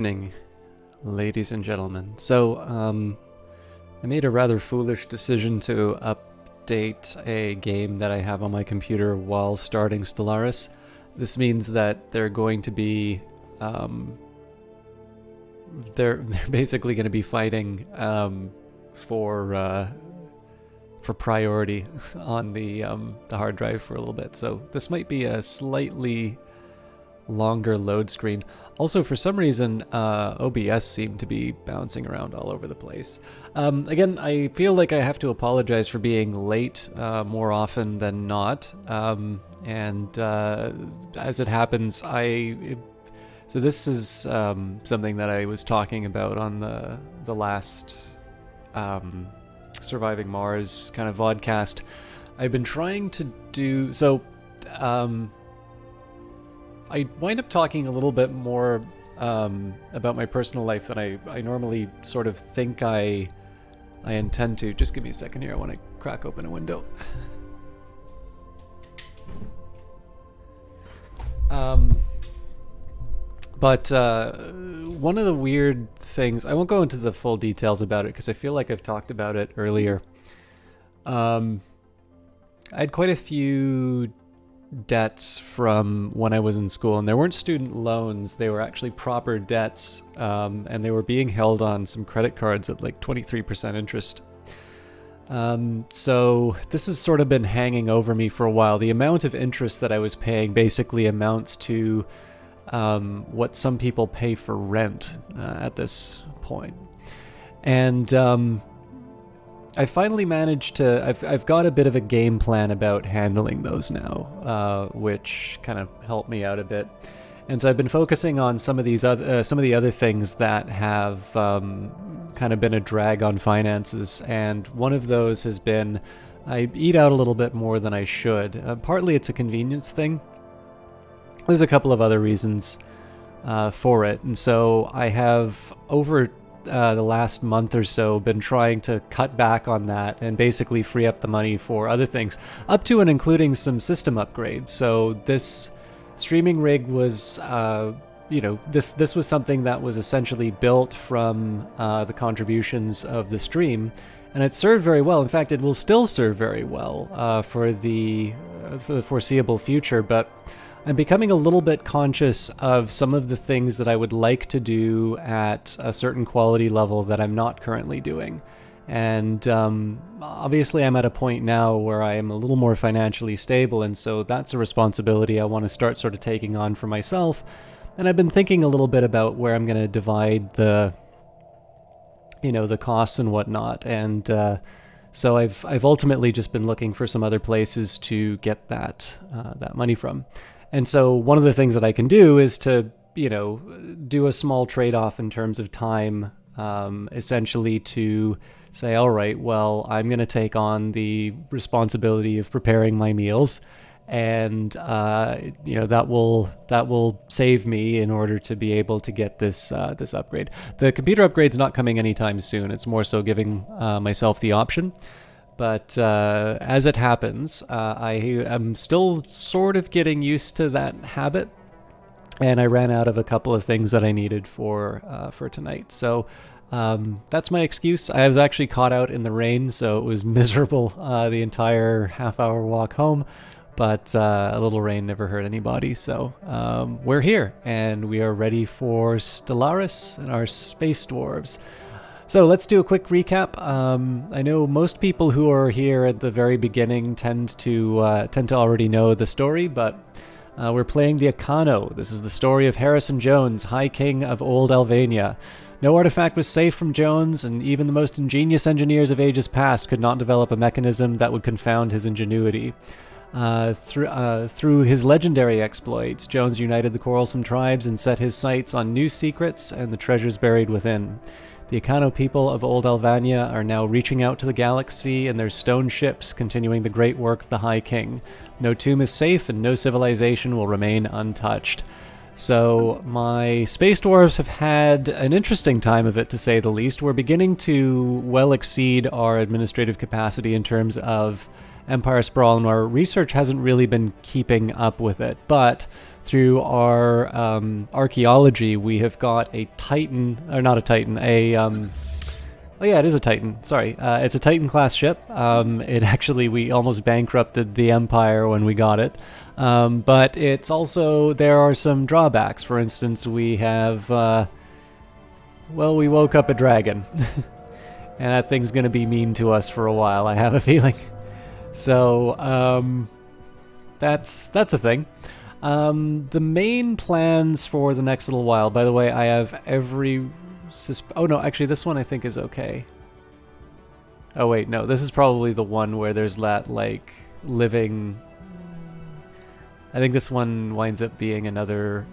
Evening, ladies and gentlemen. I made a rather foolish decision to update a game that I have on my computer while starting Stellaris. This means that they're going to be, they're basically going to be fighting for priority on the hard drive for a little bit. So this might be a slightly longer load screen. Also, for some reason, OBS seemed to be bouncing around all over the place. Again, I feel like I have to apologize for being late more often than not. As it happens, so this is something that I was talking about on the last Surviving Mars kind of vodcast. I've been trying to do so. I wind up talking a little bit more about my personal life than I normally sort of think I intend to. Just give me a second here. I want to crack open a window. But one of the weird things, I won't go into the full details about it because I feel like I've talked about it earlier. I had quite a few debts from when I was in school, and they weren't student loans, they were actually proper debts, and they were being held on some credit cards at like 23% interest. So this has sort of been hanging over me for a while. The amount of interest that I was paying basically amounts to what some people pay for rent at this point. And I finally managed to. I've got a bit of a game plan about handling those now, which kind of helped me out a bit. And so I've been focusing on some of the other things that have kind of been a drag on finances. And one of those has been I eat out a little bit more than I should. Partly it's a convenience thing. There's a couple of other reasons for it, and so I have over the last month or so been trying to cut back on that and basically free up the money for other things, up to and including some system upgrades. So this streaming rig was, this was something that was essentially built from the contributions of the stream, and it served very well. In fact, it will still serve very well for the foreseeable future, but I'm becoming a little bit conscious of some of the things that I would like to do at a certain quality level that I'm not currently doing. And obviously I'm at a point now where I am a little more financially stable, and so that's a responsibility I want to start sort of taking on for myself. And I've been thinking a little bit about where I'm going to divide the costs and whatnot. And so I've ultimately just been looking for some other places to get that money from. And so one of the things that I can do is to, do a small trade-off in terms of time, essentially to say, all right, well, I'm going to take on the responsibility of preparing my meals, and that will save me in order to be able to get this upgrade. The computer upgrade's not coming anytime soon. It's more so giving myself the option. But as it happens, I am still sort of getting used to that habit, and I ran out of a couple of things that I needed for tonight. So that's my excuse. I was actually caught out in the rain, so it was miserable the entire half-hour walk home. But a little rain never hurt anybody, so we're here, and we are ready for Stellaris and our space dwarves. So let's do a quick recap. I know most people who are here at the very beginning tend to already know the story, but we're playing the Akano. This is the story of Harrison Jones, High King of Old Alvania. No artifact was safe from Jones, and even the most ingenious engineers of ages past could not develop a mechanism that would confound his ingenuity. Through his legendary exploits, Jones united the quarrelsome tribes and set his sights on new secrets and the treasures buried within. The Akano people of Old Alvania are now reaching out to the galaxy in their stone ships, continuing the great work of the High King. No tomb is safe, and no civilization will remain untouched. So my space dwarves have had an interesting time of it, to say the least. We're beginning to well exceed our administrative capacity in terms of Empire Sprawl, and our research hasn't really been keeping up with it. But through our archaeology, we have got a Titan, or not a Titan, oh yeah, it is a Titan. Sorry, it's a Titan-class ship. It actually, we almost bankrupted the Empire when we got it. But it's also, there are some drawbacks. For instance, we have, well, we woke up a dragon. And that thing's going to be mean to us for a while, I have a feeling. So, that's a thing. The main plans for the next little while, by the way, I have every... oh no, actually this one I think is okay. Oh wait, no, this is probably the one where there's that, like, living... I think this one winds up being another...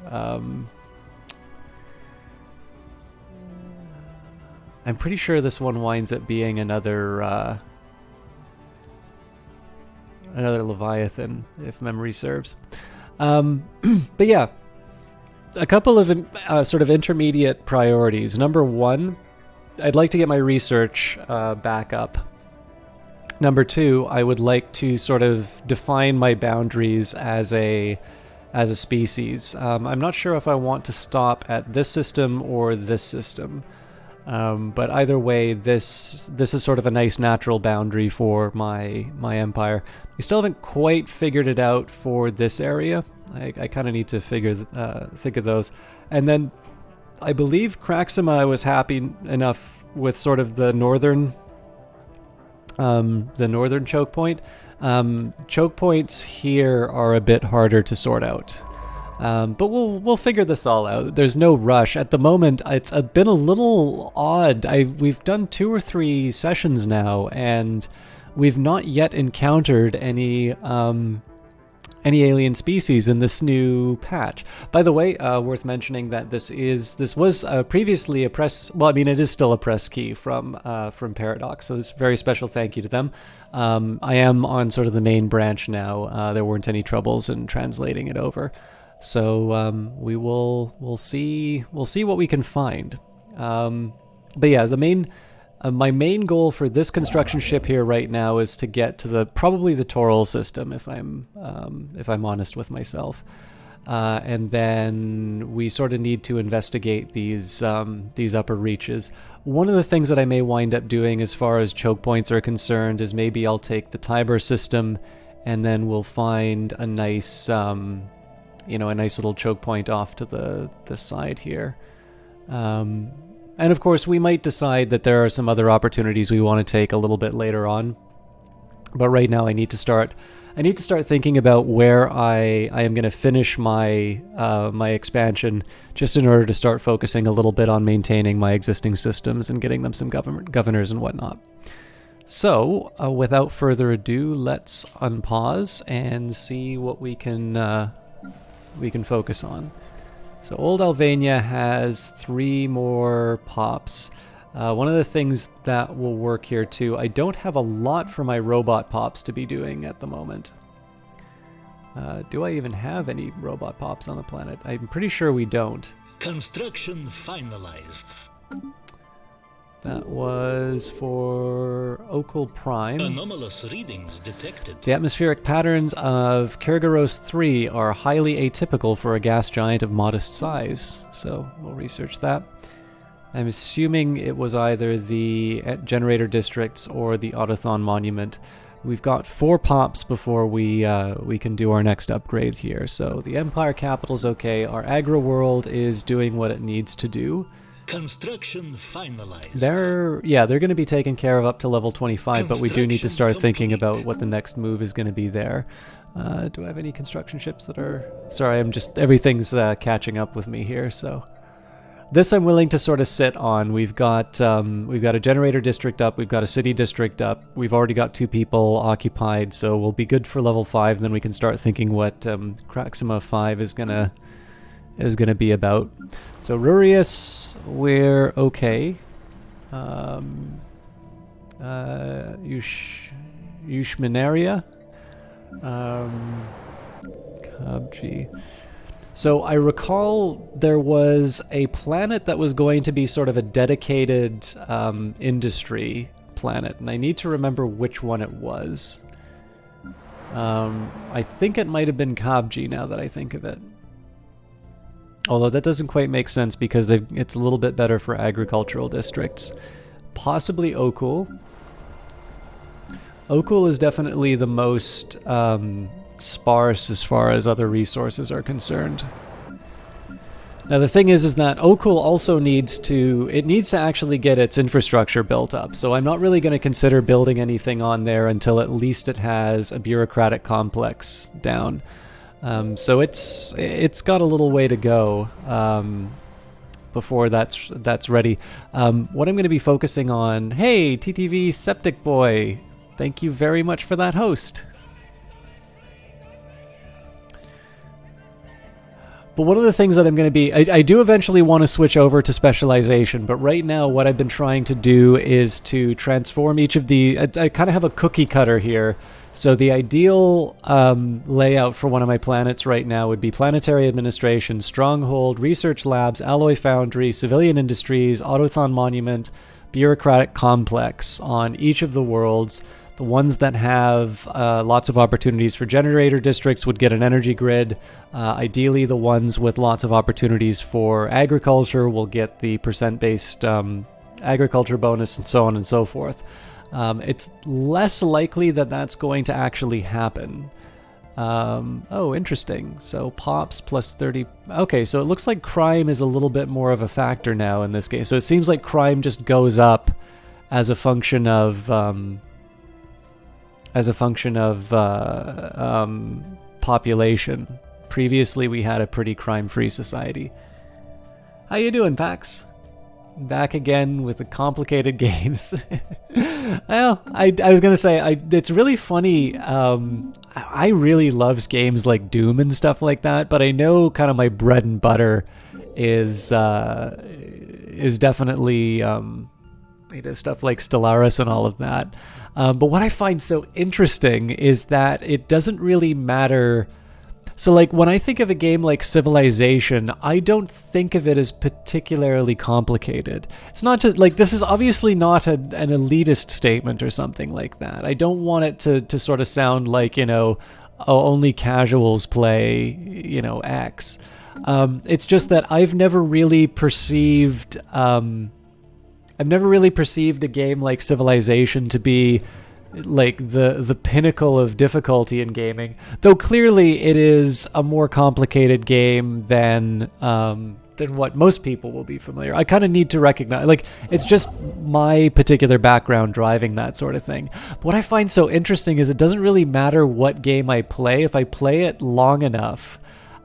I'm pretty sure this one winds up being another Leviathan, if memory serves. But yeah, a couple of sort of intermediate priorities. Number one, I'd like to get my research back up. Number two, I would like to sort of define my boundaries as a species. I'm not sure if I want to stop at this system or this system. But either way, this is sort of a nice natural boundary for my empire. We still haven't quite figured it out for this area. I kind of need to think of those. And then I believe Craxima was happy enough with sort of the northern choke point. Choke points here are a bit harder to sort out. But we'll figure this all out. There's no rush at the moment. It's been a little odd. We've done 2 or 3 sessions now, and we've not yet encountered any alien species in this new patch. By the way, worth mentioning that this was previously a press. Well, I mean, it is still a press key from Paradox. So it's a very special thank you to them. I am on sort of the main branch now. There weren't any troubles in translating it over. So we'll see what we can find. But yeah, my main goal for this construction ship here right now is to get to probably the Toral system, if I'm honest with myself. And then we sort of need to investigate these upper reaches. One of the things that I may wind up doing as far as choke points are concerned is maybe I'll take the Tiber system, and then we'll find a nice a nice little choke point off to the side here. And of course, we might decide that there are some other opportunities we want to take a little bit later on. But right now, I need to start thinking about where I am going to finish my my expansion, just in order to start focusing a little bit on maintaining my existing systems and getting them some governors and whatnot. So, without further ado, let's unpause and see what we can focus on. So Old Alvania has 3 more pops. One of the things that will work here too, I don't have a lot for my robot pops to be doing at the moment. Do I even have any robot pops on the planet? I'm pretty sure we don't. Construction finalized. That was for Okal Prime. Anomalous readings detected. The atmospheric patterns of Kergaros 3 are highly atypical for a gas giant of modest size. So we'll research that. I'm assuming it was either the generator districts or the Autothon monument. We've got 4 pops before we can do our next upgrade here. So the Empire capital's okay. Our agro world is doing what it needs to do. Construction finalized. They're going to be taken care of up to level 25, but we do need to start thinking about what the next move is going to be there. Do I have any construction ships that are... Sorry, everything's catching up with me here, so... This I'm willing to sort of sit on. We've got a generator district up, we've got a city district up, we've already got 2 people occupied, so we'll be good for level 5, then we can start thinking what Craxima 5 is gonna be about. So Rurius, we're okay. Yushminaria. Kabji. So I recall there was a planet that was going to be sort of a dedicated industry planet, and I need to remember which one it was. I think it might have been Kabji now that I think of it. Although that doesn't quite make sense because it's a little bit better for agricultural districts. Possibly Okul. Okul is definitely the most sparse as far as other resources are concerned. Now the thing is that Okul also needs to actually get its infrastructure built up. So I'm not really going to consider building anything on there until at least it has a bureaucratic complex down. So it's got a little way to go before that's ready. What I'm going to be focusing on, hey, TTV Septic Boy, thank you very much for that host. But one of the things that I'm going to be, I do eventually want to switch over to specialization, but right now what I've been trying to do is to transform each of the, I kind of have a cookie cutter here. So the ideal layout for one of my planets right now would be planetary administration, stronghold, research labs, alloy foundry, civilian industries, autothon monument, bureaucratic complex on each of the worlds. The ones that have lots of opportunities for generator districts would get an energy grid. Ideally, the ones with lots of opportunities for agriculture will get the percent-based agriculture bonus and so on and so forth. It's less likely that that's going to actually happen. Oh, interesting. So pops plus 30. Okay, so it looks like crime is a little bit more of a factor now in this case. So it seems like crime just goes up as a function of population. Previously, we had a pretty crime-free society. How you doing, Pax? Back again with the complicated games. Well, I was gonna say it's really funny. I really loves games like Doom and stuff like that, but I know kind of my bread and butter is definitely stuff like Stellaris and all of that. But what I find so interesting is that it doesn't really matter. So like when I think of a game like Civilization, I don't think of it as particularly complicated. It's not just like, this is obviously not an elitist statement or something like that. I don't want it to sort of sound like, only casuals play, X. It's just that I've never really perceived a game like Civilization to be like the pinnacle of difficulty in gaming, though clearly it is a more complicated game than what most people will be familiar. I kind of need to recognize, like, it's just my particular background driving that sort of thing. But what I find so interesting is it doesn't really matter what game I play. If I play it long enough,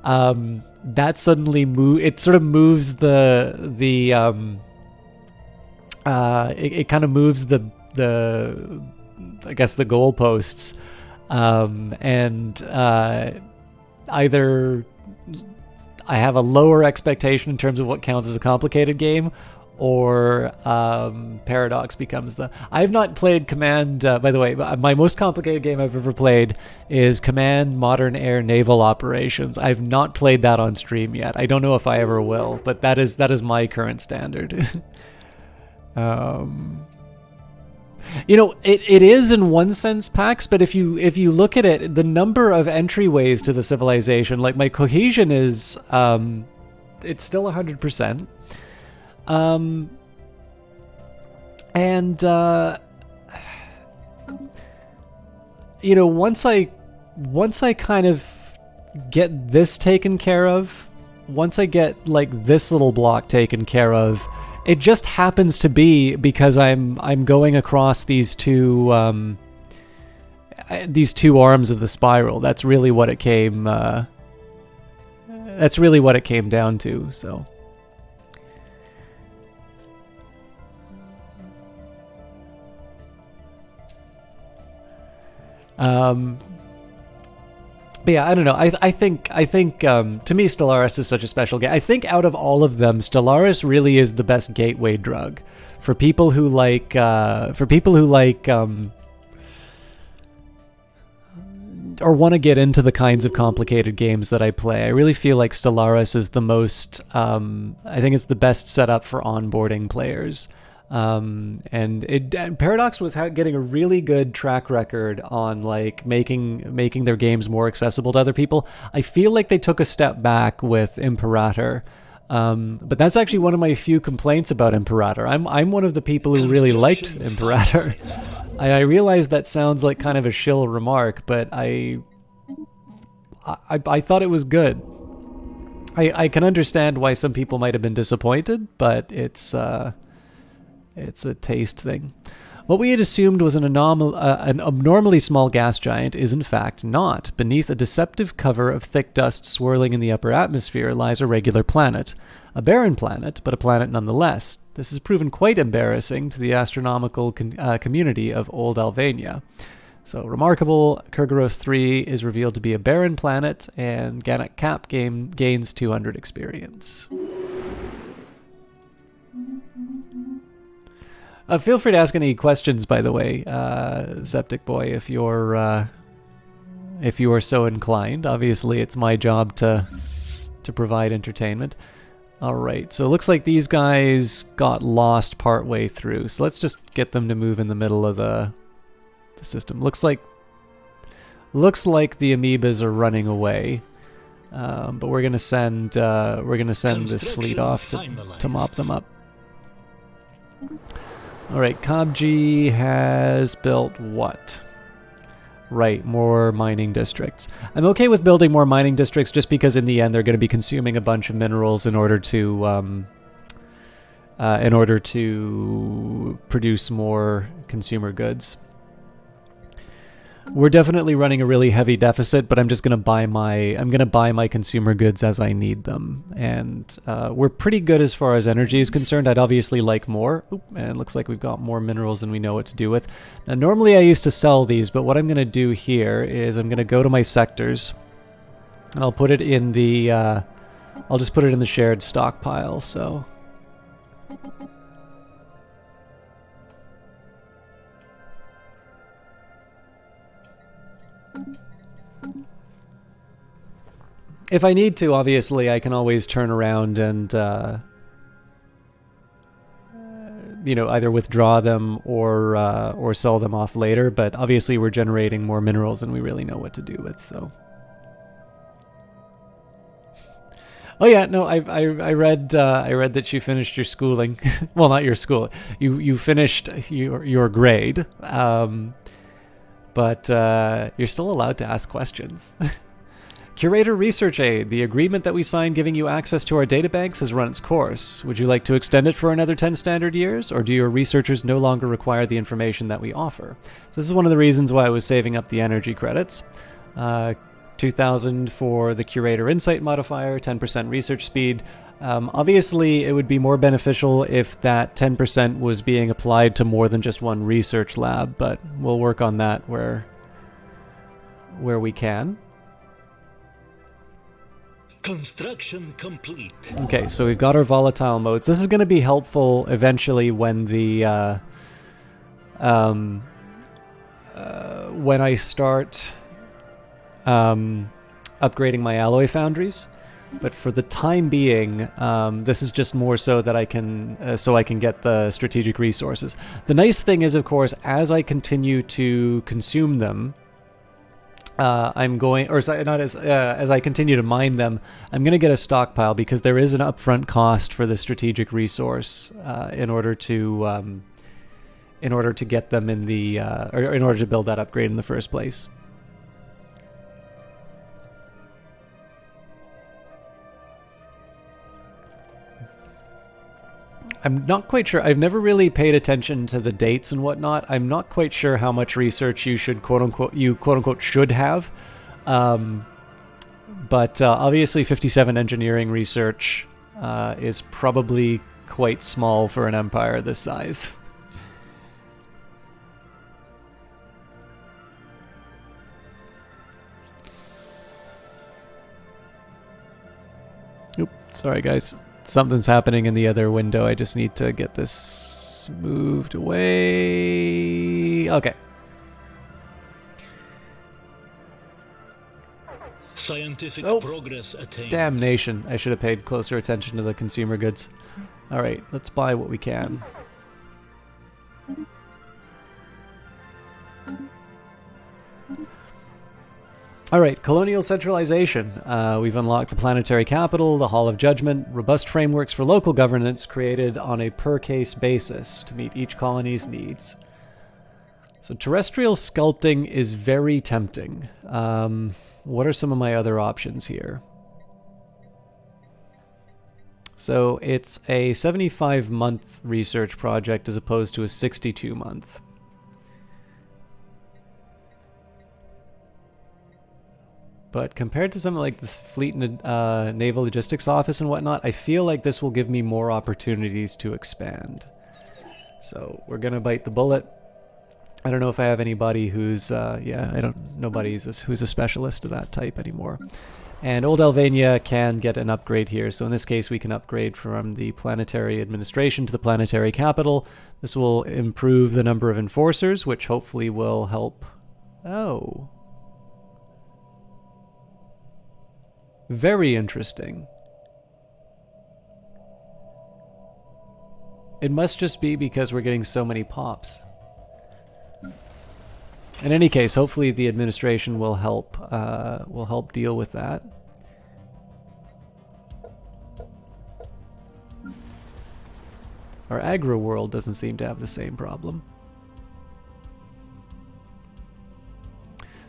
that suddenly it sort of moves it kind of moves the I guess the goalposts, and either I have a lower expectation in terms of what counts as a complicated game, or Paradox becomes the... I have not played Command, by the way, my most complicated game I've ever played is Command Modern Air Naval Operations. I've not played that on stream yet. I don't know if I ever will, but that is my current standard. It is in one sense PAX, but if you look at it, the number of entryways to the civilization, like my cohesion is, it's still 100%. Once I kind of get this taken care of, once I get like this little block taken care of, it just happens to be because I'm going across these two arms of the spiral. That's really what it came. That's really what it came down to. So. But yeah, I don't know. I think to me Stellaris is such a special game. I think out of all of them, Stellaris really is the best gateway drug for people who like or want to get into the kinds of complicated games that I play. I really feel like Stellaris is the most I think it's the best setup for onboarding players. And Paradox was getting a really good track record on like making their games more accessible to other people. I feel like they took a step back with Imperator. But that's actually one of my few complaints about Imperator. I'm one of the people who really liked Imperator. I realize that sounds like kind of a shill remark, but I thought it was good. I can understand why some people might have been disappointed, but it's a taste thing. What we had assumed was an abnormally small gas giant is in fact not. Beneath a deceptive cover of thick dust swirling in the upper atmosphere lies a regular planet. A barren planet, but a planet nonetheless. This has proven quite embarrassing to the astronomical community of Old Albania. So, remarkable, Kurgaros 3 is revealed to be a barren planet, and Ganak Cap gains 200 experience. Feel free to ask any questions, by the way, Septic Boy, if you are so inclined. Obviously, it's my job to provide entertainment. All right, so it looks like these guys got lost partway through. So let's just get them to move in the middle of the system. Looks like the amoebas are running away, but we're gonna send this fleet off to mop them up. All right, Kabji has built what? Right, more mining districts. I'm okay with building more mining districts just because in the end they're going to be consuming a bunch of minerals in order to produce more consumer goods. We're definitely running a really heavy deficit, but I'm just gonna buy my consumer goods as I need them, and we're pretty good as far as energy is concerned. I'd obviously like more. Oop, and it looks like we've got more minerals than we know what to do with. Now, normally I used to sell these, but what I'm gonna do here is I'm gonna go to my sectors, and I'll put it in the I'll just put it in the shared stockpile. So. If I need to, obviously, I can always turn around and, either withdraw them or sell them off later. But obviously, we're generating more minerals than we really know what to do with. So, oh yeah, no, I read that you finished your schooling. Well, not your school. You finished your grade, but you're still allowed to ask questions. Curator Research Aid. The agreement that we signed giving you access to our databanks has run its course. Would you like to extend it for another 10 standard years, or do your researchers no longer require the information that we offer? So this is one of the reasons why I was saving up the energy credits. 2,000 for the Curator Insight modifier, 10% research speed. Obviously, it would be more beneficial if that 10% was being applied to more than just one research lab, but we'll work on that where we can. Construction complete. Okay, so we've got our volatile modes. This is going to be helpful eventually when when I start upgrading my alloy foundries. But for the time being, this is just more so that I can get the strategic resources. The nice thing is, of course, as I continue to consume them, as I continue to mine them, I'm going to get a stockpile because there is an upfront cost for the strategic resource in order to get them in the or in order to build that upgrade in the first place. I'm not quite sure. I've never really paid attention to the dates and whatnot. I'm not quite sure how much research you should quote unquote should have. But obviously 57 engineering research is probably quite small for an empire this size. Oop, sorry guys. Something's happening in the other window. I just need to get this moved away. Okay. Scientific progress attained. Damnation. I should have paid closer attention to the consumer goods. All right, let's buy what we can. Alright, colonial centralization. We've unlocked the planetary capital, the Hall of Judgment, robust frameworks for local governance created on a per-case basis to meet each colony's needs. So terrestrial sculpting is very tempting. What are some of my other options here? So it's a 75-month research project as opposed to a 62-month. But compared to something like the Fleet and Naval Logistics Office and whatnot, I feel like this will give me more opportunities to expand. So we're gonna bite the bullet. I don't know if I have anybody who's, who's a specialist of that type anymore. And Old Albania can get an upgrade here. So in this case, we can upgrade from the planetary administration to the planetary capital. This will improve the number of enforcers, which hopefully will help. Oh. Very interesting. It must just be because we're getting so many pops. In any case, hopefully the administration will help deal with that. Our agro world doesn't seem to have the same problem.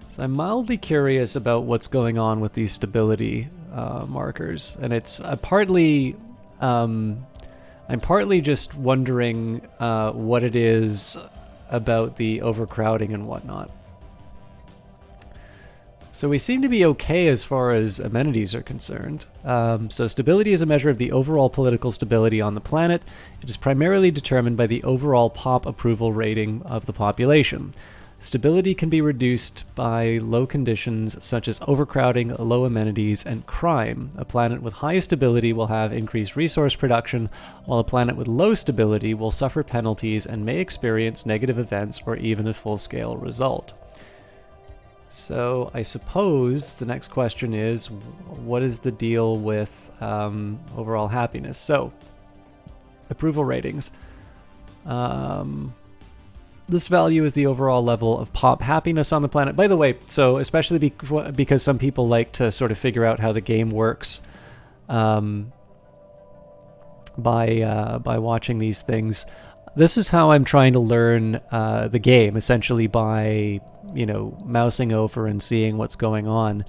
So I'm mildly curious about what's going on with these stability markers, and it's I'm partly just wondering what it is about the overcrowding and whatnot. So we seem to be okay as far as amenities are concerned. So stability is a measure of the overall political stability on the planet. It is primarily determined by the overall pop approval rating of the population. Stability can be reduced by low conditions such as overcrowding, low amenities, and crime. A planet with high stability will have increased resource production, while a planet with low stability will suffer penalties and may experience negative events or even a full-scale result. So I suppose the next question is, what is the deal with overall happiness? So, approval ratings. This value is the overall level of pop happiness on the planet. By the way, so especially because some people like to sort of figure out how the game works by watching these things. This is how I'm trying to learn the game, essentially by, mousing over and seeing what's going on.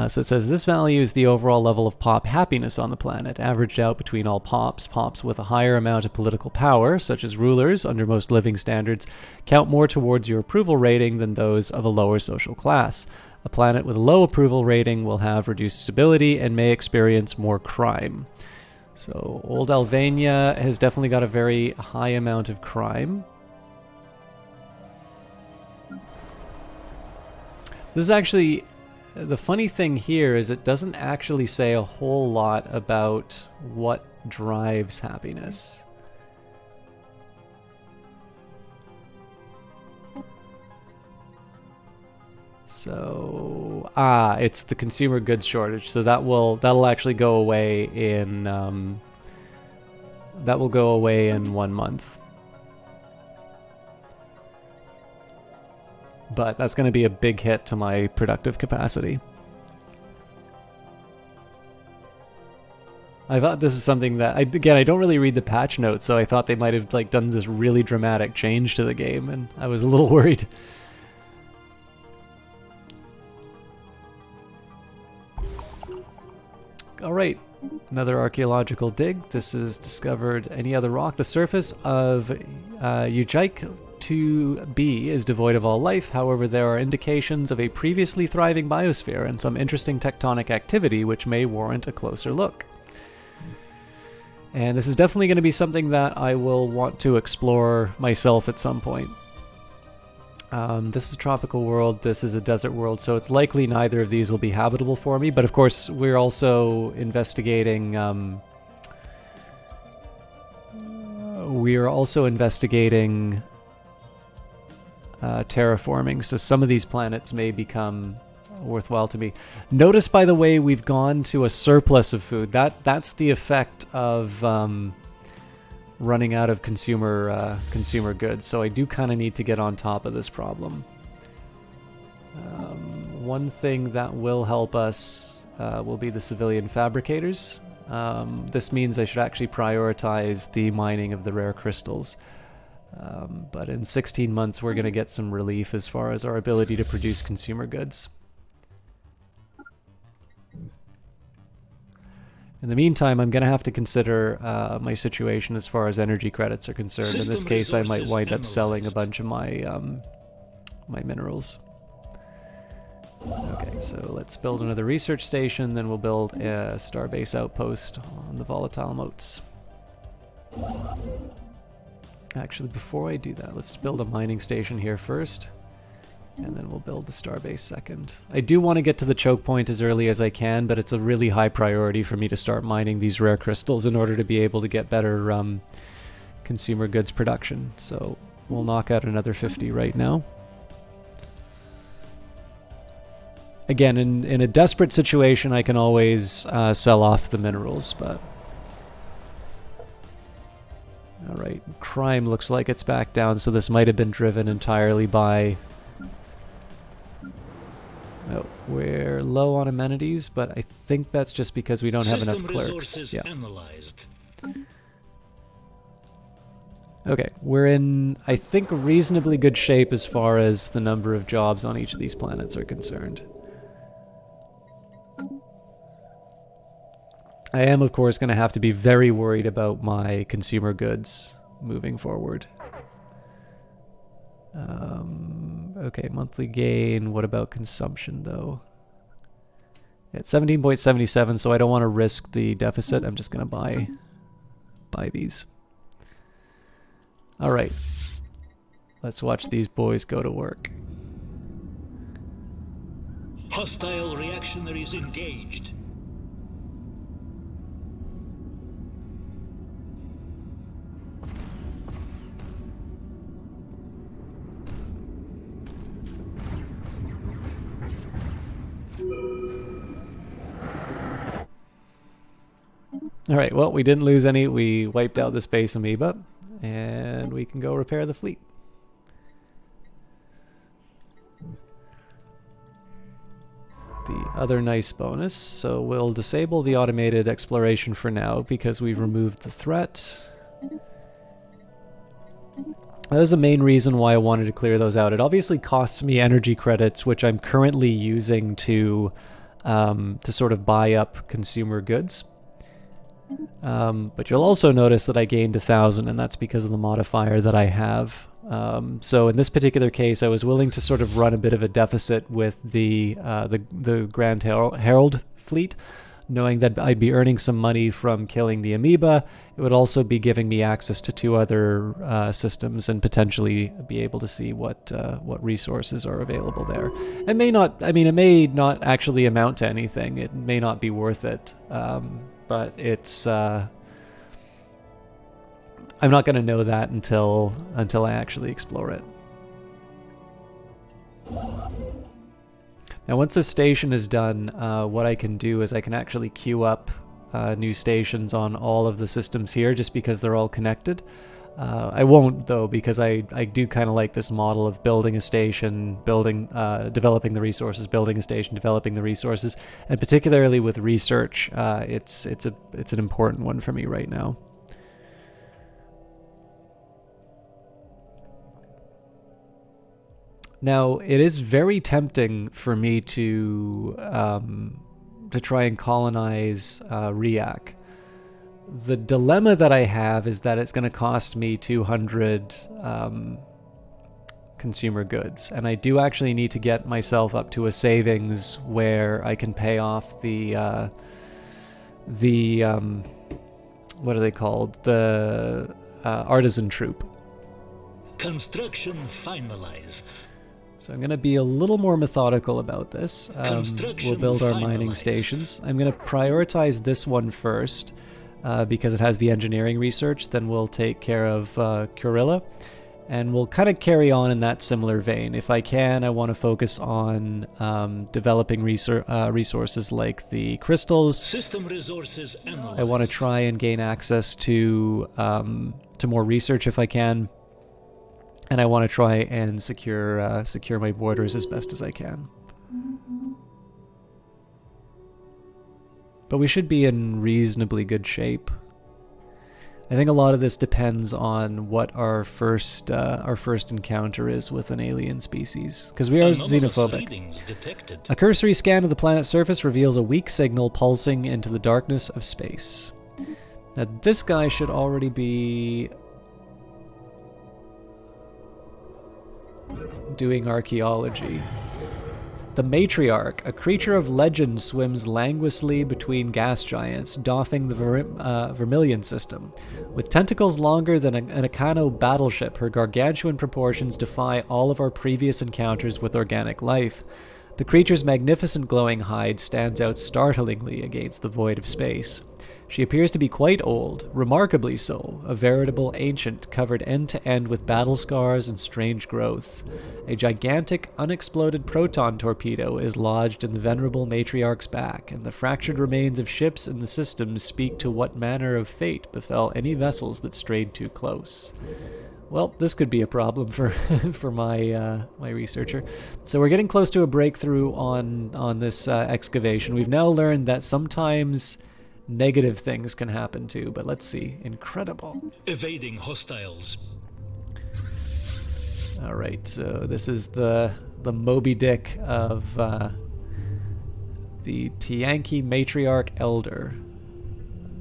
So it says this value is the overall level of pop happiness on the planet, averaged out between all pops. Pops with a higher amount of political power, such as rulers under most living standards, count more towards your approval rating than those of a lower social class. A planet with a low approval rating will have reduced stability and may experience more crime. So Old Albania has definitely got a very high amount of crime. This is actually... The funny thing here is it doesn't actually say a whole lot about what drives happiness. So, it's the consumer goods shortage. So that'll actually go away in 1 month. But that's going to be a big hit to my productive capacity. I thought this is something that, I don't really read the patch notes, so I thought they might have done this really dramatic change to the game, and I was a little worried. Alright, another archaeological dig. This is discovered any other rock. The surface of Ujik 2b is devoid of all life. However, there are indications of a previously thriving biosphere and some interesting tectonic activity which may warrant a closer look. And this is definitely going to be something that I will want to explore myself at some point. This is a tropical world, this is a desert world, so it's likely neither of these will be habitable for me, but of course we're also investigating terraforming, so some of these planets may become worthwhile to me. Notice, by the way, we've gone to a surplus of food. That's the effect of running out of consumer goods, so I do kind of need to get on top of this problem. one thing that will help us will be the civilian fabricators. This means I should actually prioritize the mining of the rare crystals. But in 16 months, we're going to get some relief as far as our ability to produce consumer goods. In the meantime, I'm going to have to consider my situation as far as energy credits are concerned. In this case, I might wind up selling a bunch of my my minerals. Okay, so let's build another research station, then we'll build a starbase outpost on the volatile motes. Actually, before I do that, let's build a mining station here first, and then we'll build the starbase second. I do want to get to the choke point as early as I can, but it's a really high priority for me to start mining these rare crystals in order to be able to get better consumer goods production. So we'll knock out another 50 right now. Again, in a desperate situation, I can always sell off the minerals, but... Alright, crime looks like it's back down, so this might have been driven entirely by... Oh, we're low on amenities, but I think that's just because we don't have enough clerks. Yeah. Analyzed. Okay, we're in, I think, reasonably good shape as far as the number of jobs on each of these planets are concerned. I am, of course, going to have to be very worried about my consumer goods moving forward. Okay, monthly gain. What about consumption, though? It's 17.77, so I don't want to risk the deficit. I'm just going to buy these. All right. Let's watch these boys go to work. Hostile reactionaries engaged. Alright, well, we didn't lose any. We wiped out the space amoeba, and we can go repair the fleet. The other nice bonus, so we'll disable the automated exploration for now because we've removed the threat. That was the main reason why I wanted to clear those out. It obviously costs me energy credits, which I'm currently using to sort of buy up consumer goods. But you'll also notice that I gained 1,000, and that's because of the modifier that I have. So in this particular case, I was willing to sort of run a bit of a deficit with the Grand Herald fleet, knowing that I'd be earning some money from killing the amoeba. It would also be giving me access to 2 other systems and potentially be able to see what resources are available there. It may not, I mean, it may not actually amount to anything. It may not be worth it. But it's I'm not going to know that until I actually explore it. Now, once this station is done, what I can do is I can actually queue up new stations on all of the systems here, just because they're all connected. I won't, though, because I do kind of like this model of building a station, developing the resources, building a station, developing the resources, and particularly with research, it's an important one for me right now. Now, it is very tempting for me to try and colonize Riak. The dilemma that I have is that it's going to cost me 200 consumer goods, and I do actually need to get myself up to a savings where I can pay off the what are they called? The artisan troop. Construction finalized. So I'm going to be a little more methodical about this. We'll build our mining stations. I'm going to prioritize this one first because it has the engineering research. Then we'll take care of Kurilla, and we'll kind of carry on in that similar vein. If I can, I want to focus on developing resources like the crystals. System resources analyzed. I want to try and gain access to more research if I can. And I want to try and secure my borders as best as I can. But we should be in reasonably good shape. I think a lot of this depends on what our first encounter is with an alien species, because we are xenophobic. A cursory scan of the planet's surface reveals a weak signal pulsing into the darkness of space. Now this guy should already be doing archaeology. The matriarch, a creature of legend, swims languorously between gas giants, doffing the Vermilion system. With tentacles longer than an Akano battleship, her gargantuan proportions defy all of our previous encounters with organic life. The creature's magnificent glowing hide stands out startlingly against the void of space. She appears to be quite old, remarkably so, a veritable ancient covered end to end with battle scars and strange growths. A gigantic, unexploded proton torpedo is lodged in the venerable matriarch's back, and the fractured remains of ships in the system speak to what manner of fate befell any vessels that strayed too close. Well, this could be a problem for for my researcher. So we're getting close to a breakthrough on this excavation. We've now learned that sometimes negative things can happen too, but let's see. Incredible. Evading hostiles. All right, so this is the Moby Dick of the Tianki Matriarch Elder,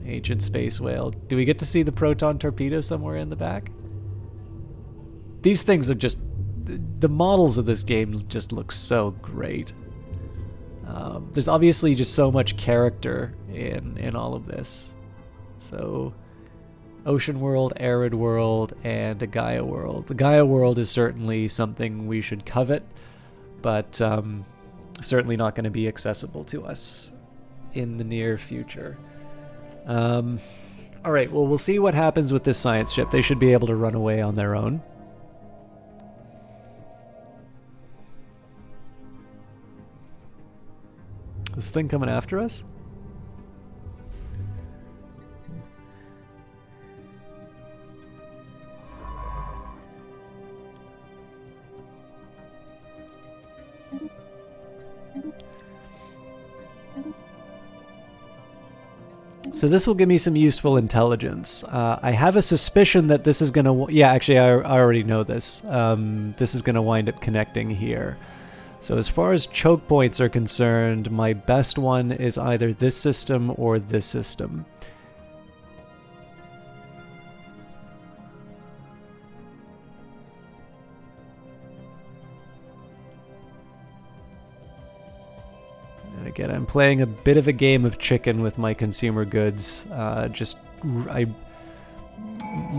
ancient space whale. Do we get to see the proton torpedo somewhere in the back? These things are just, the models of this game just look so great. There's obviously just so much character in all of this. So, ocean world, arid world, and a Gaia world. The Gaia world is certainly something we should covet, but certainly not going to be accessible to us in the near future. Alright, well, we'll see what happens with this science ship. They should be able to run away on their own. This thing coming after us? So this will give me some useful intelligence. I have a suspicion that this is going to... Yeah, actually, I already know this. This is going to wind up connecting here. So as far as choke points are concerned, my best one is either this system or this system. And again, I'm playing a bit of a game of chicken with my consumer goods.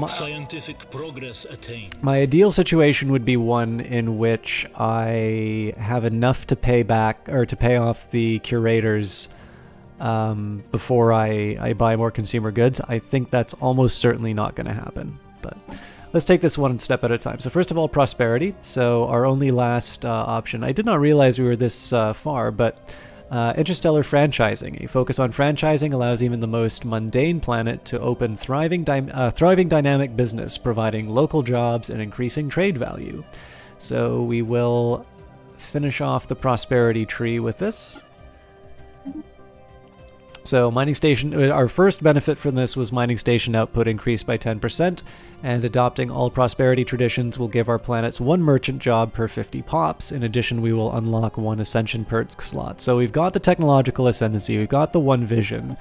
Scientific progress attained. My ideal situation would be one in which I have enough to pay back or to pay off the curators before I buy more consumer goods. I think that's almost certainly not going to happen. But let's take this one step at a time. So first of all, prosperity. So our only last option. I did not realize we were this far, but interstellar franchising. A focus on franchising allows even the most mundane planet to open thriving dynamic business, providing local jobs and increasing trade value. So we will finish off the prosperity tree with this. So mining station, our first benefit from this was mining station output increased by 10%, and adopting all prosperity traditions will give our planets one merchant job per 50 pops. In addition, we will unlock one ascension perk slot. So we've got the technological ascendancy, we've got the one vision.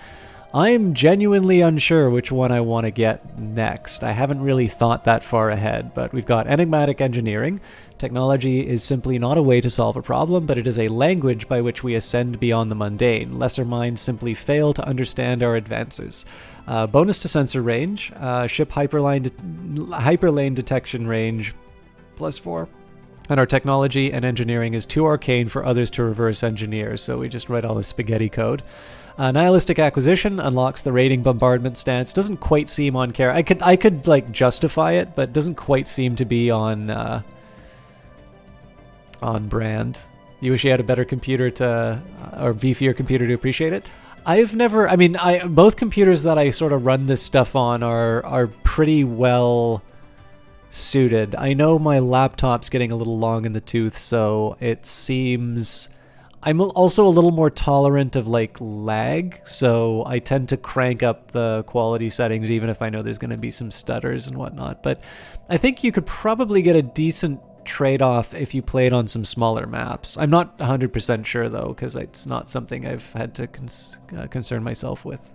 I am genuinely unsure which one I want to get next. I haven't really thought that far ahead, but we've got enigmatic engineering. Technology is simply not a way to solve a problem, but it is a language by which we ascend beyond the mundane. Lesser minds simply fail to understand our advances. Bonus to sensor range, ship hyperlane detection range, +4. And our technology and engineering is too arcane for others to reverse engineer, so we just write all this spaghetti code. Nihilistic acquisition unlocks the raiding bombardment stance. Doesn't quite seem on character. I could like justify it, but doesn't quite seem to be on brand. You wish you had a better computer or beefier computer to appreciate it. Both computers that I sort of run this stuff on are pretty well suited. I know my laptop's getting a little long in the tooth, so it seems I'm also a little more tolerant of like lag, so I tend to crank up the quality settings even if I know there's going to be some stutters and whatnot. But I think you could probably get a decent trade-off if you played on some smaller maps. I'm not 100% sure though, because it's not something I've had to concern myself with,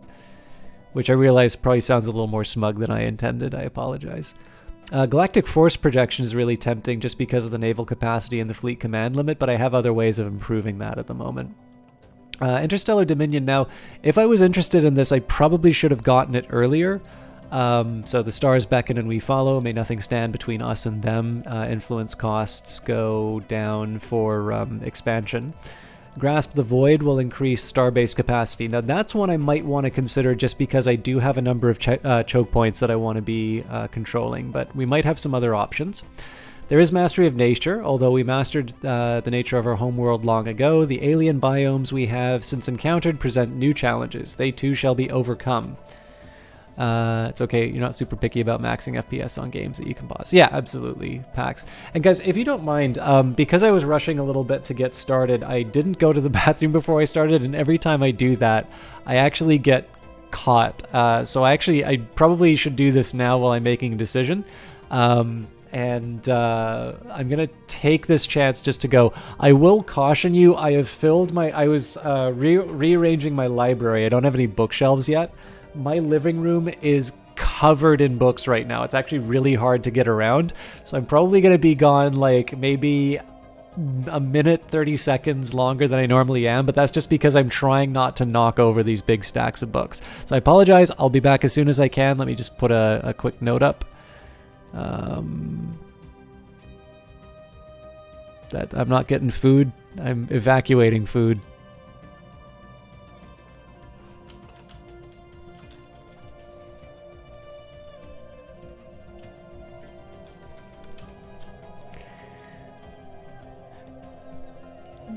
which I realize probably sounds a little more smug than I intended. I apologize. Galactic Force Projection is really tempting just because of the naval capacity and the fleet command limit, but I have other ways of improving that at the moment. Interstellar Dominion now, if I was interested in this, I probably should have gotten it earlier. So the stars beckon and we follow. May nothing stand between us and them. Influence costs go down for expansion. Grasp the Void will increase starbase capacity. Now that's one I might want to consider just because I do have a number of choke points that I want to be controlling, but we might have some other options. There is Mastery of Nature, although we mastered the nature of our homeworld long ago. The alien biomes we have since encountered present new challenges. They too shall be overcome. It's okay, you're not super picky about maxing FPS on games that you can pause. Yeah, absolutely, Pax. And guys, if you don't mind, because I was rushing a little bit to get started, I didn't go to the bathroom before I started, and every time I do that, I actually get caught. So I probably should do this now while I'm making a decision. I'm gonna take this chance just to go. I will caution you, I was rearranging my library. I don't have any bookshelves yet. My living room is covered in books right now. It's actually really hard to get around. So I'm probably going to be gone like maybe a minute, 30 seconds longer than I normally am, but that's just because I'm trying not to knock over these big stacks of books. So I apologize. I'll be back as soon as I can. Let me just put a quick note up. That I'm not getting food. I'm evacuating food.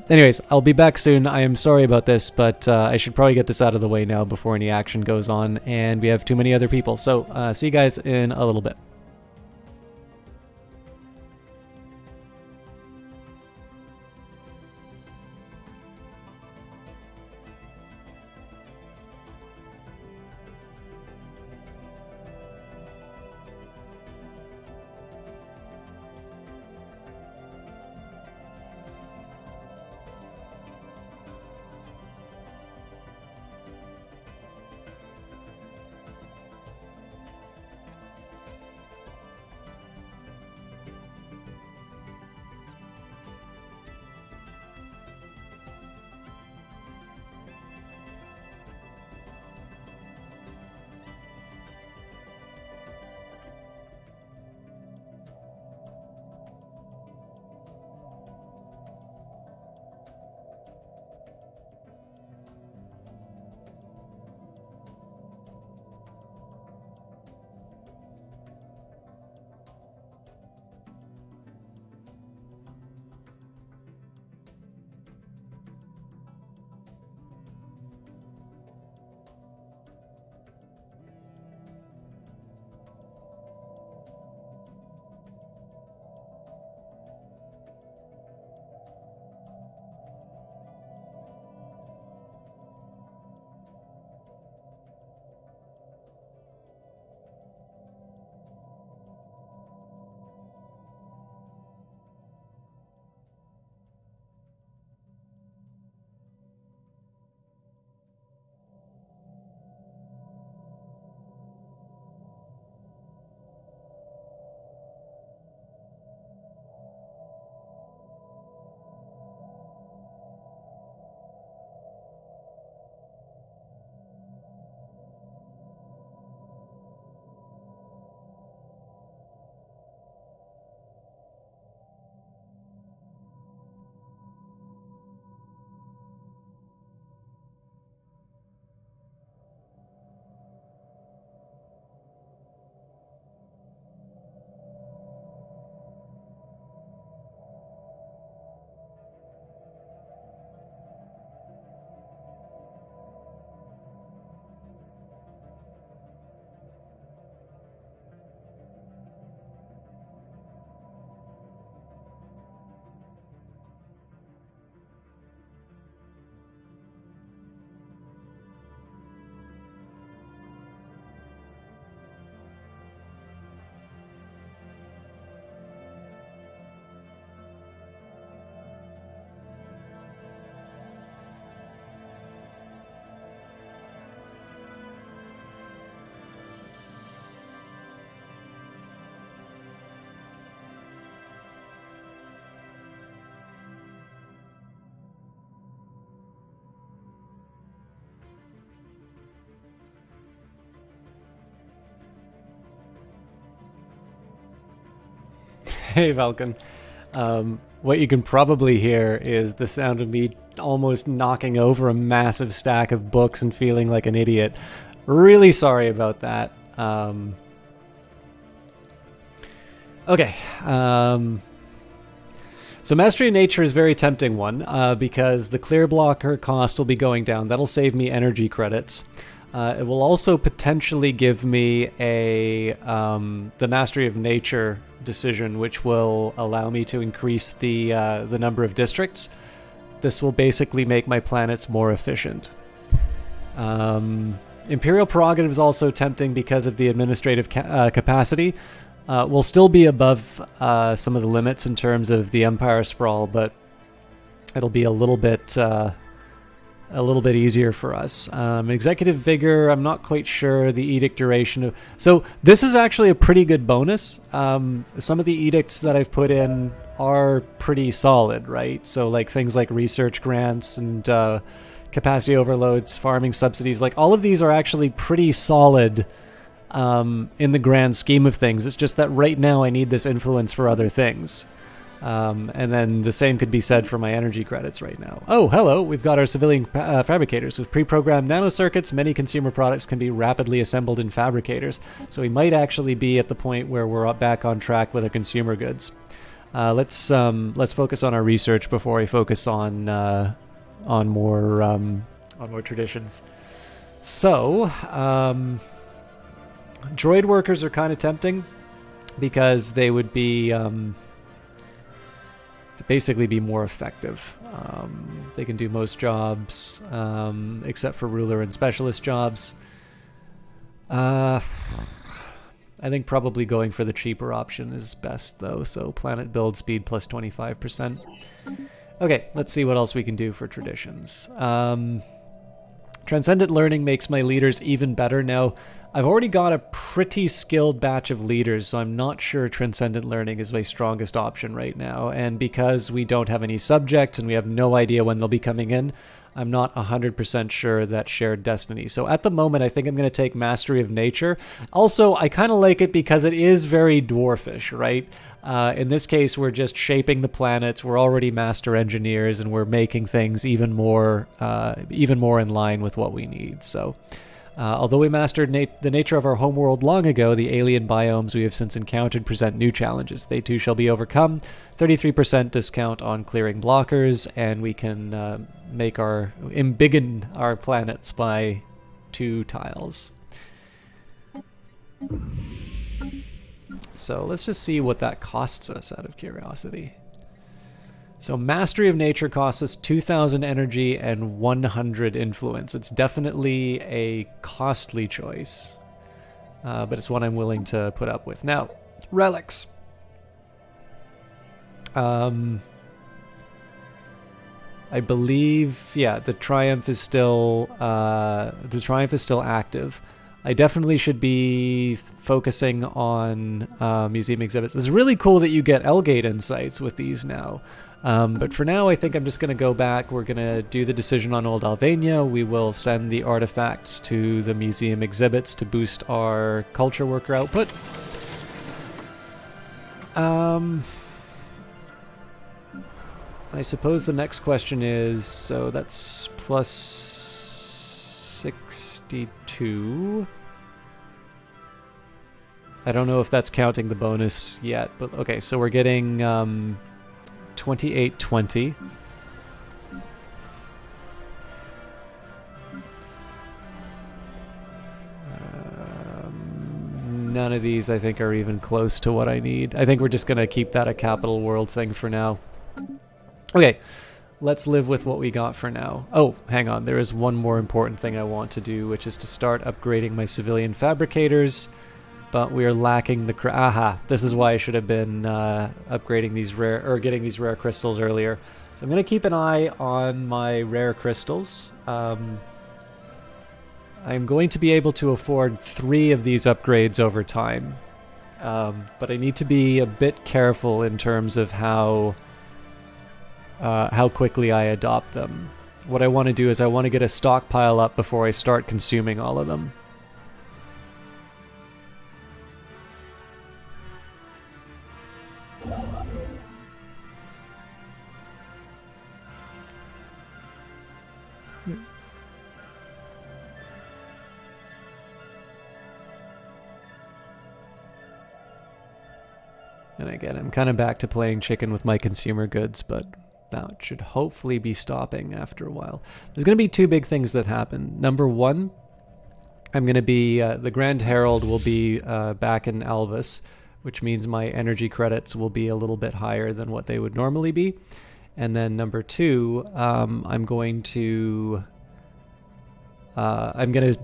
Anyways, I'll be back soon. I am sorry about this, but I should probably get this out of the way now before any action goes on, and we have too many other people. So see you guys in a little bit. Hey, Falcon. What you can probably hear is the sound of me almost knocking over a massive stack of books and feeling like an idiot. Really sorry about that. Okay. So Mastery of Nature is a very tempting one because the clear blocker cost will be going down. That'll save me energy credits. It will also potentially give me the Mastery of Nature decision, which will allow me to increase the number of districts. This will basically make my planets more efficient. Imperial Prerogative is also tempting because of the administrative capacity. We'll still be above some of the limits in terms of the Empire Sprawl, but it'll be a little bit easier for us. Executive Vigor, I'm not quite sure. The Edict Duration. So this is actually a pretty good bonus. Some of the edicts that I've put in are pretty solid, right? So like things like research grants and capacity overloads, farming subsidies, like all of these are actually pretty solid in the grand scheme of things. It's just that right now I need this influence for other things. And then the same could be said for my energy credits right now. Oh, hello, we've got our civilian fabricators. With pre-programmed nanocircuits, many consumer products can be rapidly assembled in fabricators. So we might actually be at the point where we're back on track with our consumer goods. Let's focus on our research before I focus on more traditions. So, droid workers are kind of tempting because they would be to basically be more effective. They can do most jobs except for ruler and specialist jobs. I think probably going for the cheaper option is best though. So planet build speed plus 25%. Okay, let's see what else we can do for traditions. Transcendent learning makes my leaders even better. Now, I've already got a pretty skilled batch of leaders, so I'm not sure Transcendent learning is my strongest option right now. And because we don't have any subjects and we have no idea when they'll be coming in, I'm not 100% sure that Shared Destiny. So at the moment, I think I'm going to take Mastery of Nature. Also, I kind of like it because it is very dwarfish, right? In this case, we're just shaping the planets. We're already master engineers, and we're making things even more in line with what we need. So, although we mastered the nature of our homeworld long ago, the alien biomes we have since encountered present new challenges. They too shall be overcome. 33% discount on clearing blockers, and we can embiggen our planets by 2 tiles. So let's just see what that costs us out of curiosity. So Mastery of Nature costs us 2,000 energy and 100 influence. It's definitely a costly choice, but it's one I'm willing to put up with. Now, relics. I believe, yeah, the Triumph is still active. I definitely should be focusing on museum exhibits. It's really cool that you get Elgate insights with these now. But for now, I think I'm just going to go back. We're going to do the decision on Old Albania. We will send the artifacts to the museum exhibits to boost our culture worker output. I suppose the next question is, so that's plus 62. I don't know if that's counting the bonus yet, but okay, so we're getting 2820. None of these I think are even close to what I need. I think we're just going to keep that a Capital World thing for now. Okay, let's live with what we got for now. Oh, hang on, there is one more important thing I want to do, which is to start upgrading my civilian fabricators. But we are lacking the... Aha! This is why I should have been upgrading these rare... or getting these rare crystals earlier. So I'm going to keep an eye on my rare crystals. I'm going to be able to afford 3 of these upgrades over time. But I need to be a bit careful in terms of how quickly I adopt them. What I want to do is I want to get a stockpile up before I start consuming all of them. And again, I'm kind of back to playing chicken with my consumer goods, but that should hopefully be stopping after a while. There's going to be two big things that happen. Number one, I'm going to be, the Grand Herald will be back in Alvis, which means my energy credits will be a little bit higher than what they would normally be. And then number two, I'm going to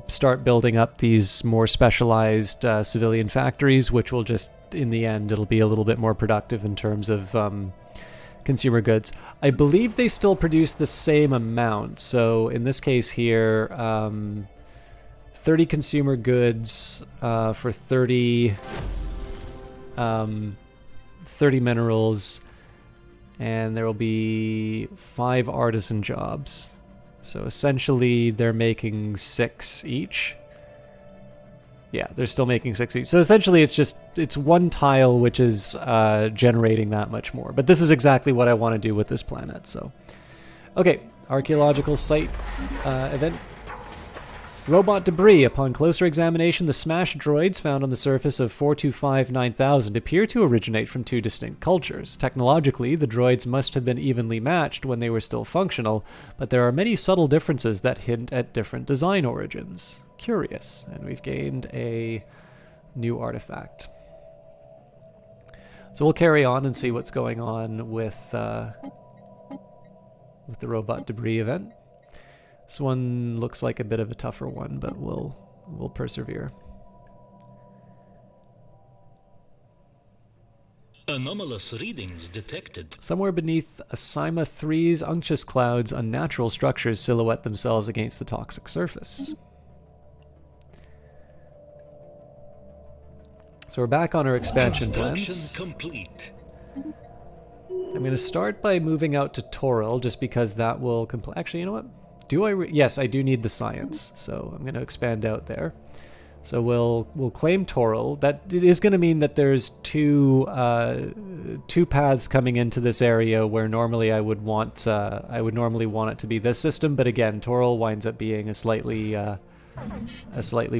start building up these more specialized civilian factories, which will just, in the end, it'll be a little bit more productive in terms of consumer goods. I believe they still produce the same amount. So in this case here, 30 consumer goods for 30 minerals, and there will be 5 artisan jobs. So essentially they're making 6 each. Yeah, they're still making 6 each. So essentially it's one tile which is generating that much more. But this is exactly what I want to do with this planet. So, okay, archaeological site event. Robot debris. Upon closer examination, the smashed droids found on the surface of 4259,000 appear to originate from 2 distinct cultures. Technologically, the droids must have been evenly matched when they were still functional, but there are many subtle differences that hint at different design origins. Curious. And we've gained a new artifact. So we'll carry on and see what's going on with the robot debris event. This one looks like a bit of a tougher one, but we'll persevere. Anomalous readings detected. Somewhere beneath Asima 3's unctuous clouds, unnatural structures silhouette themselves against the toxic surface. So we're back on our expansion plans. Complete. I'm going to start by moving out to Toril, just because that will actually, you know what? Yes, I do need the science, so I'm going to expand out there. So we'll claim Toril. That it is going to mean that there's two paths coming into this area where normally I would normally want it to be this system, but again, Toril winds up being a slightly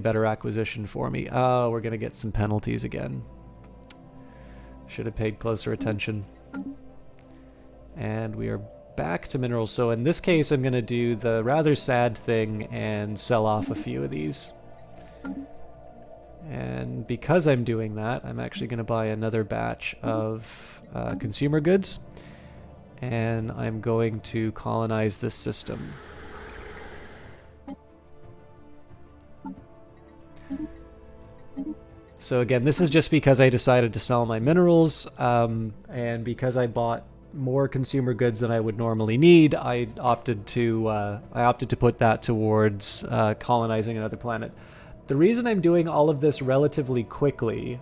better acquisition for me. Oh, we're going to get some penalties again. Should have paid closer attention. And we are back to minerals. So in this case, I'm going to do the rather sad thing and sell off a few of these. And because I'm doing that, I'm actually going to buy another batch of consumer goods. And I'm going to colonize this system. So again, this is just because I decided to sell my minerals, and because I bought more consumer goods than I would normally need, I opted to put that towards colonizing another planet. The reason I'm doing all of this relatively quickly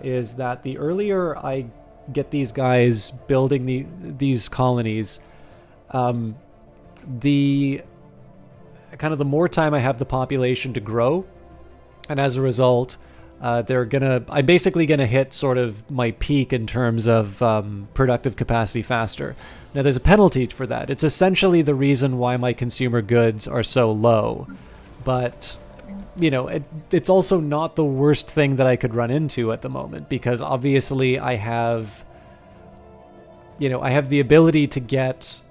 is that the earlier I get these guys building these colonies, the more time I have the population to grow, and as a result, I'm basically gonna hit sort of my peak in terms of productive capacity faster. Now there's a penalty for that. It's essentially the reason why my consumer goods are so low, but you know, it's also not the worst thing that I could run into at the moment, because obviously I have the ability to get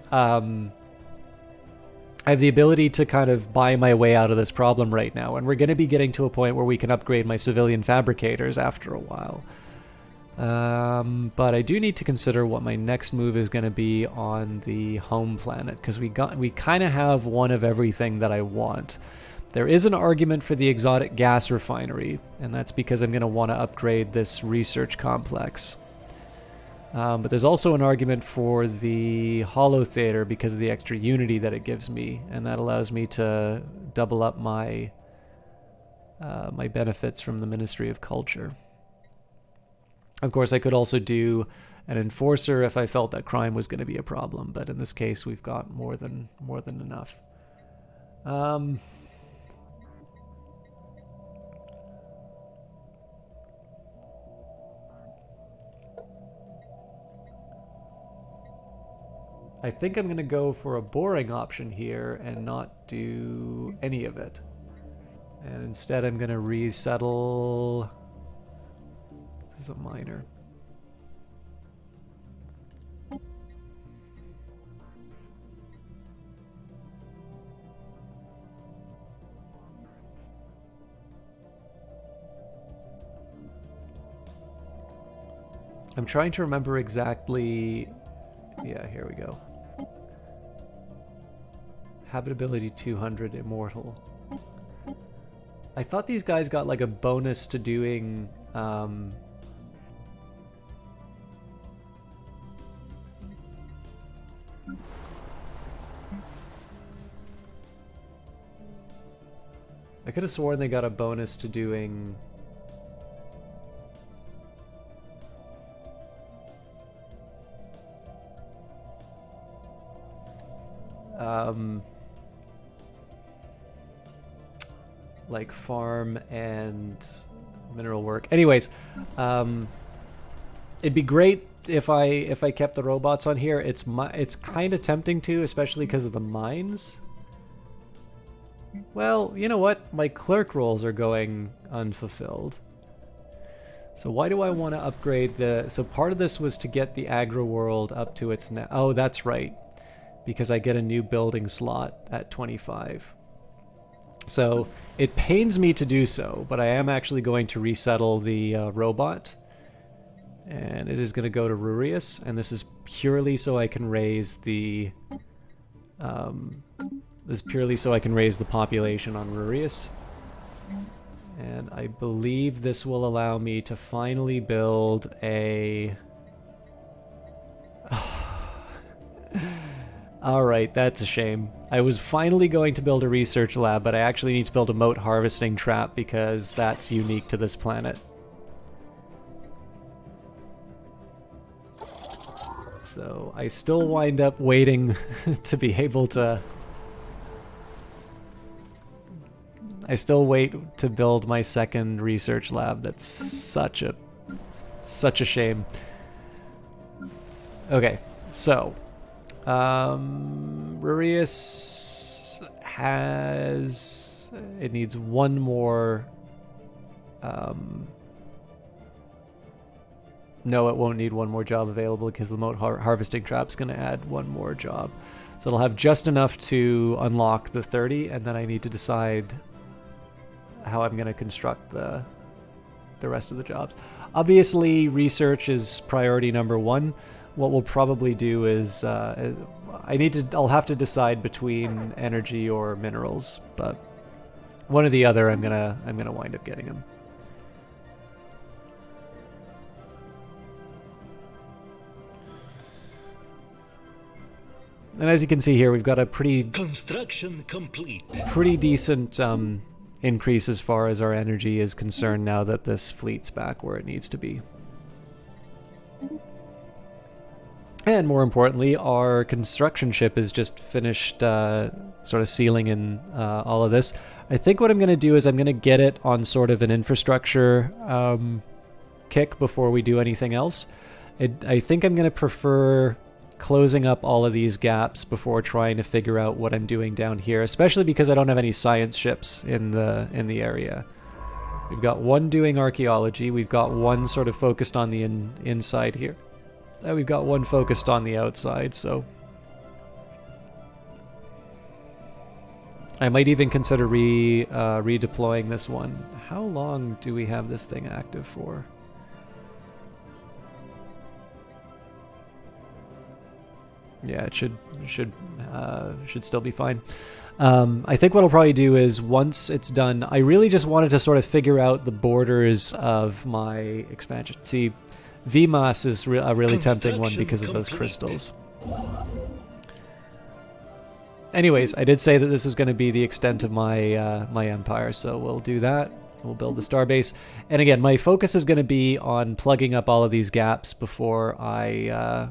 I have the ability to kind of buy my way out of this problem right now, and we're going to be getting to a point where we can upgrade my civilian fabricators after a while. But I do need to consider what my next move is going to be on the home planet, because we kind of have one of everything that I want. There is an argument for the exotic gas refinery, and that's because I'm going to want to upgrade this research complex. But there's also an argument for the Holo Theater because of the extra unity that it gives me, and that allows me to double up my my benefits from the Ministry of Culture. Of course, I could also do an enforcer if I felt that crime was going to be a problem, but in this case, we've got more than enough. I think I'm going to go for a boring option here and not do any of it. And instead I'm going to resettle... This is a minor. I'm trying to remember exactly. Yeah, here we go. Habitability 200, immortal. I thought these guys got like a bonus to doing. I could have sworn they got a bonus to doing. Like farm and mineral work. Anyways, it'd be great if I kept the robots on here. It's kind of tempting to, especially because of the mines. Well, you know what? My clerk roles are going unfulfilled. So why do I want to upgrade the... So part of this was to get the agro world up to its... Oh, that's right. Because I get a new building slot at 25. So it pains me to do so, but I am actually going to resettle the robot. And it is going to go to Rurius, and this is purely so I can raise the... this is purely so I can raise the population on Rurius. And I believe this will allow me to finally build a... Alright, that's a shame. I was finally going to build a research lab, but I actually need to build a moat harvesting trap because that's unique to this planet. So I still wind up waiting to be able to... I still wait to build my second research lab. That's such a shame. Okay, so Rurius has... It needs one more... No, it won't need one more job available because the moat harvesting trap's going to add one more job. So it'll have just enough to unlock the 30, and then I need to decide how I'm going to construct the rest of the jobs. Obviously, research is priority number one. What we'll probably do is I'll have to decide between energy or minerals, but one or the other I'm gonna wind up getting them. And as you can see here, we've got a Construction complete. Pretty decent increase as far as our energy is concerned now that this fleet's back where it needs to be. And more importantly, our construction ship is just finished sort of sealing in all of this. I think what I'm going to do is I'm going to get it on sort of an infrastructure kick before we do anything else. I think I'm going to prefer closing up all of these gaps before trying to figure out what I'm doing down here, especially because I don't have any science ships in the area. We've got one doing archaeology, we've got one sort of focused on the inside here. We've got one focused on the outside, so I might even consider redeploying this one. How long do we have this thing active for? Yeah, it should still be fine. I think what I'll probably do is once it's done, I really just wanted to sort of figure out the borders of my expansion. See, VMAS is a really tempting one because of those crystals. Anyways, I did say that this was going to be the extent of my my empire, so we'll do that. We'll build the starbase. And again, my focus is going to be on plugging up all of these gaps before I...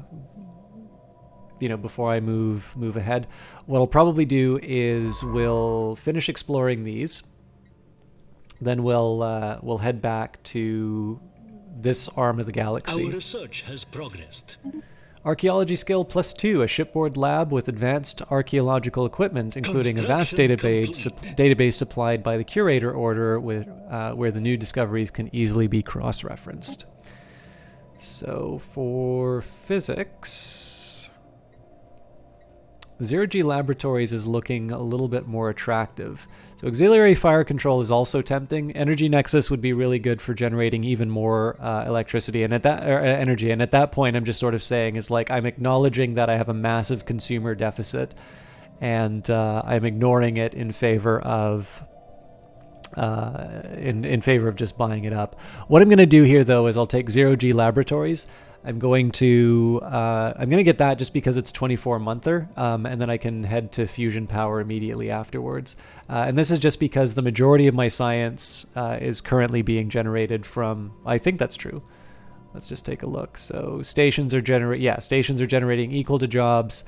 before I move ahead. What I'll probably do is we'll finish exploring these, then we'll head back to this arm of the galaxy. Our research has progressed. Archaeology skill +2, a shipboard lab with advanced archaeological equipment, including a vast database supplied by the Curator Order where the new discoveries can easily be cross-referenced. So for physics... Zero G Laboratories is looking a little bit more attractive. So auxiliary fire control is also tempting. Energy nexus would be really good for generating even more electricity and energy. And at that point, I'm just sort of saying is like I'm acknowledging that I have a massive consumer deficit, and I'm ignoring it in favor of in favor of just buying it up. What I'm going to do here, though, is I'll take 0G Laboratories. I'm going to get that just because it's 24-monther, and then I can head to fusion power immediately afterwards. And this is just because the majority of my science is currently being generated from. I think that's true. Let's just take a look. So stations are generating equal to jobs.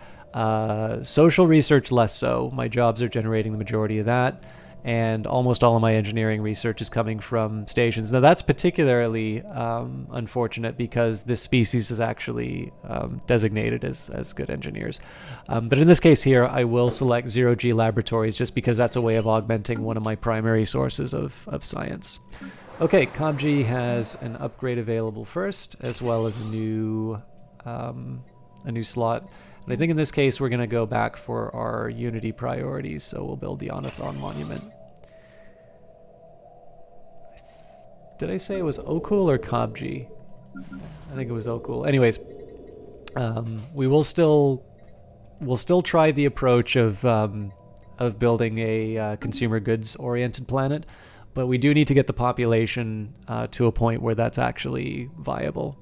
Social research less so. My jobs are generating the majority of that. And almost all of my engineering research is coming from stations. Now, that's particularly unfortunate because this species is actually designated as good engineers. But in this case here, I will select 0G Laboratories just because that's a way of augmenting one of my primary sources of science. Okay, ComG has an upgrade available first, as well as a new slot. And I think in this case, we're going to go back for our Unity priorities, so we'll build the Onathon Monument. Did I say it was Okul or ComG? I think it was Okul. Anyways, we'll still try the approach of building a consumer goods oriented planet, but we do need to get the population to a point where that's actually viable.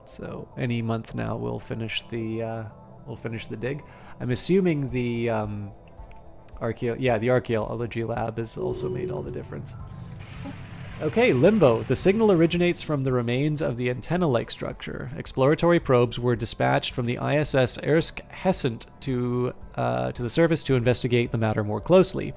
So any month now we'll finish the dig. I'm assuming the archaeology lab has also made all the difference. Okay, Limbo. The signal originates from the remains of the antenna-like structure. Exploratory probes were dispatched from the ISS Ersk Hessent to the surface to investigate the matter more closely.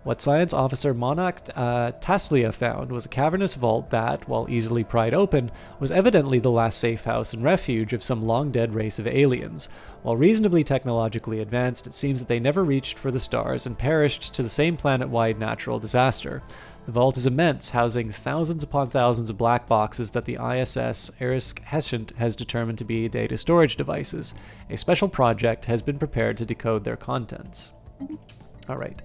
What Science Officer Monarch Taslia found was a cavernous vault that, while easily pried open, was evidently the last safe house and refuge of some long-dead race of aliens. While reasonably technologically advanced, it seems that they never reached for the stars and perished to the same planet-wide natural disaster. The vault is immense, housing thousands upon thousands of black boxes that the ISS Ersk Hessent has determined to be data storage devices. A special project has been prepared to decode their contents. Alright.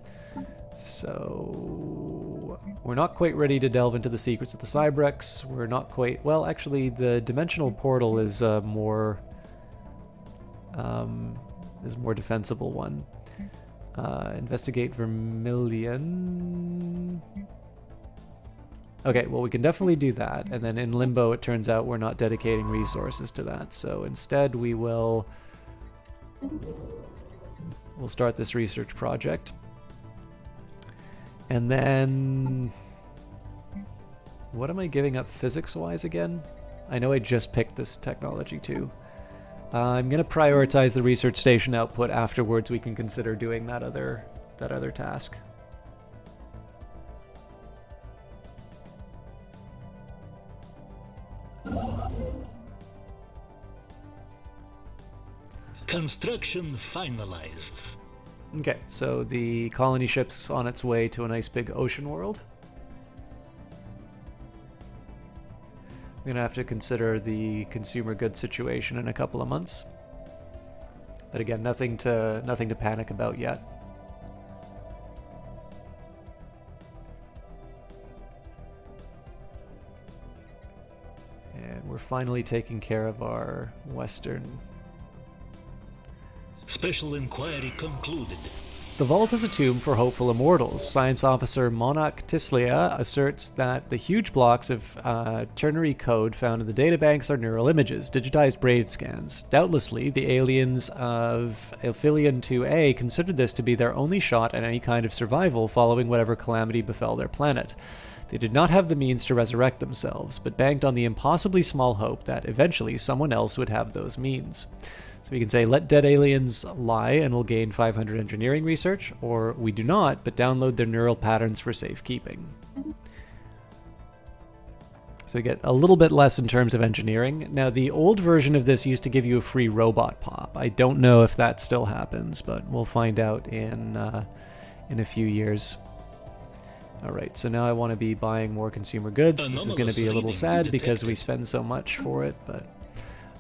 So we're not quite ready to delve into the secrets of the Cybrex. We're not quite... Well, actually, the dimensional portal is a more defensible one. Investigate Vermilion. Okay, well, we can definitely do that. And then in Limbo, it turns out we're not dedicating resources to that. So instead, we'll start this research project. And then, what am I giving up physics-wise again? I know I just picked this technology too. I'm going to prioritize the research station output. Afterwards, we can consider doing that other task. Construction finalized. Okay, so the colony ship's on its way to a nice big ocean world. I'm going to have to consider the consumer goods situation in a couple of months. But again, nothing to panic about yet. And we're finally taking care of our western... Special inquiry concluded. The vault is a tomb for hopeful immortals. Science Officer Monarch Tislia asserts that the huge blocks of ternary code found in the databanks are neural images, digitized brain scans. Doubtlessly, the aliens of Elphilion 2A considered this to be their only shot at any kind of survival following whatever calamity befell their planet. They did not have the means to resurrect themselves, but banked on the impossibly small hope that eventually someone else would have those means. So we can say, let dead aliens lie and we'll gain 500 engineering research, or we do not, but download their neural patterns for safekeeping. So we get a little bit less in terms of engineering. Now, the old version of this used to give you a free robot pop. I don't know if that still happens, but we'll find out in a few years. Alright, so now I want to be buying more consumer goods. This is going to be a little sad because we spend so much for it, but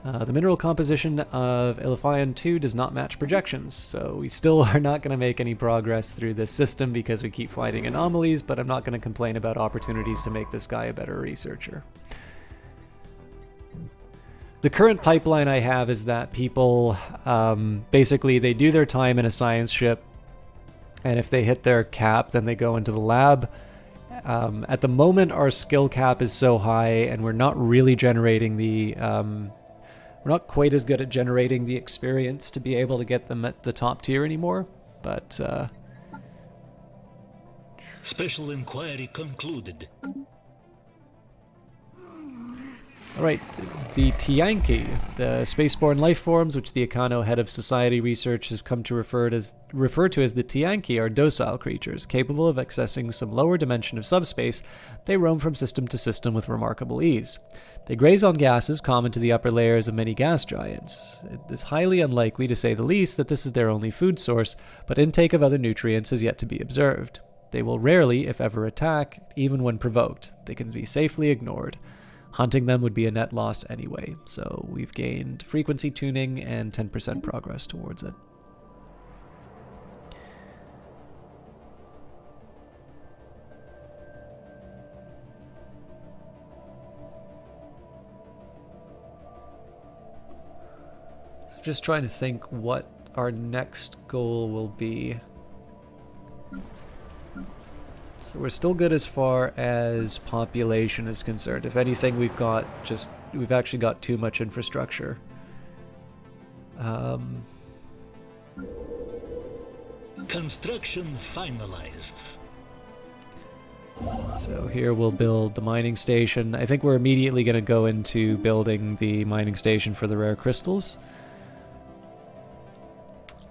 the mineral composition of Illifion 2 does not match projections, so we still are not going to make any progress through this system because we keep finding anomalies, but I'm not going to complain about opportunities to make this guy a better researcher. The current pipeline I have is that people, basically, they do their time in a science ship, and if they hit their cap, then they go into the lab. At the moment, our skill cap is so high, and we're not really generating the... we're not quite as good at generating the experience to be able to get them at the top tier anymore, but... Special inquiry concluded. Alright, the Tianki, the spaceborne life forms, which the Econo head of society research has come to refer to as the Tianki, are docile creatures, capable of accessing some lower dimension of subspace. They roam from system to system with remarkable ease. They graze on gases common to the upper layers of many gas giants. It is highly unlikely, to say the least, that this is their only food source, but intake of other nutrients is yet to be observed. They will rarely, if ever, attack, even when provoked. They can be safely ignored. Hunting them would be a net loss anyway, so we've gained frequency tuning and 10% progress towards it. So just trying to think what our next goal will be. So we're still good as far as population is concerned. If anything, we've actually got too much infrastructure. Construction finalized. So here we'll build the mining station. I think we're immediately going to go into building the mining station for the rare crystals.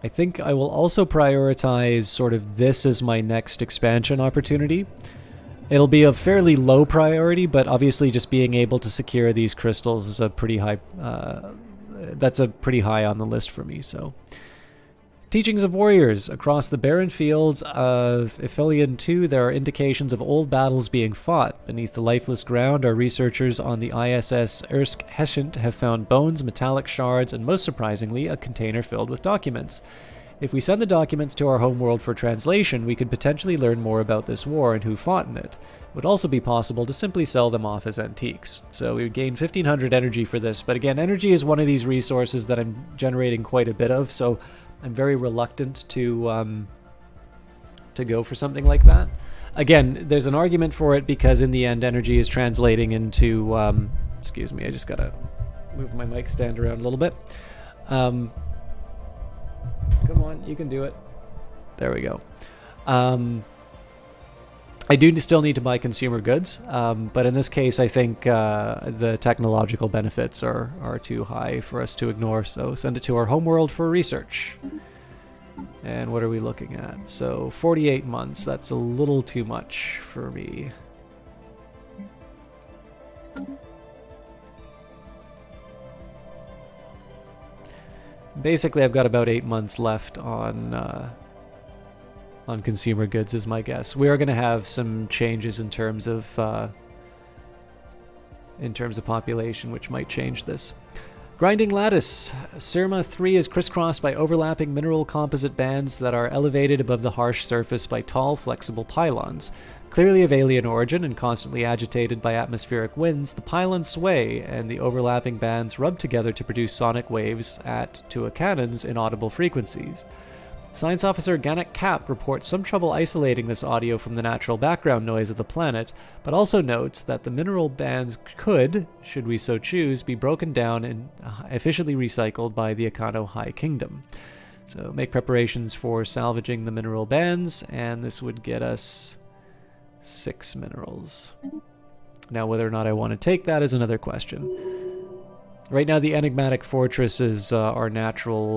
I think I will also prioritize sort of this as my next expansion opportunity. It'll be a fairly low priority, but obviously just being able to secure these crystals is a pretty high, that's a pretty high on the list for me, so. Teachings of Warriors. Across the barren fields of Ithilien 2, there are indications of old battles being fought. Beneath the lifeless ground, our researchers on the ISS Ersk Heshent have found bones, metallic shards, and most surprisingly, a container filled with documents. If we send the documents to our homeworld for translation, we could potentially learn more about this war and who fought in it. It would also be possible to simply sell them off as antiques. So we would gain 1500 energy for this, but again, energy is one of these resources that I'm generating quite a bit of, so I'm very reluctant to go for something like that. Again, there's an argument for it because in the end, energy is translating into... excuse me, I just gotta move my mic stand around a little bit. Come on, you can do it. There we go. I do still need to buy consumer goods, but in this case, I think the technological benefits are too high for us to ignore, so send it to our homeworld for research. And what are we looking at? So 48 months, that's a little too much for me. Basically, I've got about 8 months left on consumer goods is my guess. We are going to have some changes in terms of population, which might change this. Grinding lattice. Sirma 3 is crisscrossed by overlapping mineral composite bands that are elevated above the harsh surface by tall, flexible pylons. Clearly of alien origin and constantly agitated by atmospheric winds, the pylons sway and the overlapping bands rub together to produce sonic waves at, to a cannon's, inaudible frequencies. Science Officer Ganek Cap reports some trouble isolating this audio from the natural background noise of the planet, but also notes that the mineral bands could, should we so choose, be broken down and efficiently recycled by the Econo High Kingdom. So make preparations for salvaging the mineral bands, and this would get us 6 minerals. Now, whether or not I want to take that is another question. Right now, the enigmatic fortress is our natural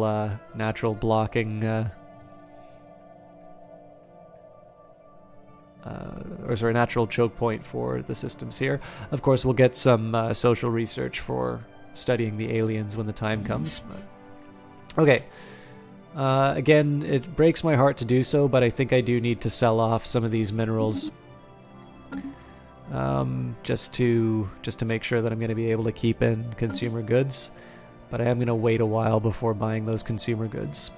blocking... natural choke point for the systems here. Of course, we'll get some social research for studying the aliens when the time comes. Okay. Again, it breaks my heart to do so, but I think I do need to sell off some of these minerals. just to make sure that I'm going to be able to keep in consumer goods. But I am going to wait a while before buying those consumer goods.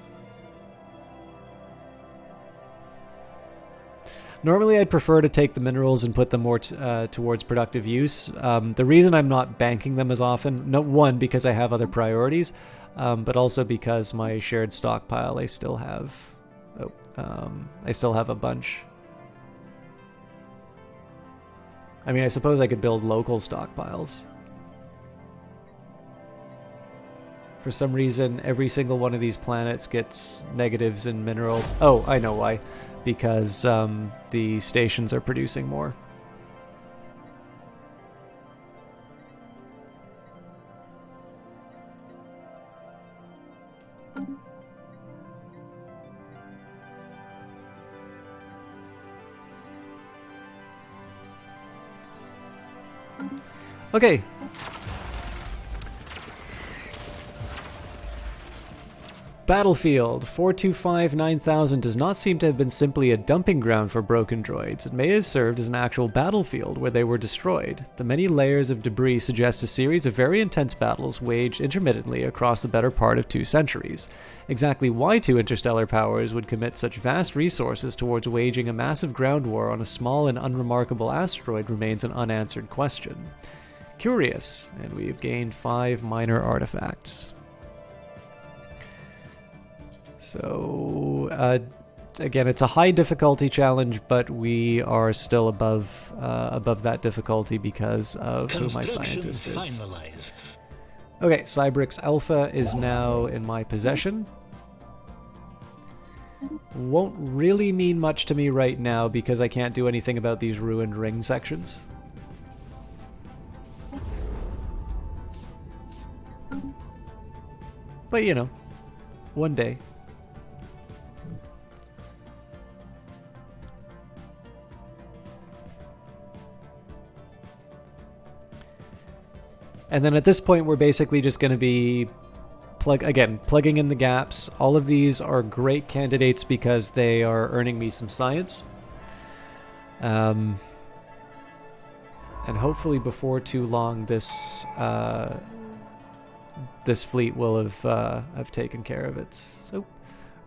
Normally, I'd prefer to take the minerals and put them more towards productive use. The reason I'm not banking them as often, one, because I have other priorities, but also because my shared stockpile, I still have a bunch. I mean, I suppose I could build local stockpiles. For some reason, every single one of these planets gets negatives in minerals. Oh, I know why. Because the stations are producing more. Okay. Battlefield 425-9000 does not seem to have been simply a dumping ground for broken droids. It may have served as an actual battlefield where they were destroyed. The many layers of debris suggest a series of very intense battles waged intermittently across the better part of 2 centuries. Exactly why 2 interstellar powers would commit such vast resources towards waging a massive ground war on a small and unremarkable asteroid remains an unanswered question. Curious, and we've gained 5 minor artifacts. So, again, it's a high difficulty challenge, but we are still above that difficulty because of who my scientist is. Finalized. Okay, Cybrix Alpha is now in my possession. Won't really mean much to me right now because I can't do anything about these ruined ring sections. But, you know, one day. And then at this point, we're basically just going to be plugging in the gaps. All of these are great candidates because they are earning me some science. And hopefully before too long, this fleet will have taken care of it. So,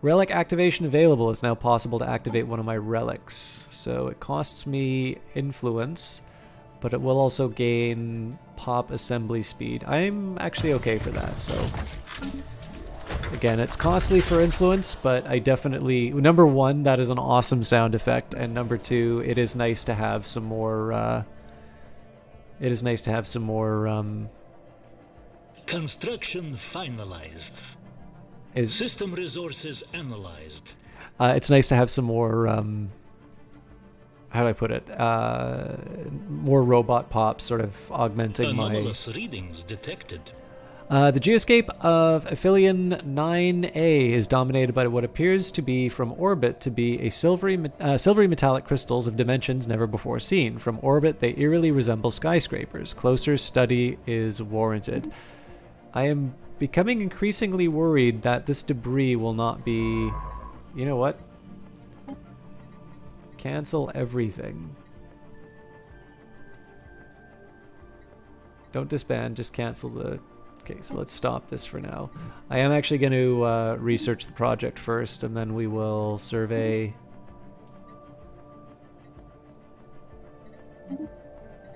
relic activation available. It's now possible to activate one of my relics. So it costs me influence, but it will also gain pop assembly speed. I'm actually okay for that, so... Again, it's costly for influence, but I definitely... Number one, that is an awesome sound effect, and number two, it is nice to have some more... Construction finalized. System resources analyzed. It's nice to have some more... how do I put it? More robot pops, sort of augmenting Anomalous readings detected. The geoscape of Aphelion 9A is dominated by what appears to be from orbit to be a silvery metallic crystals of dimensions never before seen. From orbit, they eerily resemble skyscrapers. Closer study is warranted. I am becoming increasingly worried that this debris will not be... You know what? Cancel everything. Don't disband, just cancel the... Okay, so let's stop this for now. I am actually going to research the project first, and then we will survey.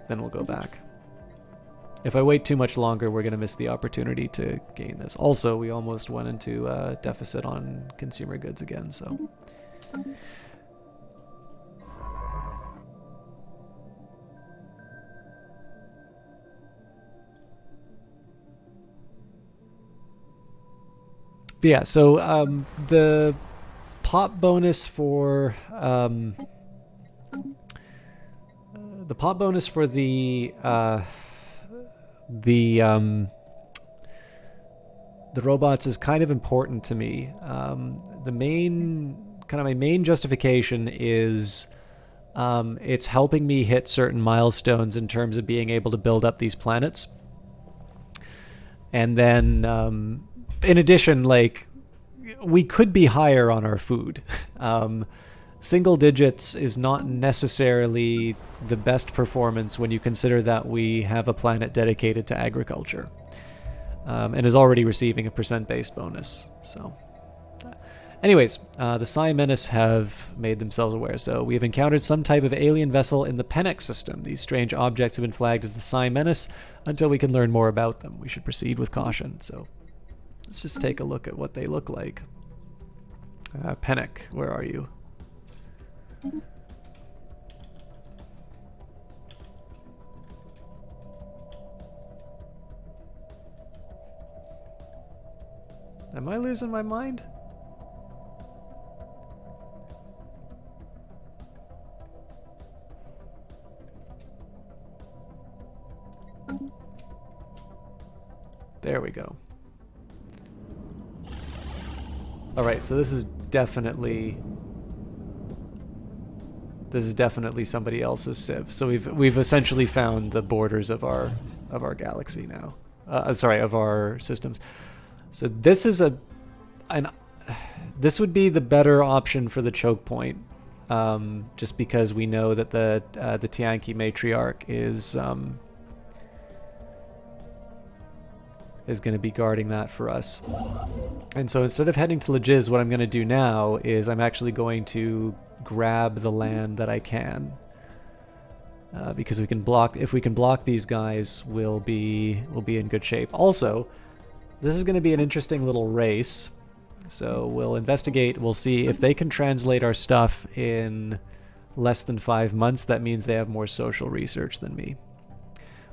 Then we'll go back. If I wait too much longer, we're going to miss the opportunity to gain this. Also, we almost went into a deficit on consumer goods again, so... But yeah, so the pop bonus for the robots is kind of important to me. My main justification is it's helping me hit certain milestones in terms of being able to build up these planets, and then. In addition, like, we could be higher on our food. single digits is not necessarily the best performance when you consider that we have a planet dedicated to agriculture, and is already receiving a percent-based bonus. So, anyways, the Psi Menace have made themselves aware. So we have encountered some type of alien vessel in the Pennock system. These strange objects have been flagged as the Psi Menace until we can learn more about them. We should proceed with caution. So let's just take a look at what they look like. Pennock, where are you? Am I losing my mind? There we go. Alright, so this is definitely somebody else's civ. So we've essentially found the borders of our galaxy now. Sorry, of our systems. So this is this would be the better option for the choke point, just because we know that the Tianki matriarch is going to be guarding that for us. And so instead of heading to Legiz, what I'm going to do now is I'm actually going to grab the land that I can, because if we can block these guys, we'll be in good shape. Also, this is going to be an interesting little race. So we'll investigate. We'll see if they can translate our stuff in less than 5 months. That means they have more social research than me.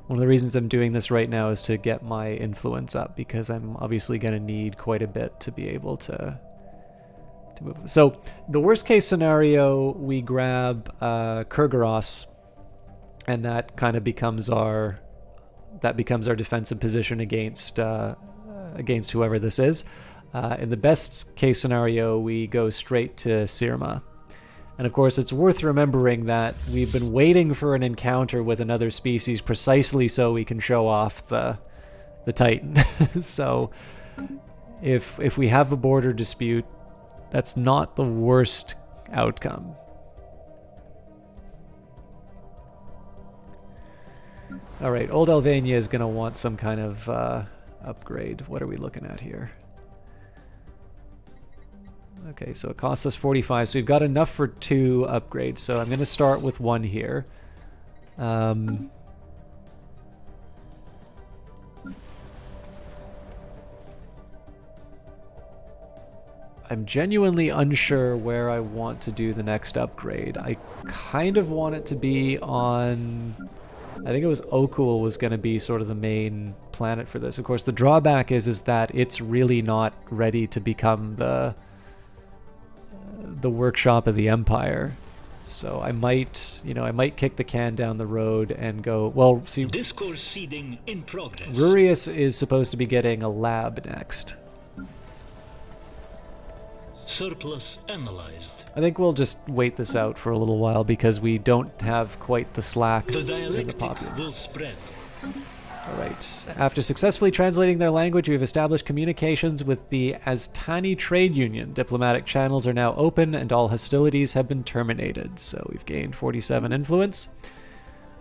One of the reasons I'm doing this right now is to get my influence up, because I'm obviously going to need quite a bit to be able to move. So the worst case scenario, we grab Kurgaros, and that kind of becomes our defensive position against whoever this is. In the best case scenario, we go straight to Sirma. And of course, it's worth remembering that we've been waiting for an encounter with another species precisely so we can show off the Titan. So if we have a border dispute, that's not the worst outcome. Alright, Old Albania is going to want some kind of upgrade. What are we looking at here? Okay, so it costs us 45, so we've got enough for 2 upgrades, so I'm going to start with 1 here. I'm genuinely unsure where I want to do the next upgrade. I kind of want it to be on... I think it was Okul was going to be sort of the main planet for this. Of course, the drawback is that it's really not ready to become the workshop of the Empire. So I might kick the can down the road and go, well, see, Discourse seeding in progress. Rurius is supposed to be getting a lab next. Surplus analyzed. I think we'll just wait this out for a little while because we don't have quite the slack The in the dialectic populace. will spread. Alright, after successfully translating their language, we've established communications with the Aztani Trade Union. Diplomatic channels are now open and all hostilities have been terminated. So we've gained 47 influence.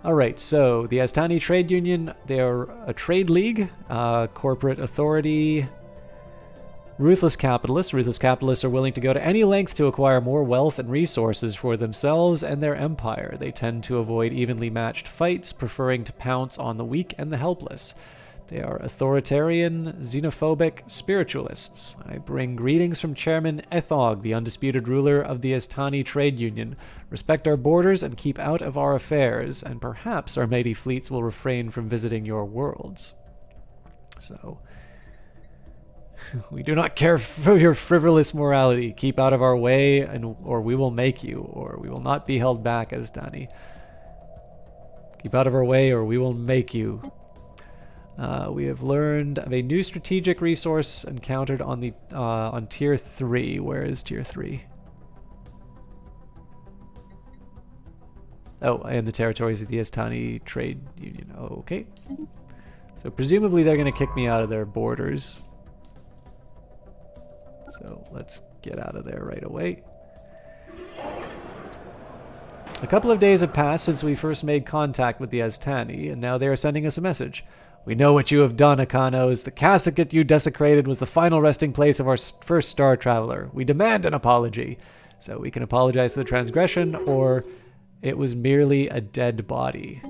Alright, so the Aztani Trade Union, they're a trade league, corporate authority, ruthless capitalists. Ruthless capitalists are willing to go to any length to acquire more wealth and resources for themselves and their empire. They tend to avoid evenly matched fights, preferring to pounce on the weak and the helpless. They are authoritarian, xenophobic spiritualists. I bring greetings from Chairman Ethog, the undisputed ruler of the Aztani Trade Union. Respect our borders and keep out of our affairs, and perhaps our mighty fleets will refrain from visiting your worlds. So... we do not care for your frivolous morality. Keep out of our way, or we will make you, or we will not be held back, Aztani. Keep out of our way, or we will make you. We have learned of a new strategic resource encountered on Tier 3. Where is Tier 3? Oh, in the territories of the Aztani Trade Union. Okay. So presumably they're going to kick me out of their borders. So let's get out of there right away. A couple of days have passed since we first made contact with the Aztani, and now they are sending us a message. We know what you have done, Akanos. The casket you desecrated was the final resting place of our first star traveler. We demand an apology. So we can apologize for the transgression, or it was merely a dead body.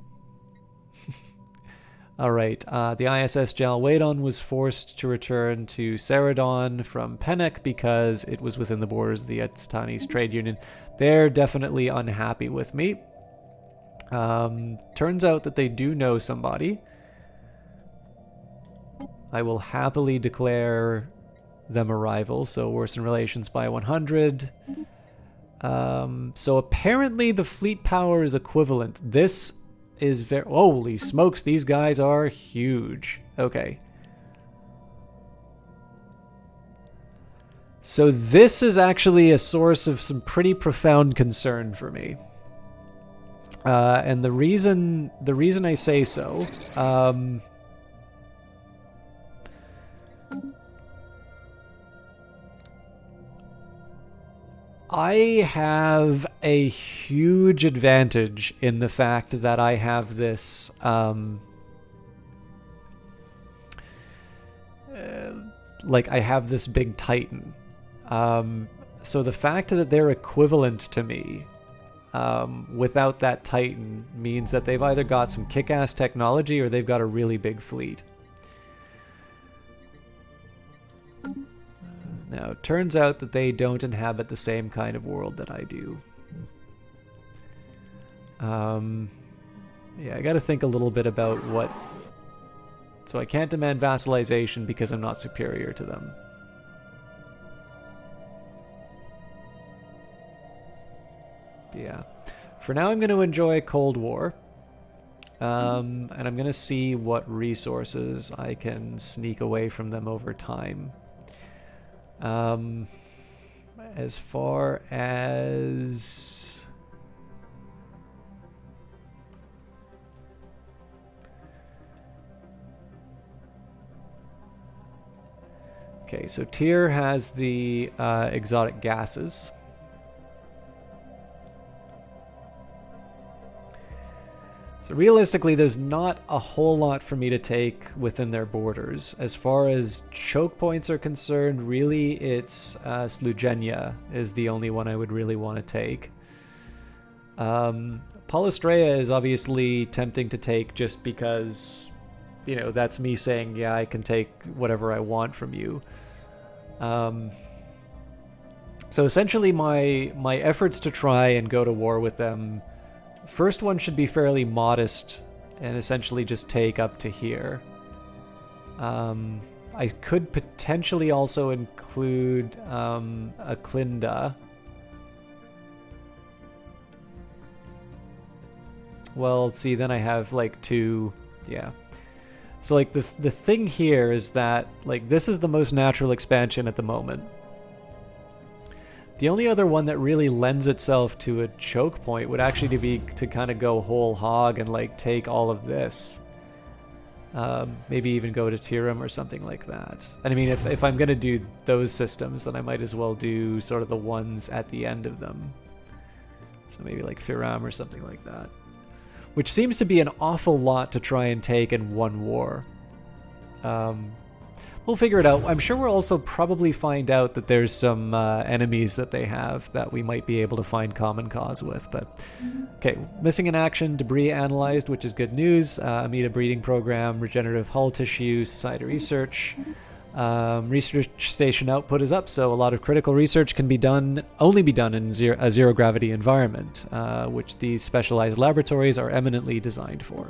Alright, the ISS Jalwadon was forced to return to Ceradon from Pennec because it was within the borders of the Aztani's trade union. They're definitely unhappy with me. Turns out that they do know somebody. I will happily declare them a rival, so worsen relations by 100. So apparently the fleet power is equivalent. This is very... Holy smokes, these guys are huge. Okay. So this is actually a source of some pretty profound concern for me. And the reason I say so... I have a huge advantage in the fact that I have this like I have this big Titan. So the fact that they're equivalent to me without that Titan means that they've either got some kick-ass technology or they've got a really big fleet. Now, it turns out that they don't inhabit the same kind of world that I do. Yeah, I gotta think a little bit about what... So I can't demand vassalization because I'm not superior to them. Yeah. For now, I'm going to enjoy Cold War. And I'm going to see what resources I can sneak away from them over time. As far as... Okay, so Tyr has the exotic gases. So realistically, there's not a whole lot for me to take within their borders. As far as choke points are concerned, really it's Slugenia is the only one I would really want to take. Polystrea is obviously tempting to take just because, you know, that's me saying, yeah, I can take whatever I want from you. So essentially my efforts to try and go to war with them, first one should be fairly modest and essentially just take up to here. I could potentially also include Aklinda. Well, see, then I have like two, yeah. So like the thing here is that like this is the most natural expansion at the moment. The only other one that really lends itself to a choke point would actually be to kind of go whole hog and like take all of this. Maybe even go to Tiram or something like that. And I mean, if I'm going to do those systems, then I might as well do sort of the ones at the end of them. So maybe like Firam or something like that. Which seems to be an awful lot to try and take in one war. We'll figure it out. I'm sure we'll also probably find out that there's some enemies that they have that we might be able to find common cause with. But okay, missing in action, debris analyzed, which is good news. Amida breeding program, regenerative hull tissue, society research. Research station output is up, so a lot of critical research can be done, only be done in a zero gravity environment, which these specialized laboratories are eminently designed for.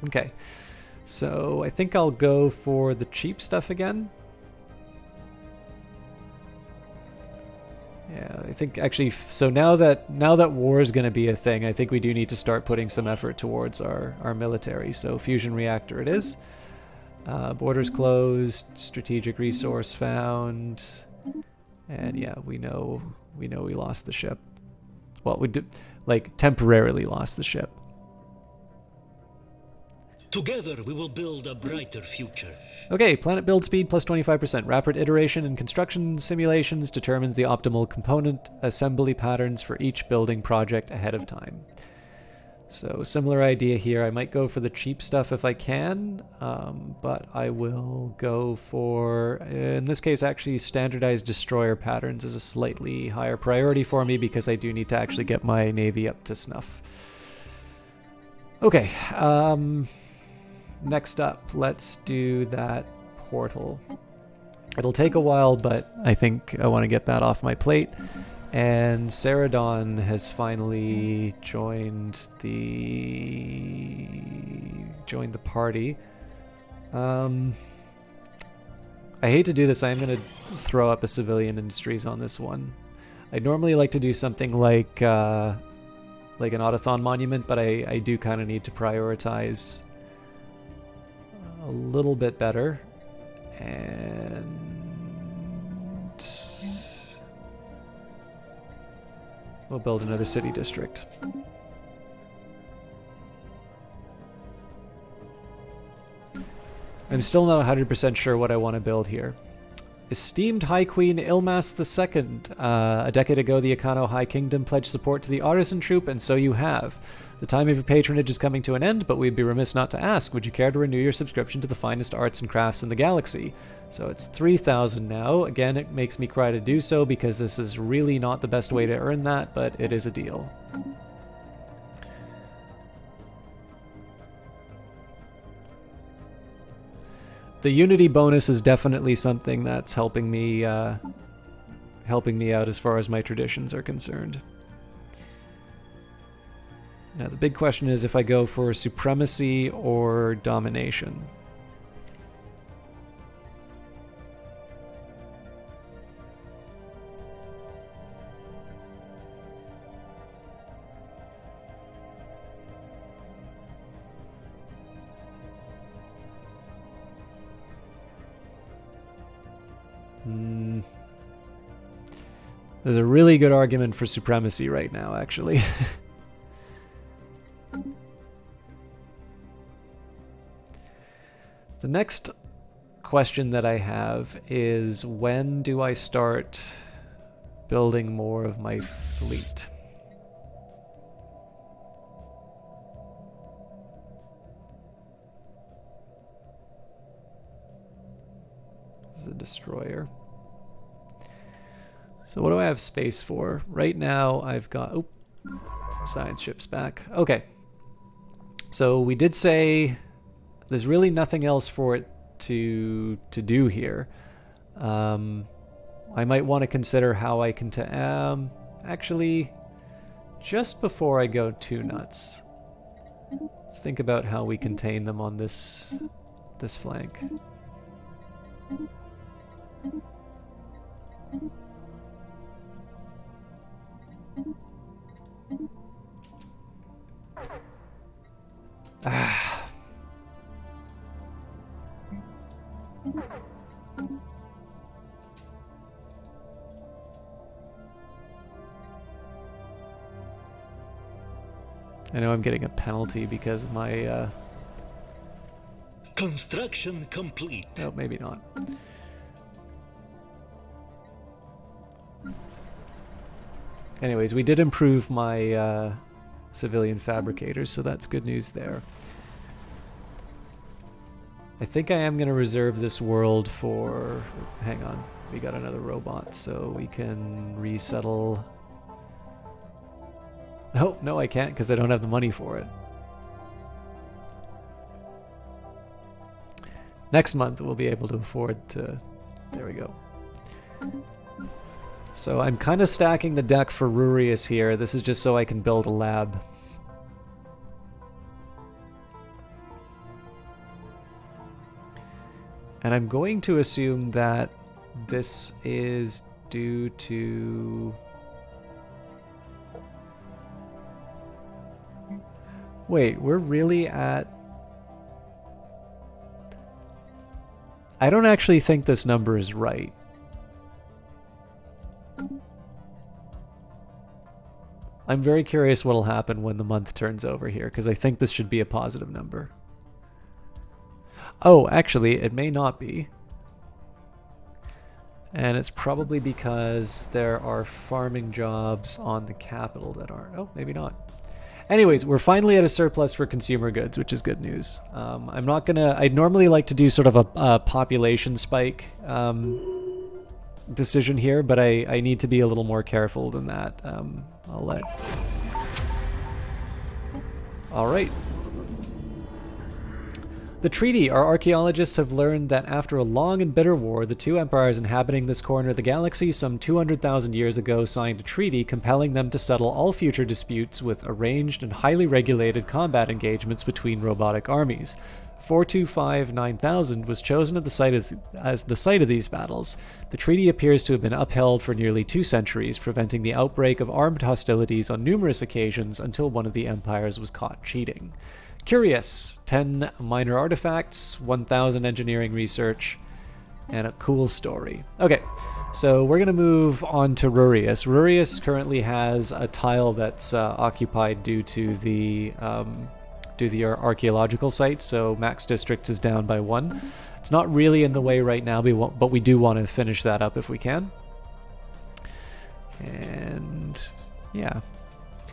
Okay. So I think I'll go for the cheap stuff again. Yeah, I think actually, so now that war is going to be a thing, I think we do need to start putting some effort towards our military. So fusion reactor it is. Borders closed, strategic resource found, and yeah, we know we lost the ship. Well, we did, like, temporarily lost the ship. Together we will build a brighter future. Okay, planet build speed plus 25%. Rapid iteration in construction simulations determines the optimal component assembly patterns for each building project ahead of time. So similar idea here. I might go for the cheap stuff if I can, but I will go for, in this case, actually standardized destroyer patterns is a slightly higher priority for me because I do need to actually get my navy up to snuff. Okay, next up, let's do that portal. It'll take a while, but I think I want to get that off my plate. And Ceradon has finally joined the party. I hate to do this. I am going to throw up a civilian industries on this one. I'd normally like to do something like an Autothon monument, but I do kind of need to prioritize a little bit better. And we'll build another city district. I'm still not 100% sure what I want to build here. Esteemed High Queen Ilmas II, a decade ago the Akano High Kingdom pledged support to the artisan troop, and so you have. The time of your patronage is coming to an end, but we'd be remiss not to ask, would you care to renew your subscription to the finest arts and crafts in the galaxy? So it's 3,000 now. Again, it makes me cry to do so because this is really not the best way to earn that, but it is a deal. The Unity bonus is definitely something that's helping me out as far as my traditions are concerned. Now the big question is if I go for supremacy or domination. There's a really good argument for supremacy right now, actually. The next question that I have is, when do I start building more of my fleet? This is a destroyer. So what do I have space for? Right now I've got... Oh, science ship's back. Okay. So we did say there's really nothing else for it to do here. I might want to consider how I can... actually, just before I go too nuts, let's think about how we contain them on this flank. I know I'm getting a penalty because of my... Construction complete. Oh, maybe not. Anyways, we did improve my civilian fabricators, so that's good news there. I think I am going to reserve this world for... Hang on, we got another robot, so we can resettle... Oh, no, I can't because I don't have the money for it. Next month we'll be able to afford to... There we go. So I'm kind of stacking the deck for Rurius here. This is just so I can build a lab. And I'm going to assume that this is due to... Wait, we're really at... I don't actually think this number is right. I'm very curious what'll happen when the month turns over here, because I think this should be a positive number. Oh, actually, it may not be. And it's probably because there are farming jobs on the capital that aren't. Oh, maybe not. Anyways, we're finally at a surplus for consumer goods, which is good news. I'm not gonna. I'd normally like to do sort of a population spike decision here, but I need to be a little more careful than that. I'll let. All right. The treaty. Our archaeologists have learned that after a long and bitter war, the two empires inhabiting this corner of the galaxy some 200,000 years ago signed a treaty compelling them to settle all future disputes with arranged and highly regulated combat engagements between robotic armies. 425-9000 was chosen at the site as the site of these battles. The treaty appears to have been upheld for nearly 2 centuries, preventing the outbreak of armed hostilities on numerous occasions until one of the empires was caught cheating. Curious, 10 minor artifacts, 1,000 engineering research, and a cool story. Okay, so we're going to move on to Rurius. Rurius currently has a tile that's occupied due to the archaeological site, so max districts is down by 1. It's not really in the way right now, but we do want to finish that up if we can. And yeah,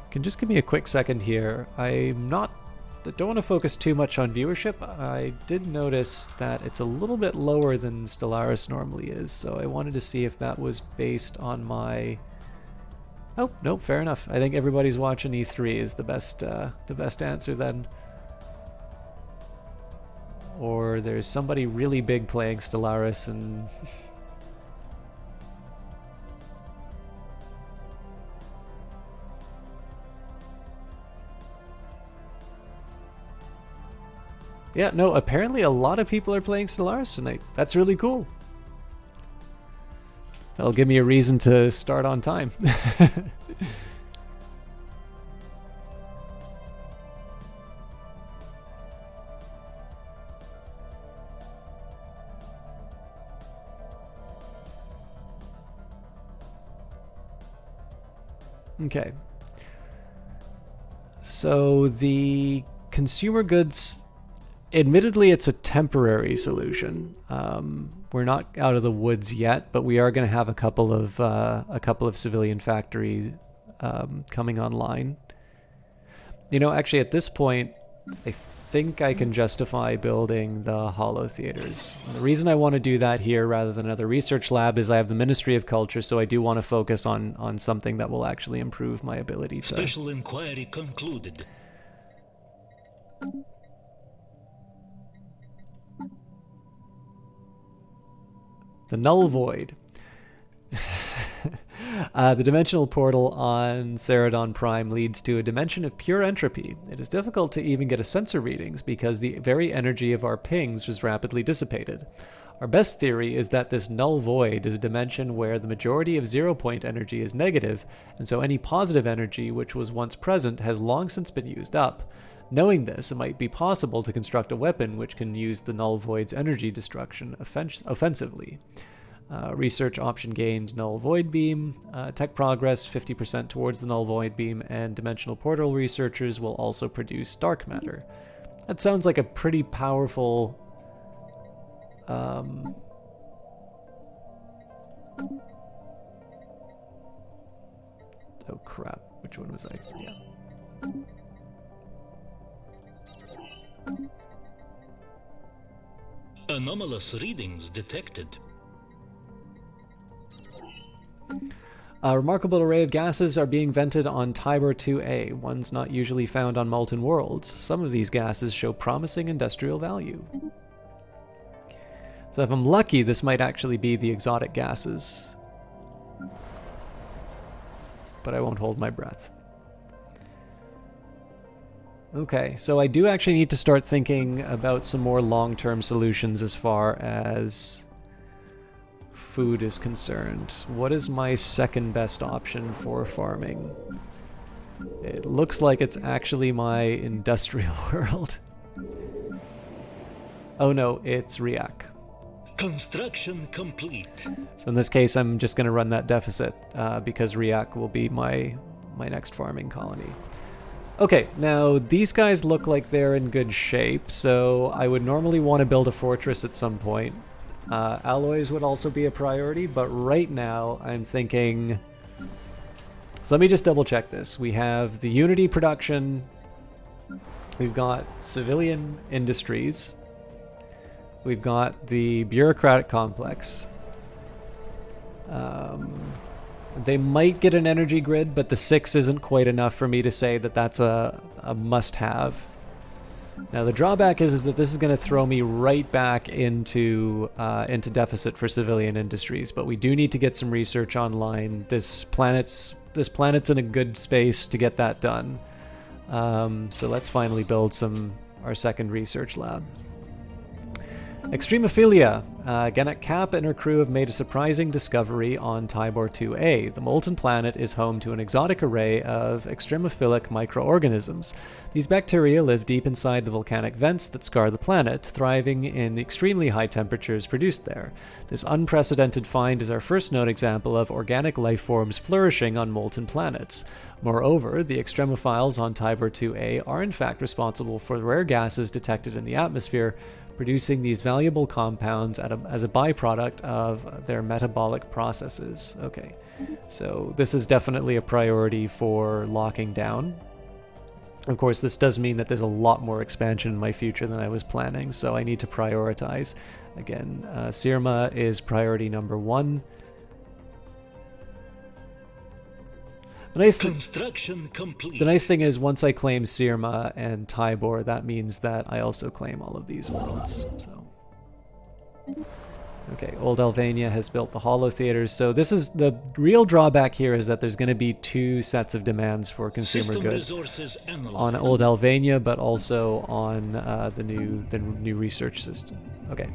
can just give me a quick second here. I don't want to focus too much on viewership. I did notice that it's a little bit lower than Stellaris normally is, so I wanted to see if that was based on my... Oh, no, fair enough. I think everybody's watching E3 is the best answer then. Or there's somebody really big playing Stellaris and... Yeah, no, apparently a lot of people are playing Stellaris tonight. That's really cool. That'll give me a reason to start on time. Okay. So the consumer goods... Admittedly, it's a temporary solution. We're not out of the woods yet, but we are going to have a couple of civilian factories coming online. You know, actually, at this point, I think I can justify building the holo theaters. And the reason I want to do that here rather than another research lab is I have the Ministry of Culture, so I do want to focus on something that will actually improve my ability to... Special inquiry concluded. The Null Void. The dimensional portal on Ceradon Prime leads to a dimension of pure entropy. It is difficult to even get a sensor readings because the very energy of our pings is rapidly dissipated. Our best theory is that this null void is a dimension where the majority of zero-point energy is negative, and so any positive energy which was once present has long since been used up. Knowing this, it might be possible to construct a weapon which can use the null void's energy destruction offensively. Research option gained null void beam, tech progress 50% towards the null void beam, and dimensional portal researchers will also produce dark matter. That sounds like a pretty powerful... Oh crap, which one was I? Yeah. Anomalous readings detected. A remarkable array of gases are being vented on Tibor 2A, ones not usually found on molten worlds. Some of these gases show promising industrial value. So if I'm lucky, this might actually be the exotic gases. But I won't hold my breath. Okay, so I do actually need to start thinking about some more long-term solutions as far as food is concerned. What is my second best option for farming? It looks like it's actually my industrial world. Oh no, it's Riak. Construction complete. So in this case, I'm just going to run that deficit because Riak will be my next farming colony. Okay, now these guys look like they're in good shape, so I would normally want to build a fortress at some point. Alloys would also be a priority, but right now I'm thinking... So let me just double check this. We have the Unity production, we've got civilian industries, we've got the bureaucratic complex. They might get an energy grid, but the 6 isn't quite enough for me to say that that's a must-have. Now the drawback is that this is going to throw me right back into deficit for civilian industries, but we do need to get some research online. This planet's in a good space to get that done. So let's finally build our second research lab. Extremophilia. Gannett Cap and her crew have made a surprising discovery on Tybor 2A. The molten planet is home to an exotic array of extremophilic microorganisms. These bacteria live deep inside the volcanic vents that scar the planet, thriving in the extremely high temperatures produced there. This unprecedented find is our first known example of organic life forms flourishing on molten planets. Moreover, the extremophiles on Tybor 2A are in fact responsible for the rare gases detected in the atmosphere, producing these valuable compounds as a byproduct of their metabolic processes. Okay, so this is definitely a priority for locking down. Of course, this does mean that there's a lot more expansion in my future than I was planning, so I need to prioritize. Again, Sirma is priority number 1. Construction complete. The nice thing is, once I claim Sirma and Tybor, that means that I also claim all of these worlds. So, okay, Old Albania has built the Hollow Theaters. So this is the real drawback here, is that there's going to be 2 sets of demands for consumer goods on Old Albania, but also on the new research system. Okay.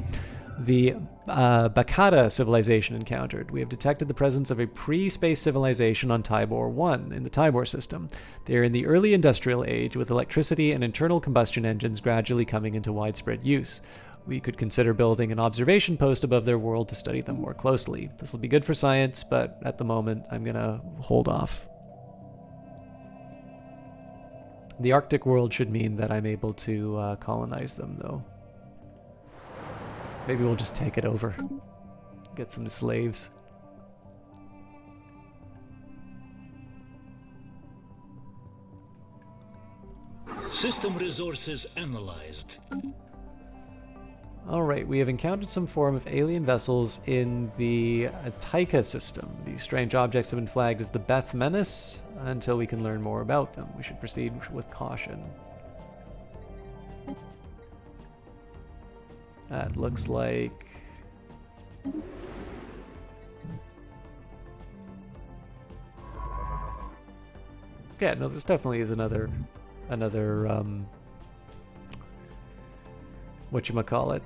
The Bakata civilization encountered. We have detected the presence of a pre-space civilization on Tybor 1 in the Tybor system. They are in the early industrial age, with electricity and internal combustion engines gradually coming into widespread use. We could consider building an observation post above their world to study them more closely. This will be good for science, but at the moment I'm going to hold off. The Arctic world should mean that I'm able to colonize them, though. Maybe we'll just take it over. Get some slaves. System resources analyzed. Alright, we have encountered some form of alien vessels in the Taika system. These strange objects have been flagged as the Beth Menace until we can learn more about them. We should proceed with caution. That looks like... Yeah, no, this definitely is another whatchamacallit,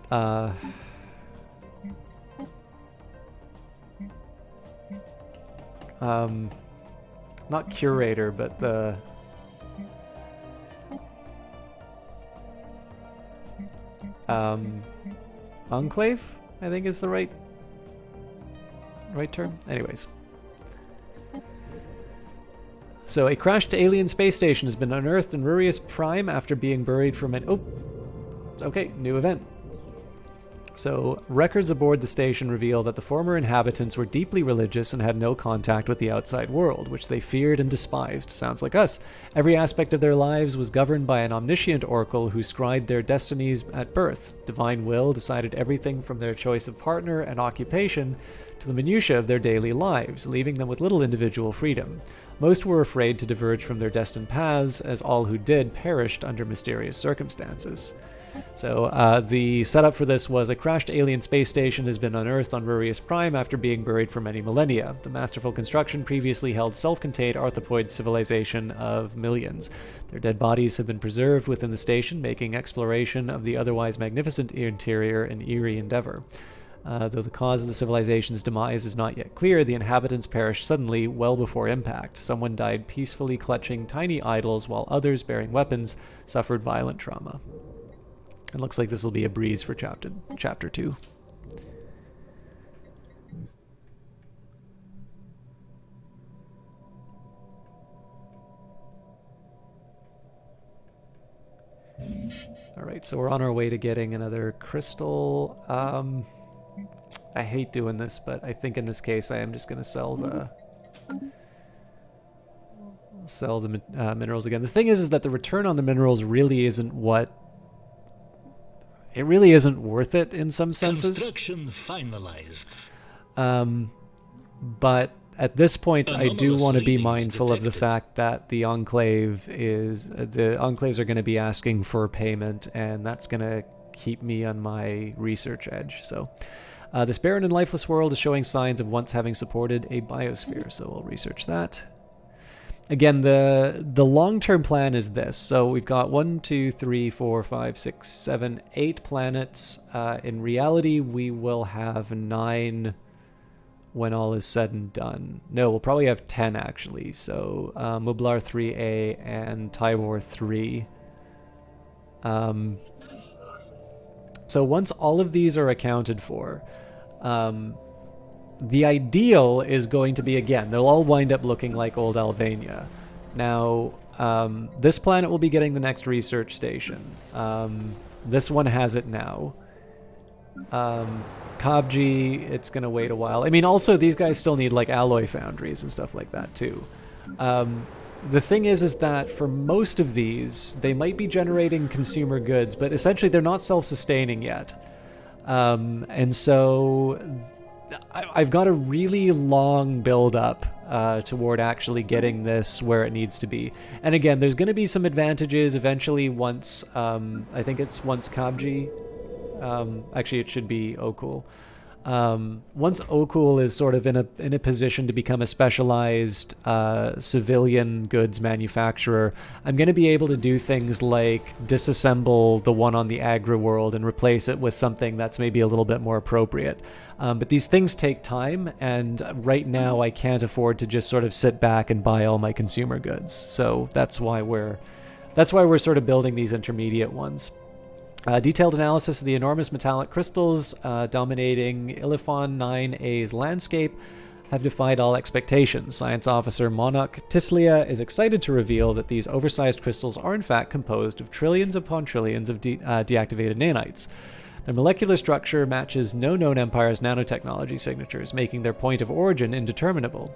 not curator, but the enclave, I think is the right term. Anyways. So a crashed alien space station has been unearthed in Rurius Prime after being buried for many... Oh! Okay, new event. So, records aboard the station reveal that the former inhabitants were deeply religious and had no contact with the outside world, which they feared and despised. Sounds like us. Every aspect of their lives was governed by an omniscient oracle who scribed their destinies at birth. Divine will decided everything from their choice of partner and occupation to the minutiae of their daily lives, leaving them with little individual freedom. Most were afraid to diverge from their destined paths, as all who did perished under mysterious circumstances. So the setup for this was a crashed alien space station has been unearthed on Rurius Prime after being buried for many millennia. The masterful construction previously held self-contained arthropoid civilization of millions. Their dead bodies have been preserved within the station, making exploration of the otherwise magnificent interior an eerie endeavor. Though the cause of the civilization's demise is not yet clear, the inhabitants perished suddenly well before impact. Someone died peacefully clutching tiny idols, while others, bearing weapons, suffered violent trauma. It looks like this will be a breeze for chapter 2. Alright, so we're on our way to getting another crystal. I hate doing this, but I think in this case I am just going to sell the minerals again. The thing is that the return on the minerals really isn't what... It really isn't worth it in some senses. Construction finalized. But at this point, I do Anomalous want to be readings mindful of the detected. fact that the enclaves are going to be asking for payment, and that's going to keep me on my research edge. So, this barren and lifeless world is showing signs of once having supported a biosphere. So we'll research that. Again, the long-term plan is this. So we've got 1, 2, 3, 4, 5, 6, 7, 8 planets. In reality, we will have 9 when all is said and done. No, we'll probably have 10 actually. So Mublar 3A and Tybor 3. So once all of these are accounted for, the ideal is going to be, again, they'll all wind up looking like old Albania. Now, this planet will be getting the next research station. This one has it now. Kabji, it's going to wait a while. I mean, also, these guys still need, like, alloy foundries and stuff like that, too. The thing is that for most of these, they might be generating consumer goods, but essentially they're not self-sustaining yet. And so I've got a really long build-up toward actually getting this where it needs to be. And again, there's going to be some advantages eventually once, I think it's once Kabji, actually it should be Okul. Once Okul is sort of in a position to become a specialized civilian goods manufacturer, I'm going to be able to do things like disassemble the one on the Agra world and replace it with something that's maybe a little bit more appropriate. But these things take time, and right now I can't afford to just sort of sit back and buy all my consumer goods. So that's why we're sort of building these intermediate ones. Detailed analysis of the enormous metallic crystals dominating Ilifon 9A's landscape have defied all expectations. Science officer Monarch Tislia is excited to reveal that these oversized crystals are in fact composed of trillions upon trillions of deactivated nanites. Their molecular structure matches no known empire's nanotechnology signatures, making their point of origin indeterminable.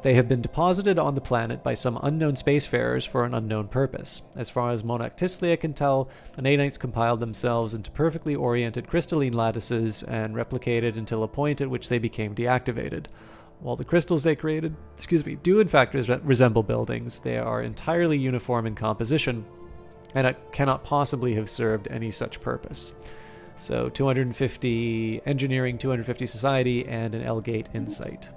They have been deposited on the planet by some unknown spacefarers for an unknown purpose. As far as Monarch Tislia can tell, the nanites compiled themselves into perfectly oriented crystalline lattices and replicated until a point at which they became deactivated. While the crystals they created, do in fact resemble buildings, they are entirely uniform in composition, and it cannot possibly have served any such purpose. So 250 engineering, 250 society, and an L-Gate insight.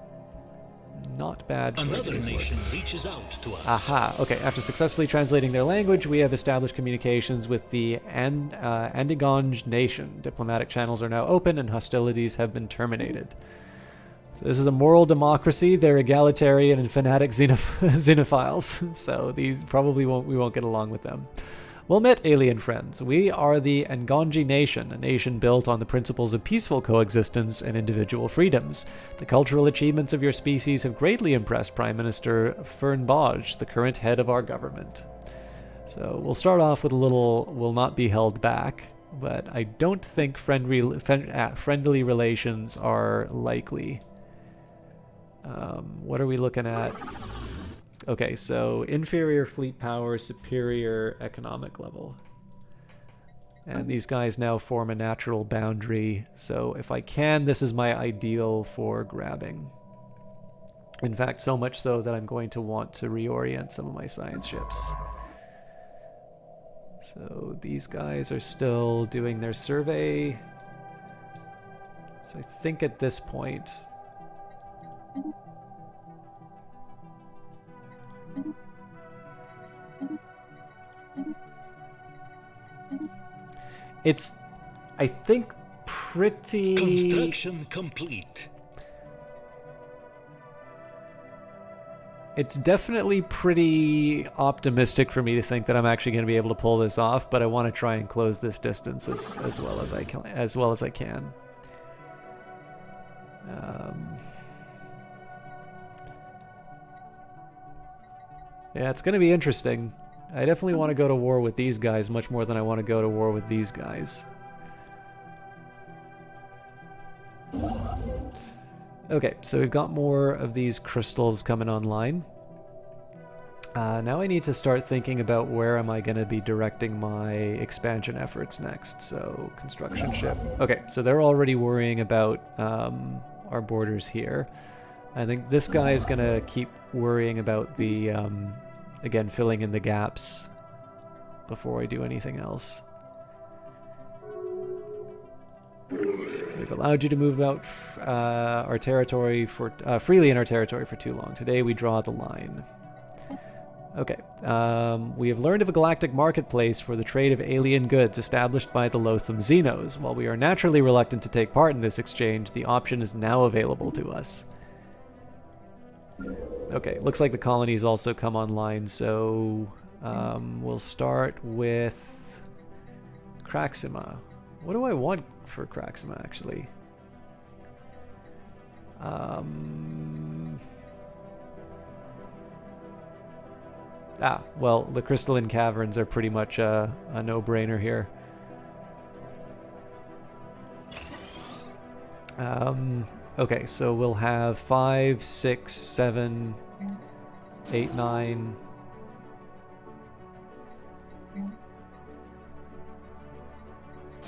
Not bad. Another nation reaches out to us. Aha. Okay. After successfully translating their language, we have established communications with the Andigonj nation. Diplomatic channels are now open, and hostilities have been terminated. So this is a moral democracy. They're egalitarian and fanatic xenophiles. So these probably we won't get along with them. Well met, alien friends. We are the Ngonji Nation, a nation built on the principles of peaceful coexistence and individual freedoms. The cultural achievements of your species have greatly impressed Prime Minister Fern Boj, the current head of our government. So we'll start off with a little will not be held back, but I don't think friendly relations are likely. What are we looking at? Okay, so inferior fleet power, superior economic level. And these guys now form a natural boundary, so if I can, this is my ideal for grabbing. In fact, so much so that I'm going to want to reorient some of my science ships. So these guys are still doing their survey. So I think at this point... It's, I think, pretty... Construction complete. It's definitely pretty optimistic for me to think that I'm actually going to be able to pull this off, but I want to try and close this distance as well as I can. Yeah, it's going to be interesting. I definitely want to go to war with these guys much more than I want to go to war with these guys. Okay, so we've got more of these crystals coming online. Now I need to start thinking about where am I going to be directing my expansion efforts next. So, construction ship. Okay, so they're already worrying about our borders here. I think this guy is going to keep worrying about the, again, filling in the gaps before I do anything else. We've allowed you to move out our territory for freely in our territory for too long. Today we draw the line. Okay. We have learned of a galactic marketplace for the trade of alien goods established by the loathsome Xenos. While we are naturally reluctant to take part in this exchange, the option is now available to us. Okay, looks like the colonies also come online, so we'll start with Craxima. What do I want for Craxima, actually? Well, the crystalline caverns are pretty much a no-brainer here. Okay, so we'll have 5, 6, 7, 8, 9...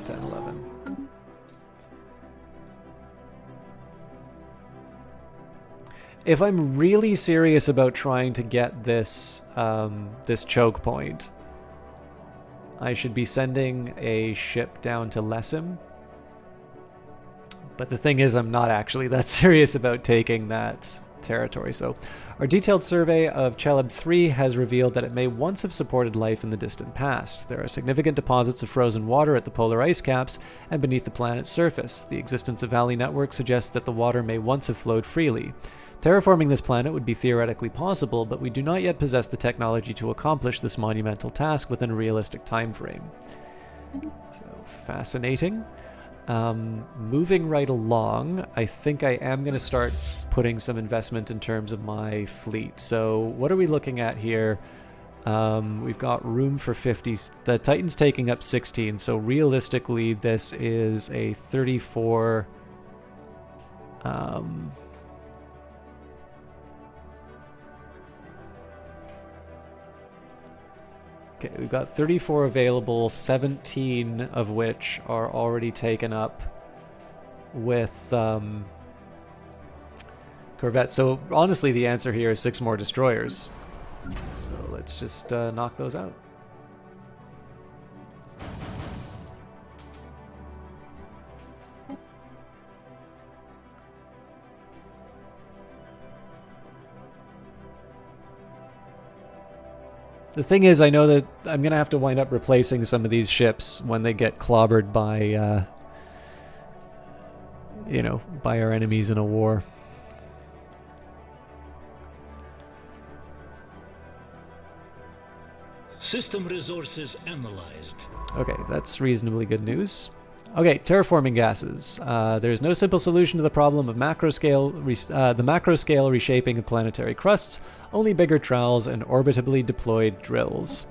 10, 11. If I'm really serious about trying to get this this choke point, I should be sending a ship down to Lessim. But the thing is, I'm not actually that serious about taking that territory. So our detailed survey of Cheleb 3 has revealed that it may once have supported life in the distant past. There are significant deposits of frozen water at the polar ice caps and beneath the planet's surface. The existence of valley networks suggests that the water may once have flowed freely. Terraforming this planet would be theoretically possible, but we do not yet possess the technology to accomplish this monumental task within a realistic time frame. So, fascinating. Moving right along, I think I am going to start putting some investment in terms of my fleet. So what are we looking at here? We've got room for 50. The Titan's taking up 16, so realistically this is a 34... Okay, we've got 34 available, 17 of which are already taken up with corvettes. So honestly, the answer here is 6 more destroyers. So let's just knock those out. The thing is, I know that I'm going to have to wind up replacing some of these ships when they get clobbered by, you know, by our enemies in a war. System resources analyzed. Okay, that's reasonably good news. Okay, terraforming gases. There's no simple solution to the problem of the macro scale reshaping of planetary crusts, only bigger trowels and orbitably deployed drills.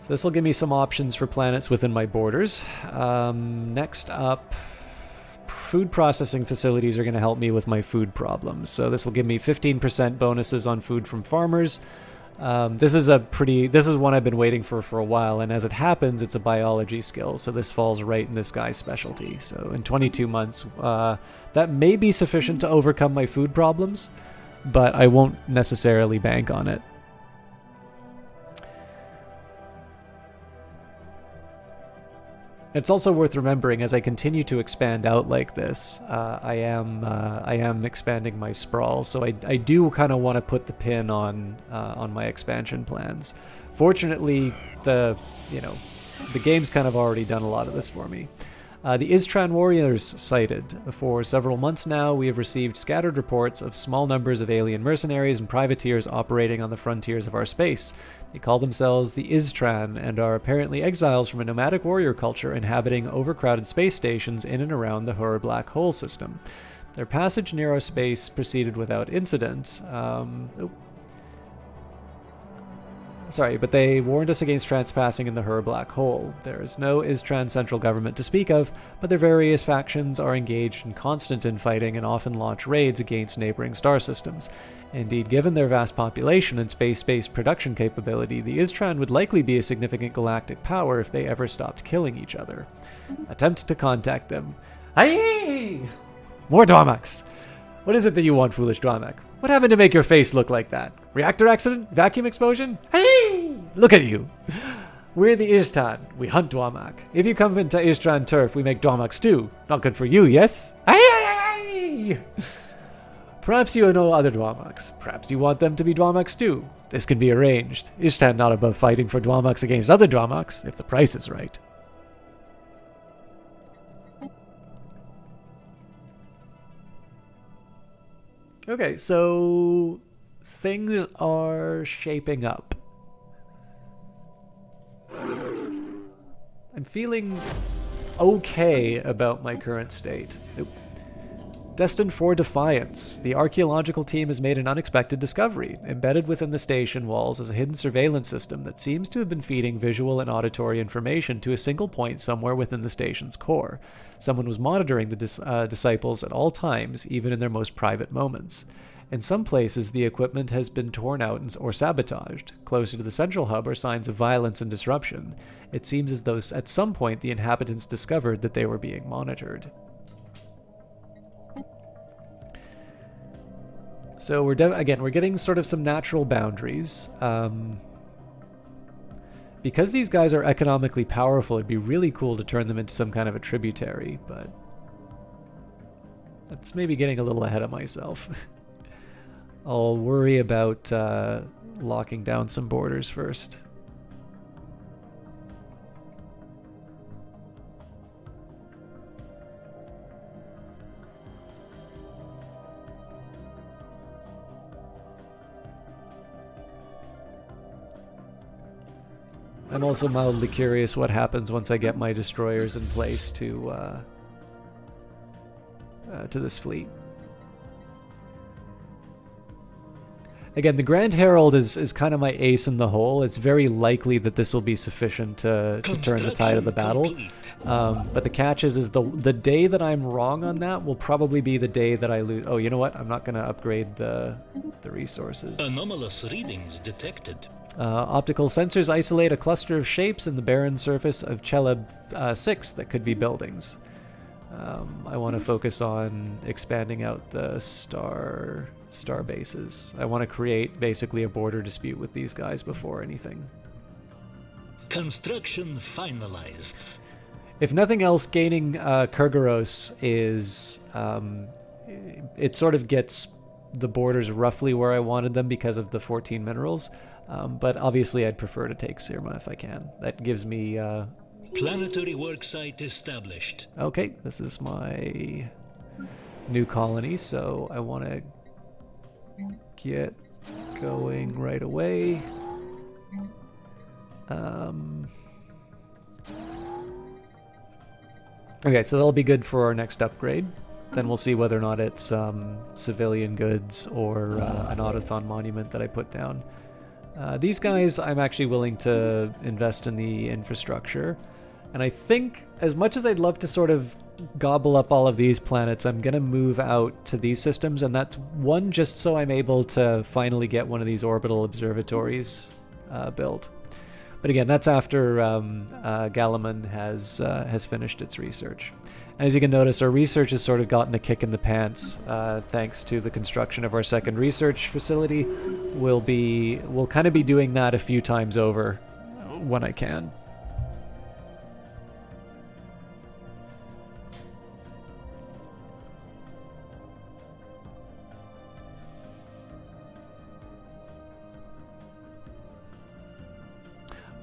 So this will give me some options for planets within my borders. Next up, food processing facilities are going to help me with my food problems. So this will give me 15% bonuses on food from farmers. This is one I've been waiting for a while, and as it happens, it's a biology skill, so this falls right in this guy's specialty. So in 22 months, that may be sufficient to overcome my food problems, but I won't necessarily bank on it. It's also worth remembering, as I continue to expand out like this, I am expanding my sprawl, so I do kind of want to put the pin on my expansion plans. Fortunately, the game's kind of already done a lot of this for me. The Istran warriors sighted. For several months now, we have received scattered reports of small numbers of alien mercenaries and privateers operating on the frontiers of our space. They call themselves the Istran and are apparently exiles from a nomadic warrior culture inhabiting overcrowded space stations in and around the Hur black hole system. Their passage near our space proceeded without incident. but they warned us against transpassing in the Hur black hole. There is no Istran central government to speak of, but their various factions are engaged in constant infighting and often launch raids against neighboring star systems. Indeed, given their vast population and space-based production capability, the Istran would likely be a significant galactic power if they ever stopped killing each other. Attempt to contact them. Aye! More Dwarmaks! What is it that you want, foolish Dwarmak? What happened to make your face look like that? Reactor accident? Vacuum explosion? Hey! Look at you! We're the Ishtan. We hunt Dwarmak. If you come into Istran turf, we make Dwarmak stew. Not good for you, yes? Aye! Perhaps you know other Dwarmaks. Perhaps you want them to be Dwarmak stew. This can be arranged. Ishtan not above fighting for Dwarmaks against other Dwarmaks, if the price is right. Okay, so things are shaping up. I'm feeling okay about my current state. Oop. Destined for defiance, the archaeological team has made an unexpected discovery. Embedded within the station walls is a hidden surveillance system that seems to have been feeding visual and auditory information to a single point somewhere within the station's core. Someone was monitoring the disciples at all times, even in their most private moments. In some places, the equipment has been torn out or sabotaged. Closer to the central hub are signs of violence and disruption. It seems as though at some point the inhabitants discovered that they were being monitored. So we're getting sort of some natural boundaries. Because these guys are economically powerful, it'd be really cool to turn them into some kind of a tributary, but that's maybe getting a little ahead of myself. I'll worry about locking down some borders first. I'm also mildly curious what happens once I get my destroyers in place to this fleet. Again, the Grand Herald is kind of my ace in the hole. It's very likely that this will be sufficient to turn the tide of the battle. But the catch is the day that I'm wrong on that will probably be the day that I lose. Oh, you know what? I'm not going to upgrade the resources. Anomalous readings detected. Optical sensors isolate a cluster of shapes in the barren surface of Cheleb 6 that could be buildings. I want to focus on expanding out the star bases. I want to create basically a border dispute with these guys before anything. Construction finalized. If nothing else, gaining Kurgaros is it sort of gets the borders roughly where I wanted them because of the 14 minerals. But obviously I'd prefer to take Sirma if I can. That gives me... Planetary worksite established. Okay, this is my new colony, so I want to get going right away. Okay, so that'll be good for our next upgrade. Then we'll see whether or not it's civilian goods or an Autothon monument that I put down. These guys, I'm actually willing to invest in the infrastructure. And I think, as much as I'd love to sort of gobble up all of these planets, I'm going to move out to these systems. And that's one, just so I'm able to finally get one of these orbital observatories built. But again, that's after Galaman has finished its research. And as you can notice, our research has sort of gotten a kick in the pants thanks to the construction of our second research facility. We'll kind of be doing that a few times over when I can.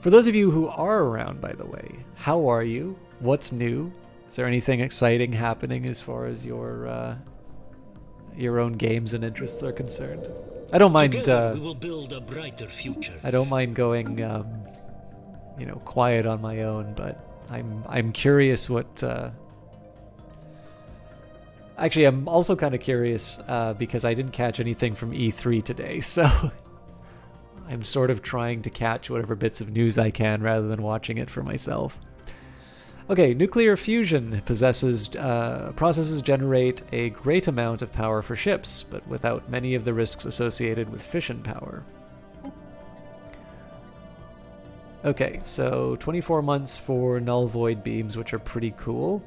For those of you who are around, by the way, how are you? What's new? Is there anything exciting happening as far as your own games and interests are concerned? I don't mind. We will build a brighter future. I don't mind going, quiet on my own, but I'm curious what. Actually, I'm also kind of curious because I didn't catch anything from E3 today, so I'm sort of trying to catch whatever bits of news I can rather than watching it for myself. Okay, nuclear fusion processes generate a great amount of power for ships, but without many of the risks associated with fission power. Okay, so 24 months for null void beams, which are pretty cool.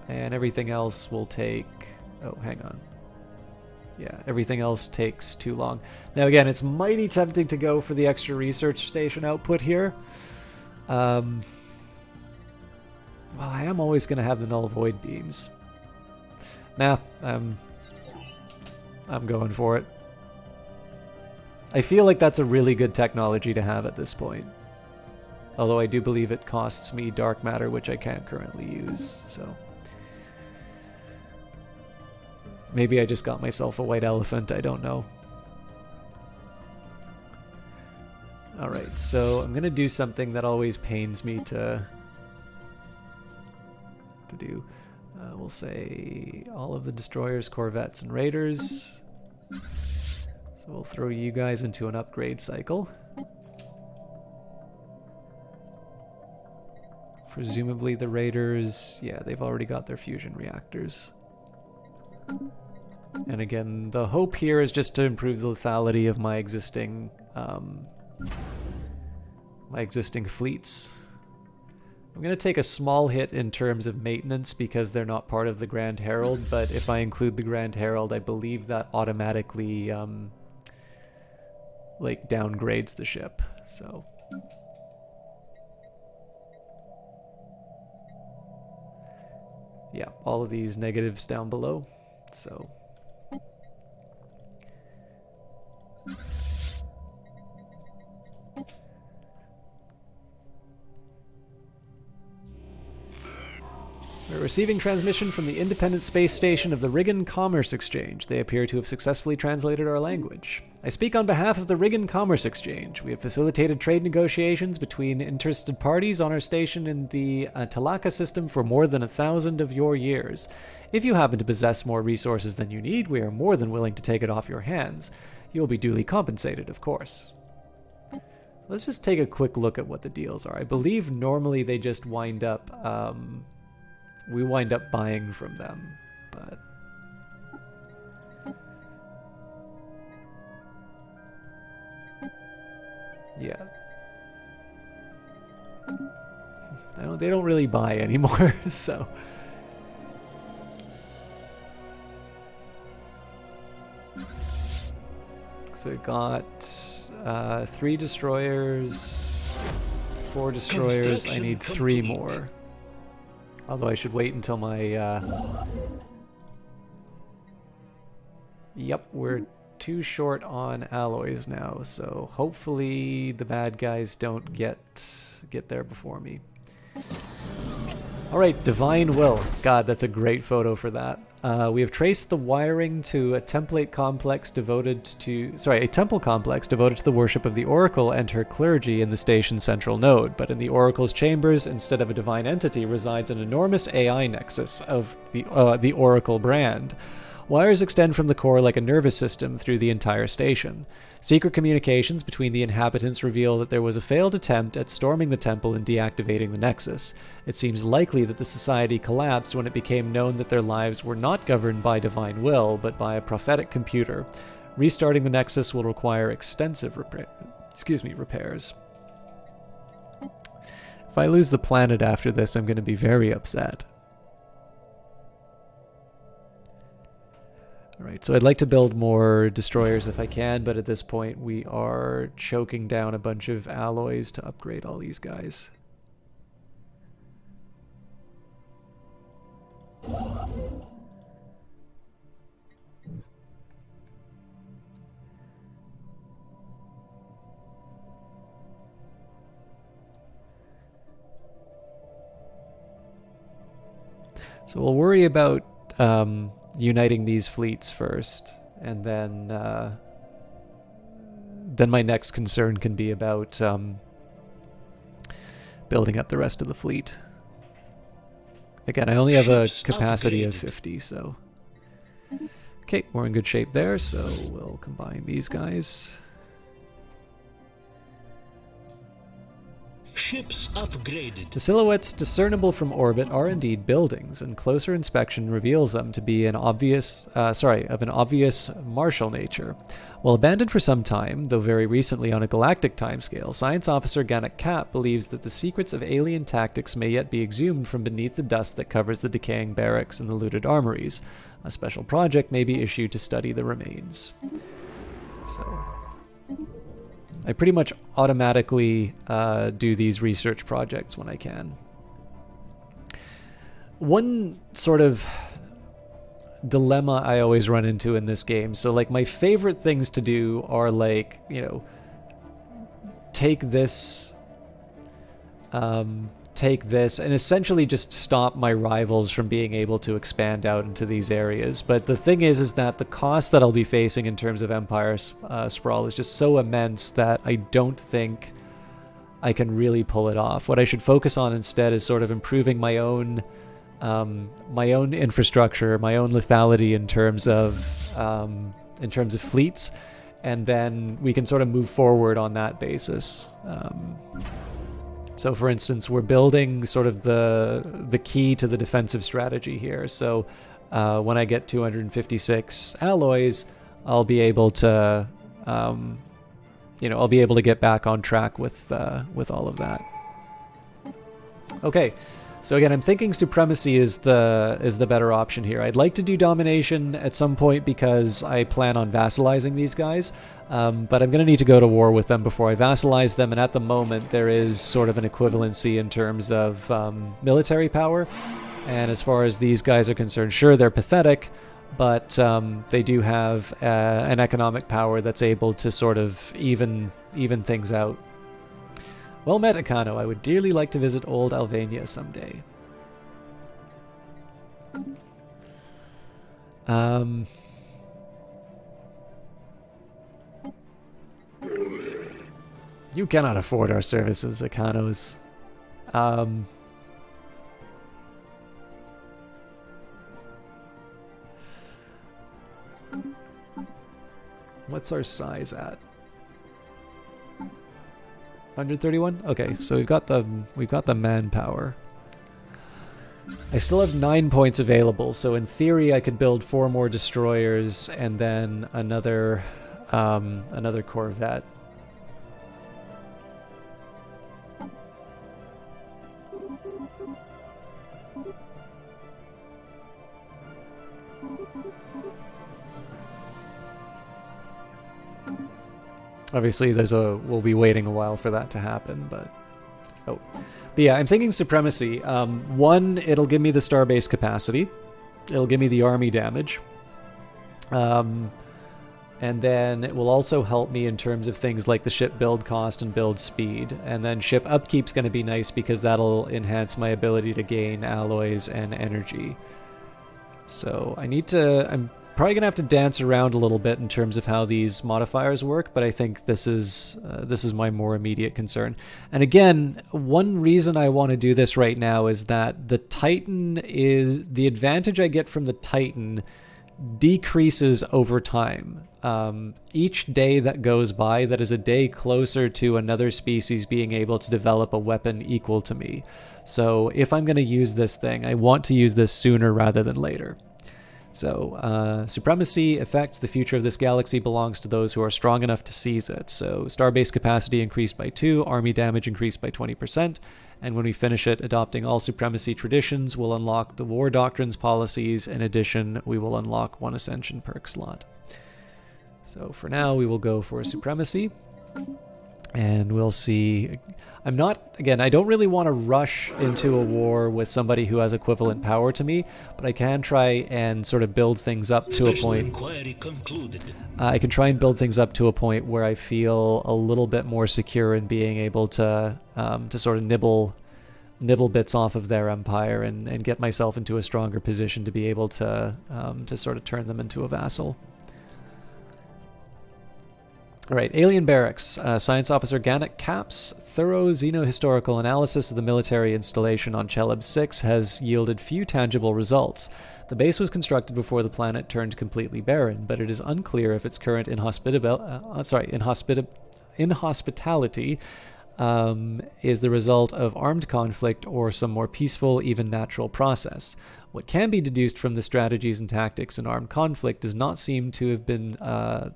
And everything else will take... Oh, hang on. Yeah, everything else takes too long. Now again, it's mighty tempting to go for the extra research station output here. Well, I am always going to have the null void beams. Nah, I'm going for it. I feel like that's a really good technology to have at this point. Although I do believe it costs me dark matter, which I can't currently use, so... Maybe I just got myself a white elephant, I don't know. Alright, so I'm gonna do something that always pains me to do. We'll say all of the destroyers, corvettes, and raiders. So we'll throw you guys into an upgrade cycle. Presumably the raiders, yeah, they've already got their fusion reactors. And again, the hope here is just to improve the lethality of my existing fleets. I'm going to take a small hit in terms of maintenance because they're not part of the Grand Herald, but if I include the Grand Herald, I believe that automatically like downgrades the ship. So yeah, all of these negatives down below. So we're receiving transmission from the independent space station of the Riggin Commerce Exchange. They appear to have successfully translated our language. I speak on behalf of the Riggin Commerce Exchange. We have facilitated trade negotiations between interested parties on our station in the Talaka system for more than 1,000 of your years. If you happen to possess more resources than you need, we are more than willing to take it off your hands. You will be duly compensated, of course. Let's just take a quick look at what the deals are. I believe normally they just wind up... we wind up buying from them, but... yeah. They don't really buy anymore, so... So we've got 3 destroyers, 4 destroyers, I need 3 more. Although I should wait until my... Yep, we're too short on alloys now, so hopefully the bad guys don't get there before me. Alright, Divine Will. God, that's a great photo for that. We have traced the wiring to a template complex devoted to... Sorry, a temple complex devoted to the worship of the Oracle and her clergy in the station's central node. But in the Oracle's chambers, instead of a divine entity, resides an enormous AI nexus of the Oracle brand. Wires extend from the core like a nervous system through the entire station. Secret communications between the inhabitants reveal that there was a failed attempt at storming the temple and deactivating the nexus. It seems likely that the society collapsed when it became known that their lives were not governed by divine will, but by a prophetic computer. Restarting the nexus will require extensive repairs. If I lose the planet after this, I'm going to be very upset. Alright, so I'd like to build more destroyers if I can, but at this point we are choking down a bunch of alloys to upgrade all these guys. So we'll worry about uniting these fleets first, and then my next concern can be about building up the rest of the fleet. Again, I only have a capacity of 50, so... Okay, we're in good shape there, so we'll combine these guys. Ships upgraded. The silhouettes discernible from orbit are indeed buildings, and closer inspection reveals them to be of an obvious martial nature. While abandoned for some time, though very recently on a galactic timescale, Science Officer Ganak Cap believes that the secrets of alien tactics may yet be exhumed from beneath the dust that covers the decaying barracks and the looted armories. A special project may be issued to study the remains. So, I pretty much automatically do these research projects when I can. One sort of dilemma I always run into in this game, so like my favorite things to do are like, you know, take this and essentially just stop my rivals from being able to expand out into these areas. But the thing is that the cost that I'll be facing in terms of Empire Sprawl is just so immense that I don't think I can really pull it off. What I should focus on instead is sort of improving my own infrastructure, my own lethality in terms of fleets, and then we can sort of move forward on that basis. So for instance, we're building sort of the key to the defensive strategy here. So when I get 256 alloys, I'll be able to, I'll be able to get back on track with all of that. Okay, so again, I'm thinking supremacy is the better option here. I'd like to do domination at some point because I plan on vassalizing these guys. But I'm going to need to go to war with them before I vassalize them, and at the moment there is sort of an equivalency in terms of military power. And as far as these guys are concerned, sure, they're pathetic, but they do have an economic power that's able to sort of even things out. Well met, Akano. I would dearly like to visit old Alvania someday. You cannot afford our services, Akanos. What's our size at? 131? Okay, so we've got the manpower. I still have 9 points available, so in theory I could build 4 more destroyers and then another corvette. Obviously, we'll be waiting a while for that to happen, but yeah, I'm thinking supremacy. One, it'll give me the starbase capacity. It'll give me the army damage. And then it will also help me in terms of things like the ship build cost and build speed. And then ship upkeep's going to be nice because that'll enhance my ability to gain alloys and energy. So I'm probably going to have to dance around a little bit in terms of how these modifiers work, but I think this is my more immediate concern. And again, one reason I want to do this right now is that the advantage I get from the Titan decreases over time. Each day that goes by, that is a day closer to another species being able to develop a weapon equal to me. So if I'm going to use this thing, I want to use this sooner rather than later. So, supremacy effects, the future of this galaxy belongs to those who are strong enough to seize it. So, starbase capacity increased by 2, army damage increased by 20%, and when we finish it, adopting all supremacy traditions will unlock the war doctrines policies. In addition, we will unlock 1 ascension perk slot. So, for now, we will go for supremacy, and we'll see. I don't really want to rush into a war with somebody who has equivalent power to me, but I can try and sort of build things up to a point. I can try and build things up to a point where I feel a little bit more secure in being able to sort of nibble bits off of their empire and get myself into a stronger position to be able to sort of turn them into a vassal. All right, Alien Barracks. Science Officer Ganak Cap's thorough xenohistorical analysis of the military installation on Cheleb 6 has yielded few tangible results. The base was constructed before the planet turned completely barren, but it is unclear if its current inhospitality is the result of armed conflict or some more peaceful, even natural process. What can be deduced from the strategies and tactics in armed conflict does not seem to have been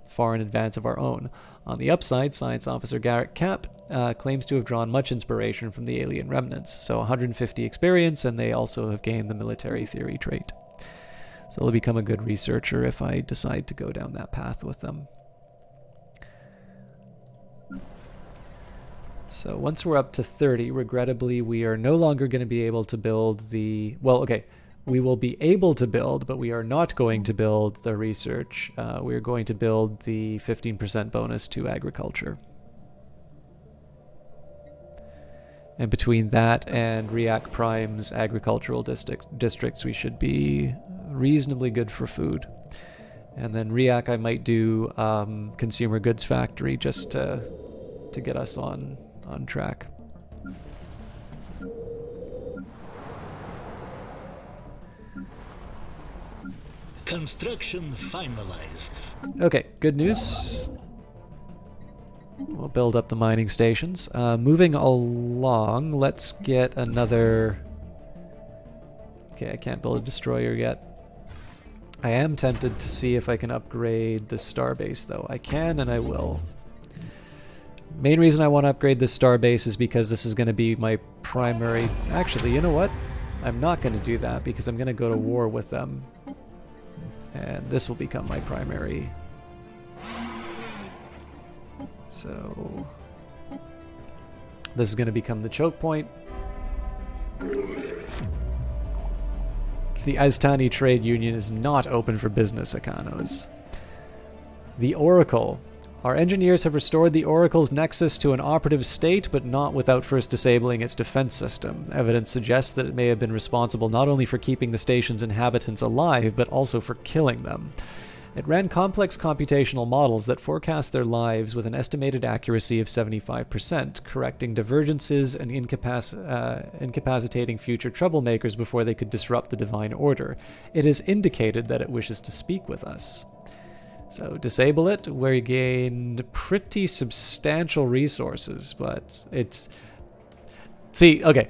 far in advance of our own. On the upside, Science Officer Garrett Kapp claims to have drawn much inspiration from the alien remnants, so 150 experience, and they also have gained the military theory trait. So they'll become a good researcher if I decide to go down that path with them. So once we're up to 30, regrettably, we are no longer going to be able to build the... Well, okay, we will be able to build, but we are not going to build the research. We are going to build the 15% bonus to agriculture. And between that and Riak Prime's agricultural districts, we should be reasonably good for food. And then Riak, I might do consumer goods factory just to get us on track. Construction finalized. Okay, good news. We'll build up the mining stations. Moving along, let's get another... Okay, I can't build a destroyer yet. I am tempted to see if I can upgrade the starbase, though. I can, and I will. Main reason I want to upgrade this starbase is because this is going to be my primary... Actually, you know what? I'm not going to do that because I'm going to go to war with them. And this will become my primary. So this is going to become the choke point. The Aztani Trade Union is not open for business, Akanos. The Oracle. Our engineers have restored the Oracle's nexus to an operative state, but not without first disabling its defense system. Evidence suggests that it may have been responsible not only for keeping the station's inhabitants alive, but also for killing them. It ran complex computational models that forecast their lives with an estimated accuracy of 75%, correcting divergences and incapacitating future troublemakers before they could disrupt the divine order. It has indicated that it wishes to speak with us. So disable it, we gain pretty substantial resources, but it's... See, okay,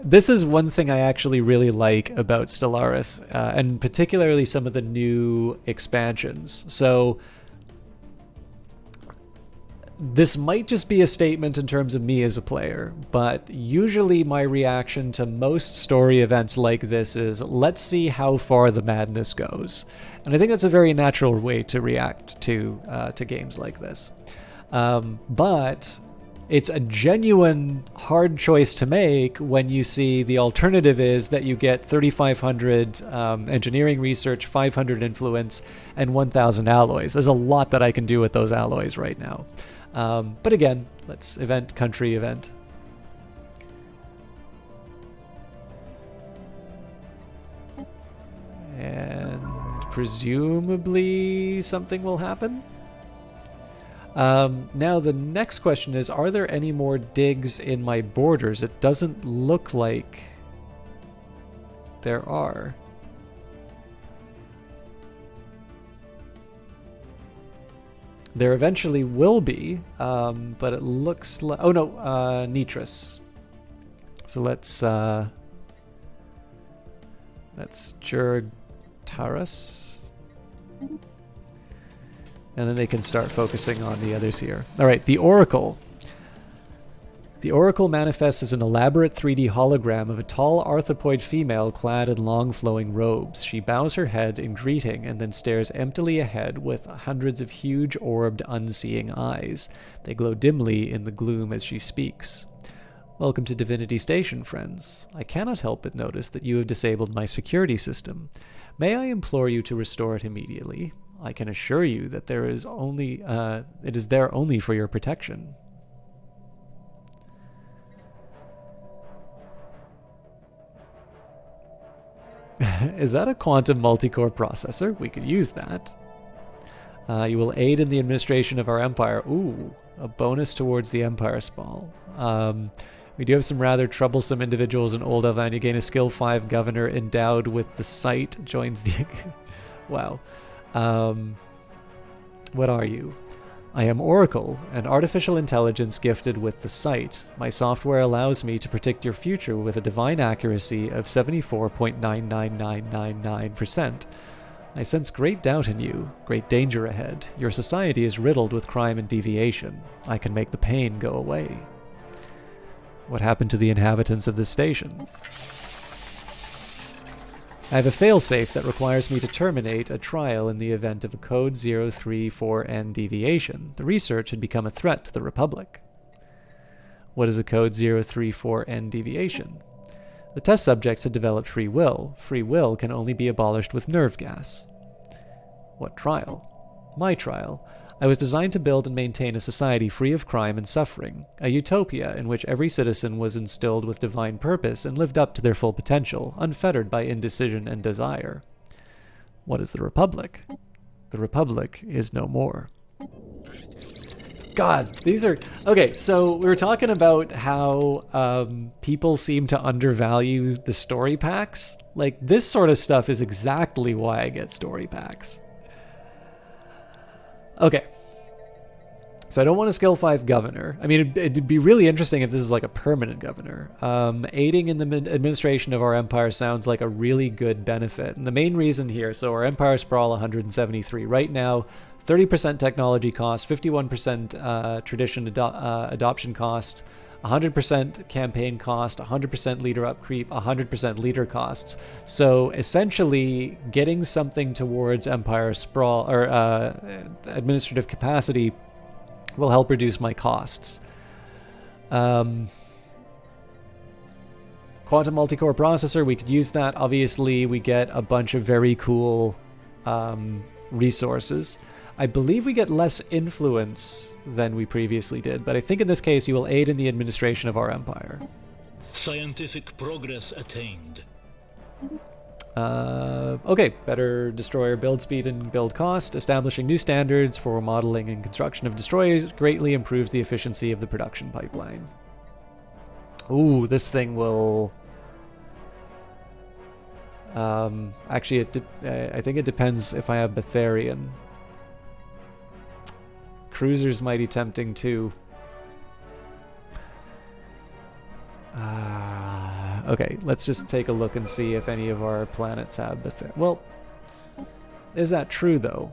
this is one thing I actually really like about Stellaris, and particularly some of the new expansions. So this might just be a statement in terms of me as a player, but usually my reaction to most story events like this is, let's see how far the madness goes. And I think that's a very natural way to react to games like this. But it's a genuine hard choice to make when you see the alternative is that you get 3,500 engineering research, 500 influence, and 1,000 alloys. There's a lot that I can do with those alloys right now. But again, let's country event. And presumably something will happen. Now the next question is, are there any more digs in my borders? It doesn't look like there are. There eventually will be, but it looks like... Oh no, Nitris. So let's Jurtaris. And then they can start focusing on the others here. Alright, the Oracle. The Oracle manifests as an elaborate 3D hologram of a tall arthropoid female clad in long flowing robes. She bows her head in greeting and then stares emptily ahead with hundreds of huge orbed unseeing eyes. They glow dimly in the gloom as she speaks. Welcome to Divinity Station, friends. I cannot help but notice that you have disabled my security system. May I implore you to restore it immediately? I can assure you that it is there only for your protection. Is that a quantum multi-core processor? We could use that. You will aid in the administration of our empire. Ooh, a bonus towards the empire spawn. We do have some rather troublesome individuals in Old Elvan. You gain a skill 5 governor endowed with the sight. Joins the... Wow. What are you? I am Oracle, an artificial intelligence gifted with the sight. My software allows me to predict your future with a divine accuracy of 74.999999%. I sense great doubt in you, great danger ahead. Your society is riddled with crime and deviation. I can make the pain go away. What happened to the inhabitants of this station? I have a failsafe that requires me to terminate a trial in the event of a Code 034N deviation. The research had become a threat to the Republic. What is a Code 034N deviation? The test subjects had developed free will. Free will can only be abolished with nerve gas. What trial? My trial. I was designed to build and maintain a society free of crime and suffering, a utopia in which every citizen was instilled with divine purpose and lived up to their full potential, unfettered by indecision and desire. What is the Republic? The Republic is no more. God, these are... Okay, so we were talking about how people seem to undervalue the story packs. Like, this sort of stuff is exactly why I get story packs. Okay. So I don't want a skill 5 governor. I mean, it'd be really interesting if this is like a permanent governor. Aiding in the administration of our empire sounds like a really good benefit. And the main reason here, so our empire sprawl 173. Right now, 30% technology cost, 51% tradition adoption cost, 100% campaign cost, 100% leader upkeep, 100% leader costs. So essentially, getting something towards empire sprawl or administrative capacity will help reduce my costs. Quantum multi-core processor, we could use that. Obviously, we get a bunch of very cool resources. I believe we get less influence than we previously did, but I think in this case you will aid in the administration of our empire. Scientific progress attained. Okay, better destroyer build speed and build cost. Establishing new standards for modeling and construction of destroyers greatly improves the efficiency of the production pipeline. Ooh, this thing will... actually, I think it depends if I have Betharian. Cruiser's mighty tempting too. Okay, let's just take a look and see if any of our planets have Betharian. Well, is that true though?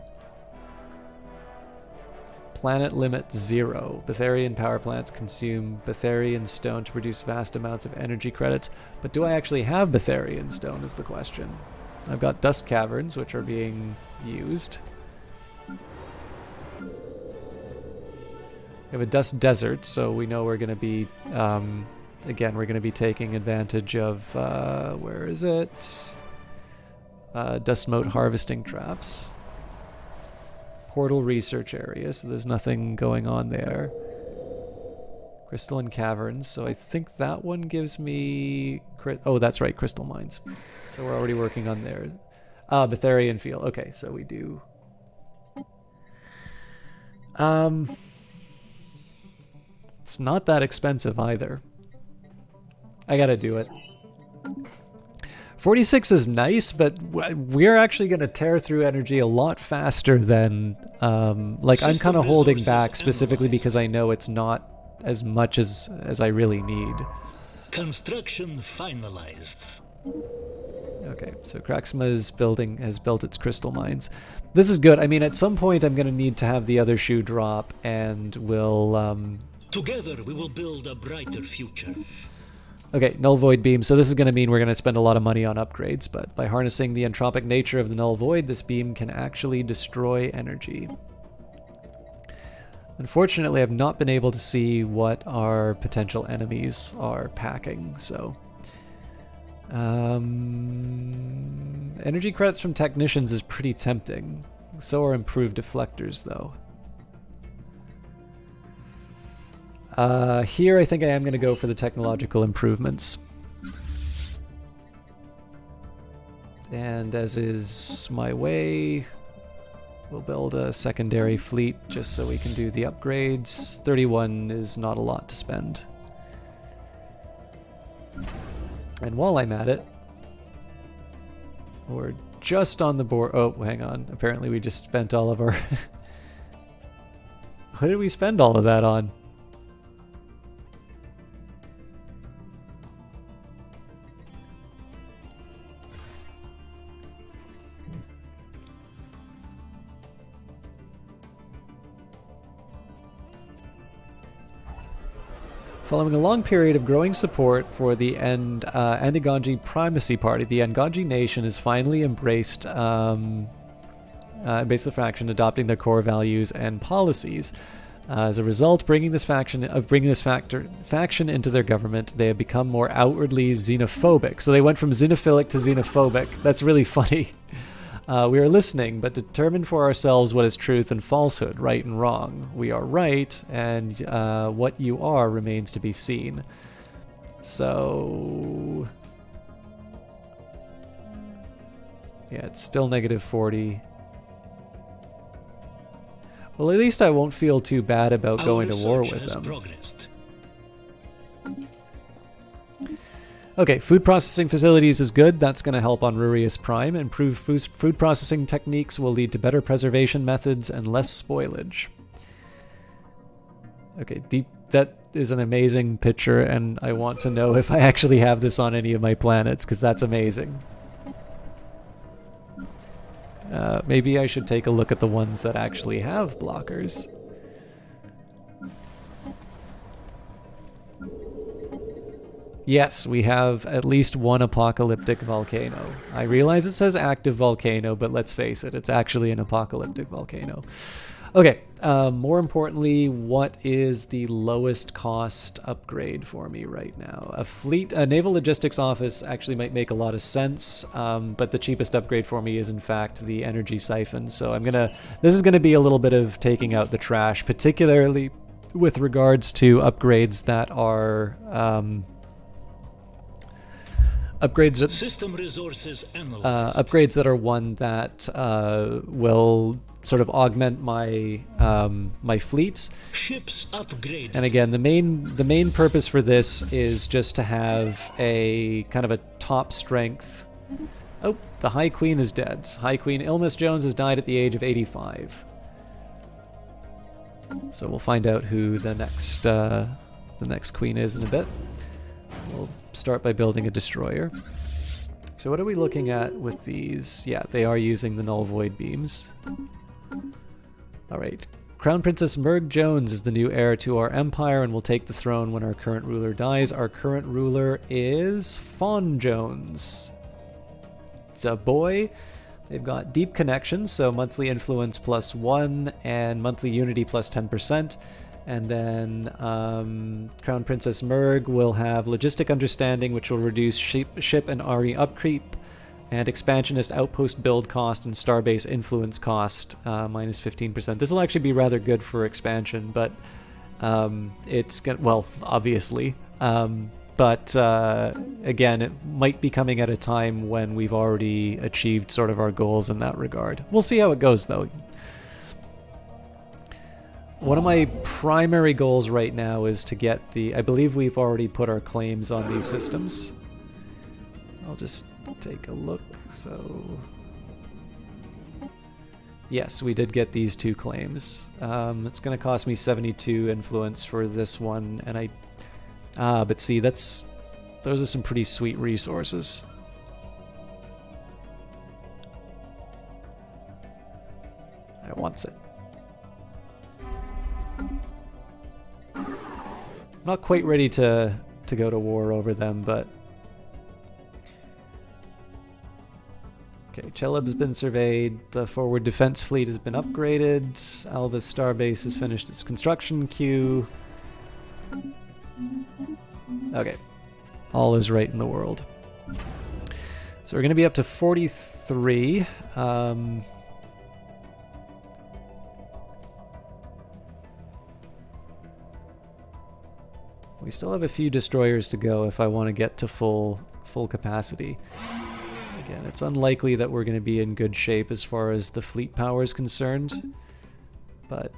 Planet limit 0. Betharian power plants consume Betharian stone to produce vast amounts of energy credits. But do I actually have Betharian stone is the question. I've got dust caverns, which are being used. We have a dust desert, so we know we're going to be, again, we're going to be taking advantage of, where is it? Dust mote harvesting traps. Portal research area, so there's nothing going on there. Crystalline caverns, so I think that one gives me... Oh, that's right, crystal mines. So we're already working on there. Betharian field. Okay, so we do... It's not that expensive either. I gotta do it. 46 is nice, but we're actually going to tear through energy a lot faster than... like, I'm kind of holding back specifically because I know it's not as much as I really need. Construction finalized. Okay, so Kraxma has built its crystal mines. This is good. I mean, at some point I'm going to need to have the other shoe drop, and we'll... Together we will build a brighter future. Okay, null void beam. So this is going to mean we're going to spend a lot of money on upgrades, but by harnessing the entropic nature of the null void, this beam can actually destroy energy. Unfortunately, I've not been able to see what our potential enemies are packing, so... energy credits from technicians is pretty tempting. So are improved deflectors, though. Here I think I am going to go for the technological improvements. And as is my way, we'll build a secondary fleet just so we can do the upgrades. 31 is not a lot to spend. And while I'm at it, we're just on the board. Oh, hang on. Apparently we just spent all of our... What did we spend all of that on? Following a long period of growing support for the Andiganji Primacy Party, the Anganji nation has finally embraced the faction, adopting their core values and policies. As a result, bringing this faction into their government, they have become more outwardly xenophobic. So they went from xenophilic to xenophobic. That's really funny. We are listening, but determine for ourselves what is truth and falsehood, right and wrong. We are right, and what you are remains to be seen. So... yeah, it's still negative 40. Well, at least I won't feel too bad about going to war with them. Okay, food processing facilities is good. That's going to help on Rurius Prime. Improved food processing techniques will lead to better preservation methods and less spoilage. Okay, that is an amazing picture, and I want to know if I actually have this on any of my planets, because that's amazing. Maybe I should take a look at the ones that actually have blockers. Yes, we have at least one apocalyptic volcano. I realize it says active volcano, but let's face it, it's actually an apocalyptic volcano. Okay, more importantly, what is the lowest cost upgrade for me right now? A naval logistics office actually might make a lot of sense, but the cheapest upgrade for me is in fact the energy siphon. So this is gonna be a little bit of taking out the trash, particularly with regards to upgrades that are System resources upgrades that are one that will sort of augment my my fleets. Ships upgrade. And again, the main purpose for this is just to have a kind of a top strength. Oh, the High Queen is dead. High Queen Ilmis Jones has died at the age of 85. So we'll find out who the next queen is in a bit. We'll start by building a destroyer. So what are we looking at with these? Yeah, they are using the null void beams. Alright. Crown Princess Merg Jones is the new heir to our empire and will take the throne when our current ruler dies. Our current ruler is Fawn Jones. It's a boy. They've got deep connections, so monthly influence +1 and monthly unity +10%. And then Crown Princess Merg will have logistic understanding, which will reduce ship and RE upkeep, and expansionist outpost build cost and starbase influence cost -15%. This will actually be rather good for expansion, but it's gonna, well, obviously. But again, it might be coming at a time when we've already achieved sort of our goals in that regard. We'll see how it goes, though. One of my primary goals right now is to get I believe we've already put our claims on these systems. I'll just take a look. So, yes, we did get these 2 claims. It's going to cost me 72 influence for this one, and but see, those are some pretty sweet resources. I want it. I'm not quite ready to go to war over them, but... Okay, Cheleb's been surveyed, the forward defense fleet has been upgraded, Alva's starbase has finished its construction queue. Okay, all is right in the world. So we're going to be up to 43. We still have a few destroyers to go if I want to get to full capacity. Again, it's unlikely that we're going to be in good shape as far as the fleet power is concerned, but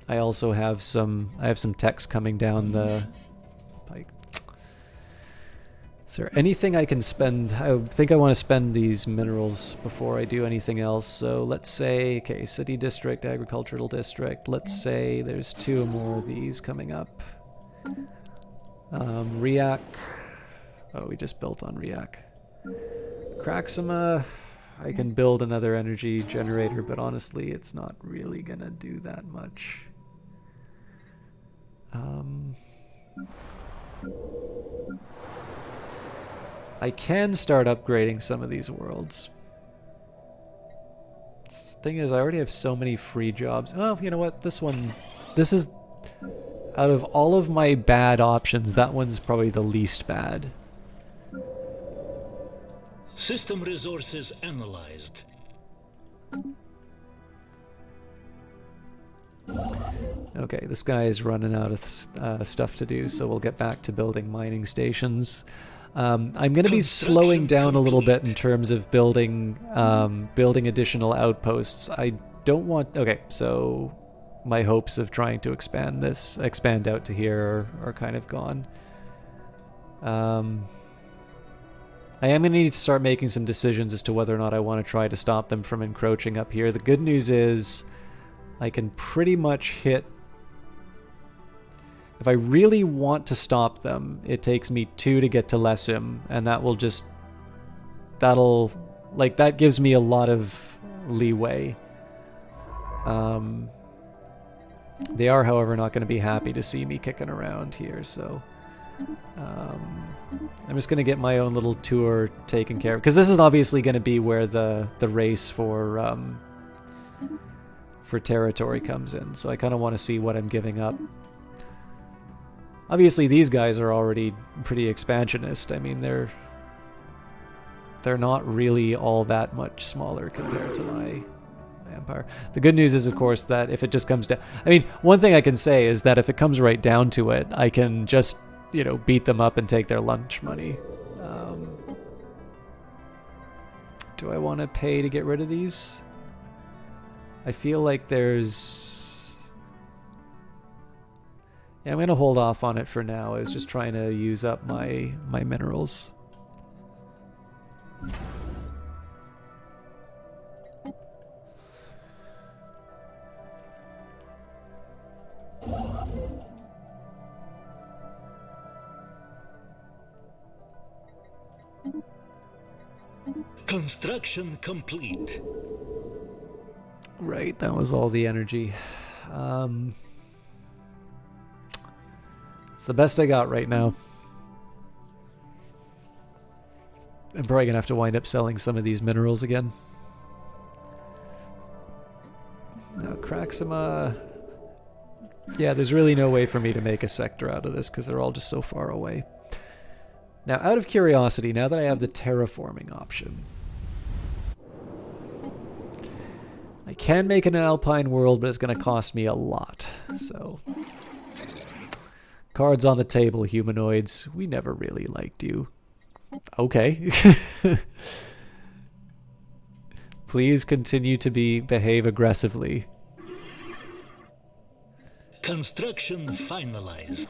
I also have some techs coming down the pike. Is there anything I can spend? I think I want to spend these minerals before I do anything else. So let's say, okay, city district, agricultural district. Let's say there's 2 more of these coming up. Riak. Oh, we just built on Riak. Kraxima, I can build another energy generator, but honestly, it's not really gonna do that much. I can start upgrading some of these worlds. Thing is, I already have so many free jobs. Oh, you know what? This is, out of all of my bad options, that one's probably the least bad. System resources analyzed. Okay, this guy is running out of stuff to do, so we'll get back to building mining stations. I'm going to be slowing down a little bit in terms of building additional outposts. I don't want... Okay, so my hopes of trying to expand out to here are kind of gone. I am going to need to start making some decisions as to whether or not I want to try to stop them from encroaching up here. The good news is I can pretty much hit... If I really want to stop them, it takes me 2 to get to Lesim, and that will just... that gives me a lot of leeway. They are, however, not going to be happy to see me kicking around here, so... I'm just going to get my own little tour taken care of. Because this is obviously going to be where the race for territory comes in. So I kind of want to see what I'm giving up. Obviously, these guys are already pretty expansionist. I mean, they're not really all that much smaller compared to my empire. The good news is, of course, that if it just comes down... I mean, one thing I can say is that if it comes right down to it, I can just... beat them up and take their lunch money. Do I want to pay to get rid of these? I feel like there's... Yeah, I'm going to hold off on it for now. I was just trying to use up my minerals. Construction complete. Right, that was all the energy. It's the best I got right now. I'm probably going to have to wind up selling some of these minerals again. Now, Kraxima... Yeah, there's really no way for me to make a sector out of this because they're all just so far away. Now, out of curiosity, now that I have the terraforming option, I can make it an alpine world, but it's going to cost me a lot. So, cards on the table, humanoids. We never really liked you. Okay. Please continue to behave aggressively. Construction finalized.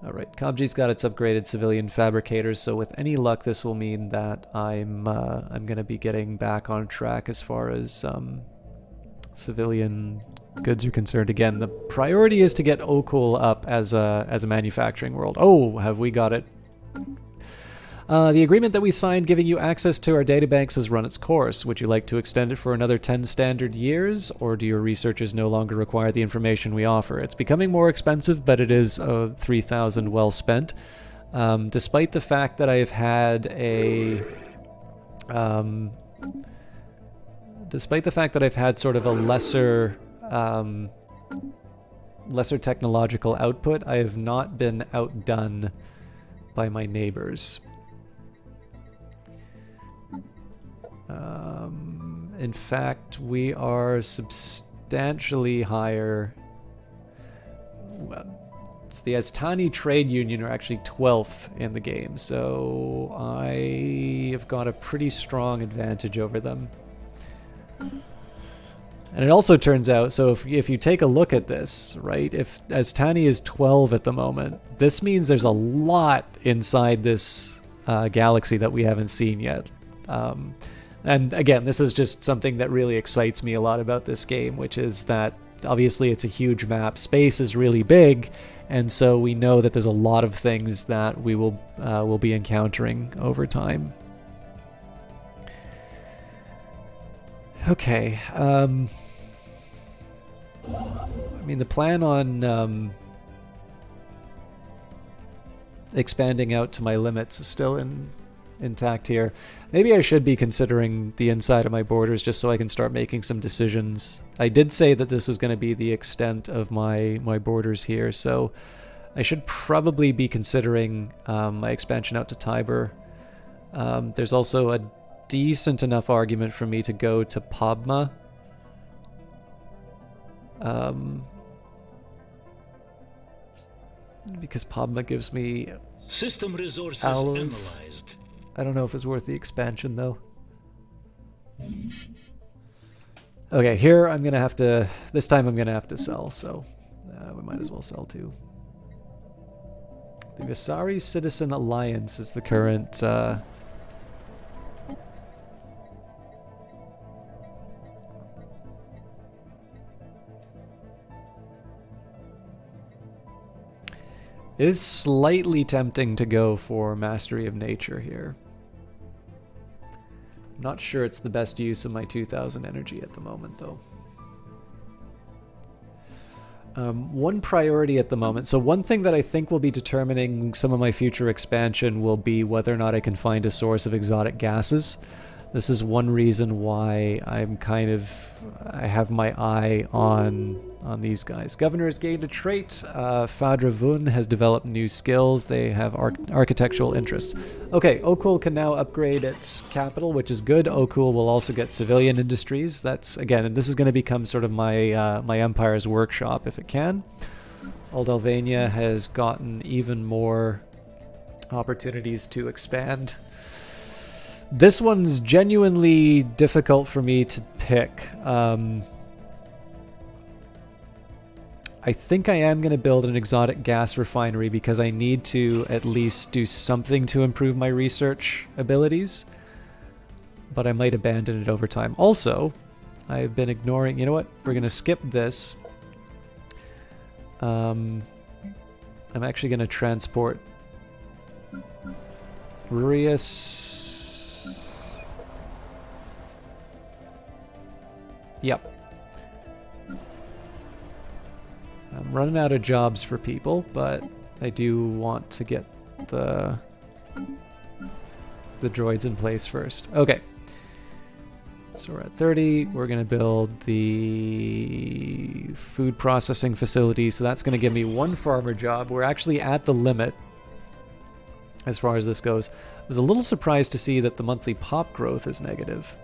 Alright, Kabji's got its upgraded civilian fabricators, so with any luck this will mean that I'm going to be getting back on track as far as civilian goods are concerned. Again, the priority is to get Okul up as a manufacturing world. Oh, have we got it? The agreement that we signed giving you access to our databanks has run its course. Would you like to extend it for another 10 standard years, or do your researchers no longer require the information we offer? It's becoming more expensive, but it is 3,000 well spent. Despite the fact that I've had sort of a lesser technological output, I have not been outdone by my neighbors. In fact, we are substantially higher. Well, the Astani Trade Union are actually 12th in the game, so I have got a pretty strong advantage over them. And it also turns out, so if you take a look at this, right, as Tani is 12 at the moment, this means there's a lot inside this galaxy that we haven't seen yet. And again, this is just something that really excites me a lot about this game, which is that obviously it's a huge map, space is really big, and so we know that there's a lot of things that we will be encountering over time. Okay, I mean, the plan on expanding out to my limits is still intact here. Maybe I should be considering the inside of my borders just so I can start making some decisions. I did say that this was going to be the extent of my borders here, so I should probably be considering my expansion out to Tiber. There's also a decent enough argument for me to go to Padma. Because Padma gives me System resources alloys. analyzed. I don't know if it's worth the expansion though. Okay, here I'm gonna have to. This time I'm gonna have to sell, so we might as well sell too. The Visari Citizen Alliance is the current. It is slightly tempting to go for Mastery of Nature here. I'm not sure it's the best use of my 2,000 energy at the moment, though. One priority at the moment, so one thing that I think will be determining some of my future expansion will be whether or not I can find a source of exotic gases. This is one reason why I have my eye on these guys. Governor has gained a trait. Fadra Vun has developed new skills. They have architectural interests. Okay, Okul can now upgrade its capital, which is good. Okul will also get civilian industries. That's, again, and this is going to become sort of my my empire's workshop if it can. Old Albania has gotten even more opportunities to expand. This one's genuinely difficult for me to pick. I think I am going to build an exotic gas refinery because I need to at least do something to improve my research abilities. But I might abandon it over time. Also, I've been ignoring... You know what? We're going to skip this. I'm actually going to transport Rurius... Yep. I'm running out of jobs for people, but I do want to get the droids in place first. Okay. So we're at 30. We're going to build the food processing facility. So that's going to give me one farmer job. We're actually at the limit as far as this goes. I was a little surprised to see that the monthly pop growth is negative.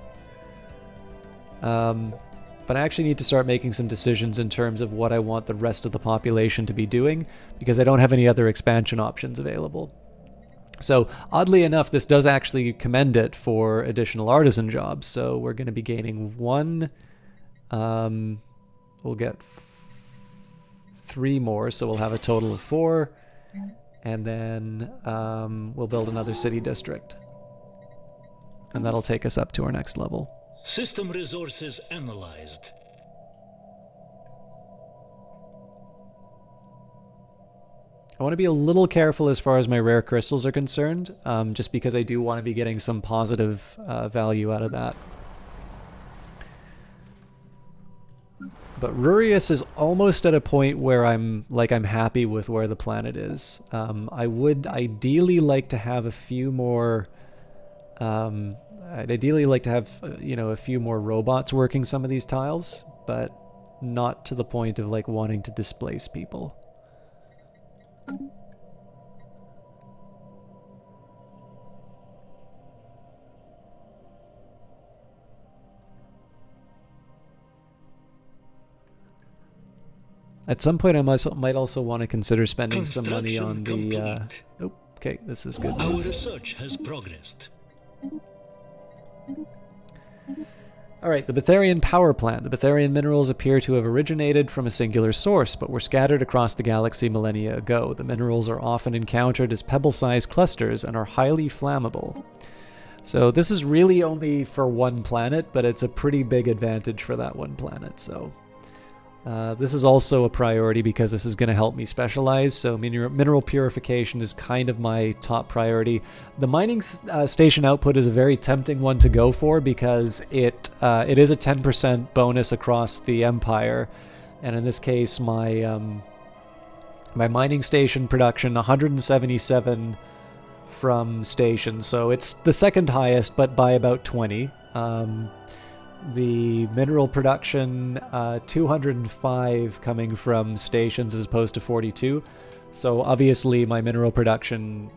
But I actually need to start making some decisions in terms of what I want the rest of the population to be doing, because I don't have any other expansion options available. So, oddly enough, this does actually commend it for additional artisan jobs. So we're going to be gaining one. We'll get 3 more, so we'll have a total of 4. And then we'll build another city district. And that'll take us up to our next level. System resources analyzed. I want to be a little careful as far as my rare crystals are concerned, just because I do want to be getting some positive value out of that. But Rurius is almost at a point where I'm happy with where the planet is. I would ideally like to have a few more... I'd ideally like to have, a few more robots working some of these tiles, but not to the point of, wanting to displace people. At some point, I might also want to consider spending some money on the... Oh, okay, this is good news. Our research has progressed. Alright, the Betharian power plant. The Betharian minerals appear to have originated from a singular source, but were scattered across the galaxy millennia ago. The minerals are often encountered as pebble-sized clusters and are highly flammable. So this is really only for one planet, but it's a pretty big advantage for that one planet, so... this is also a priority because this is going to help me specialize, so mineral purification is kind of my top priority. The mining station output is a very tempting one to go for because it is a 10% bonus across the Empire, and in this case my my mining station production 177 from stations, so it's the second highest but by about 20. The mineral production, 205 coming from stations as opposed to 42. So obviously my mineral production,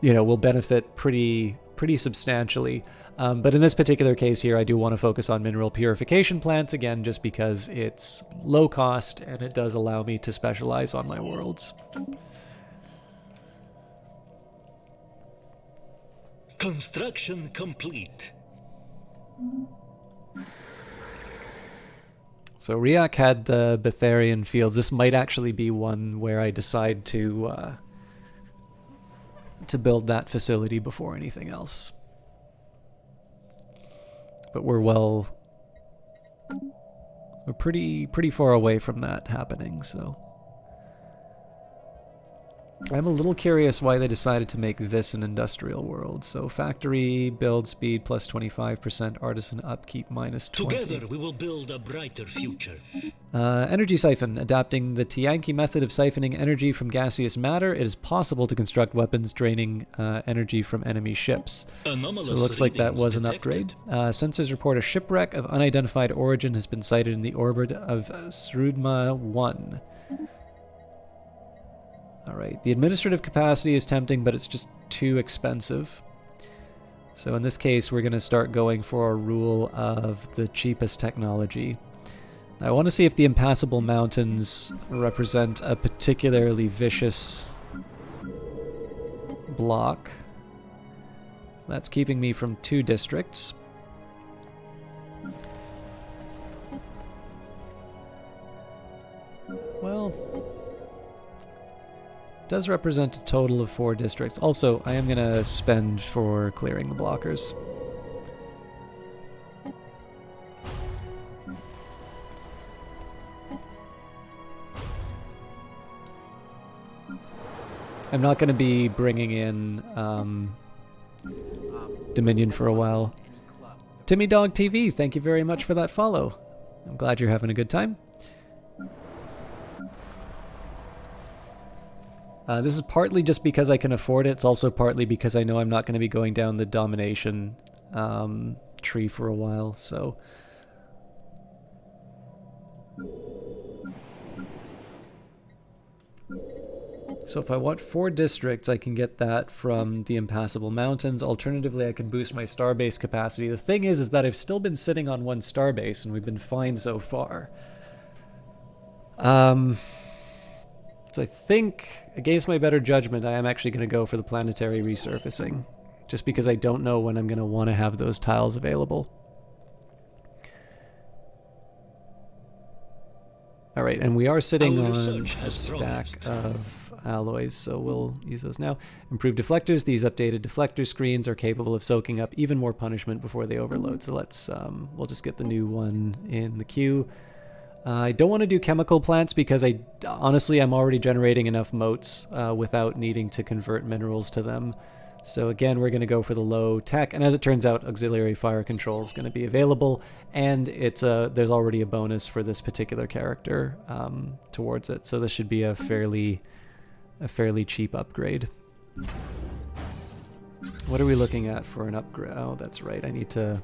will benefit pretty substantially. But in this particular case here, I do want to focus on mineral purification plants, again, just because it's low cost and it does allow me to specialize on my worlds. Construction complete. So Riak had the Betharian fields. This might actually be one where I decide to build that facility before anything else. But we're pretty far away from that happening, so... I'm a little curious why they decided to make this an industrial world. So factory build speed plus 25%, artisan upkeep minus 20. Together we will build a brighter future. Energy siphon. Adapting the Tiyanki method of siphoning energy from gaseous matter, it is possible to construct weapons draining energy from enemy ships. Anomalous so it looks like that was an detected. upgrade. Sensors report a shipwreck of unidentified origin has been sighted in the orbit of Srudma 1. Alright, the administrative capacity is tempting, but it's just too expensive. So in this case, we're going to start going for a rule of the cheapest technology. Now, I want to see if the impassable mountains represent a particularly vicious block. That's keeping me from 2 districts. Well... does represent a total of 4 districts. Also, I am going to spend for clearing the blockers. I'm not going to be bringing in Dominion for a while. Timmy Dog TV, thank you very much for that follow. I'm glad you're having a good time. This is partly just because I can afford it. It's also partly because I know I'm not going to be going down the domination tree for a while, so... So if I want 4 districts, I can get that from the Impassable Mountains. Alternatively, I can boost my starbase capacity. The thing is that I've still been sitting on 1 starbase, and we've been fine so far. So I think, against my better judgment, I am actually going to go for the planetary resurfacing. Just because I don't know when I'm going to want to have those tiles available. Alright, and we are sitting on a stack of alloys, so we'll use those now. Improved deflectors. These updated deflector screens are capable of soaking up even more punishment before they overload. So let's, we'll just get the new one in the queue. I don't want to do chemical plants because honestly I'm already generating enough motes without needing to convert minerals to them. So again, we're going to go for the low tech, and as it turns out, auxiliary fire control is going to be available, and there's already a bonus for this particular character towards it. So this should be a fairly cheap upgrade. What are we looking at for an upgrade? Oh, that's right. I need to.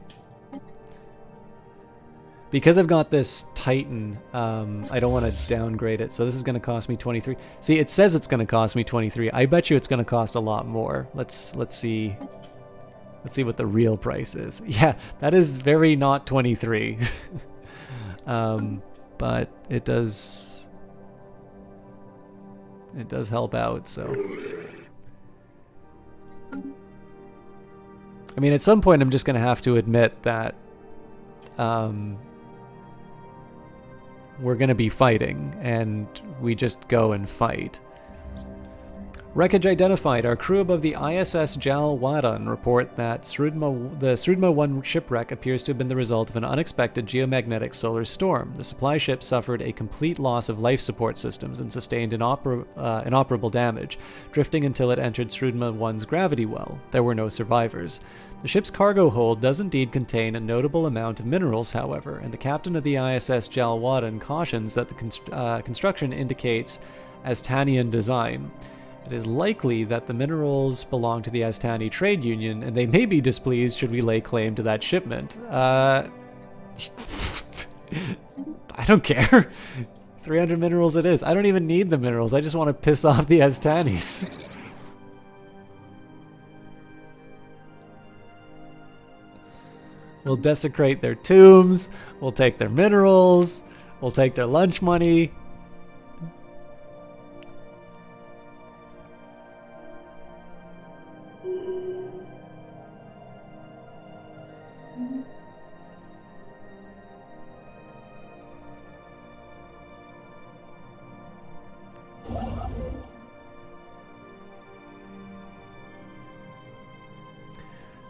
Because I've got this Titan, I don't want to downgrade it, so this is going to cost me 23. See, it says it's going to cost me 23. I bet you it's going to cost a lot more. Let's see. Let's see what the real price is. Yeah, that is very not 23. But it does help out, so. I mean, at some point I'm just going to have to admit that we're going to be fighting, and we just go and fight. Wreckage identified. Our crew above the ISS Jal Wadan report that the Srudma 1 shipwreck appears to have been the result of an unexpected geomagnetic solar storm. The supply ship suffered a complete loss of life support systems and sustained inoperable damage, drifting until it entered Srudma 1's gravity well. There were no survivors. The ship's cargo hold does indeed contain a notable amount of minerals, however, and the captain of the ISS Jal Wadan cautions that the construction indicates Astanian design. It is likely that the minerals belong to the Astani Trade Union, and they may be displeased should we lay claim to that shipment. I don't care. 300 minerals it is. I don't even need the minerals. I just want to piss off the Astanis. We'll desecrate their tombs. We'll take their minerals. We'll take their lunch money.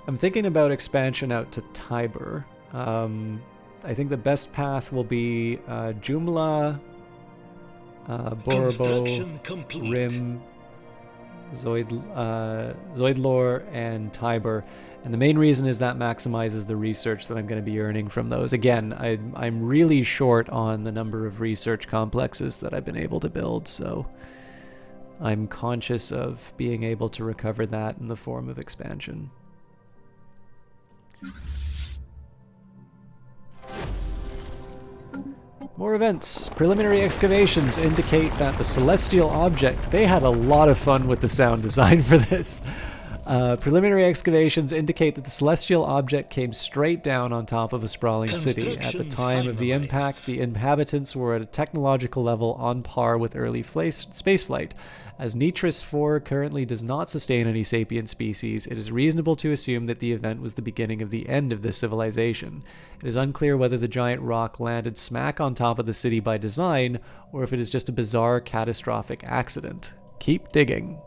I'm thinking about expansion out to Tiber. I think the best path will be Jumla, Borobo, Rim, Zoidlor, and Tiber. And the main reason is that maximizes the research that I'm going to be earning from those. Again, I'm really short on the number of research complexes that I've been able to build, so I'm conscious of being able to recover that in the form of expansion. More events. Preliminary excavations indicate that the celestial object... They had a lot of fun with the sound design for this. Preliminary excavations indicate that the celestial object came straight down on top of a sprawling city. At the time of the impact, the inhabitants were at a technological level on par with early spaceflight. As Nitris 4 currently does not sustain any sapient species, it is reasonable to assume that the event was the beginning of the end of this civilization. It is unclear whether the giant rock landed smack on top of the city by design, or if it is just a bizarre, catastrophic accident. Keep digging.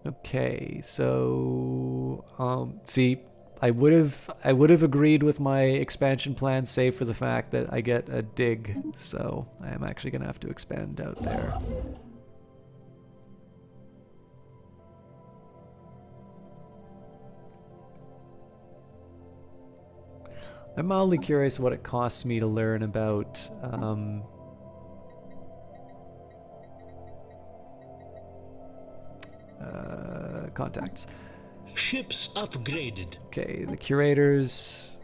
Okay, so see, I would have agreed with my expansion plan, save for the fact that I get a dig, so I am actually gonna have to expand out there. I'm mildly curious what it costs me to learn about contacts. Ships upgraded. Okay, the curators.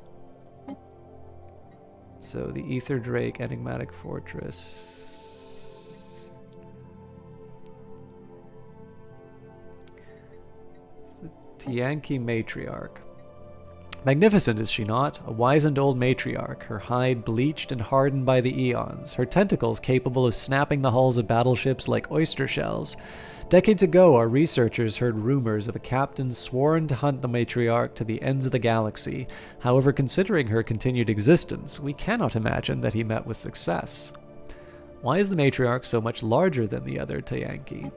So the Ether Drake, Enigmatic Fortress. It's the Tianki Matriarch. Magnificent, is she not? A wizened old matriarch, her hide bleached and hardened by the eons, her tentacles capable of snapping the hulls of battleships like oyster shells. Decades ago, our researchers heard rumors of a captain sworn to hunt the matriarch to the ends of the galaxy. However, considering her continued existence, we cannot imagine that he met with success. Why is the matriarch so much larger than the other Tianki?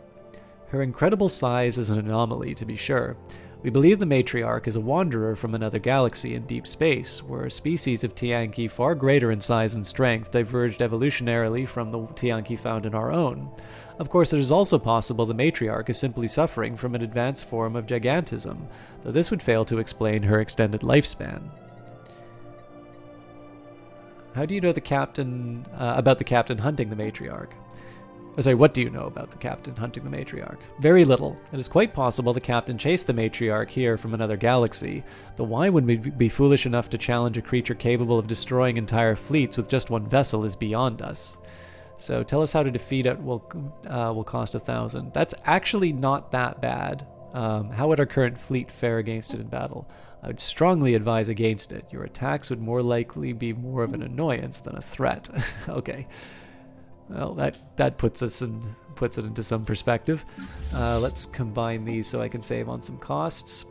Her incredible size is an anomaly, to be sure. We believe the matriarch is a wanderer from another galaxy in deep space, where a species of Tianki far greater in size and strength diverged evolutionarily from the Tianki found in our own. Of course, it is also possible the matriarch is simply suffering from an advanced form of gigantism, though this would fail to explain her extended lifespan. How do you know the captain about the captain hunting the matriarch? Sorry, what do you know about the captain hunting the matriarch? Very little. It is quite possible the captain chased the matriarch here from another galaxy, though why would we be foolish enough to challenge a creature capable of destroying entire fleets with just one vessel is beyond us. So tell us how to defeat it will cost 1,000. That's actually not that bad. How would our current fleet fare against it in battle? I would strongly advise against it. Your attacks would more likely be more of an annoyance than a threat. Okay. Well, that puts us in puts it into some perspective. Let's combine these so I can save on some costs.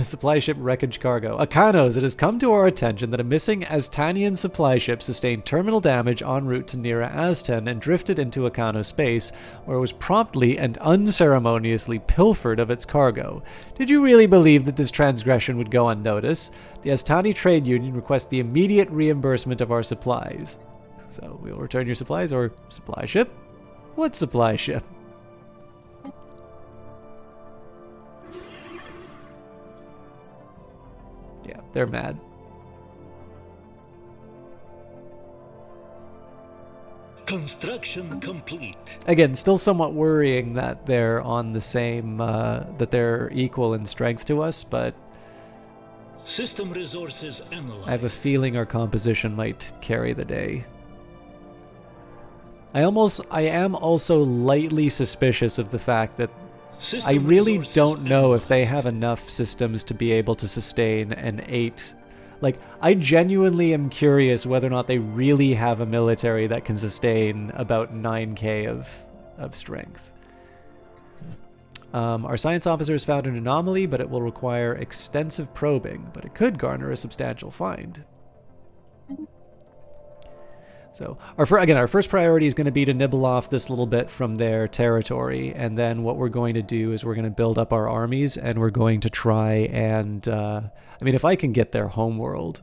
Supply ship wreckage cargo. Akanos, it has come to our attention that a missing Aztanian supply ship sustained terminal damage en route to Nira Azten and drifted into Akano space, where it was promptly and unceremoniously pilfered of its cargo. Did you really believe that this transgression would go unnoticed? The Aztani Trade Union requests the immediate reimbursement of our supplies. So, we will return your supplies or supply ship? What supply ship? Yeah, they're mad. Construction complete. Again, still somewhat worrying that they're on the same, that they're equal in strength to us, but System resources analyzed. I have a feeling our composition might carry the day. I am also lightly suspicious of the fact that System I really resources don't know if they analyzed. have enough systems to be able to sustain an 8. Like, I genuinely am curious whether or not they really have a military that can sustain about 9k of strength. Our science officer has found an anomaly, but it will require extensive probing, but it could garner a substantial find. So, our first priority is going to be to nibble off this little bit from their territory, and then what we're going to do is we're going to build up our armies, and we're going to try and, I mean, if I can get their homeworld,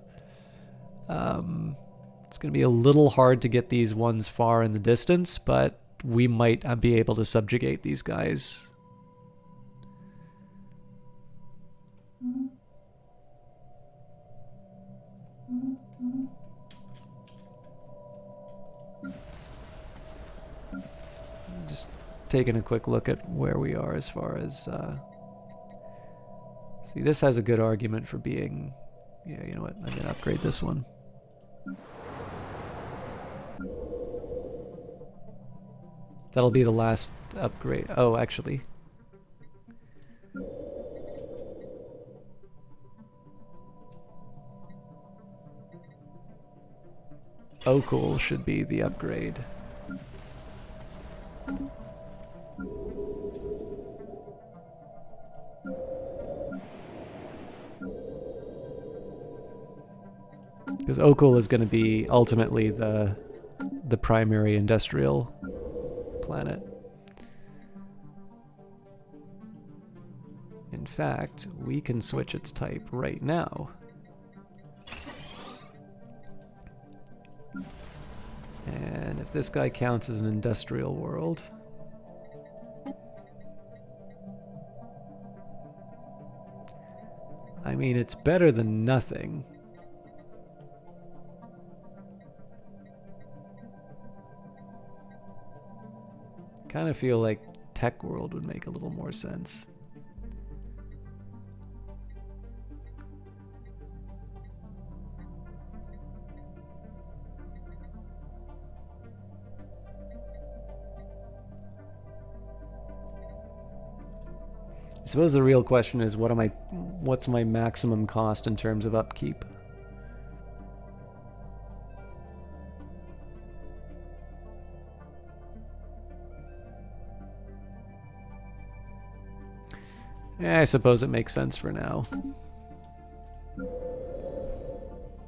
it's going to be a little hard to get these ones far in the distance, but we might be able to subjugate these guys. Just taking a quick look at where we are as far as see, this has a good argument for being, yeah, you know what, I'm gonna upgrade this one. That'll be the last upgrade. Oh, actually, Okul should be the upgrade. Because Okul is going to be ultimately the primary industrial planet. In fact, we can switch its type right now. And if this guy counts as an industrial world, I mean, it's better than nothing. Kind of feel like Tech World would make a little more sense. I suppose the real question is, what's my maximum cost in terms of upkeep? Yeah, I suppose it makes sense for now.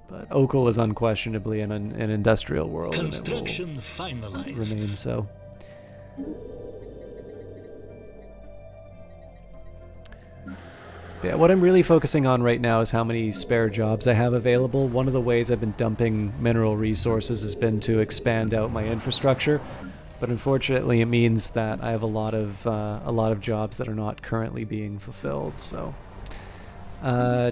But Okul is unquestionably an industrial world, and it will Construction finalized. remain so. Yeah, what I'm really focusing on right now is how many spare jobs I have available. One of the ways I've been dumping mineral resources has been to expand out my infrastructure, but unfortunately it means that I have a lot of jobs that are not currently being fulfilled. So,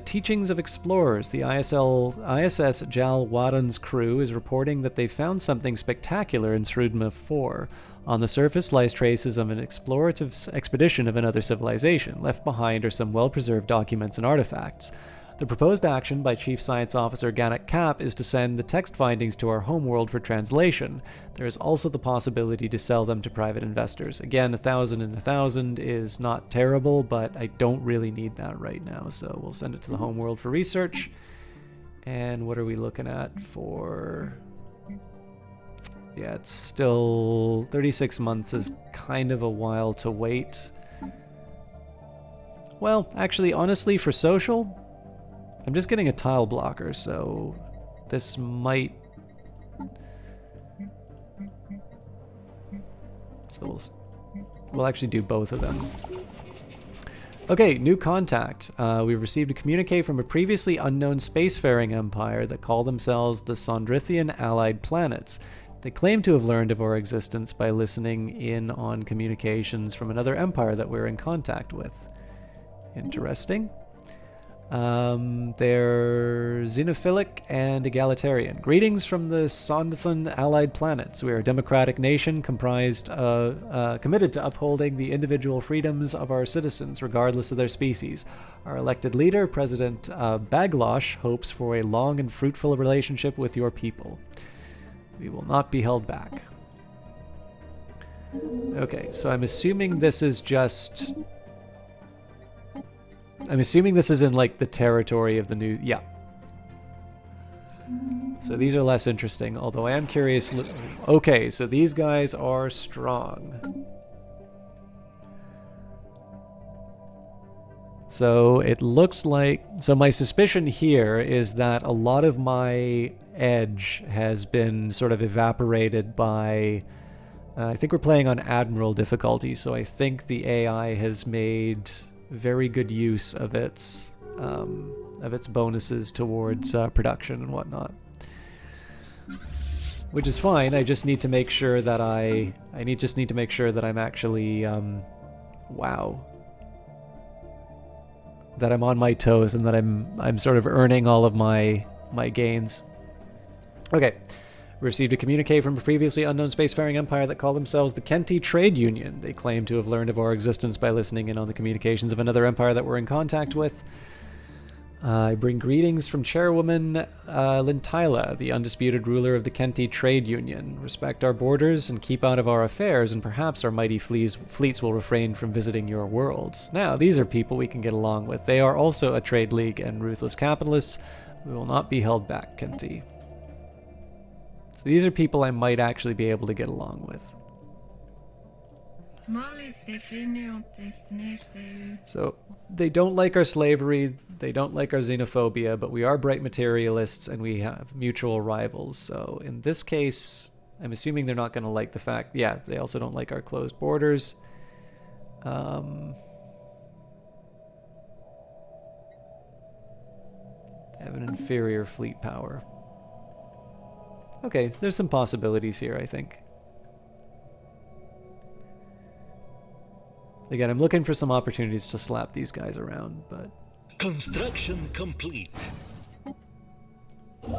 Teachings of Explorers. The ISS Jal Wadan's crew is reporting that they found something spectacular in Srudma 4. On the surface lies traces of an explorative expedition of another civilization. Left behind are some well-preserved documents and artifacts. The proposed action by Chief Science Officer Ganak Cap is to send the text findings to our homeworld for translation. There is also the possibility to sell them to private investors. Again, 1,000 and 1,000 is not terrible, but I don't really need that right now, so we'll send it to the homeworld for research. And what are we looking at for Yeah, it's still 36 months is kind of a while to wait. Well, actually, honestly, for social, I'm just getting a tile blocker, so this might... So we'll actually do both of them. Okay, new contact. We've received a communique from a previously unknown spacefaring empire that call themselves the Sondrithian Allied Planets. They claim to have learned of our existence by listening in on communications from another empire that we're in contact with. Interesting. They're xenophilic and egalitarian. Greetings from the Sondrithian Allied Planets. We are a democratic nation committed to upholding the individual freedoms of our citizens, regardless of their species. Our elected leader, President Baglosh, hopes for a long and fruitful relationship with your people. We will not be held back. Okay, so I'm assuming this is just... I'm assuming this is in, like, the territory of the new... Yeah. So these are less interesting, although I am curious... Okay, so these guys are strong. So it looks like... So my suspicion here is that a lot of my edge has been sort of evaporated by... I think we're playing on Admiral difficulty, so I think the AI has made... very good use of its bonuses towards production and whatnot, which is fine. I just need to make sure that just need to make sure that I'm actually that I'm on my toes and that I'm sort of earning all of my gains. Okay. Received a communique from a previously unknown spacefaring empire that call themselves the Kenti Trade Union. They claim to have learned of our existence by listening in on the communications of another empire that we're in contact with. I bring greetings from Chairwoman Lintila, the undisputed ruler of the Kenti Trade Union. Respect our borders and keep out of our affairs, and perhaps our mighty fleets will refrain from visiting your worlds. Now, these are people we can get along with. They are also a trade league and ruthless capitalists. We will not be held back, Kenti. So these are people I might actually be able to get along with. So they don't like our slavery, they don't like our xenophobia, but we are bright materialists and we have mutual rivals. So in this case, I'm assuming they're not going to like the fact... Yeah, they also don't like our closed borders. They have an inferior fleet power. Okay, there's some possibilities here, I think. Again, I'm looking for some opportunities to slap these guys around, but... Construction complete. The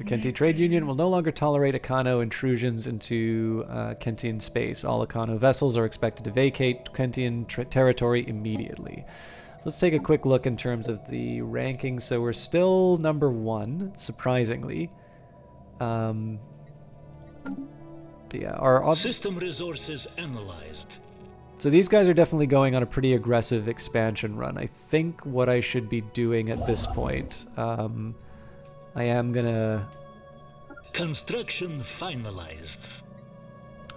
Kenti Trade Union will no longer tolerate Akano intrusions into Kentian space. All Akano vessels are expected to vacate Kentian territory immediately. Let's take a quick look in terms of the rankings. So we're still number 1, surprisingly. Yeah, our system resources analyzed. So these guys are definitely going on a pretty aggressive expansion run. I think what I should be doing at this point, I am gonna... Construction finalized.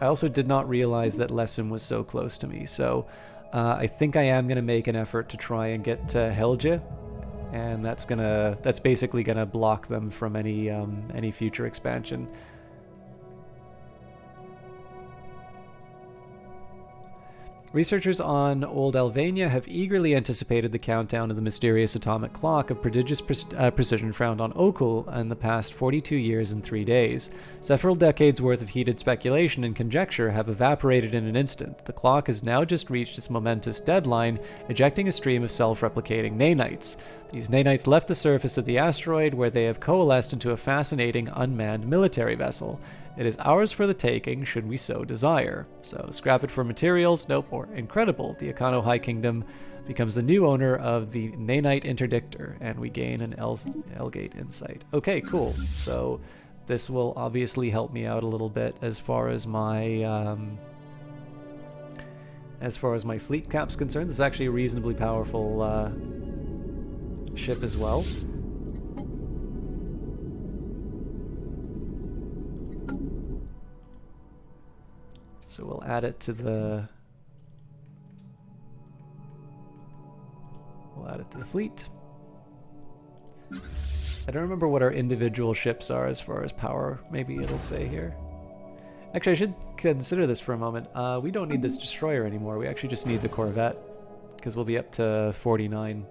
I also did not realize that Lesson was so close to me, so I think I am gonna make an effort to try and get to Helge, and that's basically gonna block them from any future expansion. Researchers on Old Albania have eagerly anticipated the countdown of the mysterious atomic clock of prodigious precision found on Okul in the past 42 years and 3 days. Several decades worth of heated speculation and conjecture have evaporated in an instant. The clock has now just reached its momentous deadline, ejecting a stream of self-replicating nanites. These nanites left the surface of the asteroid, where they have coalesced into a fascinating unmanned military vessel. It is ours for the taking, should we so desire. So, scrap it for materials, nope, or incredible. The Akano High Kingdom becomes the new owner of the Nanite Interdictor, and we gain an L-Gate insight. Okay, cool. So, this will obviously help me out a little bit as far as my fleet cap's concerned. This is actually a reasonably powerful ship as well. So we'll add it to the... We'll add it to the fleet. I don't remember what our individual ships are as far as power. Maybe it'll say here. Actually, I should consider this for a moment. We don't need this destroyer anymore. We actually just need the Corvette, because we'll be up to 49.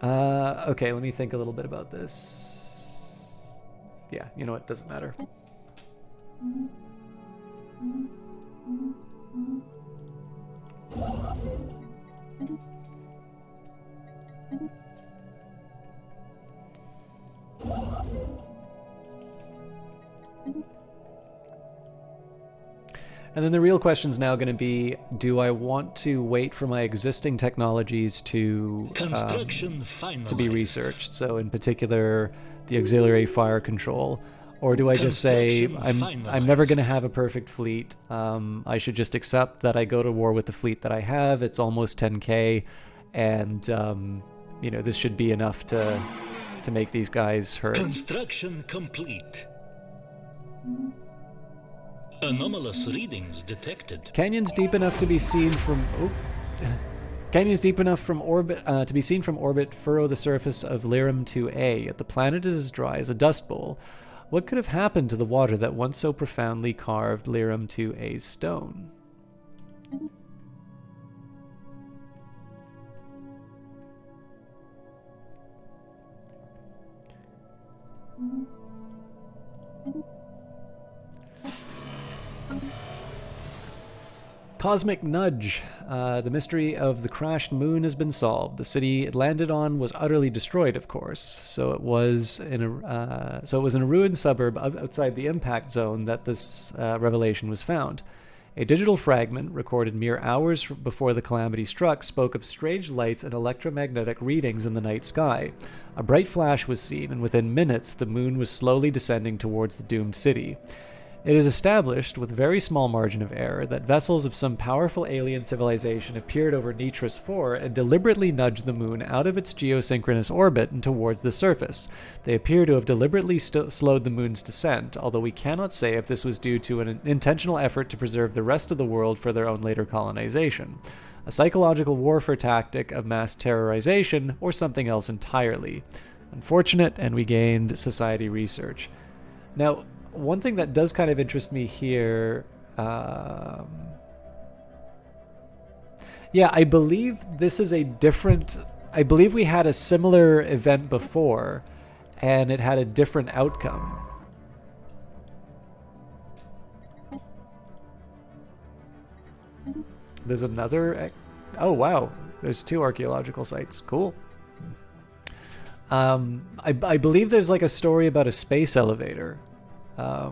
Okay, let me think a little bit about this. Yeah, you know what? Doesn't matter. And then the real question is now going to be, do I want to wait for my existing technologies to be researched? So in particular, the auxiliary fire control. Or do I just say, I'm never going to have a perfect fleet. I should just accept that I go to war with the fleet that I have. It's almost 10k. And, you know, this should be enough to make these guys hurt. Construction complete. Anomalous readings detected. Canyons deep enough to be seen from canyons deep enough from orbit to be seen from orbit furrow the surface of Lyrum 2A. Yet the planet is as dry as a dust bowl. What could have happened to the water that once so profoundly carved Lyrum 2A's stone? Cosmic nudge. The mystery of the crashed moon has been solved. The city it landed on was utterly destroyed, of course. So it was in a ruined suburb outside the impact zone that this revelation was found. A digital fragment recorded mere hours before the calamity struck spoke of strange lights and electromagnetic readings in the night sky. A bright flash was seen, and within minutes the moon was slowly descending towards the doomed city. It is established, with very small margin of error, that vessels of some powerful alien civilization appeared over Nitris IV and deliberately nudged the moon out of its geosynchronous orbit and towards the surface. They appear to have deliberately slowed the moon's descent, although we cannot say if this was due to an intentional effort to preserve the rest of the world for their own later colonization, a psychological warfare tactic of mass terrorization, or something else entirely. Unfortunate, and we gained society research. Now, one thing that does kind of interest me here, yeah, I believe this is a different, I believe we had a similar event before, and it had a different outcome. There's another, oh wow, there's 2 archaeological sites, cool. I believe there's like a story about a space elevator. I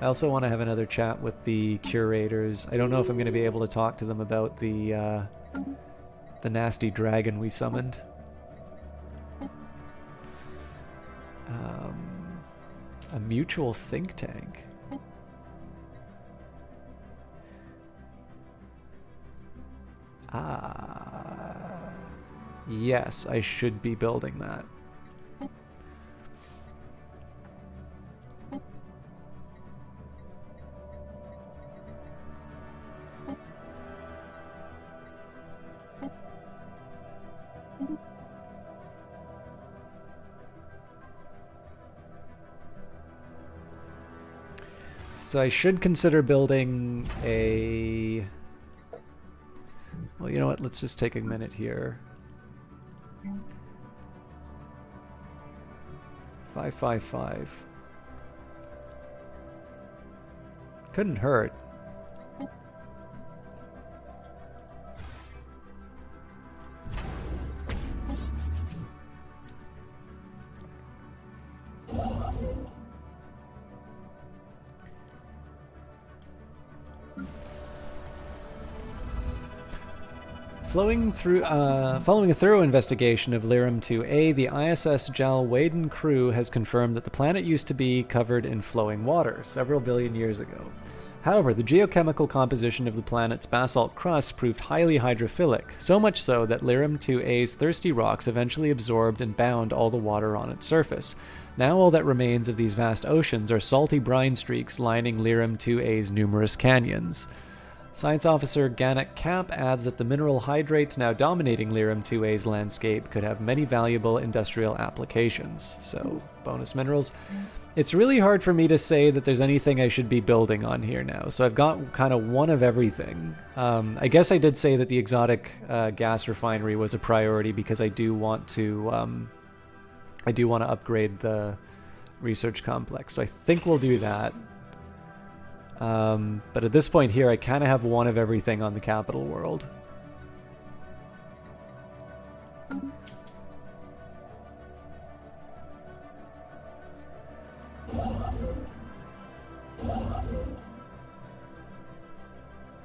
also want to have another chat with the curators. I don't know if I'm going to be able to talk to them about the nasty dragon we summoned. A mutual think tank. Yes, I should be building that. So I should consider building a... Well, you know what? Let's just take a minute here. 555. Couldn't hurt. Following a thorough investigation of Lyrum 2A, the ISS Jal Waden crew has confirmed that the planet used to be covered in flowing water several billion years ago. However, the geochemical composition of the planet's basalt crust proved highly hydrophilic, so much so that Lyrum 2A's thirsty rocks eventually absorbed and bound all the water on its surface. Now all that remains of these vast oceans are salty brine streaks lining Lyrum 2A's numerous canyons. Science Officer Ganak Cap adds that the mineral hydrates now dominating Lyrum 2A's landscape could have many valuable industrial applications. So, bonus minerals. It's really hard for me to say that there's anything I should be building on here now, so I've got kind of one of everything. I guess I did say that the exotic gas refinery was a priority because I do want to upgrade the research complex, so I think we'll do that. But at this point here, I kind of have one of everything on the capital world.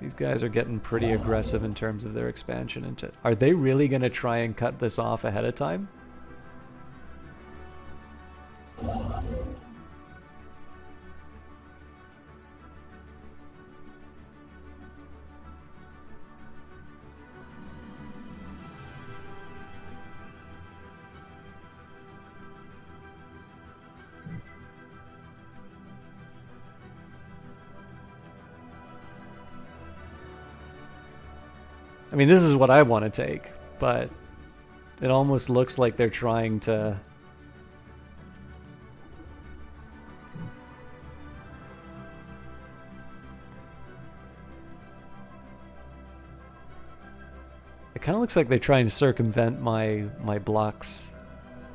These guys are getting pretty aggressive in terms of their expansion into... Are they really going to try and cut this off ahead of time? I mean, this is what I want to take, but it almost looks like they're trying to... It kind of looks like they're trying to circumvent my blocks,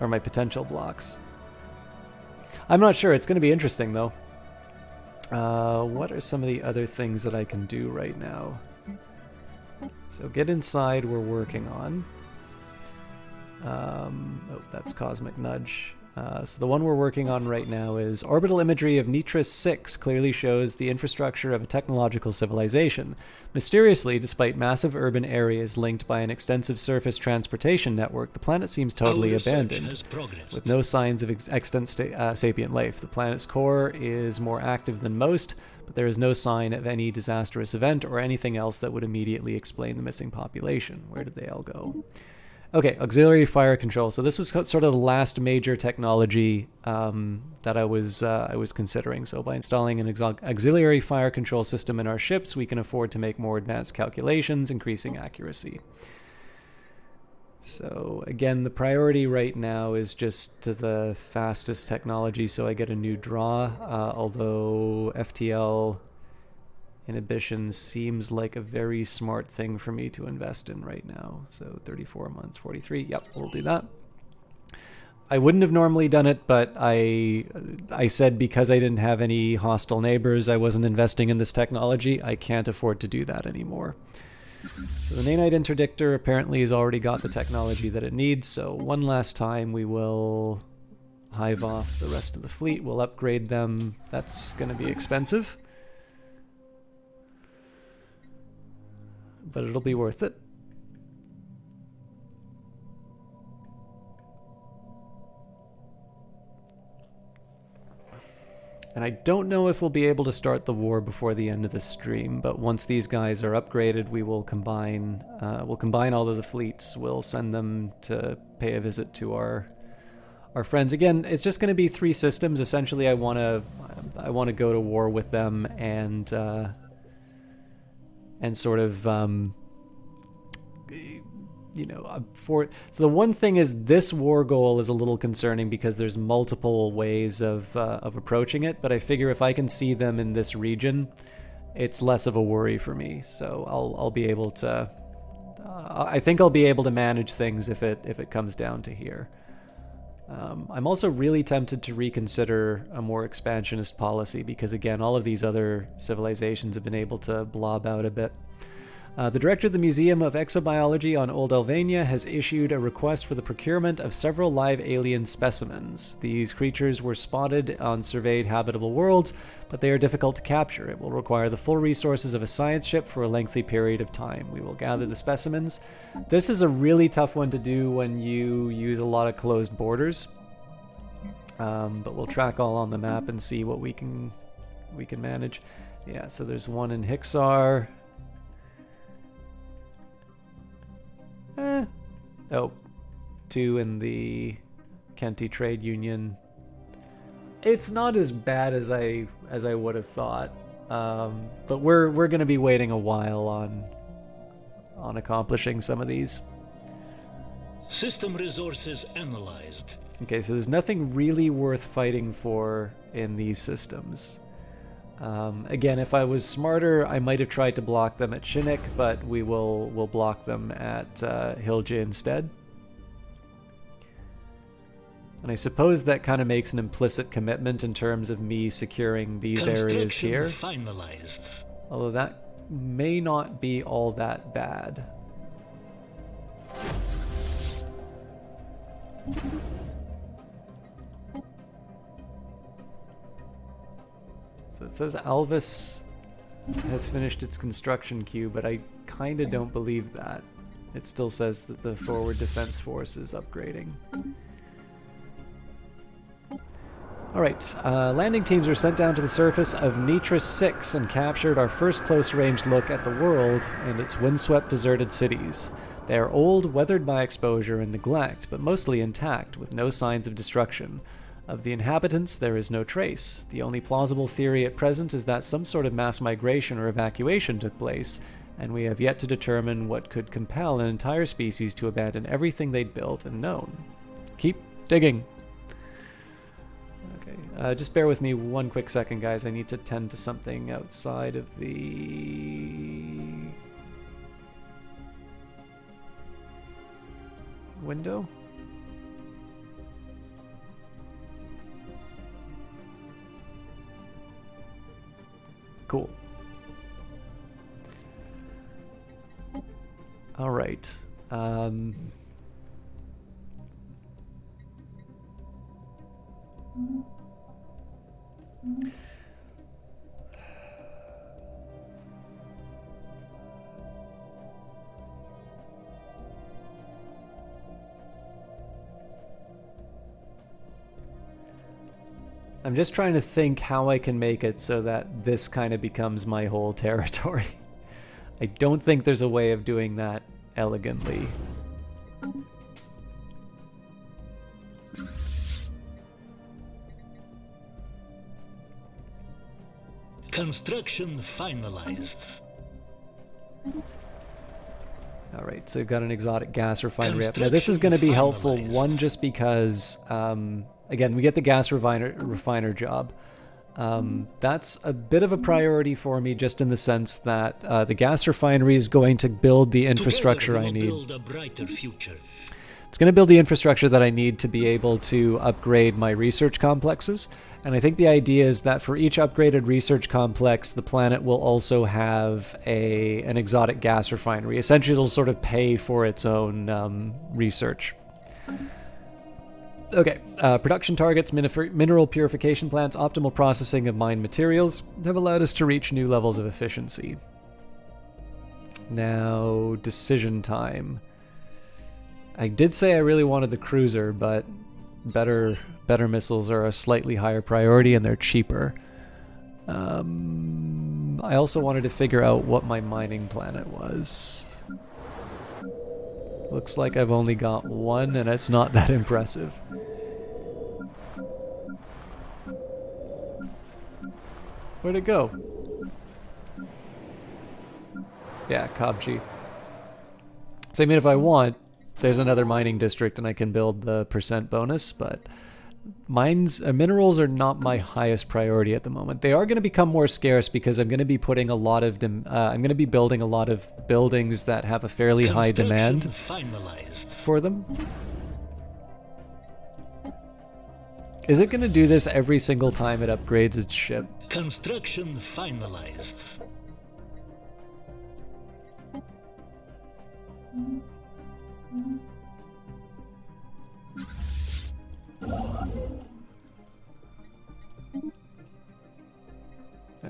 or my potential blocks. I'm not sure. It's going to be interesting, though. What are some of the other things that I can do right now? So get inside we're working on. Oh, that's Cosmic Nudge. So the one we're working on right now is orbital imagery of Nitris 6 clearly shows the infrastructure of a technological civilization. Mysteriously, despite massive urban areas linked by an extensive surface transportation network, the planet seems totally abandoned, with no signs of extant sapient life. The planet's core is more active than most, but there is no sign of any disastrous event or anything else that would immediately explain the missing population. Where did they all go? Okay, auxiliary fire control. So this was sort of the last major technology that I was considering. So by installing an auxiliary fire control system in our ships, we can afford to make more advanced calculations, increasing accuracy. So again, the priority right now is just to the fastest technology, so I get a new draw, although FTL inhibition seems like a very smart thing for me to invest in right now. So 34 months, 43. Yep, we'll do that. I wouldn't have normally done it, but I said because I didn't have any hostile neighbors, I wasn't investing in this technology. I can't afford to do that anymore. So the Nanite Interdictor apparently has already got the technology that it needs, so one last time we will hive off the rest of the fleet. We'll upgrade them. That's going to be expensive, but it'll be worth it. And I don't know if we'll be able to start the war before the end of the stream, but once these guys are upgraded, we will combine all of the fleets. We'll send them to pay a visit to our friends. Again, it's just going to be 3 systems. Essentially, I want to go to war with them and sort of so the one thing is this war goal is a little concerning because there's multiple ways of approaching it, but I figure if I can see them in this region, it's less of a worry for me. So I'll be able to I think I'll be able to manage things if it comes down to here. I'm also really tempted to reconsider a more expansionist policy because, again, all of these other civilizations have been able to blob out a bit. The director of the Museum of Exobiology on Old Elvania has issued a request for the procurement of several live alien specimens. These creatures were spotted on surveyed habitable worlds, but they are difficult to capture. It will require the full resources of a science ship for a lengthy period of time. We will gather the specimens. This is a really tough one to do when you use a lot of closed borders, but we'll track all on the map and see what we can manage. Yeah, so there's one in Hixar. Oh, two in the Kenti Trade Union. It's not as bad as I would have thought, but we're going to be waiting a while on accomplishing some of these. System resources analyzed. Okay, so there's nothing really worth fighting for in these systems. Again, if I was smarter, I might have tried to block them at Shinnik, but we'll block them at Hilja instead. And I suppose that kind of makes an implicit commitment in terms of me securing these areas here. Finalized. Although that may not be all that bad. So it says Alvis has finished its construction queue, but I kind of don't believe that. It still says that the forward defense force is upgrading. Alright, landing teams were sent down to the surface of Nitris 6 and captured our first close-range look at the world and its windswept, deserted cities. They are old, weathered by exposure and neglect, but mostly intact, with no signs of destruction. Of the inhabitants, there is no trace. The only plausible theory at present is that some sort of mass migration or evacuation took place, and we have yet to determine what could compel an entire species to abandon everything they'd built and known. Keep digging. Okay, just bear with me one quick second, guys. I need to tend to something outside of the window. Cool. All right. I'm just trying to think how I can make it so that this kind of becomes my whole territory. I don't think there's a way of doing that elegantly. Construction finalized. Alright, so we've got an exotic gas refinery up. Now this is going to be helpful, one, just because, again, we get the gas refiner job. That's a bit of a priority for me, just in the sense that the gas refinery is going to build the infrastructure I need. Build a brighter future. It's going to build the infrastructure that I need to be able to upgrade my research complexes. And I think the idea is that for each upgraded research complex, the planet will also have an exotic gas refinery. Essentially, it'll sort of pay for its own research. Okay, production targets, mineral purification plants, optimal processing of mined materials have allowed us to reach new levels of efficiency. Now, decision time. I did say I really wanted the cruiser, but better missiles are a slightly higher priority and they're cheaper. I also wanted to figure out what my mining planet was. Looks like I've only got one, and it's not that impressive. Where'd it go? Yeah, Kabji. So I mean, if I want, there's another mining district and I can build the % bonus, but minerals are not my highest priority at the moment. They are going to become more scarce because I'm going to be putting a lot of I'm going to be building a lot of buildings that have a fairly high demand for them. Is it going to do this every single time it upgrades its ship? Construction finalized.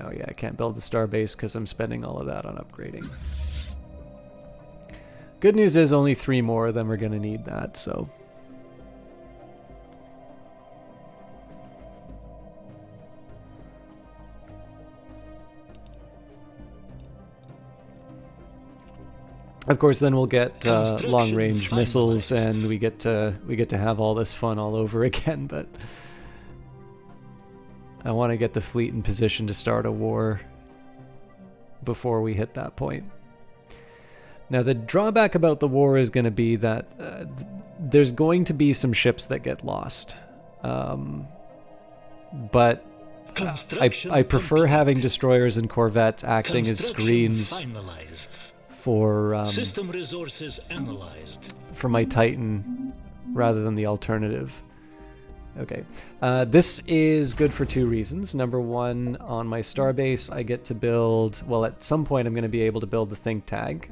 Oh yeah, I can't build the starbase because I'm spending all of that on upgrading. Good news is only 3 more of them are going to need that, so... Of course, then we'll get Construction long-range missiles, finalized. and we get to have all this fun all over again. But I want to get the fleet in position to start a war before we hit that point. Now, the drawback about the war is going to be that there's going to be some ships that get lost, but I prefer complete. having destroyers and corvettes acting as Construction screens finalized. for System resources analyzed. for my Titan rather than the alternative. Okay, this is good for two reasons. Number one, on my starbase, I get to build, well, at some point I'm going to be able to build the think tag.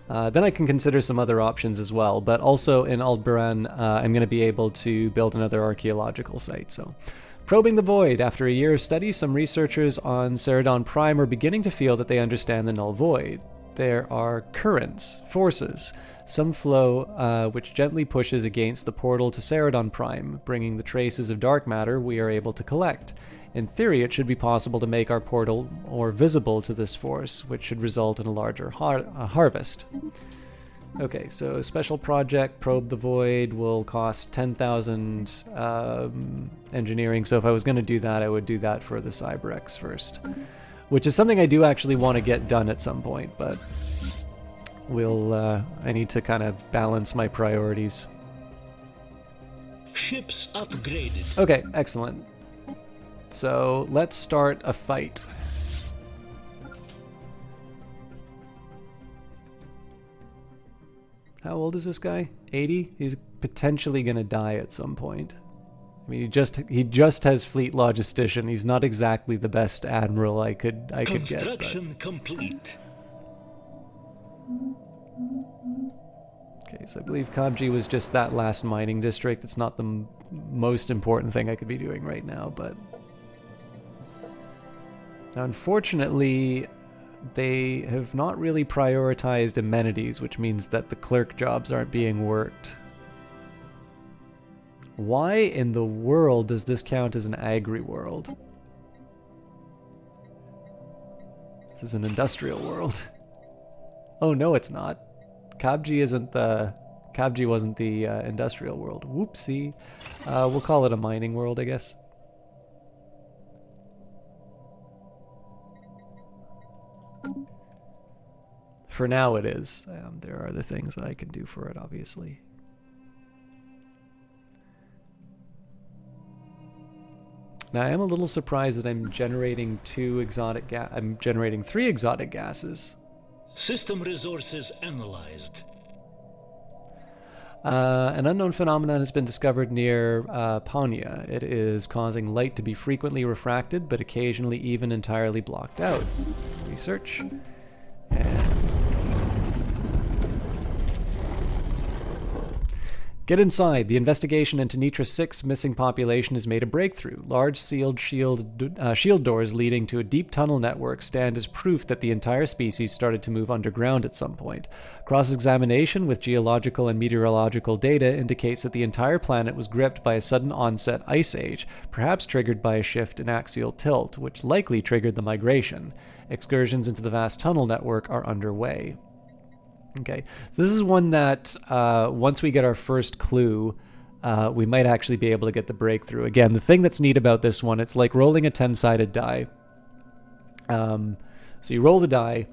Then I can consider some other options as well, but also in Aldebaran, I'm going to be able to build another archaeological site. So, probing the void. After a year of study, some researchers on Ceridon Prime are beginning to feel that they understand the null void. There are currents, forces, some flow which gently pushes against the portal to Ceridon Prime, bringing the traces of dark matter we are able to collect. In theory, it should be possible to make our portal more visible to this force, which should result in a larger harvest. Okay, so special project, Probe the Void, will cost 10,000 engineering, so if I was going to do that, I would do that for the Cyberx first. Which is something I do actually want to get done at some point, but I need to kind of balance my priorities. Ships upgraded. Okay, excellent. So let's start a fight. How old is this guy? 80? He's potentially going to die at some point. I mean, he just has fleet logistician. He's not exactly the best admiral I could get. Construction complete. Okay, so I believe Kabji was just that last mining district. It's not the most important thing I could be doing right now, but now, unfortunately, they have not really prioritized amenities, which means that the clerk jobs aren't being worked. Why in the world does this count as an agri-world? This is an industrial world. Oh no, it's not. Kabji wasn't the industrial world. Whoopsie. We'll call it a mining world, I guess. For now it is. There are other things that I can do for it, obviously. Now I am a little surprised that I'm generating I'm generating 3 exotic gases. System resources analyzed. An unknown phenomenon has been discovered near Panya. It is causing light to be frequently refracted, but occasionally even entirely blocked out. Research. And get inside. The investigation into Nitra 6 missing population has made a breakthrough. Large sealed shield doors leading to a deep tunnel network stand as proof that the entire species started to move underground at some point. Cross-examination with geological and meteorological data indicates that the entire planet was gripped by a sudden onset ice age, perhaps triggered by a shift in axial tilt, which likely triggered the migration. Excursions into the vast tunnel network are underway. Okay, so this is one that once we get our first clue, we might actually be able to get the breakthrough. Again, the thing that's neat about this one, it's like rolling a 10-sided die. So you roll the die.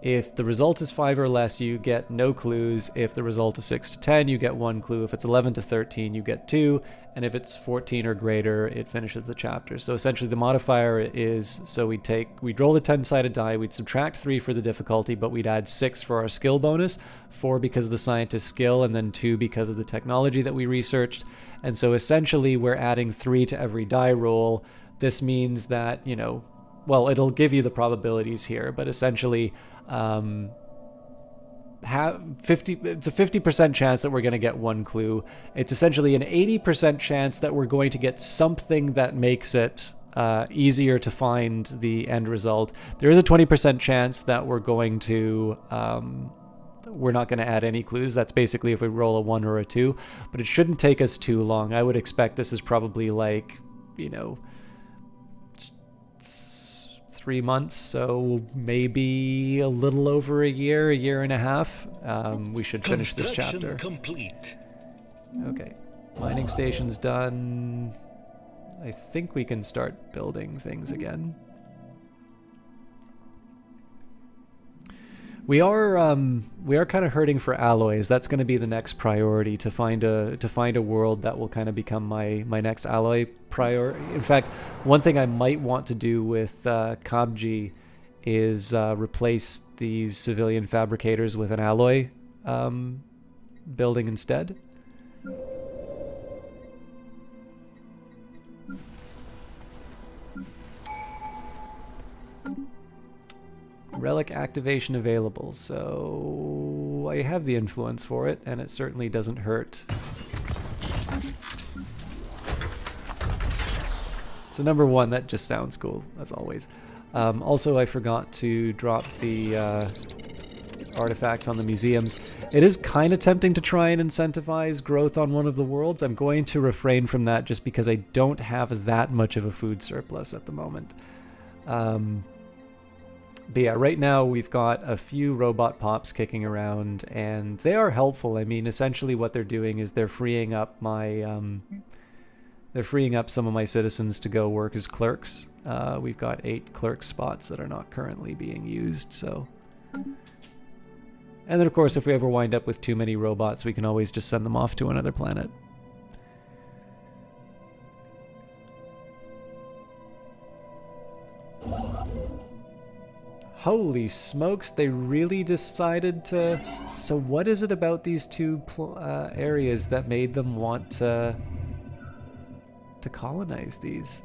If the result is 5 or less, you get no clues. If the result is 6 to 10, you get 1 clue. If it's 11 to 13, you get 2. And if it's 14 or greater, it finishes the chapter. So essentially the modifier is, so we'd roll the 10-sided die, we'd subtract 3 for the difficulty, but we'd add 6 for our skill bonus, 4 because of the scientist's skill, and then 2 because of the technology that we researched. And so essentially we're adding 3 to every die roll. This means that, well, it'll give you the probabilities here, but essentially it's a 50% chance that we're going to get 1 clue. It's essentially an 80% chance that we're going to get something that makes it easier to find the end result. There is a 20% chance that we're not going to add any clues. That's basically if we roll a 1 or a 2, but it shouldn't take us too long. I would expect this is probably like, 3 months, so maybe a little over a year and a half, we should finish this chapter. Complete. Okay, mining station's done. I think we can start building things again. We are kind of hurting for alloys. That's going to be the next priority, to find a world that will kind of become my next alloy priority. In fact, one thing I might want to do with Kabji is replace these civilian fabricators with an alloy building instead. Relic activation available, so I have the influence for it, and it certainly doesn't hurt. So number one, that just sounds cool, as always. Also, I forgot to drop the artifacts on the museums. It is kind of tempting to try and incentivize growth on one of the worlds. I'm going to refrain from that just because I don't have that much of a food surplus at the moment. But yeah, right now we've got a few robot pops kicking around, and they are helpful. I mean, essentially what they're doing is they're freeing up some of my citizens to go work as clerks. We've got 8 clerk spots that are not currently being used, so. And then of course, if we ever wind up with too many robots, we can always just send them off to another planet. Holy smokes, they really decided to... So what is it about these two areas that made them want to colonize these?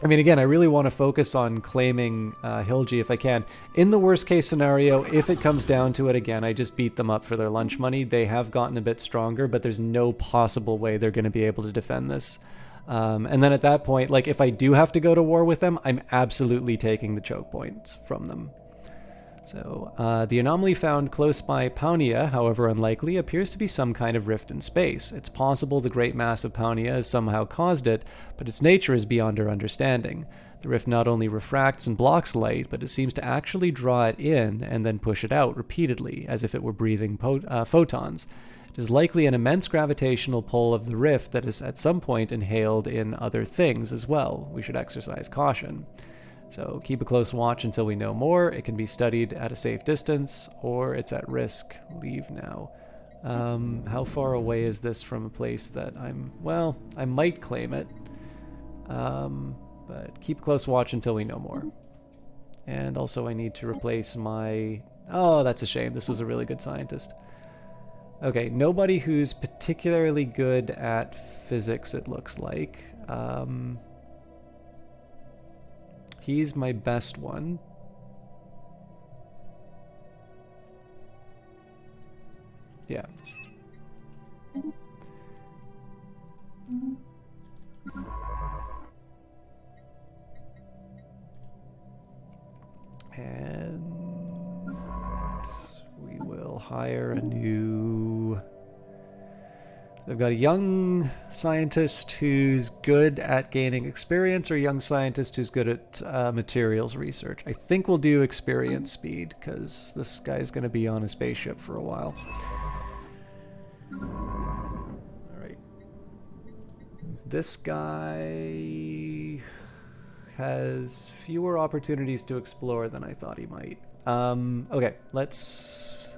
I mean, again, I really want to focus on claiming Hilji if I can. In the worst case scenario, if it comes down to it again, I just beat them up for their lunch money. They have gotten a bit stronger, but there's no possible way they're going to be able to defend this. And then at that point, like, if I do have to go to war with them, I'm absolutely taking the choke points from them. So, the anomaly found close by Paunia, however unlikely, appears to be some kind of rift in space. It's possible the great mass of Paunia has somehow caused it, but its nature is beyond our understanding. The rift not only refracts and blocks light, but it seems to actually draw it in and then push it out repeatedly, as if it were breathing photons. It is likely an immense gravitational pull of the rift that is at some point inhaled in other things as well. We should exercise caution. So keep a close watch until we know more. It can be studied at a safe distance, or it's at risk. Leave now. How far away is this from a place that well, I might claim it. But keep a close watch until we know more. And also I need to replace my... Oh, that's a shame. This was a really good scientist. Okay, nobody who's particularly good at physics, it looks like. He's my best one. Yeah. And we will hire a new... They've got a young scientist who's good at gaining experience, or a young scientist who's good at materials research. I think we'll do experience speed, because this guy's going to be on a spaceship for a while. Alright. This guy has fewer opportunities to explore than I thought he might. Okay, let's...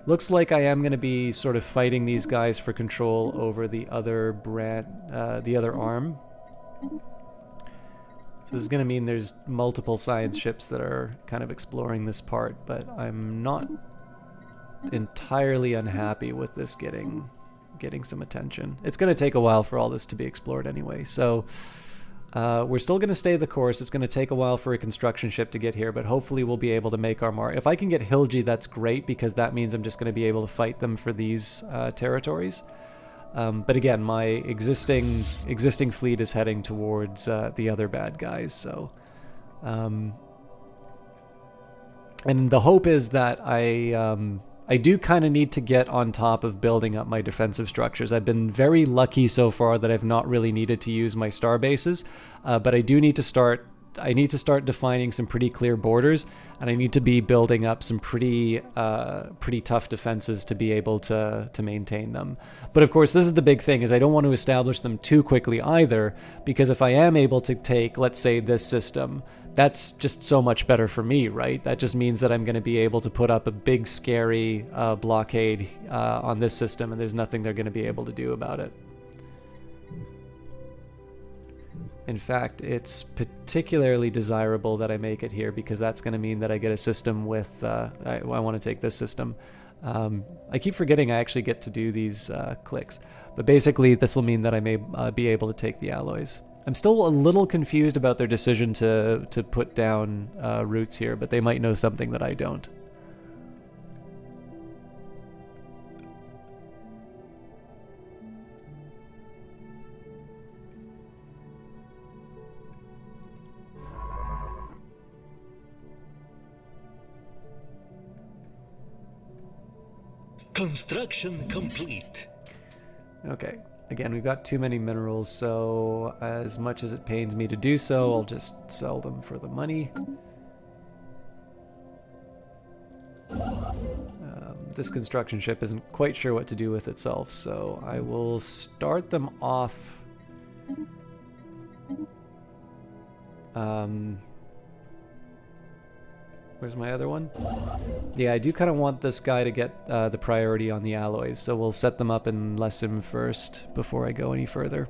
Looks like I am going to be sort of fighting these guys for control over the other the other arm. So this is going to mean there's multiple science ships that are kind of exploring this part, but I'm not entirely unhappy with this getting some attention. It's going to take a while for all this to be explored anyway, so... we're still going to stay the course. It's going to take a while for a construction ship to get here, but hopefully we'll be able to make our mark. If I can get Hilji, that's great, because that means I'm just going to be able to fight them for these territories. But again, my existing fleet is heading towards the other bad guys, so... and the hope is that I I do kind of need to get on top of building up my defensive structures. I've been very lucky so far that I've not really needed to use my star bases, but I do need to start. I need to start defining some pretty clear borders, and I need to be building up some pretty tough defenses to be able to maintain them. But of course, this is the big thing: is I don't want to establish them too quickly either, because if I am able to take, let's say, this system, that's just so much better for me, right? That just means that I'm going to be able to put up a big, scary blockade on this system, and there's nothing they're going to be able to do about it. In fact, it's particularly desirable that I make it here, because that's going to mean that I get a system with... I want to take this system. I keep forgetting I actually get to do these clicks. But basically, this will mean that I may be able to take the alloys. I'm still a little confused about their decision to put down roots here, but they might know something that I don't. Construction complete. Okay. Again, we've got too many minerals, so as much as it pains me to do so, I'll just sell them for the money. This construction ship isn't quite sure what to do with itself, so I will start them off. Where's my other one? Yeah, I do kind of want this guy to get the priority on the alloys, so we'll set them up in Lessim first before I go any further.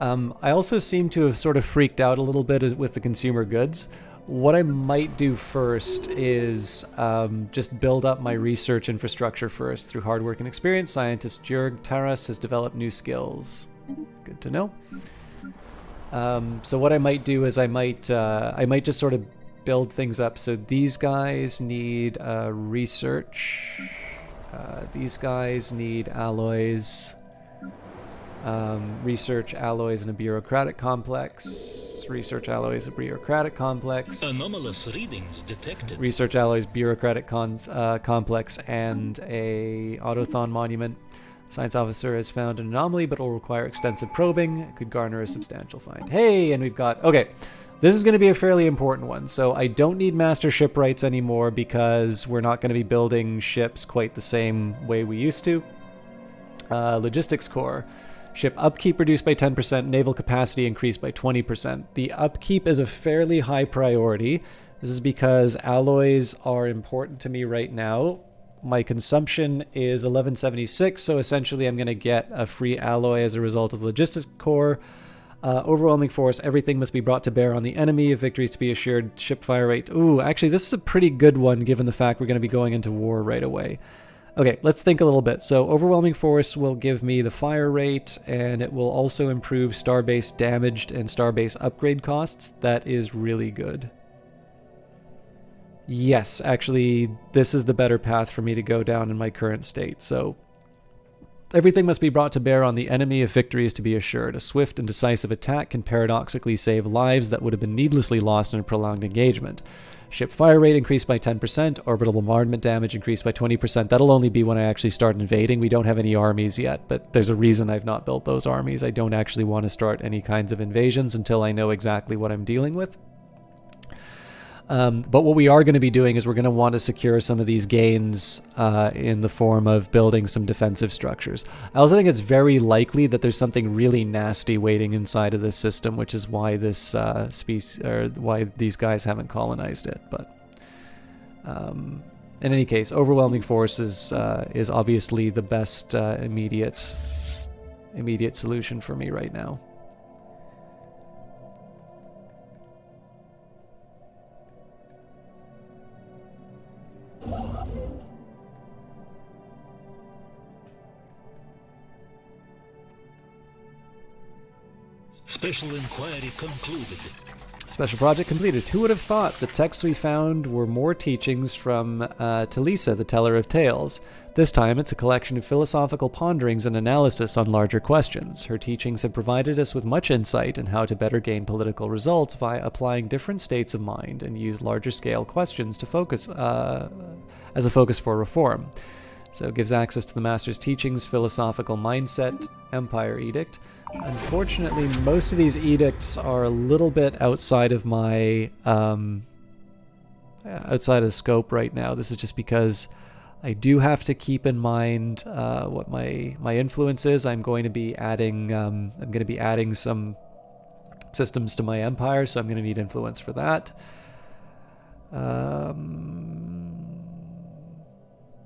I also seem to have sort of freaked out a little bit with the consumer goods. What I might do first is just build up my research infrastructure first. Through hard work and experience, scientist Jurg Taras has developed new skills. Good to know. So what I might do is I might just sort of build things up. So these guys need research. These guys need alloys. Research alloys in a bureaucratic complex. Research alloys a bureaucratic complex. Anomalous readings detected. Research alloys bureaucratic complex and a autothon monument. Science officer has found an anomaly, but will require extensive probing. It could garner a substantial find. Hey, and we've got... Okay. This is going to be a fairly important one. So I don't need master shipwrights anymore because we're not going to be building ships quite the same way we used to. Logistics core. Ship upkeep reduced by 10%, naval capacity increased by 20%. The upkeep is a fairly high priority. This is because alloys are important to me right now. My consumption is 1176, so essentially I'm going to get a free alloy as a result of the logistics core. Overwhelming force, everything must be brought to bear on the enemy if victory is to be assured. Ship fire rate. Ooh, actually this is a pretty good one given the fact we're going to be going into war right away. Okay, let's think a little bit. So overwhelming force will give me the fire rate, and it will also improve starbase damaged and starbase upgrade costs. That is really good. Yes, actually this is the better path for me to go down in my current state. So everything must be brought to bear on the enemy if victory is to be assured. A swift and decisive attack can paradoxically save lives that would have been needlessly lost in a prolonged engagement. Ship fire rate increased by 10%, orbital bombardment damage increased by 20%. That'll only be when I actually start invading. We don't have any armies yet, but there's a reason I've not built those armies. I don't actually want to start any kinds of invasions until I know exactly what I'm dealing with. But what we are going to be doing is we're going to want to secure some of these gains in the form of building some defensive structures. I also think it's very likely that there's something really nasty waiting inside of this system, which is why this species, or why these guys haven't colonized it. But in any case, overwhelming force is obviously the best immediate solution for me right now. Special inquiry concluded. Special project completed. Who would have thought the texts we found were more teachings from Talisa, the Teller of Tales? This time, it's a collection of philosophical ponderings and analysis on larger questions. Her teachings have provided us with much insight in how to better gain political results by applying different states of mind and use larger-scale questions to focus as a focus for reform. So it gives access to the Master's teachings, philosophical mindset, Empire Edict. Unfortunately, most of these edicts are a little bit outside of my outside of scope right now. This is just because I do have to keep in mind what my influence is. I'm going to be adding some systems to my empire, so I'm going to need influence for that.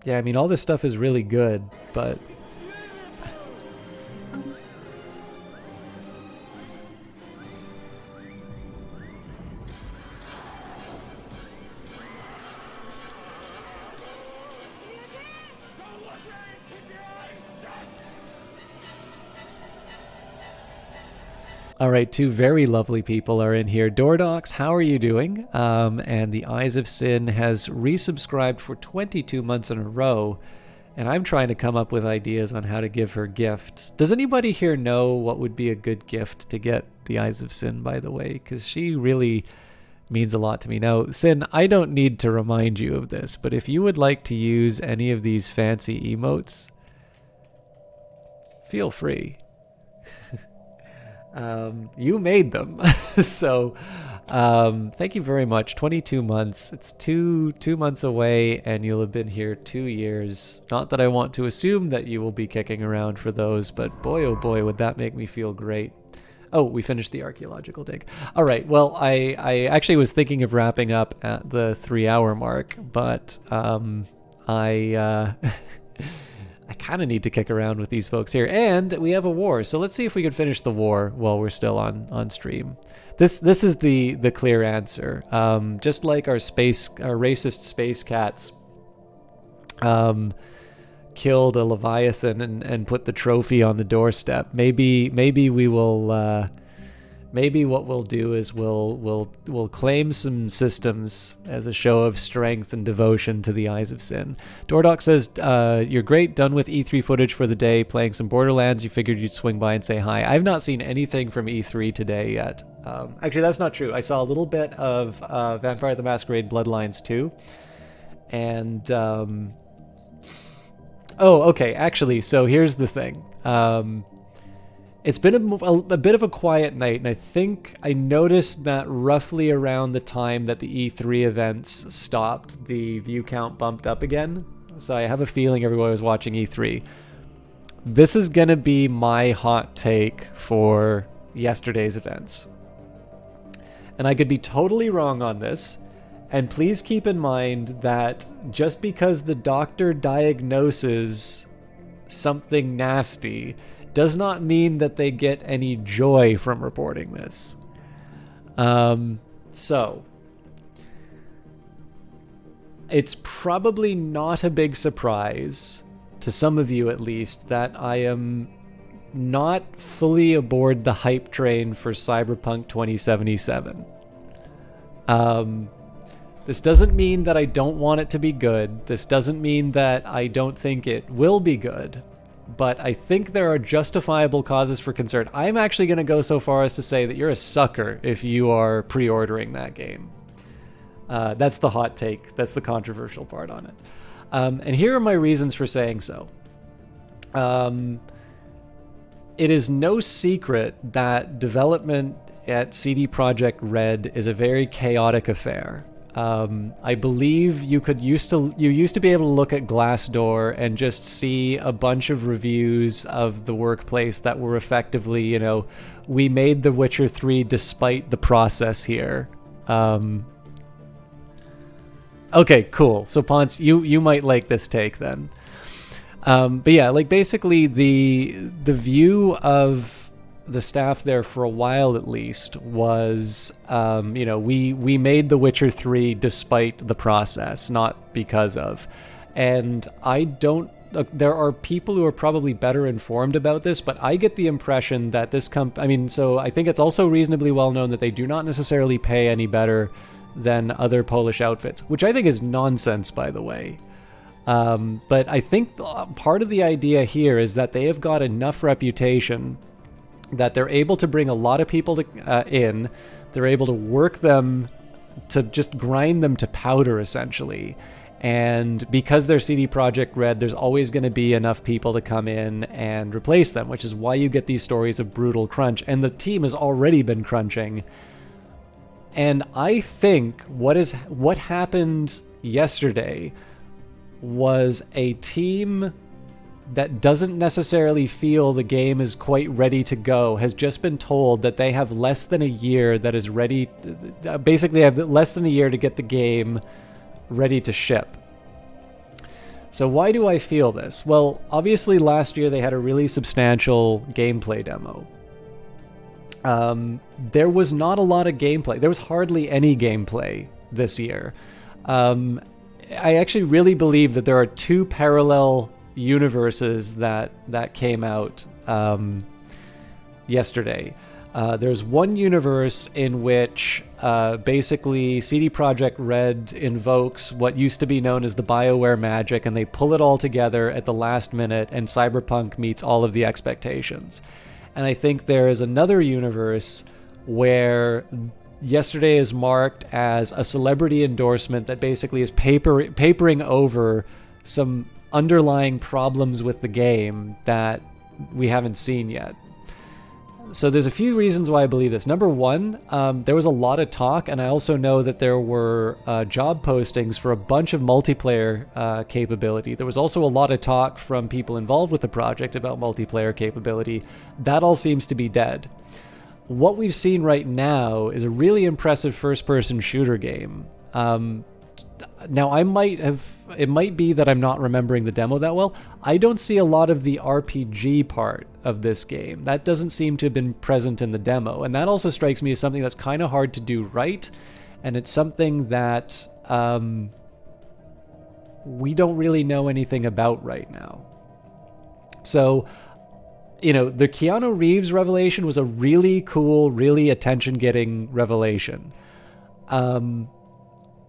Yeah, I mean, all this stuff is really good, but all right, two very lovely people are in here. Dordox, how are you doing? And the Eyes of Sin has resubscribed for 22 months in a row, and I'm trying to come up with ideas on how to give her gifts. Does anybody here know what would be a good gift to get the Eyes of Sin, by the way? Because she really means a lot to me. Now, Sin, I don't need to remind you of this, but if you would like to use any of these fancy emotes, feel free. You made them. So thank you very much. 22 months. It's two months away, and you'll have been here 2 years. Not that I want to assume that you will be kicking around for those, but boy, oh boy, would that make me feel great. Oh, we finished the archaeological dig. All right, well, I actually was thinking of wrapping up at the 3-hour mark, but I kind of need to kick around with these folks here, and we have a war, so let's see if we can finish the war while we're still on stream. This is the clear answer. Just like our racist space cats killed a Leviathan and put the trophy on the doorstep. Maybe we will. Maybe what we'll do is we'll claim some systems as a show of strength and devotion to the Eyes of Sin. Dordock says, you're great, done with E3 footage for the day, playing some Borderlands. You figured you'd swing by and say hi. I've not seen anything from E3 today yet. Actually, that's not true. I saw a little bit of Vampire the Masquerade Bloodlines 2. And, oh, okay, actually, so here's the thing. It's been a bit of a quiet night, and I think I noticed that roughly around the time that the E3 events stopped, the view count bumped up again. So I have a feeling everyone was watching E3. This is going to be my hot take for yesterday's events. And I could be totally wrong on this. And please keep in mind that just because the doctor diagnoses something nasty does not mean that they get any joy from reporting this. So, it's probably not a big surprise, to some of you at least, that I am not fully aboard the hype train for Cyberpunk 2077. This doesn't mean that I don't want it to be good. This doesn't mean that I don't think it will be good. But I think there are justifiable causes for concern. I'm actually going to go so far as to say that you're a sucker if you are pre-ordering that game. That's the hot take. That's the controversial part on it. And here are my reasons for saying so. It is no secret that development at CD Projekt Red is a very chaotic affair. I believe you used to be able to look at Glassdoor and just see a bunch of reviews of the workplace that were effectively, we made The Witcher 3 despite the process here. Okay, cool. So Ponce, you might like this take then. But yeah, like basically the view of the staff there for a while at least was, we made The Witcher 3 despite the process, not because of. And there are people who are probably better informed about this, but I get the impression that this so I think it's also reasonably well known that they do not necessarily pay any better than other Polish outfits, which I think is nonsense, by the way. But I think part of the idea here is that they have got enough reputation that they're able to bring a lot of people in. They're able to work them to just grind them to powder, essentially. And because they're CD Projekt Red, there's always going to be enough people to come in and replace them, which is why you get these stories of brutal crunch. And the team has already been crunching. And I think what happened yesterday was a team that doesn't necessarily feel the game is quite ready to go, has just been told that they have less than a year that is ready, basically have less than a year to get the game ready to ship. So why do I feel this? Well, obviously last year they had a really substantial gameplay demo. There was not a lot of gameplay. There was hardly any gameplay this year. I actually really believe that there are two parallel universes that came out yesterday. There's one universe in which basically CD Projekt Red invokes what used to be known as the BioWare magic, and they pull it all together at the last minute, and Cyberpunk meets all of the expectations. And I think there is another universe where yesterday is marked as a celebrity endorsement that basically is papering over some underlying problems with the game that we haven't seen yet. So there's a few reasons why I believe this. Number one, there was a lot of talk, and I also know that there were job postings for a bunch of multiplayer capability. There was also a lot of talk from people involved with the project about multiplayer capability. That all seems to be dead. What we've seen right now is a really impressive first-person shooter game. Now, it might be that I'm not remembering the demo that well. I don't see a lot of the RPG part of this game. That doesn't seem to have been present in the demo. And that also strikes me as something that's kind of hard to do right. And it's something that we don't really know anything about right now. So, you know, the Keanu Reeves revelation was a really cool, really attention-getting revelation.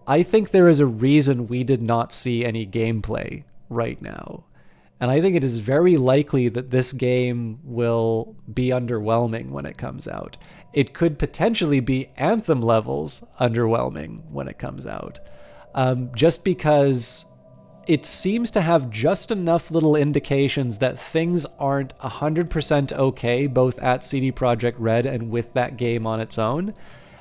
I think there is a reason we did not see any gameplay right now. And I think it is very likely that this game will be underwhelming when it comes out. It could potentially be Anthem levels underwhelming when it comes out. Just because it seems to have just enough little indications that things aren't 100% okay, both at CD Projekt Red and with that game on its own.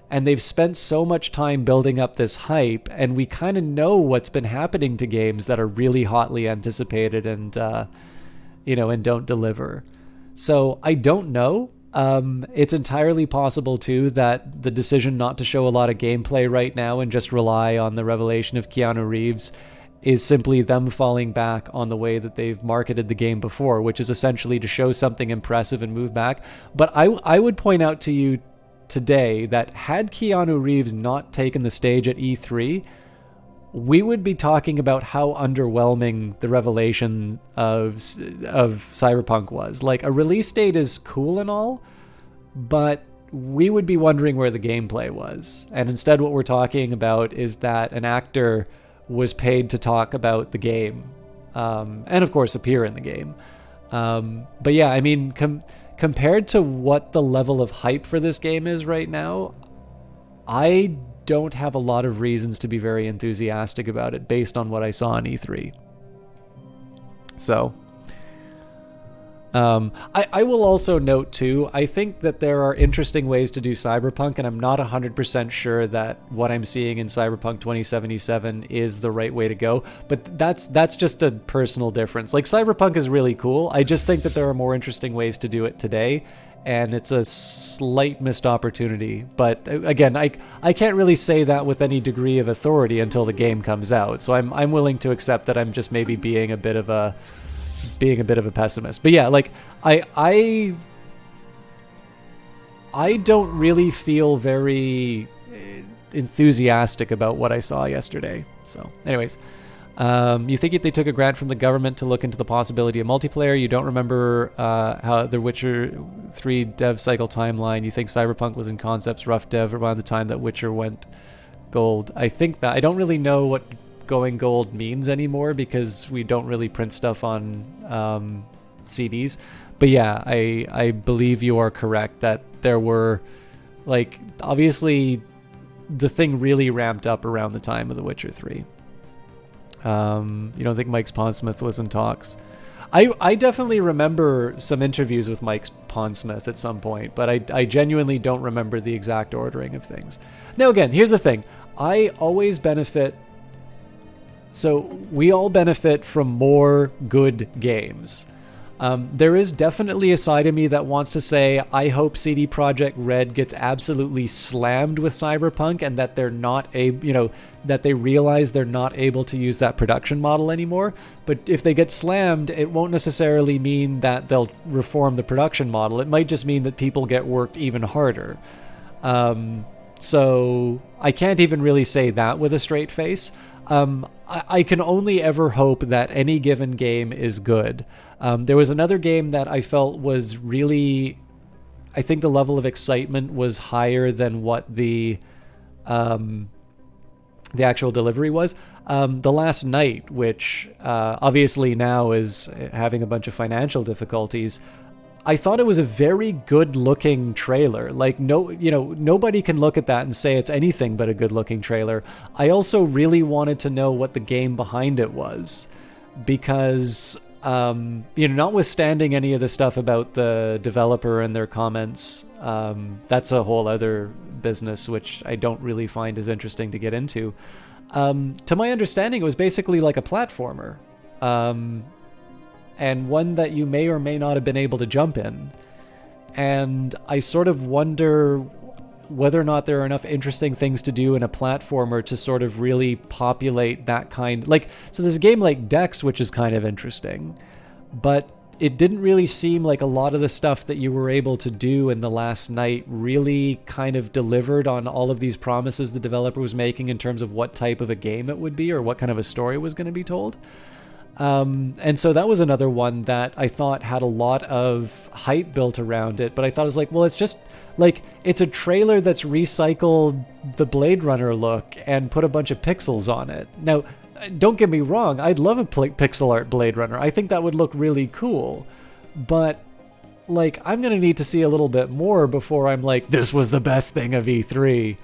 And they've spent so much time building up this hype, and we kind of know what's been happening to games that are really hotly anticipated and, and don't deliver. So I don't know. It's entirely possible, too, that the decision not to show a lot of gameplay right now and just rely on the revelation of Keanu Reeves is simply them falling back on the way that they've marketed the game before, which is essentially to show something impressive and move back. But I would point out to you today that had Keanu Reeves not taken the stage at E3, we would be talking about how underwhelming the revelation of Cyberpunk was. Like, a release date is cool and all, but we would be wondering where the gameplay was. And instead what we're talking about is that an actor was paid to talk about the game, and of course appear in the game. But yeah, I mean, compared to what the level of hype for this game is right now, I don't have a lot of reasons to be very enthusiastic about it based on what I saw on E3. So, I will also note too, I think that there are interesting ways to do Cyberpunk, and I'm not 100% sure that what I'm seeing in Cyberpunk 2077 is the right way to go, but that's just a personal difference. Like, Cyberpunk is really cool. I just think that there are more interesting ways to do it today, and it's a slight missed opportunity. But again, I can't really say that with any degree of authority until the game comes out, so I'm willing to accept that I'm just maybe being a bit of a pessimist. But yeah, like, I don't really feel very enthusiastic about what I saw yesterday. So anyways, you think they took a grant from the government to look into the possibility of multiplayer. You don't remember how the Witcher 3 dev cycle timeline. You think Cyberpunk was in concepts rough dev around the time that Witcher went gold. I think that. I don't really know what going gold means anymore because we don't really print stuff on CDs. But yeah, I believe you are correct that there were, like, obviously the thing really ramped up around the time of The Witcher 3. You don't think Mike Pondsmith was in talks? I definitely remember some interviews with Mike Pondsmith at some point, but I genuinely don't remember the exact ordering of things. Now, again, here's the thing. I always benefit... So, we all benefit from more good games. There is definitely a side of me that wants to say, I hope CD Projekt Red gets absolutely slammed with Cyberpunk and that they're not that they realize they're not able to use that production model anymore. But if they get slammed, it won't necessarily mean that they'll reform the production model. It might just mean that people get worked even harder. So I can't even really say that with a straight face. I can only ever hope that any given game is good. There was another game that I felt was really... I think the level of excitement was higher than what the actual delivery was. The Last Night, which obviously now is having a bunch of financial difficulties. I thought it was a very good-looking trailer. Like, nobody can look at that and say it's anything but a good-looking trailer. I also really wanted to know what the game behind it was, because, notwithstanding any of the stuff about the developer and their comments, that's a whole other business, which I don't really find as interesting to get into. To my understanding, it was basically like a platformer. And one that you may or may not have been able to jump in. And I sort of wonder whether or not there are enough interesting things to do in a platformer to sort of really populate that kind. Like, so there's a game like Dex, which is kind of interesting, but it didn't really seem like a lot of the stuff that you were able to do in The Last Night really kind of delivered on all of these promises the developer was making in terms of what type of a game it would be or what kind of a story was going to be told. And so that was another one that I thought had a lot of hype built around it, but I thought it was like, well, it's just like, it's a trailer that's recycled the Blade Runner look and put a bunch of pixels on it. Now, don't get me wrong, I'd love a pixel art Blade Runner. I think that would look really cool, but like, I'm going to need to see a little bit more before I'm like, this was the best thing of E3.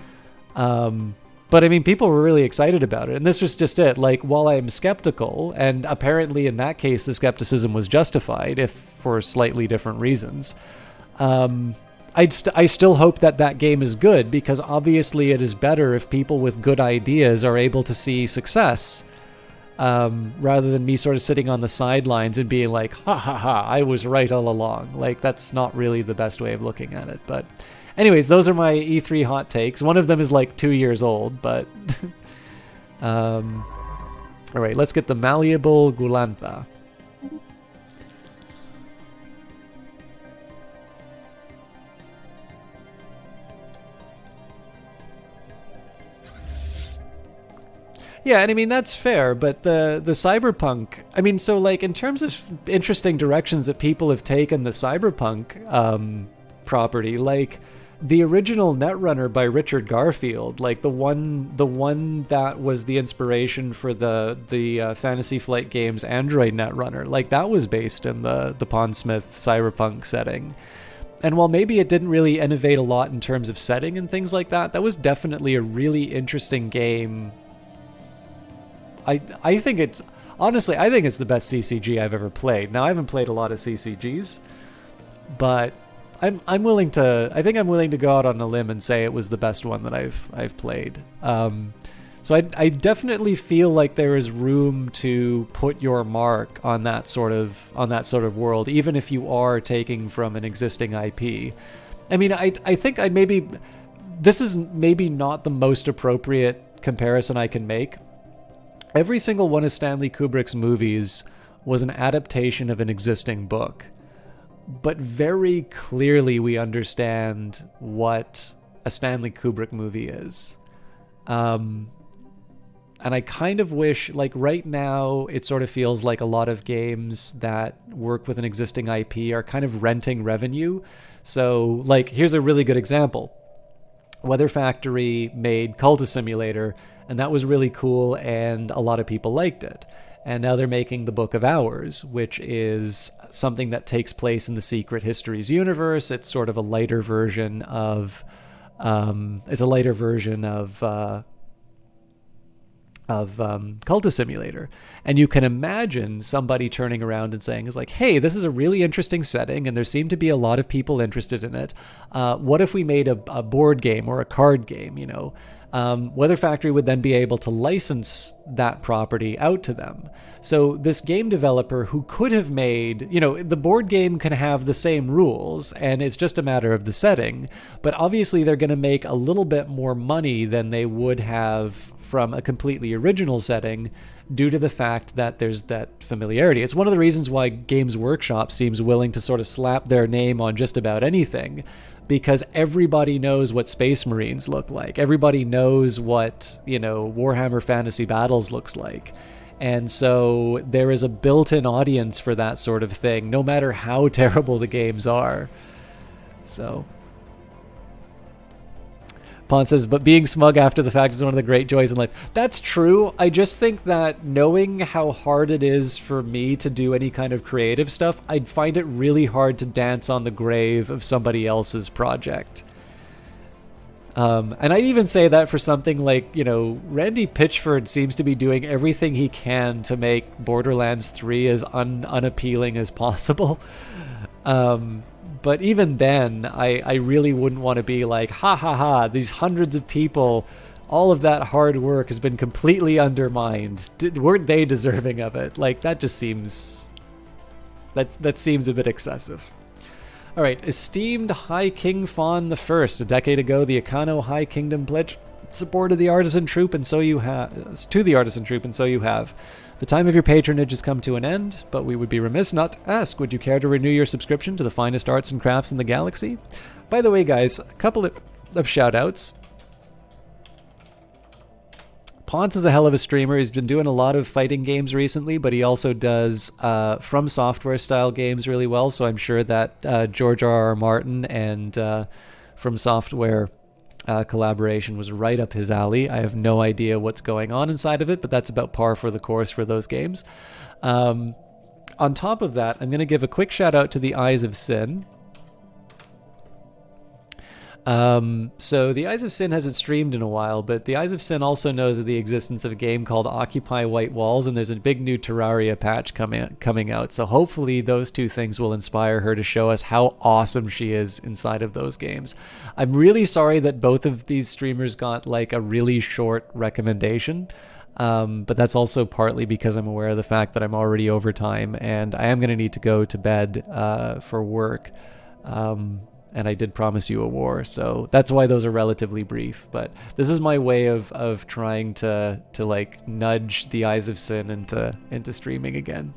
But I mean, people were really excited about it. And this was just it. Like, while I'm skeptical, and apparently in that case, the skepticism was justified, if for slightly different reasons, I still hope that game is good, because obviously it is better if people with good ideas are able to see success, rather than me sort of sitting on the sidelines and being like, ha ha ha, I was right all along. Like, that's not really the best way of looking at it. But anyways, those are my E3 hot takes. One of them is like 2 years old, but... all right, let's get the Malleable Gulantha. Yeah, and I mean, that's fair, but the Cyberpunk... I mean, so, like, in terms of interesting directions that people have taken the Cyberpunk property, like... The original Netrunner by Richard Garfield, like the one that was the inspiration for the Fantasy Flight Games Android Netrunner, like that was based in the Pondsmith cyberpunk setting. And while maybe it didn't really innovate a lot in terms of setting and things like that, that was definitely a really interesting game. I think it's honestly, I think it's the best CCG I've ever played. Now, I haven't played a lot of CCGs, but I'm willing to. I think I'm willing to go out on a limb and say it was the best one that I've played. So I definitely feel like there is room to put your mark on that sort of world, even if you are taking from an existing IP. I mean, I think this is maybe not the most appropriate comparison I can make. Every single one of Stanley Kubrick's movies was an adaptation of an existing book. But very clearly we understand what a Stanley Kubrick movie is. And I kind of wish, like right now, it sort of feels like a lot of games that work with an existing IP are kind of renting revenue. So, like, here's a really good example. Weather Factory made Cultist Simulator, and that was really cool, and a lot of people liked it. And now they're making the Book of Hours, which is something that takes place in the Secret Histories universe. It's sort of a lighter version of Cultist Simulator. And you can imagine somebody turning around and saying, is like, hey, this is a really interesting setting and there seem to be a lot of people interested in it. What if we made a board game or a card game, you know? Weather Factory would then be able to license that property out to them. So this game developer who could have made, you know, the board game can have the same rules and it's just a matter of the setting, but obviously they're going to make a little bit more money than they would have from a completely original setting due to the fact that there's that familiarity. It's one of the reasons why Games Workshop seems willing to sort of slap their name on just about anything, because everybody knows what Space Marines look like. Everybody knows what, you know, Warhammer Fantasy Battles looks like. And so there is a built-in audience for that sort of thing, no matter how terrible the games are. So Pon says, but being smug after the fact is one of the great joys in life. That's true. I just think that knowing how hard it is for me to do any kind of creative stuff, I'd find it really hard to dance on the grave of somebody else's project. And I'd even say that for something like, you know, Randy Pitchford seems to be doing everything he can to make Borderlands 3 as unappealing as possible. But even then, I really wouldn't want to be like, ha ha ha, these hundreds of people, all of that hard work has been completely undermined. Weren't they deserving of it? Like, that just seems... That seems a bit excessive. All right, esteemed High King Fawn the First. A decade ago, the Akano High Kingdom pledged support of the Artisan Troop, and so you have... to the Artisan Troop, and so you have. The time of your patronage has come to an end, but we would be remiss not to ask, would you care to renew your subscription to the finest arts and crafts in the galaxy? By the way, guys, a couple of shout-outs. Ponce is a hell of a streamer. He's been doing a lot of fighting games recently, but he also does From Software style games really well, so I'm sure that George R.R. Martin and From Software collaboration was right up his alley. I have no idea what's going on inside of it, but that's about par for the course for those games. On top of that, I'm going to give a quick shout out to the Eyes of Sin. So the Eyes of Sin hasn't streamed in a while, but the Eyes of Sin also knows of the existence of a game called Occupy White Walls, and there's a big new Terraria patch coming out. So hopefully those two things will inspire her to show us how awesome she is inside of those games. I'm really sorry that both of these streamers got like a really short recommendation. But that's also partly because I'm aware of the fact that I'm already over time and I am going to need to go to bed for work. And I did promise you a war, so that's why those are relatively brief. But this is my way of trying to like nudge the Eyes of Sin into streaming again.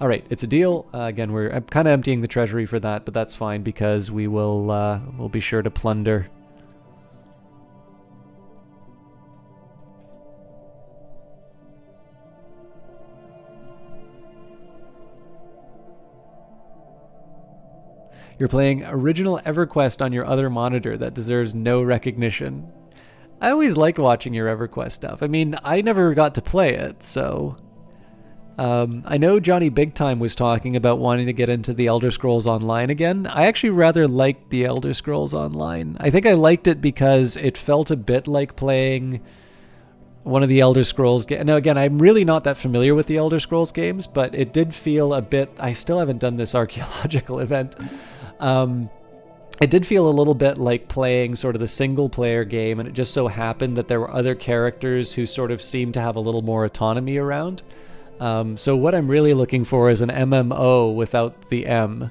All right, it's a deal. Again, I'm kind of emptying the treasury for that, but that's fine because we'll be sure to plunder. You're playing original EverQuest on your other monitor that deserves no recognition. I always liked watching your EverQuest stuff. I mean, I never got to play it, so... I know Johnny Big Time was talking about wanting to get into the Elder Scrolls Online again. I actually rather liked the Elder Scrolls Online. I think I liked it because it felt a bit like playing one of the Elder Scrolls games. Now, again, I'm really not that familiar with the Elder Scrolls games, but it did feel a bit... I still haven't done this archaeological event. It did feel a little bit like playing sort of the single-player game, and it just so happened that there were other characters who sort of seemed to have a little more autonomy around. So what I'm really looking for is an MMO without the M.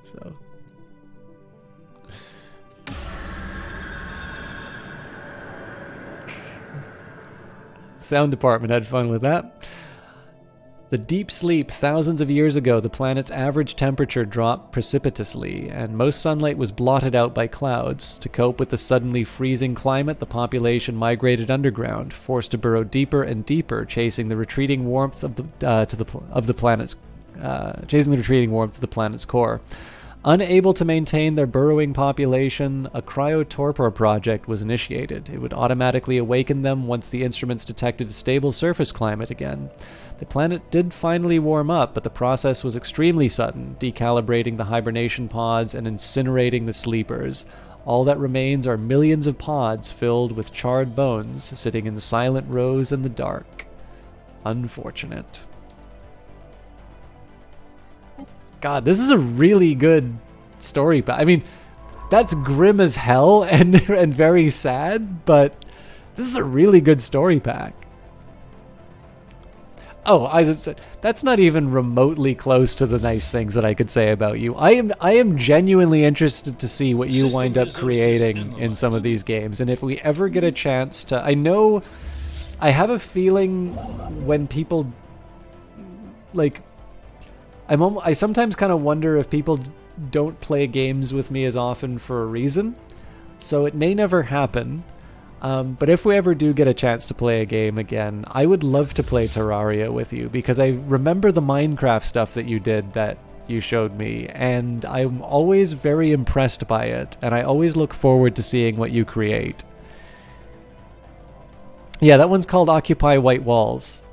So... Sound department had fun with that. The deep sleep. Thousands of years ago, the planet's average temperature dropped precipitously, and most sunlight was blotted out by clouds. To cope with the suddenly freezing climate, the population migrated underground, forced to burrow deeper and deeper, chasing the retreating warmth of the planet's core. Unable to maintain their burrowing population, a cryotorpor project was initiated. It would automatically awaken them once the instruments detected a stable surface climate again. The planet did finally warm up, but the process was extremely sudden, decalibrating the hibernation pods and incinerating the sleepers. All that remains are millions of pods filled with charred bones, sitting in silent rows in the dark. Unfortunate. God, this is a really good story. I mean, that's grim as hell and very sad, but this is a really good story pack. Oh, Isaac said, that's not even remotely close to the nice things that I could say about you. I am genuinely interested to see what you wind up creating in some of these games. And if we ever get a chance to... I have a feeling when people... Like... I sometimes kind of wonder if people don't play games with me as often for a reason. So it may never happen. But if we ever do get a chance to play a game again, I would love to play Terraria with you, because I remember the Minecraft stuff that you did that you showed me, and I'm always very impressed by it, and I always look forward to seeing what you create. Yeah, that one's called Occupy White Walls.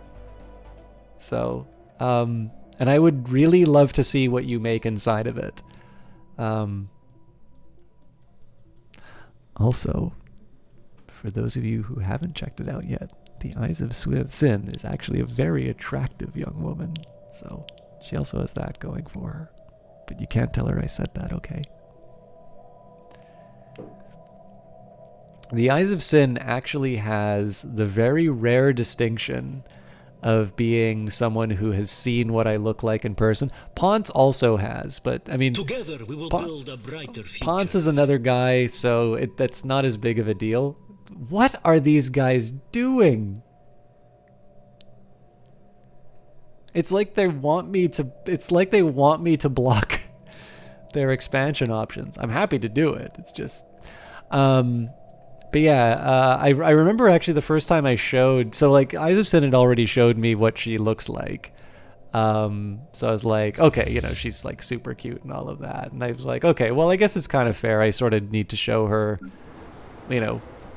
So, and I would really love to see what you make inside of it. Also, for those of you who haven't checked it out yet, the Eyes of Sin is actually a very attractive young woman. So she also has that going for her. But you can't tell her I said that, okay? The Eyes of Sin actually has the very rare distinction of being someone who has seen what I look like in person. Ponce also has, but I mean... Together we will build a brighter future. Ponce is another guy, so that's not as big of a deal. What are these guys doing? It's like they want me to block their expansion options. I'm happy to do it. It's just but yeah, I remember actually the first time I showed, so like Eyes of Sin had already showed me what she looks like. So I was like, okay, she's like super cute and all of that. And I was like, okay, well, I guess it's kind of fair. I sort of need to show her,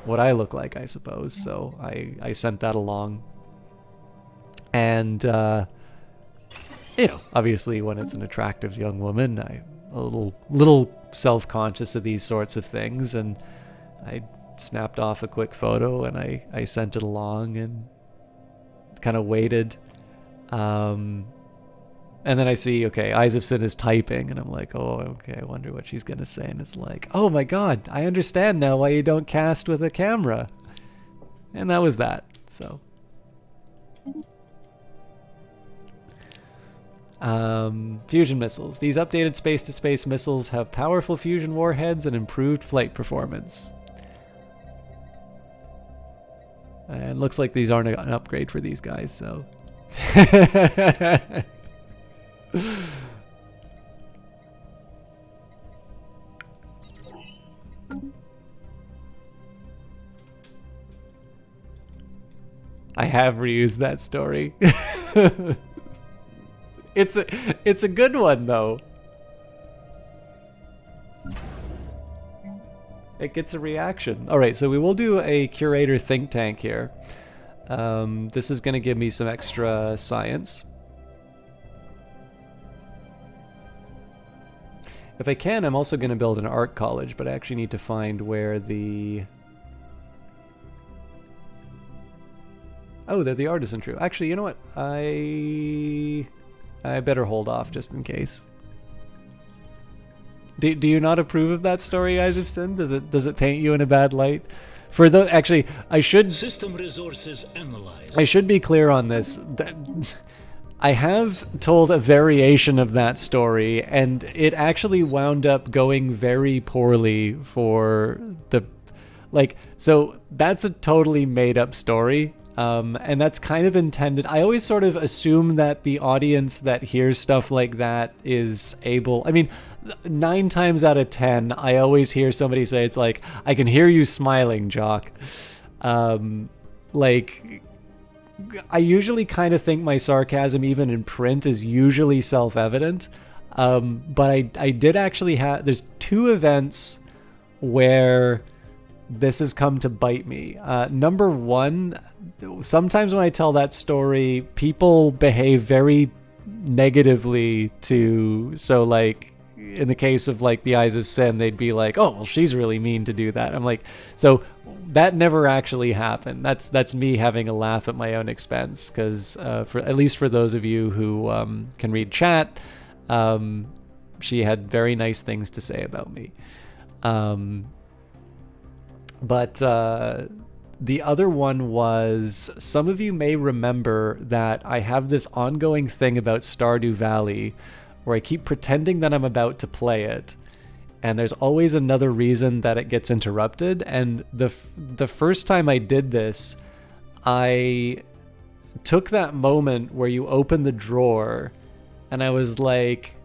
what I look like, I suppose. So I sent that along. And, obviously when it's an attractive young woman, I'm a little self-conscious of these sorts of things. And I snapped off a quick photo and I sent it along and kind of waited. And then I see, okay, Eyes of Sin is typing, and I'm like, oh, okay, I wonder what she's going to say. And it's like, oh my god, I understand now why you don't cast with a camera. And that was that, so. Fusion missiles. These updated space-to-space missiles have powerful fusion warheads and improved flight performance. And looks like these aren't an upgrade for these guys, so. I have reused that story. It's a good one though. It gets a reaction. All right, so we will do a curator think tank here. This is going to give me some extra science. If I can, I'm also going to build an art college, but I actually need to find where the... Oh, they're the artisan true. Actually, you know what? I better hold off just in case. Do you not approve of that story, Eyes of Sin? Does it paint you in a bad light? For the actually, I should system resources analyzed. I should be clear on this. I have told a variation of that story, and it actually wound up going very poorly for the so that's a totally made up story. And that's kind of intended. I always sort of assume that the audience that hears stuff like that is able. I mean, 9 times out of 10, I always hear somebody say, it's like, I can hear you smiling, Jock. Like, I usually kind of think my sarcasm, even in print, is usually self-evident. But I did actually have, there's 2 events where this has come to bite me. Number 1, sometimes when I tell that story, people behave very negatively to, so like, in the case of like the Eyes of Sin, they'd be like, oh, well, she's really mean to do that. I'm like, so that never actually happened. That's me having a laugh at my own expense, because for at least for those of you who can read chat, she had very nice things to say about me. But the other one was, some of you may remember that I have this ongoing thing about Stardew Valley where I keep pretending that I'm about to play it, and there's always another reason that it gets interrupted. And the first time I did this, I took that moment where you open the drawer, and I was like,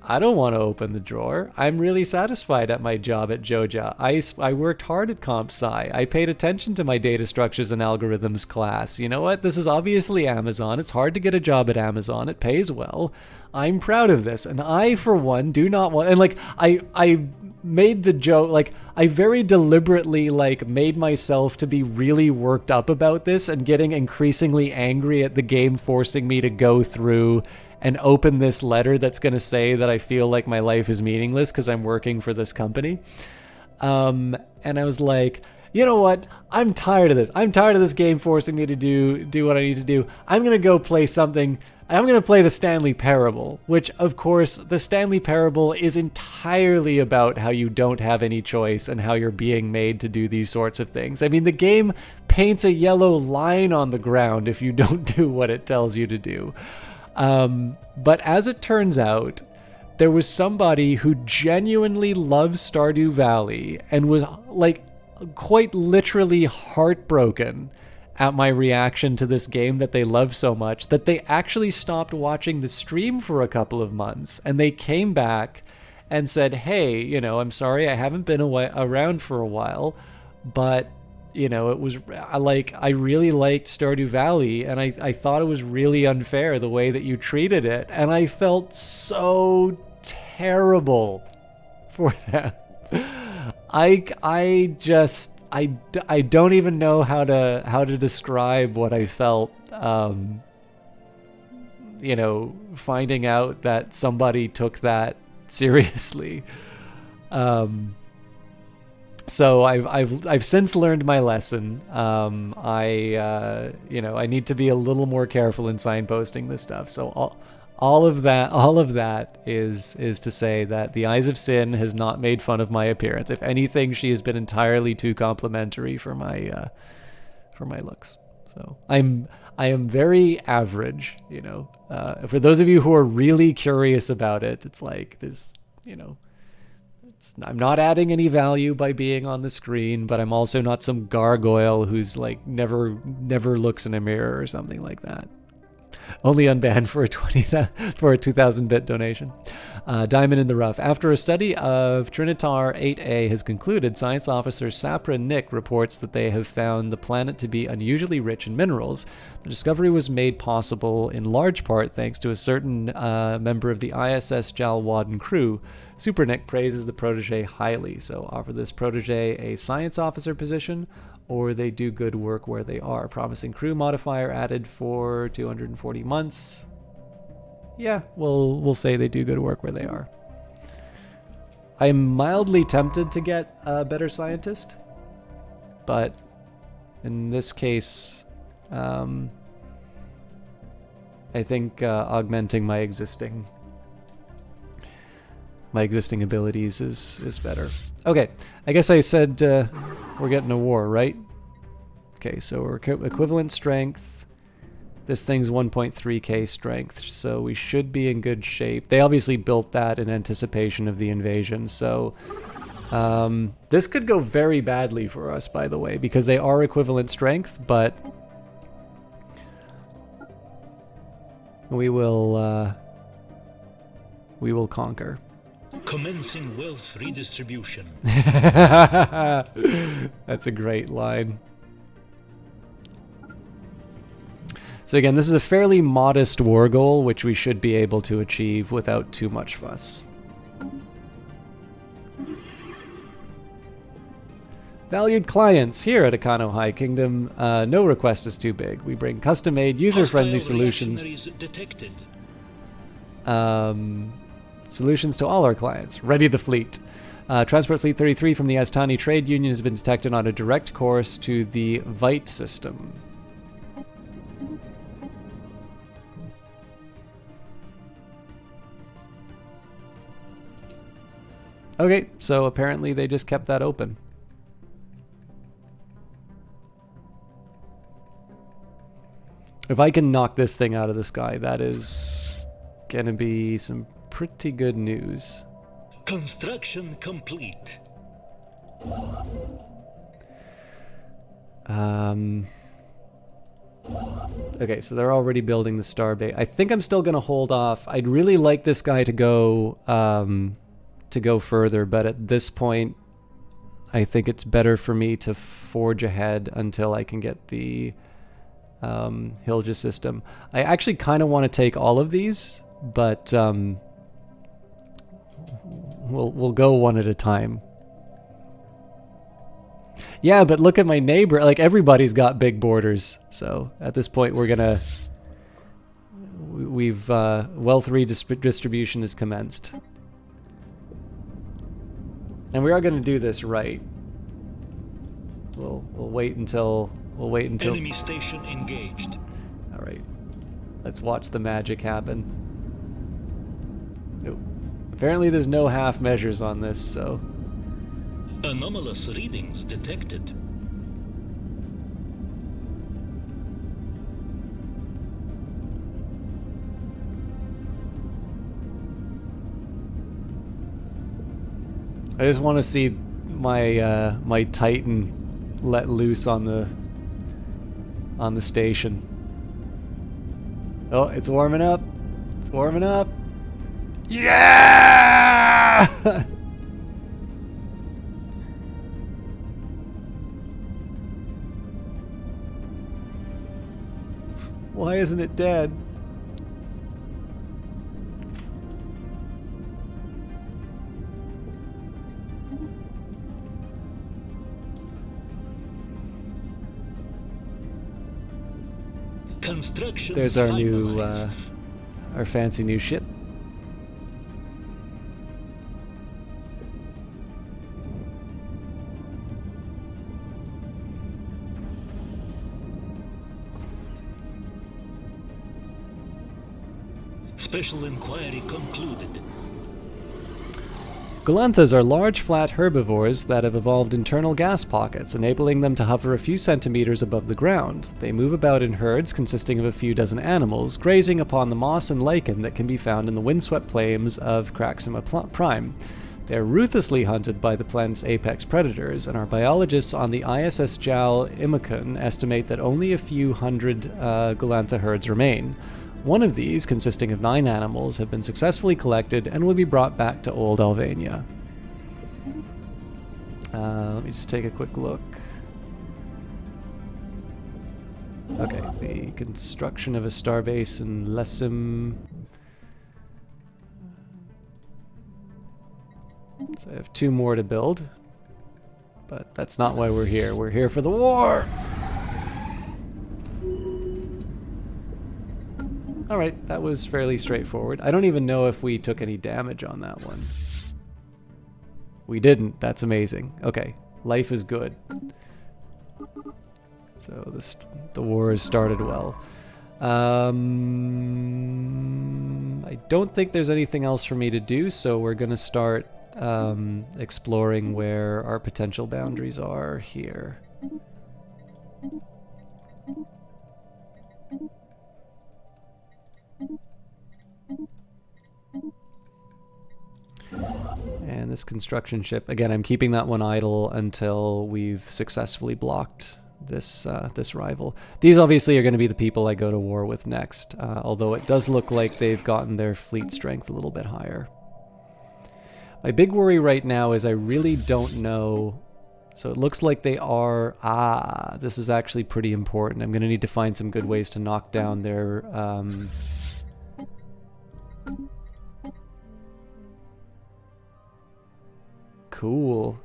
I don't want to open the drawer. I'm really satisfied at my job at Joja. I worked hard at Comp Sci. I paid attention to my data structures and algorithms class. You know what? This is obviously Amazon. It's hard to get a job at Amazon. It pays well. I'm proud of this. And I, for one, do not want... And, like, I made the joke... Like, I very deliberately, like, made myself to be really worked up about this and getting increasingly angry at the game forcing me to go through and open this letter that's going to say that I feel like my life is meaningless because I'm working for this company. And I was like, you know what? I'm tired of this. I'm tired of this game forcing me to do what I need to do. I'm going to go play something. I'm going to play the Stanley Parable, which, of course, the Stanley Parable is entirely about how you don't have any choice and how you're being made to do these sorts of things. I mean, the game paints a yellow line on the ground if you don't do what it tells you to do. But as it turns out, there was somebody who genuinely loves Stardew Valley and was, like, quite literally heartbroken at my reaction to this game that they love so much that they actually stopped watching the stream for a couple of months, and they came back and said, hey, you know, I'm sorry I haven't been around for a while, but you know, it was like, I really liked Stardew Valley, and I thought it was really unfair the way that you treated it, and I felt so terrible for them. I don't even know how to describe what I felt, you know, finding out that somebody took that seriously. So I've since learned my lesson. You know, I need to be a little more careful in signposting this stuff. So all of that is to say that the Eyes of Sin has not made fun of my appearance. If anything, she has been entirely too complimentary for my looks. So I am very average, you know. For those of you who are really curious about it, it's like there's, you know, I'm not adding any value by being on the screen, but I'm also not some gargoyle who's like never looks in a mirror or something like that. Only unbanned for a 2,000-bit donation. Diamond in the Rough. After a study of Trinitar 8A has concluded, science officer Sapra Nick reports that they have found the planet to be unusually rich in minerals. The discovery was made possible in large part thanks to a certain member of the ISS Jalwadden crew. Super Nick praises the protege highly, so offer this protege a science officer position, or they do good work where they are. Promising crew modifier added for 240 months. Yeah, we'll say they do good work where they are. I'm mildly tempted to get a better scientist, but in this case, I think augmenting my existing abilities is better. Okay, I guess I said we're getting a war, right? Okay, so we're equivalent strength. This thing's 1.3k strength, so we should be in good shape. They obviously built that in anticipation of the invasion, so this could go very badly for us, by the way, because they are equivalent strength, but we will conquer. Commencing wealth redistribution. That's a great line. So again, this is a fairly modest war goal, which we should be able to achieve without too much fuss. Valued clients, here at Akano High Kingdom, no request is too big. We bring custom-made, user-friendly solutions. Detected. Solutions to all our clients. Ready the fleet. Transport Fleet 33 from the Astani Trade Union has been detected on a direct course to the Vite system. Okay, so apparently they just kept that open. If I can knock this thing out of the sky, that is gonna be some pretty good news. Construction complete. Okay, so they're already building the starbase. I think I'm still gonna hold off. I'd really like this guy to go further, but at this point, I think it's better for me to forge ahead until I can get the Hilja system. I actually kind of want to take all of these, but we'll go one at a time. Yeah, but look at my neighbor. Like, everybody's got big borders. So at this point, we've wealth redistribution is commenced, and we are going to do this right. We'll wait until. Enemy station engaged. All right, let's watch the magic happen. Nope. Apparently, there's no half measures on this, so. Anomalous readings detected. I just want to see my my Titan let loose on the station. Oh, it's warming up. It's warming up. Yeah! Why isn't it dead? Construction There's our new, finalized. our fancy new ship. Special inquiry concluded. Golanthas are large, flat herbivores that have evolved internal gas pockets, enabling them to hover a few centimeters above the ground. They move about in herds consisting of a few dozen animals, grazing upon the moss and lichen that can be found in the windswept plains of Craxima Prime. They are ruthlessly hunted by the planet's apex predators, and our biologists on the ISS Jal Imikun estimate that only a few hundred Golantha herds remain. One of these, consisting of 9 animals, have been successfully collected and will be brought back to Old Alvania. Let me just take a quick look. Okay, the construction of a starbase in Lessim. So I have 2 more to build. But that's not why we're here. We're here for the war! Alright, that was fairly straightforward. I don't even know if we took any damage on that one. We didn't. That's amazing. Okay, life is good. So the war has started well. I don't think there's anything else for me to do, so we're going to start exploring where our potential boundaries are here. And this construction ship, again, I'm keeping that one idle until we've successfully blocked this this rival. These obviously are going to be the people I go to war with next, although it does look like they've gotten their fleet strength a little bit higher. My big worry right now is I really don't know So it looks like they are... Ah, this is actually pretty important. I'm going to need to find some good ways to knock down their... Cool.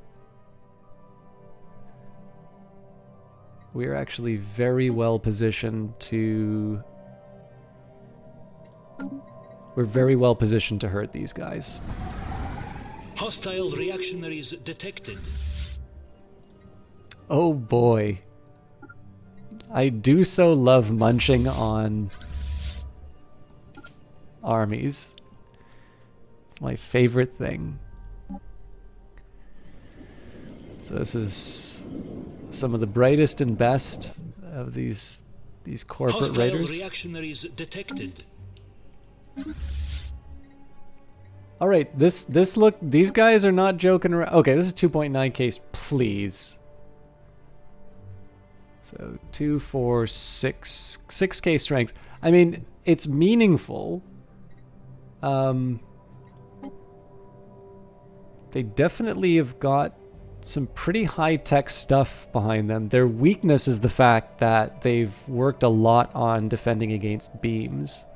We're actually very well positioned to... We're very well positioned to hurt these guys. Hostile reactionaries detected. Oh boy. I do so love munching on armies. It's my favorite thing. So this is some of the brightest and best of these corporate Hostile raiders. Reactionaries detected. All right, these guys are not joking around. Okay, this is 2.9k, please. So 2, 4, 6, 6k strength. I mean, it's meaningful. They definitely have got some pretty high-tech stuff behind them. Their weakness is the fact that they've worked a lot on defending against beams.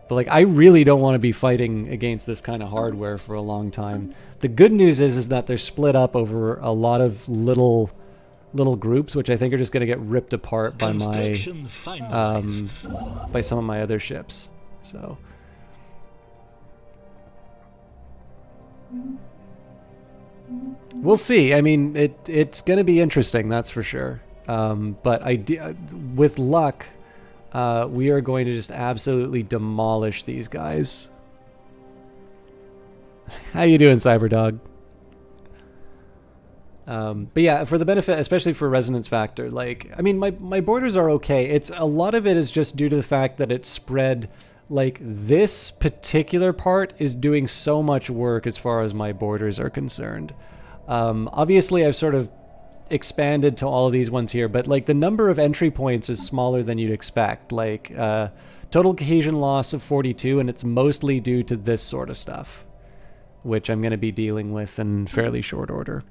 But like, I really don't want to be fighting against this kind of hardware for a long time. The good news is that they're split up over a lot of little groups, which I think are just going to get ripped apart by by some of my other ships. So we'll see. I mean, it's going to be interesting, that's for sure. But with luck, we are going to just absolutely demolish these guys. How you doing, Cyberdog? But yeah, for the benefit, especially for resonance factor, like, I mean, my borders are okay. It's a lot of it is just due to the fact that it's spread. Like, this particular part is doing so much work as far as my borders are concerned. Obviously, I've sort of expanded to all of these ones here, but like the number of entry points is smaller than you'd expect. Like, total cohesion loss of 42, and it's mostly due to this sort of stuff, which I'm going to be dealing with in fairly short order.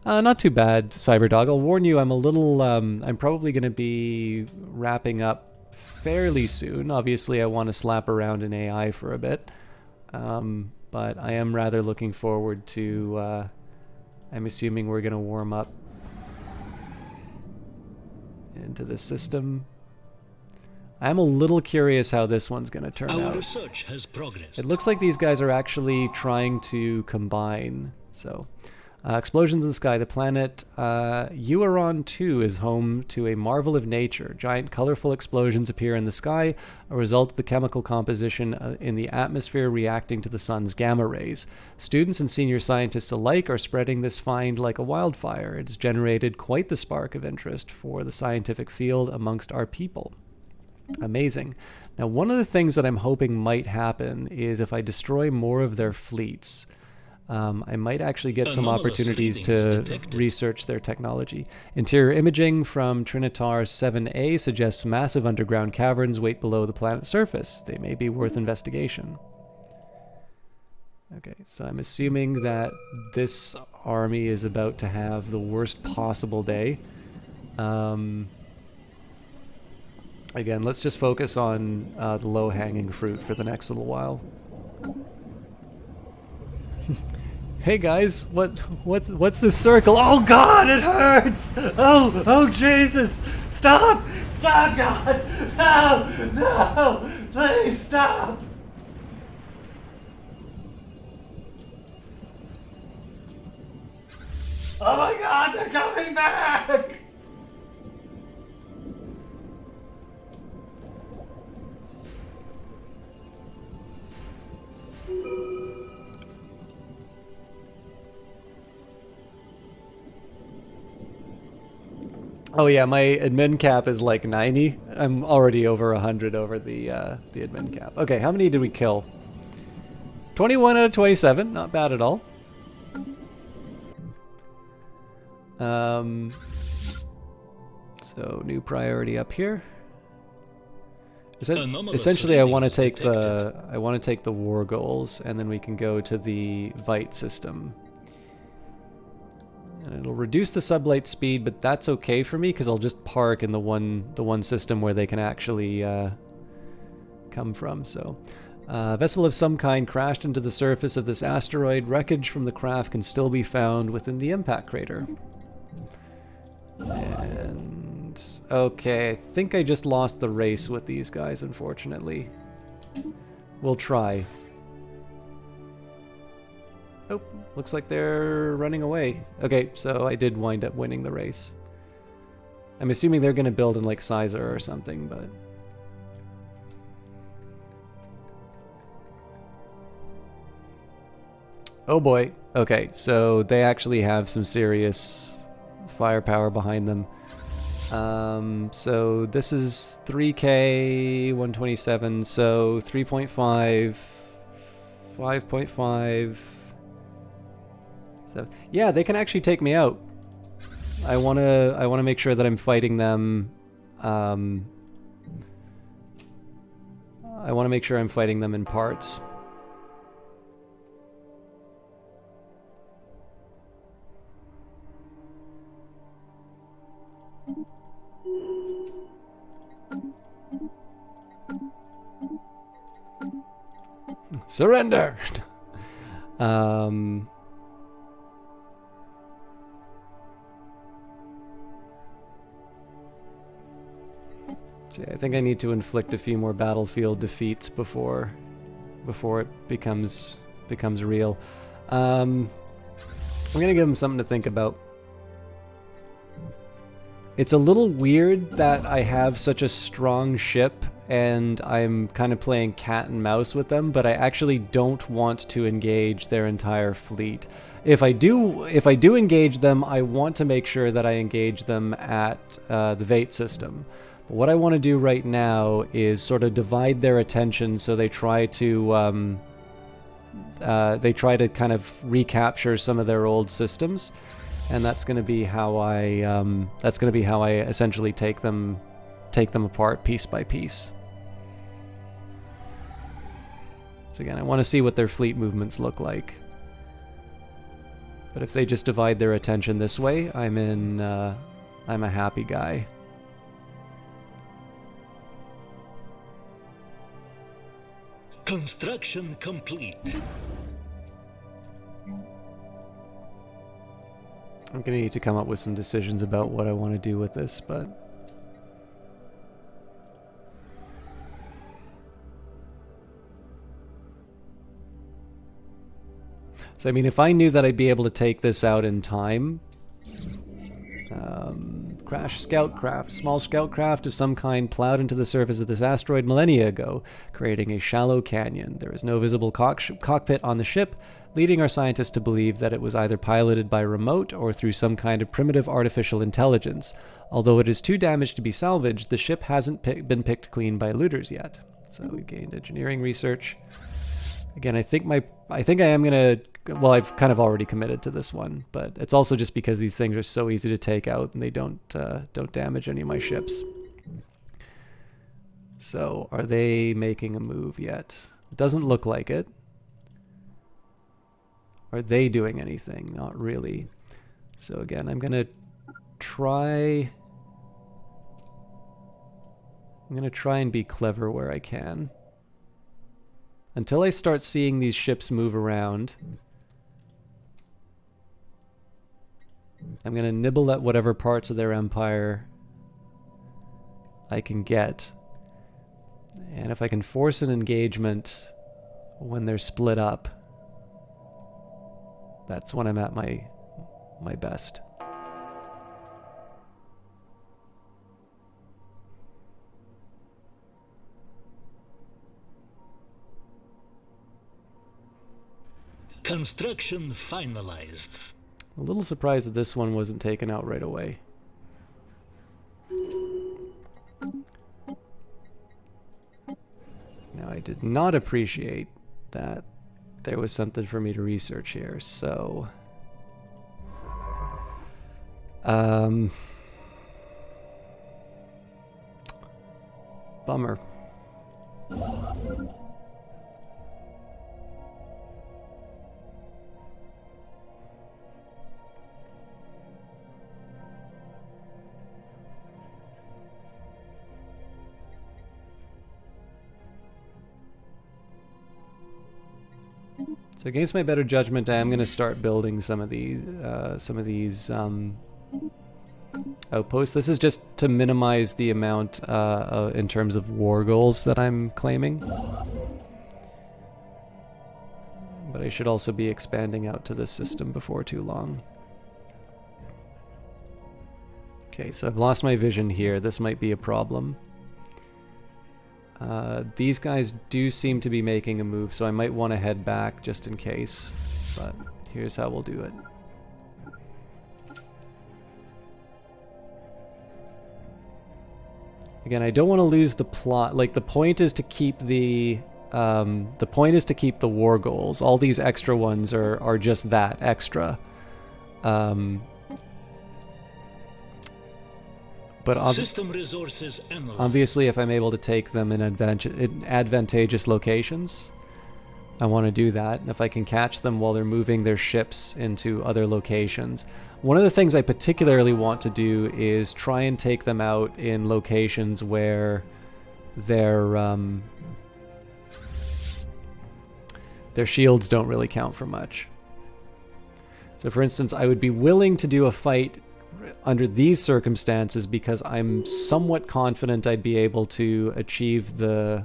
Not too bad, Cyberdog. I'll warn you, I'm a little, I'm probably going to be wrapping up fairly soon. Obviously, I want to slap around in AI for a bit, but I am rather looking forward to, I'm assuming we're going to warm up into the system. I'm a little curious how this one's going to turn out. Our research has progressed. It looks like these guys are actually trying to combine, so... explosions in the sky. The planet Euron 2 is home to a marvel of nature. Giant colorful explosions appear in the sky, a result of the chemical composition in the atmosphere reacting to the sun's gamma rays. Students and senior scientists alike are spreading this find like a wildfire. It has generated quite the spark of interest for the scientific field amongst our people. Amazing. Now, one of the things that I'm hoping might happen is if I destroy more of their fleets, I might actually get some opportunities to research their technology. Interior imaging from Trinitar 7A suggests massive underground caverns wait below the planet's surface. They may be worth investigation. Okay, so I'm assuming that this army is about to have the worst possible day. Again, let's just focus on the low-hanging fruit for the next little while. Hey guys, what's this circle? Oh God, it hurts! Oh Jesus! Stop! Stop, God! No! Please stop! Oh my God, they're coming back! Oh yeah, my admin cap is like 90. I'm already over 100 over the admin cap. Okay, how many did we kill? 21 out of 27, not bad at all. So new priority up here. Essentially, I want to take the war goals, and then we can go to the Vite system. And it'll reduce the sublight speed, but that's okay for me because I'll just park in the one system where they can actually come from. So, a vessel of some kind crashed into the surface of this asteroid. Wreckage from the craft can still be found within the impact crater. And okay, I think I just lost the race with these guys, unfortunately. We'll try. Oh, looks like they're running away. Okay, so I did wind up winning the race. I'm assuming they're going to build in like Sizer or something, but... Oh boy. Okay, so they actually have some serious firepower behind them. So this is 3K, 127, so 3.5, 5.5... So, yeah, they can actually take me out. I wanna make sure that I'm fighting them. I want to make sure I'm fighting them in parts. Surrender. See, I think I need to inflict a few more battlefield defeats before it becomes real. I'm gonna give him something to think about. It's a little weird that I have such a strong ship and I'm kind of playing cat and mouse with them, but I actually don't want to engage their entire fleet. If I do engage them, I want to make sure that I engage them at the Vate system. But what I want to do right now is sort of divide their attention so they try to kind of recapture some of their old systems. And that's going to be how I essentially take them apart piece by piece. So again, I want to see what their fleet movements look like. But if they just divide their attention this way, I'm a happy guy. Construction complete. I'm going to need to come up with some decisions about what I want to do with this, but... So, I mean, if I knew that I'd be able to take this out in time... Crash scout craft. Small scout craft of some kind plowed into the surface of this asteroid millennia ago, creating a shallow canyon. There is no visible cockpit on the ship, leading our scientists to believe that it was either piloted by remote or through some kind of primitive artificial intelligence. Although it is too damaged to be salvaged, the ship hasn't been picked clean by looters yet. So we gained engineering research. Again, I think I am gonna... Well, I've kind of already committed to this one, but it's also just because these things are so easy to take out and they don't damage any of my ships. So, are they making a move yet? Doesn't look like it. Are they doing anything? Not really. So again, I'm gonna try and be clever where I can. Until I start seeing these ships move around, I'm going to nibble at whatever parts of their empire I can get. And if I can force an engagement when they're split up, that's when I'm at my best. Construction finalized. A little surprised that this one wasn't taken out right away. Now, I did not appreciate that there was something for me to research here, so... Bummer. So against my better judgment, I am going to start building some of these outposts. This is just to minimize the amount in terms of war goals that I'm claiming. But I should also be expanding out to this system before too long. Okay, so I've lost my vision here. This might be a problem. These guys do seem to be making a move, so I might want to head back just in case. But here's how we'll do it. Again, I don't want to lose the plot. Like, the point is to keep the war goals. All these extra ones are just that, extra. But System resources analyzed. obviously, if I'm able to take them in advantageous locations, I want to do that. And if I can catch them while they're moving their ships into other locations. One of the things I particularly want to do is try and take them out in locations where their shields don't really count for much. So for instance, I would be willing to do a fight under these circumstances because I'm somewhat confident I'd be able to achieve the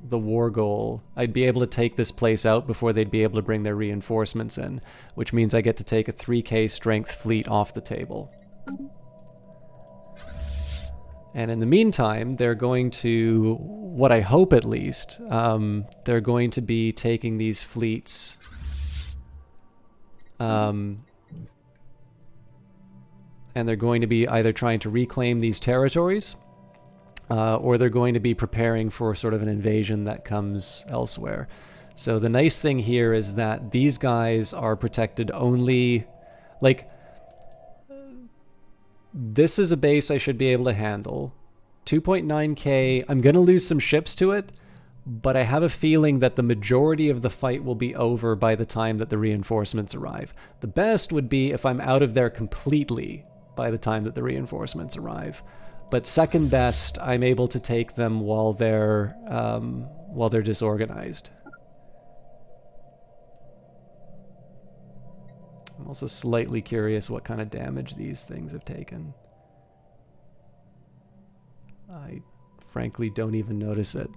war goal. I'd be able to take this place out before they'd be able to bring their reinforcements in, which means I get to take a 3k strength fleet off the table. And in the meantime, they're going to, what I hope at least, they're going to be taking these fleets and they're going to be either trying to reclaim these territories or they're going to be preparing for sort of an invasion that comes elsewhere. So the nice thing here is that these guys are protected only, like, this is a base I should be able to handle. 2.9k, I'm going to lose some ships to it, but I have a feeling that the majority of the fight will be over by the time that the reinforcements arrive. The best would be if I'm out of there completely by the time that the reinforcements arrive. But second best, I'm able to take them while they're disorganized. I'm also slightly curious what kind of damage these things have taken. I frankly don't even notice it.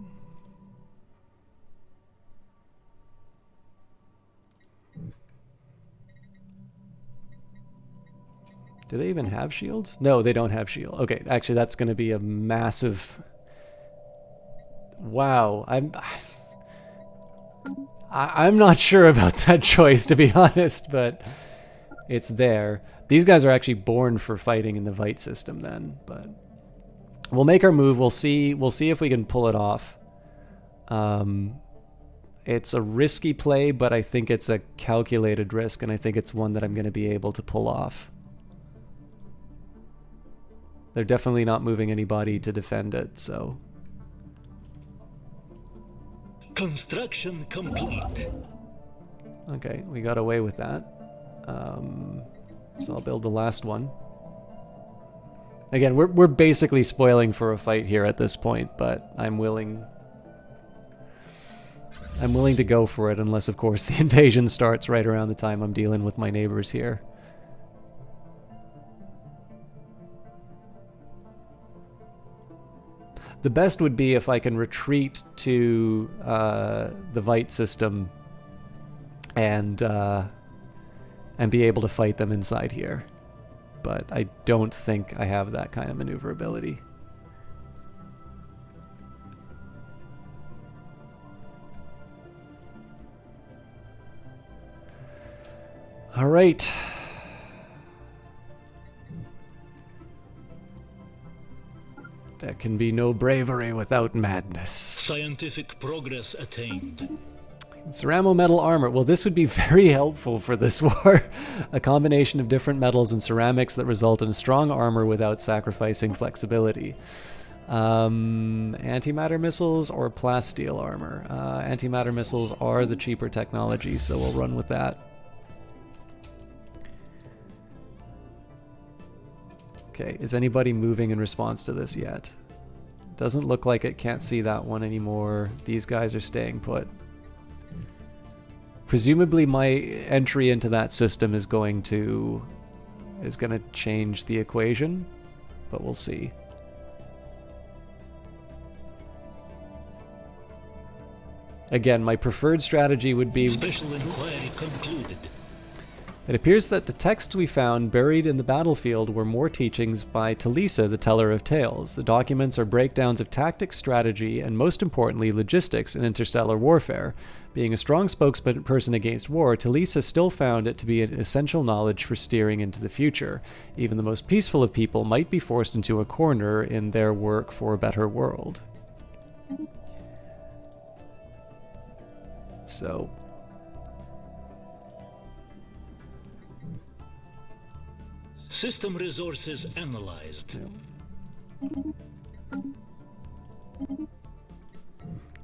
Do they even have shields? No, they don't have shield. Okay, actually that's going to be a massive... Wow, I'm not sure about that choice, to be honest, but it's there. These guys are actually born for fighting in the Vite system then, but we'll make our move. We'll see if we can pull it off. It's a risky play, but I think it's a calculated risk, and I think it's one that I'm going to be able to pull off. They're definitely not moving anybody to defend it, so... Construction complete. Okay, we got away with that. So I'll build the last one. Again, we're basically spoiling for a fight here at this point, but I'm willing to go for it, unless of course the invasion starts right around the time I'm dealing with my neighbors here. The best would be if I can retreat to the Vite system and be able to fight them inside here. But I don't think I have that kind of maneuverability. All right. There can be no bravery without madness. Scientific progress attained. Ceramo metal armor. Well, this would be very helpful for this war. A combination of different metals and ceramics that result in strong armor without sacrificing flexibility. Antimatter missiles or plasteel armor? Antimatter missiles are the cheaper technology, so we'll run with that. Okay, is anybody moving in response to this yet? Doesn't look like it. Can't see that one anymore. These guys are staying put. Presumably my entry into that system is going to change the equation, but we'll see. Again, my preferred strategy would be... Special inquiry concluded. It appears that the texts we found buried in the battlefield were more teachings by Talisa, the Teller of Tales. The documents are breakdowns of tactics, strategy, and most importantly, logistics in interstellar warfare. Being a strong spokesperson against war, Talisa still found it to be an essential knowledge for steering into the future. Even the most peaceful of people might be forced into a corner in their work for a better world. So... System resources analyzed.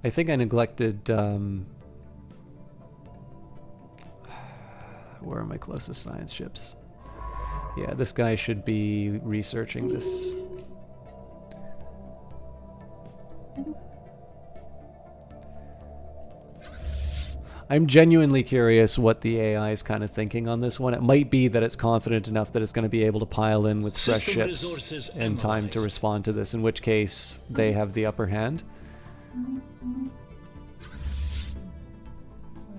I think I neglected, where are my closest science ships? Yeah, this guy should be researching this. I'm genuinely curious what the AI is kind of thinking on this one. It might be that it's confident enough that it's going to be able to pile in with fresh ships in time to respond to this, in which case they have the upper hand.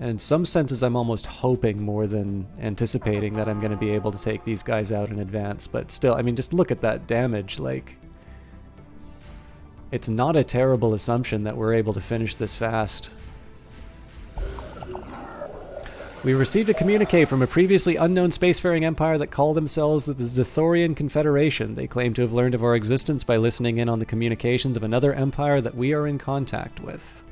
And in some senses, I'm almost hoping more than anticipating that I'm going to be able to take these guys out in advance. But still, I mean, just look at that damage. Like, it's not a terrible assumption that we're able to finish this fast. We received a communique from a previously unknown spacefaring empire that called themselves the Zithorian Confederation. They claim to have learned of our existence by listening in on the communications of another empire that we are in contact with.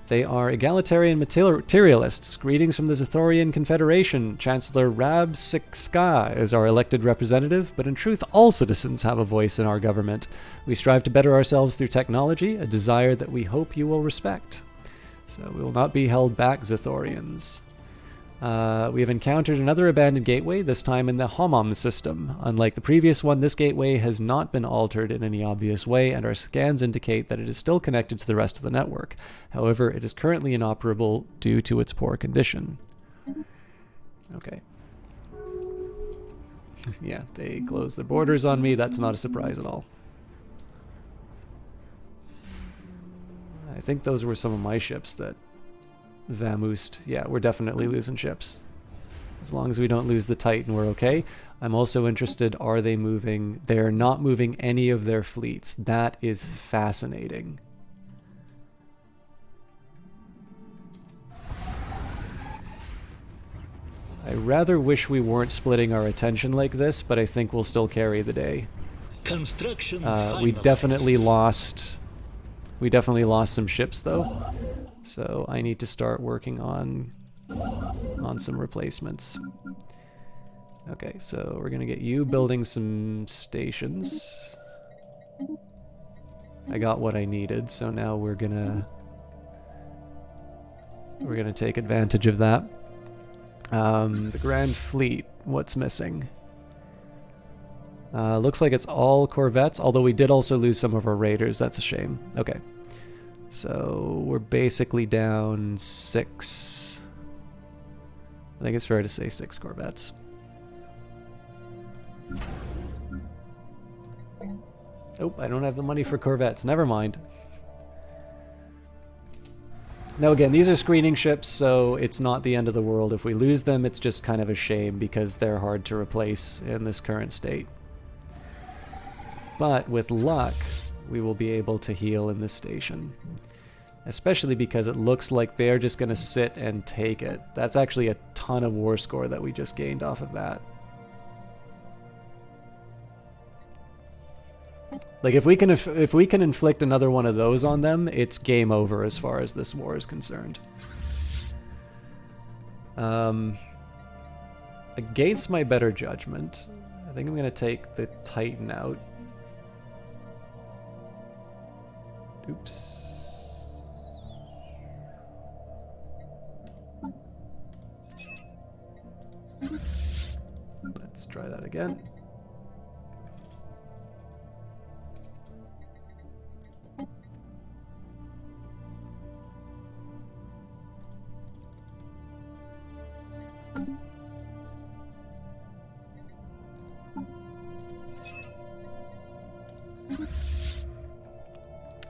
They are egalitarian materialists. Greetings from the Zithorian Confederation. Chancellor Rab Sikska is our elected representative, but in truth all citizens have a voice in our government. We strive to better ourselves through technology, a desire that we hope you will respect. So we will not be held back, Zithorians. We have encountered another abandoned gateway, this time in the Homom system. Unlike the previous one, this gateway has not been altered in any obvious way, and our scans indicate that it is still connected to the rest of the network. However, it is currently inoperable due to its poor condition. Okay. Yeah, they closed their borders on me. That's not a surprise at all. I think those were some of my ships that vamoosed. Yeah, we're definitely losing ships. As long as we don't lose the Titan, we're okay. I'm also interested, are they moving? They're not moving any of their fleets. That is fascinating. I rather wish we weren't splitting our attention like this, but I think we'll still carry the day. Construction We definitely lost some ships though, so I need to start working on some replacements. Okay, so we're gonna get you building some stations. I got what I needed, so now we're gonna take advantage of that. The Grand Fleet, what's missing? Looks like it's all Corvettes, although we did also lose some of our raiders. That's a shame. Okay. So we're basically down 6. I think it's fair to say 6 Corvettes. Oh, I don't have the money for Corvettes. Never mind. Now again, these are screening ships, so it's not the end of the world. If we lose them, it's just kind of a shame because they're hard to replace in this current state. But with luck, we will be able to heal in this station. Especially because it looks like they're just going to sit and take it. That's actually a ton of war score that we just gained off of that. Like if we can inflict another one of those on them, it's game over as far as this war is concerned. Against my better judgment, I think I'm going to take the Titan out. Oops. Let's try that again.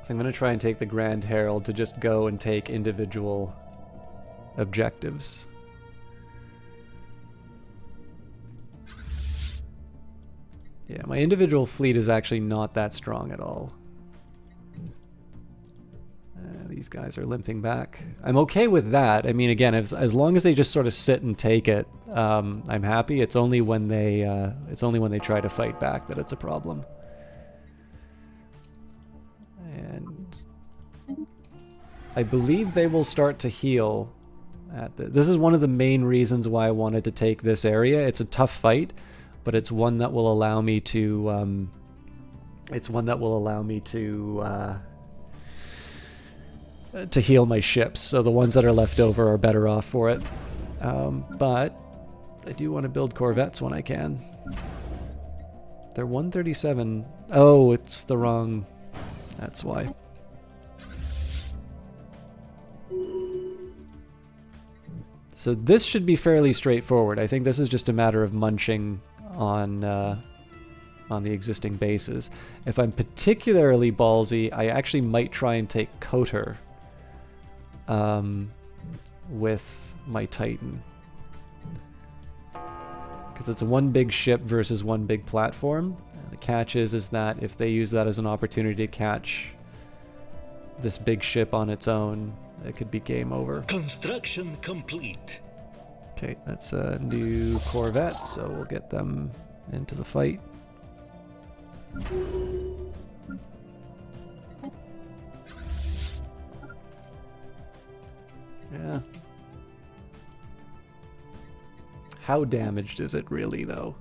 So I'm going to try and take the Grand Herald to just go and take individual objectives. Yeah, my individual fleet is actually not that strong at all. These guys are limping back. I'm okay with that. I mean, again, as long as they just sort of sit and take it, I'm happy. It's only when they try to fight back that it's a problem. And I believe they will start to heal. This is one of the main reasons why I wanted to take this area. It's a tough fight, but it's one that will allow me to. To heal my ships, so the ones that are left over are better off for it. But I do want to build corvettes when I can. They're 137. Oh, it's the wrong. That's why. So this should be fairly straightforward. I think this is just a matter of munching on the existing bases. If I'm particularly ballsy, I actually might try and take Kotor with my Titan. Because it's one big ship versus one big platform. The catch is that if they use that as an opportunity to catch this big ship on its own, it could be game over. Construction complete. Okay, that's a new corvette, so we'll get them into the fight. Yeah. How damaged is it really, though?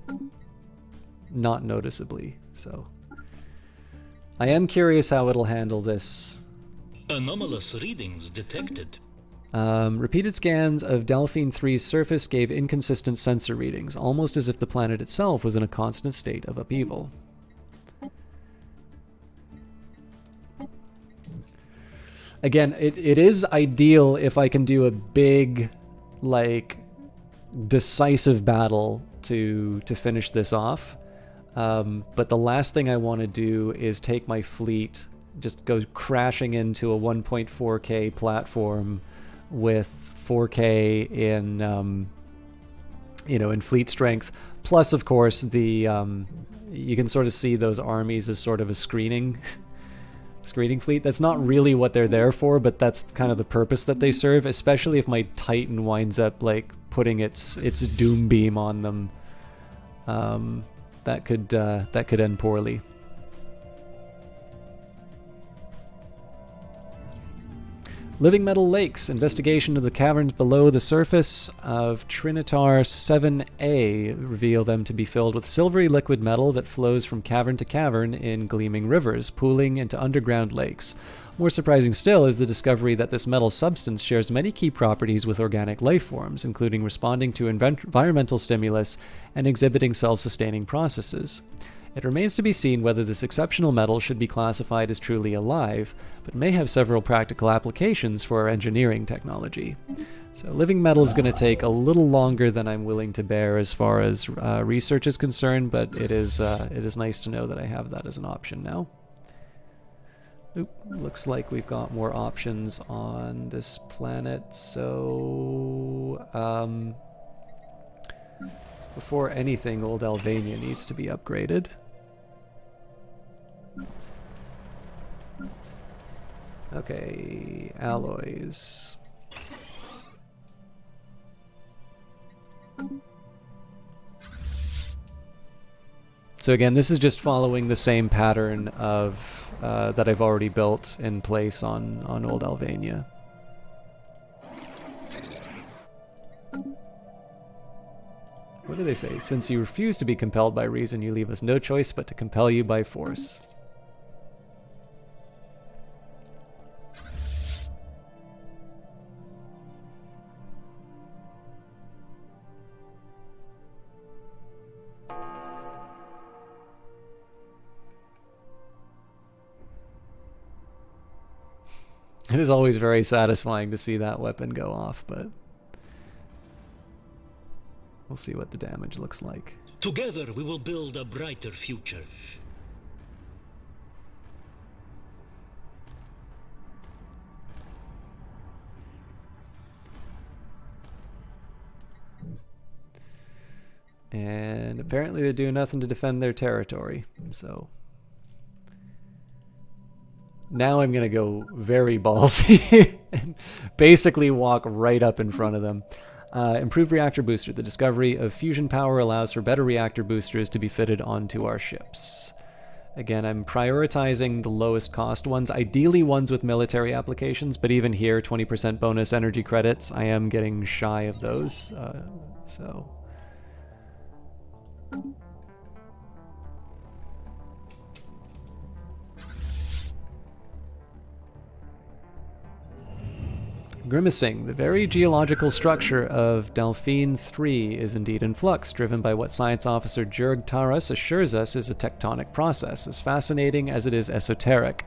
Not noticeably, so. I am curious how it'll handle this. Anomalous readings detected. Repeated scans of Delphine 3's surface gave inconsistent sensor readings, almost as if the planet itself was in a constant state of upheaval. Again, it is ideal if I can do a big, like, decisive battle to finish this off. But the last thing I want to do is take my fleet, just go crashing into a 1.4K platform with 4K in, in fleet strength. Plus, of course, the you can sort of see those armies as sort of a screening fleet. That's not really what they're there for, but that's kind of the purpose that they serve, especially if my Titan winds up like putting its doom beam on them. That could end poorly. Living metal lakes. Investigation of the caverns below the surface of Trinitar 7A reveal them to be filled with silvery liquid metal that flows from cavern to cavern in gleaming rivers, pooling into underground lakes. More surprising still is the discovery that this metal substance shares many key properties with organic life forms, including responding to environmental stimulus and exhibiting self-sustaining processes. It remains to be seen whether this exceptional metal should be classified as truly alive, but may have several practical applications for our engineering technology. So living metal is going to take a little longer than I'm willing to bear as far as research is concerned, but it is nice to know that I have that as an option now. Oop, looks like we've got more options on this planet, so before anything, Old Albania needs to be upgraded. Okay, alloys. So again, this is just following the same pattern of that I've already built in place on Old Albania. What do they say? Since you refuse to be compelled by reason, you leave us no choice but to compel you by force. It is always very satisfying to see that weapon go off, but we'll see what the damage looks like. Together we will build a brighter future. And apparently they're doing nothing to defend their territory. So now I'm going to go very ballsy and basically walk right up in front of them. Improved reactor booster. The discovery of fusion power allows for better reactor boosters to be fitted onto our ships. Again, I'm prioritizing the lowest cost ones, ideally ones with military applications, but even here, 20% bonus energy credits, I am getting shy of those. So... Grimacing. The very geological structure of Delphine 3 is indeed in flux, driven by what science officer Jurg Taras assures us is a tectonic process, as fascinating as it is esoteric.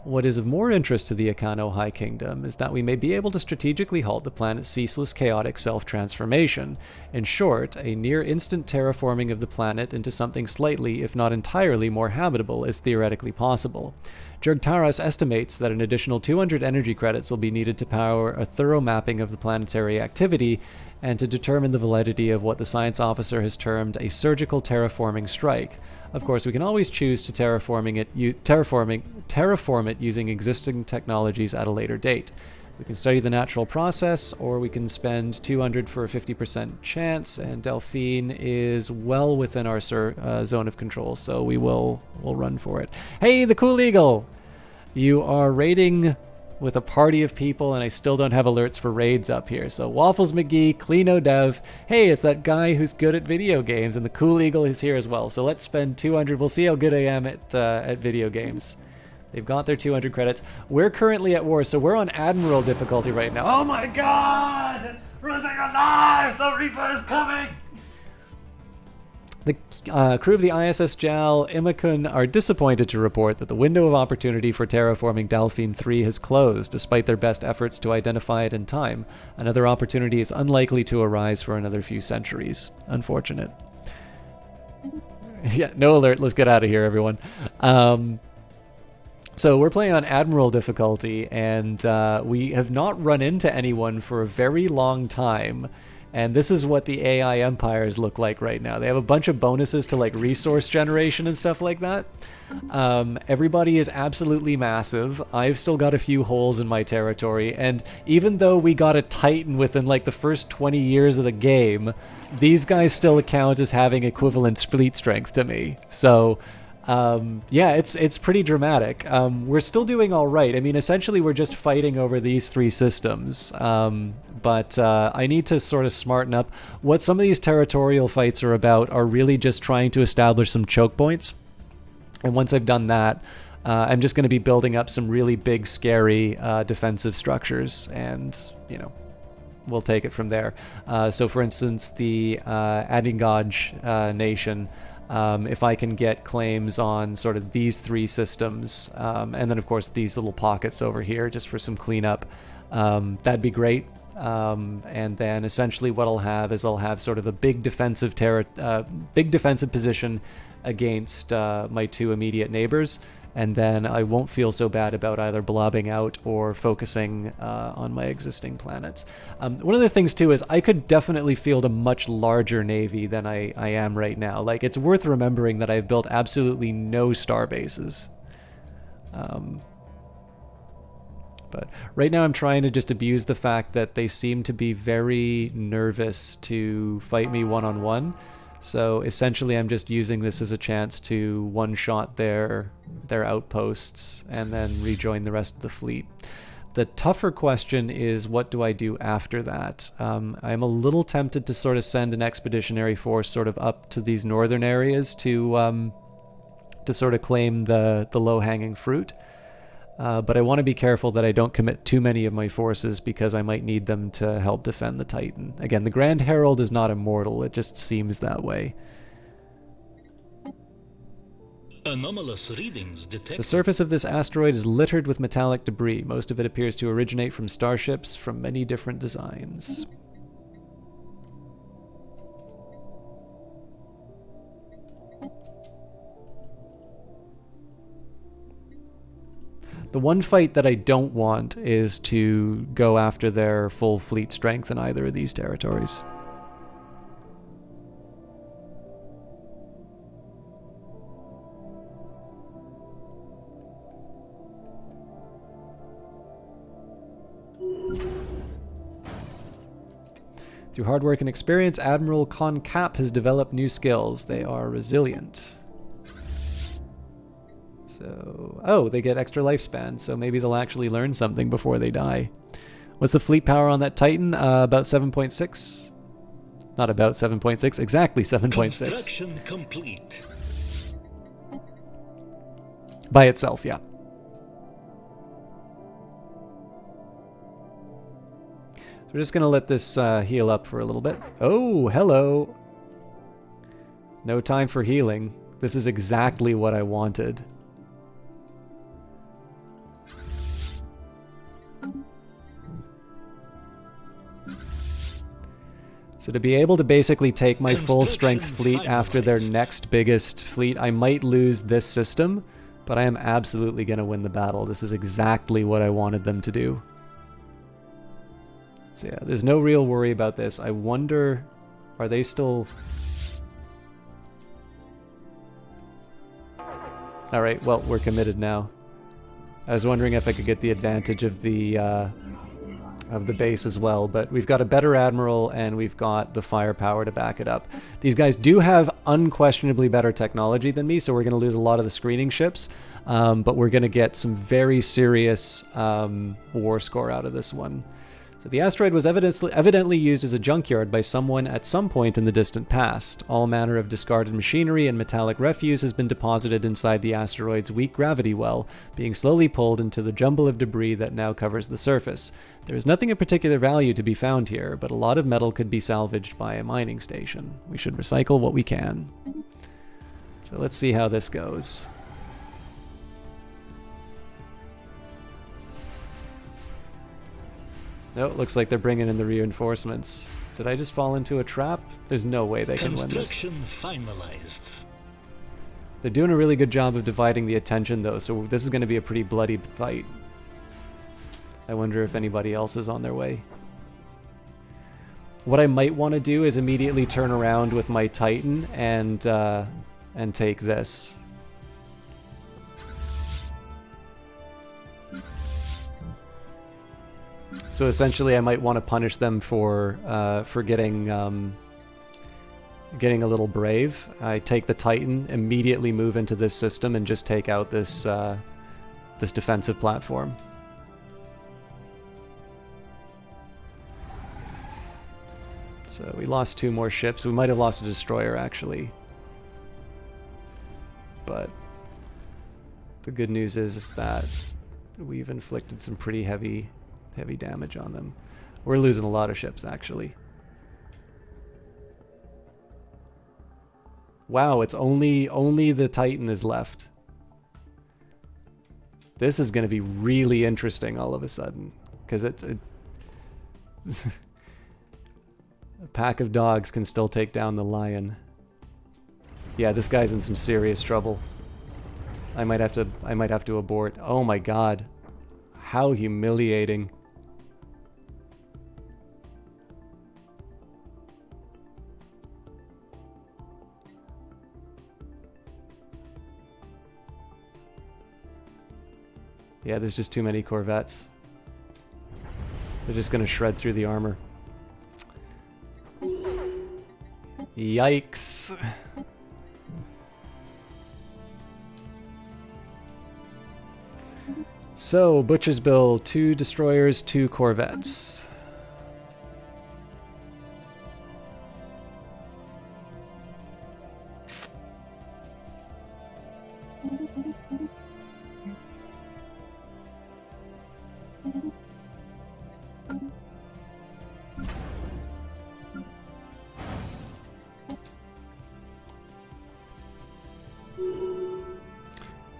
What is of more interest to the Akano High Kingdom is that we may be able to strategically halt the planet's ceaseless chaotic self-transformation. In short, a near-instant terraforming of the planet into something slightly, if not entirely, more habitable is theoretically possible. Jurg Taras estimates that an additional 200 energy credits will be needed to power a thorough mapping of the planetary activity and to determine the validity of what the science officer has termed a surgical terraforming strike. Of course, we can always choose to terraform it using existing technologies at a later date. We can study the natural process, or we can spend 200 for a 50% chance, and Delphine is well within our zone of control, so we'll run for it. Hey, the Cool Eagle! You are raiding with a party of people, and I still don't have alerts for raids up here. So Waffles McGee, Cleano Dev, hey, it's that guy who's good at video games, and the Cool Eagle is here as well. So let's spend 200. We'll see how good I am at video games. They've got their 200 credits. We're currently at war, so we're on Admiral difficulty right now. Oh my god! We're losing our lives! The Reaper is coming! The crew of the ISS JAL Imakun are disappointed to report that the window of opportunity for terraforming Delphine 3 has closed, despite their best efforts to identify it in time. Another opportunity is unlikely to arise for another few centuries. Unfortunate. Yeah, no alert. Let's get out of here, everyone. So we're playing on Admiral difficulty, and we have not run into anyone for a very long time. And this is what the AI empires look like right now. They have a bunch of bonuses to like resource generation and stuff like that. Everybody is absolutely massive. I've still got a few holes in my territory, and even though we got a Titan within like the first 20 years of the game, these guys still account as having equivalent fleet strength to me. So yeah, it's pretty dramatic. We're still doing all right. I mean, essentially we're just fighting over these three systems. But I need to sort of smarten up. What some of these territorial fights are about are really just trying to establish some choke points. And once I've done that, I'm just going to be building up some really big, scary defensive structures. And, you know, we'll take it from there. So, for instance, the Adingaj nation, if I can get claims on sort of these three systems, and then, of course, these little pockets over here just for some cleanup, that'd be great. And then essentially what I'll have is I'll have sort of a big defensive position against my two immediate neighbors, and then I won't feel so bad about either blobbing out or focusing on my existing planets. One of the things too is I could definitely field a much larger navy than I am right now. Like, it's worth remembering that I've built absolutely no star bases. But right now I'm trying to just abuse the fact that they seem to be very nervous to fight me one-on-one. So essentially I'm just using this as a chance to one-shot their outposts and then rejoin the rest of the fleet. The tougher question is, what do I do after that? I'm a little tempted to sort of send an expeditionary force sort of up to these northern areas to sort of claim the low-hanging fruit. But I want to be careful that I don't commit too many of my forces because I might need them to help defend the Titan. Again, the Grand Herald is not immortal, it just seems that way. Anomalous readings detected. The surface of this asteroid is littered with metallic debris. Most of it appears to originate from starships from many different designs. The one fight that I don't want is to go after their full fleet strength in either of these territories. Through hard work and experience, Admiral Concap has developed new skills. They are resilient. So, oh, they get extra lifespan, so maybe they'll actually learn something before they die. What's the fleet power on that Titan? About 7.6. Not about 7.6, exactly 7.6. Construction complete. By itself, yeah. So we're just going to let this heal up for a little bit. Oh, hello. No time for healing. This is exactly what I wanted. So to be able to basically take my full strength fleet after their next biggest fleet, I might lose this system, but I am absolutely going to win the battle. This is exactly what I wanted them to do. So yeah, there's no real worry about this. I wonder, are they still... Alright, well, we're committed now. I was wondering if I could get the advantage of the base as well, but we've got a better admiral and we've got the firepower to back it up. These guys do have unquestionably better technology than me, so we're going to lose a lot of the screening ships, but we're going to get some very serious war score out of this one. So the asteroid was evidently used as a junkyard by someone at some point in the distant past. All manner of discarded machinery and metallic refuse has been deposited inside the asteroid's weak gravity well, being slowly pulled into the jumble of debris that now covers the surface. There is nothing of particular value to be found here, but a lot of metal could be salvaged by a mining station. We should recycle what we can. So let's see how this goes. No, it looks like they're bringing in the reinforcements. Did I just fall into a trap? There's no way they can win this. Construction finalized. They're doing a really good job of dividing the attention, though, so this is going to be a pretty bloody fight. I wonder if anybody else is on their way. What I might want to do is immediately turn around with my Titan and take this. So essentially, I might want to punish them for getting a little brave. I take the Titan, immediately move into this system, and just take out this this defensive platform. So we lost 2 more ships. We might have lost a destroyer, actually. But the good news is that we've inflicted some pretty heavy damage on them. We're losing a lot of ships, actually. Wow, it's only the Titan is left. This is going to be really interesting all of a sudden, because a pack of dogs can still take down the lion. Yeah, this guy's in some serious trouble. I might have to abort. Oh my god. How humiliating. Yeah, there's just too many corvettes. They're just gonna shred through the armor. Yikes. So, Butcher's Bill, 2 destroyers, 2 corvettes.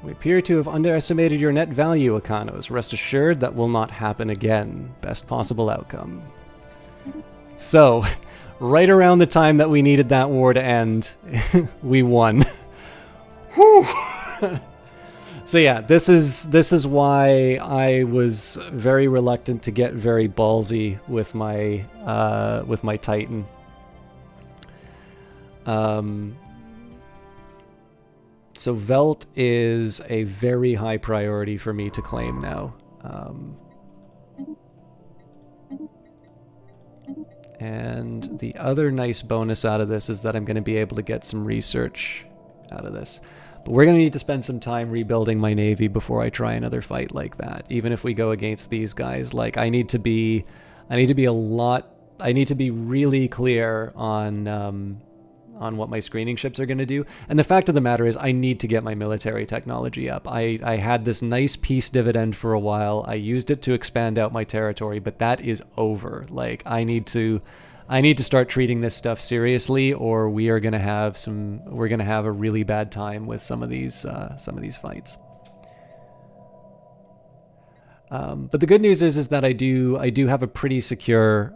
We appear to have underestimated your net value, Akanos. Rest assured that will not happen again. Best possible outcome. So, right around the time that we needed that war to end, we won. Whew. So yeah, this is why I was very reluctant to get very ballsy with my Titan. So Velt is a very high priority for me to claim now. And the other nice bonus out of this is that I'm going to be able to get some research out of this. But we're going to need to spend some time rebuilding my navy before I try another fight like that. Even if we go against these guys, like I need to be really clear on what my screening ships are going to do. And the fact of the matter is I need to get my military technology up. I had this nice peace dividend for a while. I used it to expand out my territory, but that is over. Like I need to start treating this stuff seriously, or we're going to have a really bad time with some of these fights. But the good news is that I do have a pretty secure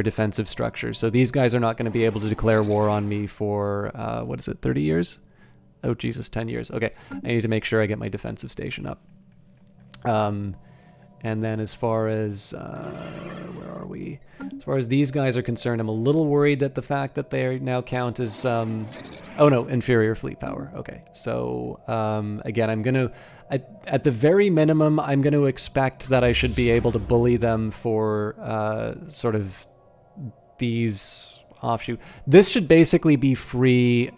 defensive structure. So these guys are not going to be able to declare war on me for 30 years? Oh Jesus, 10 years. Okay, I need to make sure I get my defensive station up. And then as far as where are we? As far as these guys are concerned, I'm a little worried that the fact that they now count as inferior fleet power. Okay, so again, I'm gonna at the very minimum, I'm going to expect that I should be able to bully them for sort of these offshoot. This should basically be free.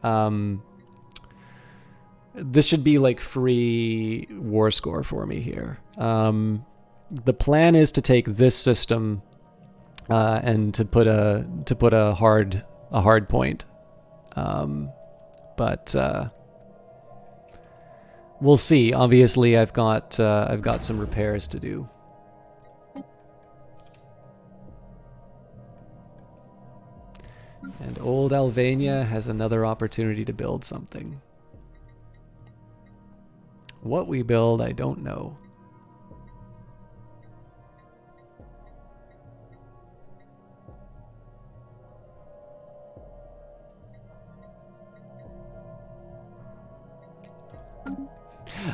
This should be like free war score for me here. The plan is to take this system and to put a hard point, but we'll see. Obviously, I've got some repairs to do. And old Albania has another opportunity to build something. What we build, I don't know.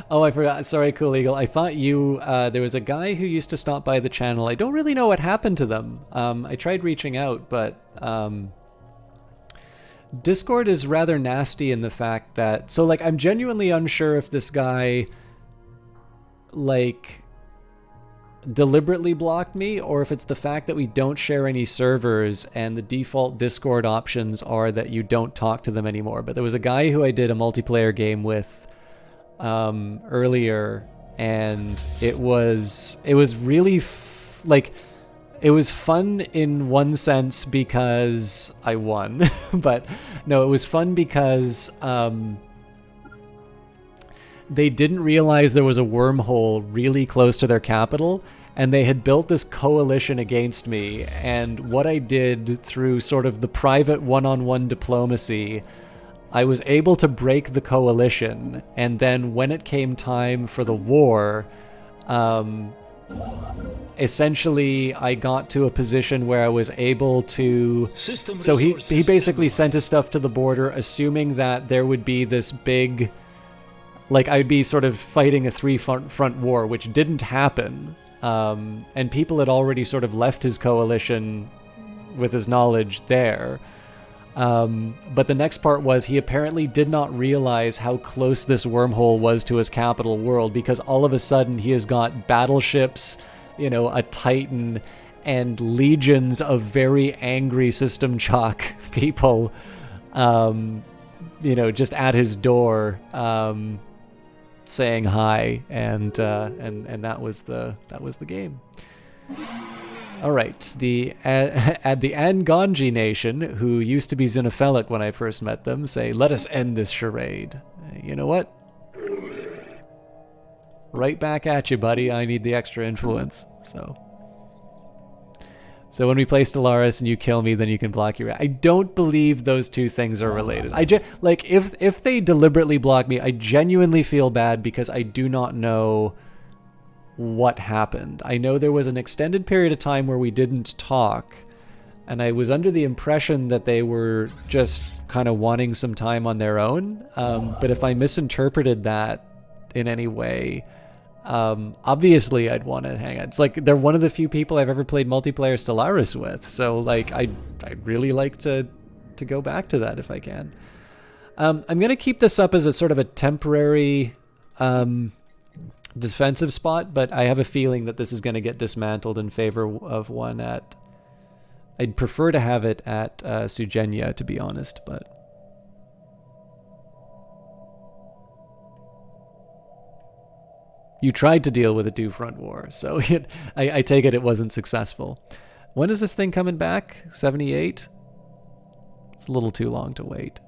Oh, I forgot. Sorry, Cool Eagle. I thought there was a guy who used to stop by the channel. I don't really know what happened to them. I tried reaching out, but Discord is rather nasty in the fact that... So, like, I'm genuinely unsure if this guy, like, deliberately blocked me, or if it's the fact that we don't share any servers and the default Discord options are that you don't talk to them anymore. But there was a guy who I did a multiplayer game with earlier, and it was really it was fun in one sense because I won, but no, it was fun because they didn't realize there was a wormhole really close to their capital, and they had built this coalition against me. And what I did through sort of the private one-on-one diplomacy, I was able to break the coalition, and then when it came time for the war, essentially I got to a position where I was able to... So he basically sent his stuff to the border, assuming that there would be this big... Like, I'd be sort of fighting a three-front war, which didn't happen. And people had already sort of left his coalition with his knowledge there. But the next part was he apparently did not realize how close this wormhole was to his capital world, because all of a sudden he has got battleships, a Titan, and legions of very angry System Chalk people, just at his door, saying hi, and that was the game. All right, the Anganji nation, who used to be xenophilic when I first met them, say, "Let us end this charade." You know what? Right back at you, buddy. I need the extra influence. So when we play Stellaris and you kill me, then you can block your... I don't believe those two things are related. If they deliberately block me, I genuinely feel bad because I do not know what happened. I know there was an extended period of time where we didn't talk, and I was under the impression that they were just kind of wanting some time on their own. But if I misinterpreted that in any way, obviously I'd want to hang out. It's like they're one of the few people I've ever played multiplayer Stellaris with, so like I'd really like to go back to that if I can. I'm gonna keep this up as a sort of a temporary defensive spot, but I have a feeling that this is going to get dismantled in favor of one at I'd prefer to have it at Sugenya, to be honest, but... You tried to deal with a two-front war, so I take it wasn't successful. When is this thing coming back? 78? It's a little too long to wait.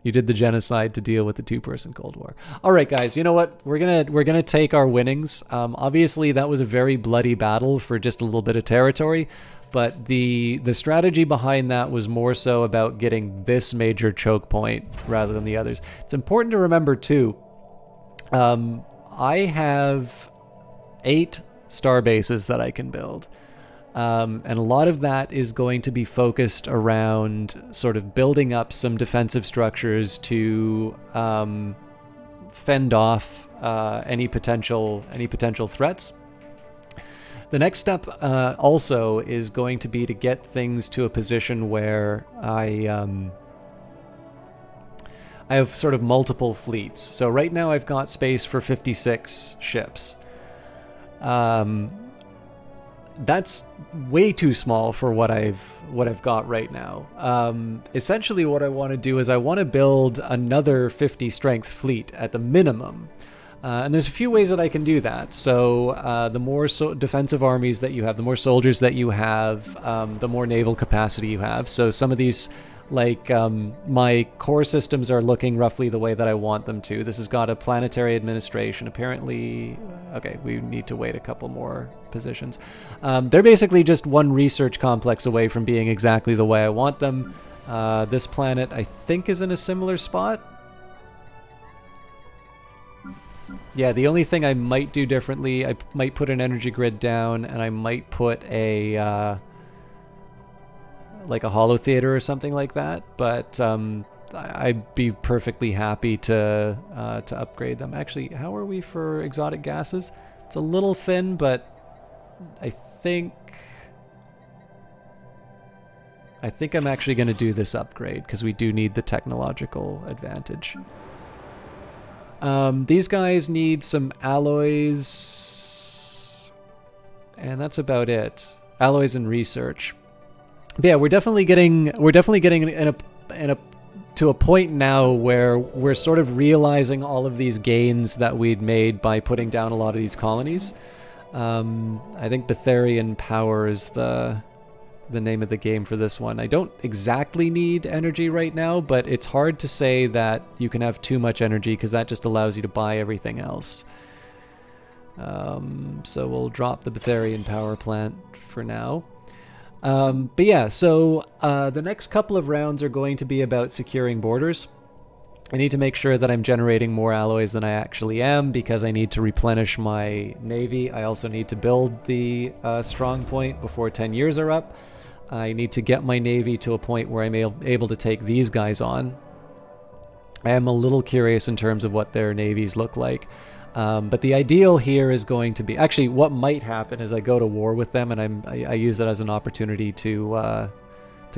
You did the genocide to deal with the two-person Cold War. All right, guys, you know what? We're gonna take our winnings. Obviously, that was a very bloody battle for just a little bit of territory, but the strategy behind that was more so about getting this major choke point rather than the others. It's important to remember too. I have 8 star bases that I can build. And a lot of that is going to be focused around sort of building up some defensive structures to fend off any potential threats. The next step also is going to be to get things to a position where I have sort of multiple fleets. So right now I've got space for 56 ships. That's way too small for what I've got right now. Essentially what I want to do is I want to build another 50 strength fleet at the minimum. And there's a few ways that I can do that. So the more defensive armies that you have, the more soldiers that you have, the more naval capacity you have. So some of these, like my core systems are looking roughly the way that I want them to. This has got a planetary administration. Apparently, okay, we need to wait a couple more positions. They're basically just one research complex away from being exactly the way I want them. This planet, I think, is in a similar spot. Yeah, the only thing I might do differently, I might put an energy grid down, and I might put a like a holo theater or something like that. But I'd be perfectly happy to upgrade them. Actually, how are we for exotic gases? It's a little thin, but I think I'm actually going to do this upgrade because we do need the technological advantage. These guys need some alloys, and that's about it. Alloys and research. But yeah, we're definitely getting to a point now where we're sort of realizing all of these gains that we'd made by putting down a lot of these colonies. I think Betharian power is the name of the game for this one. I don't exactly need energy right now, but it's hard to say that you can have too much energy because that just allows you to buy everything else. So we'll drop the Betharian power plant for now. But yeah, so the next couple of rounds are going to be about securing borders. I need to make sure that I'm generating more alloys than I actually am because I need to replenish my navy. I also need to build the strong point before 10 years are up. I need to get my navy to a point where I'm able to take these guys on. I am a little curious in terms of what their navies look like. But the ideal here is going to be... Actually, what might happen is I go to war with them, and I use that as an opportunity to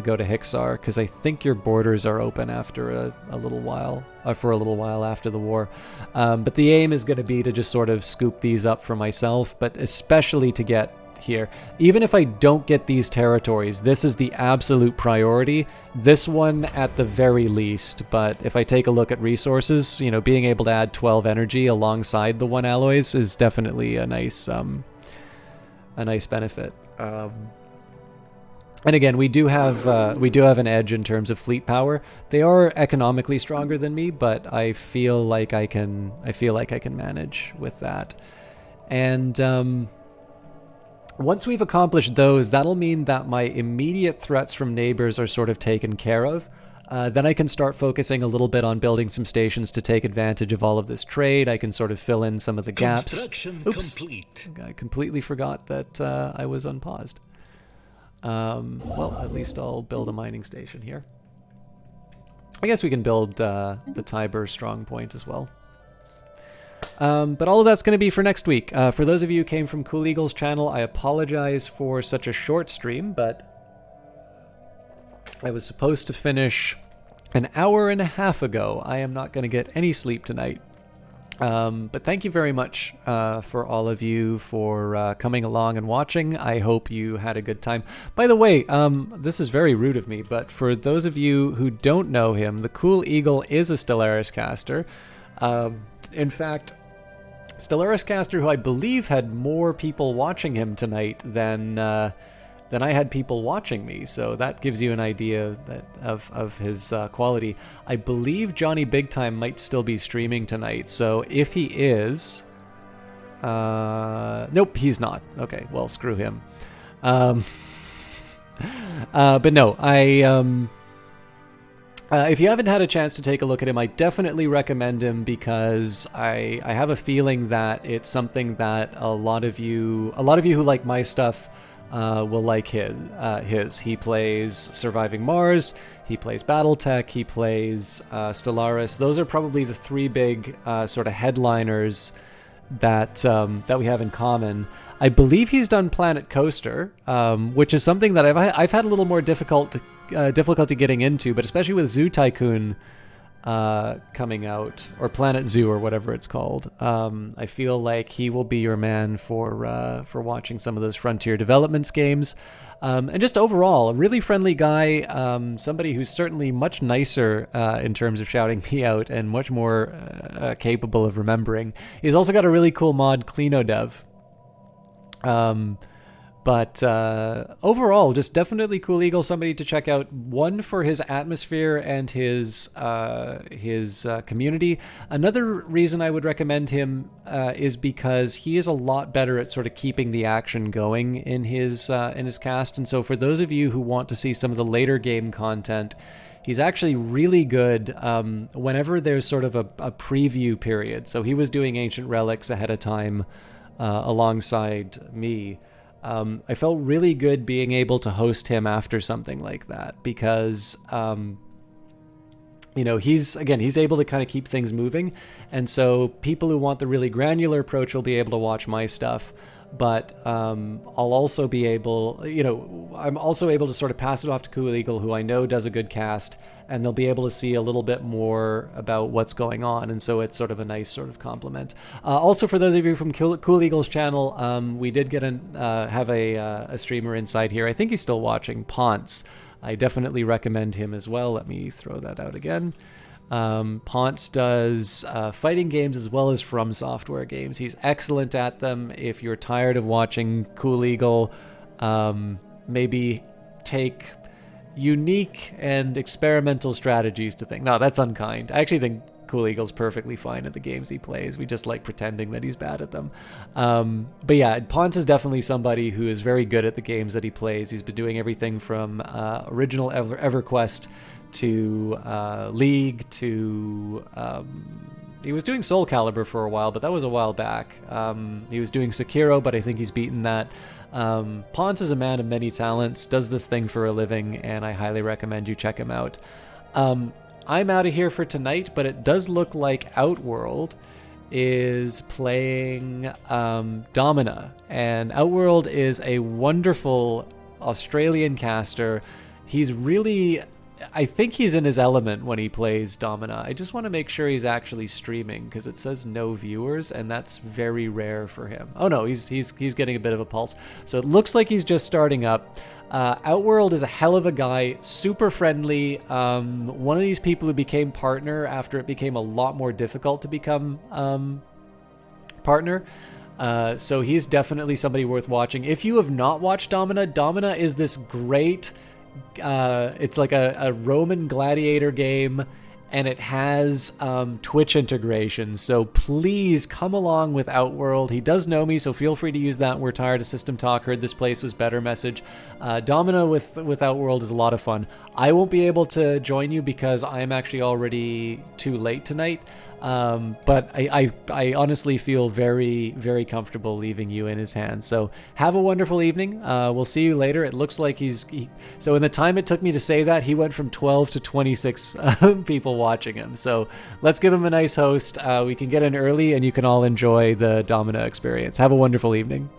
go to Hixar, because I think your borders are open after a little while, for a little while after the war. But the aim is going to be to just sort of scoop these up for myself, but especially to get here. Even if I don't get these territories, this is the absolute priority. This one at the very least, but if I take a look at resources, you know, being able to add 12 energy alongside the 1 alloys is definitely a nice benefit. And again, we do have an edge in terms of fleet power. They are economically stronger than me, but I feel like I can manage with that. And once we've accomplished those, that'll mean that my immediate threats from neighbors are sort of taken care of. Then I can start focusing a little bit on building some stations to take advantage of all of this trade. I can sort of fill in some of the gaps. Construction Oops. complete. I completely forgot that I was unpaused. Well, at least I'll build a mining station here. I guess we can build the Tiber strong point as well. But all of that's going to be for next week. For those of you who came from Cool Eagle's channel, I apologize for such a short stream, but I was supposed to finish an hour and a half ago. I am not going to get any sleep tonight. But thank you very much for all of you for coming along and watching. I hope you had a good time. By the way, this is very rude of me, but for those of you who don't know him, the Cool Eagle is a Stellaris caster. In fact, Stellaris caster who I believe had more people watching him tonight than I had people watching me, so that gives you an idea of his quality. I believe Johnny Big Time might still be streaming tonight, so if he is... nope, he's not. Okay, well, screw him. But no, if you haven't had a chance to take a look at him, I definitely recommend him because I have a feeling that it's something that a lot of you who like my stuff will like his. He plays Surviving Mars, he plays Battletech, he plays Stellaris. Those are probably the three big sort of headliners that we have in common. I believe he's done Planet Coaster, which is something that I've had a little more difficulty getting into, but especially with Zoo Tycoon coming out, or Planet Zoo, or whatever it's called. I feel like he will be your man for watching some of those Frontier Developments games. And just overall, a really friendly guy, somebody who's certainly much nicer in terms of shouting me out and much more capable of remembering. He's also got a really cool mod, CleanoDev. But overall, just definitely Cool Eagle, somebody to check out. One, for his atmosphere and his community. Another reason I would recommend him is because he is a lot better at sort of keeping the action going in his cast. And so for those of you who want to see some of the later game content, he's actually really good whenever there's sort of a preview period. So he was doing Ancient Relics ahead of time alongside me. I felt really good being able to host him after something like that because, he's able to kind of keep things moving. And so people who want the really granular approach will be able to watch my stuff. But I'll also be able, I'm also able to sort of pass it off to Cool Eagle, who I know does a good cast, and they'll be able to see a little bit more about what's going on. And so it's sort of a nice sort of compliment. Also, for those of you from Cool Eagle's channel, we did get have a streamer inside here. I think he's still watching, Ponce. I definitely recommend him as well. Let me throw that out again. Ponce does fighting games as well as From Software games. He's excellent at them. If you're tired of watching Cool Eagle, maybe take unique and experimental strategies to think. No, that's unkind. I actually think Cool Eagle's perfectly fine at the games he plays. We just like pretending that he's bad at them. But yeah, Ponce is definitely somebody who is very good at the games that he plays. He's been doing everything from original EverQuest to League to he was doing Soul Calibur for a while, but that was a while back. He was doing Sekiro, but I think he's beaten that. Ponce is a man of many talents, does this thing for a living, and I highly recommend you check him out. I'm out of here for tonight, but it does look like Outworld is playing Domina, and Outworld is a wonderful Australian caster. He's really... I think he's in his element when he plays Domina. I just want to make sure he's actually streaming because it says no viewers, and that's very rare for him. Oh no, he's getting a bit of a pulse. So it looks like he's just starting up. Outworld is a hell of a guy, super friendly. One of these people who became partner after it became a lot more difficult to become partner. So he's definitely somebody worth watching. If you have not watched Domina, Domina is this great... it's like a Roman gladiator game, and it has Twitch integration, so please come along with Outworld. He does know me, so feel free to use that "we're tired of system talk, heard this place was better" message. Domina with Outworld is a lot of fun. I won't be able to join you because I'm actually already too late tonight, but I honestly feel very, very comfortable leaving you in his hands. So have a wonderful evening. We'll see you later. It looks like so in the time it took me to say that, he went from 12 to 26 people watching him. So let's give him a nice host. We can get in early and you can all enjoy the Domina experience. Have a wonderful evening.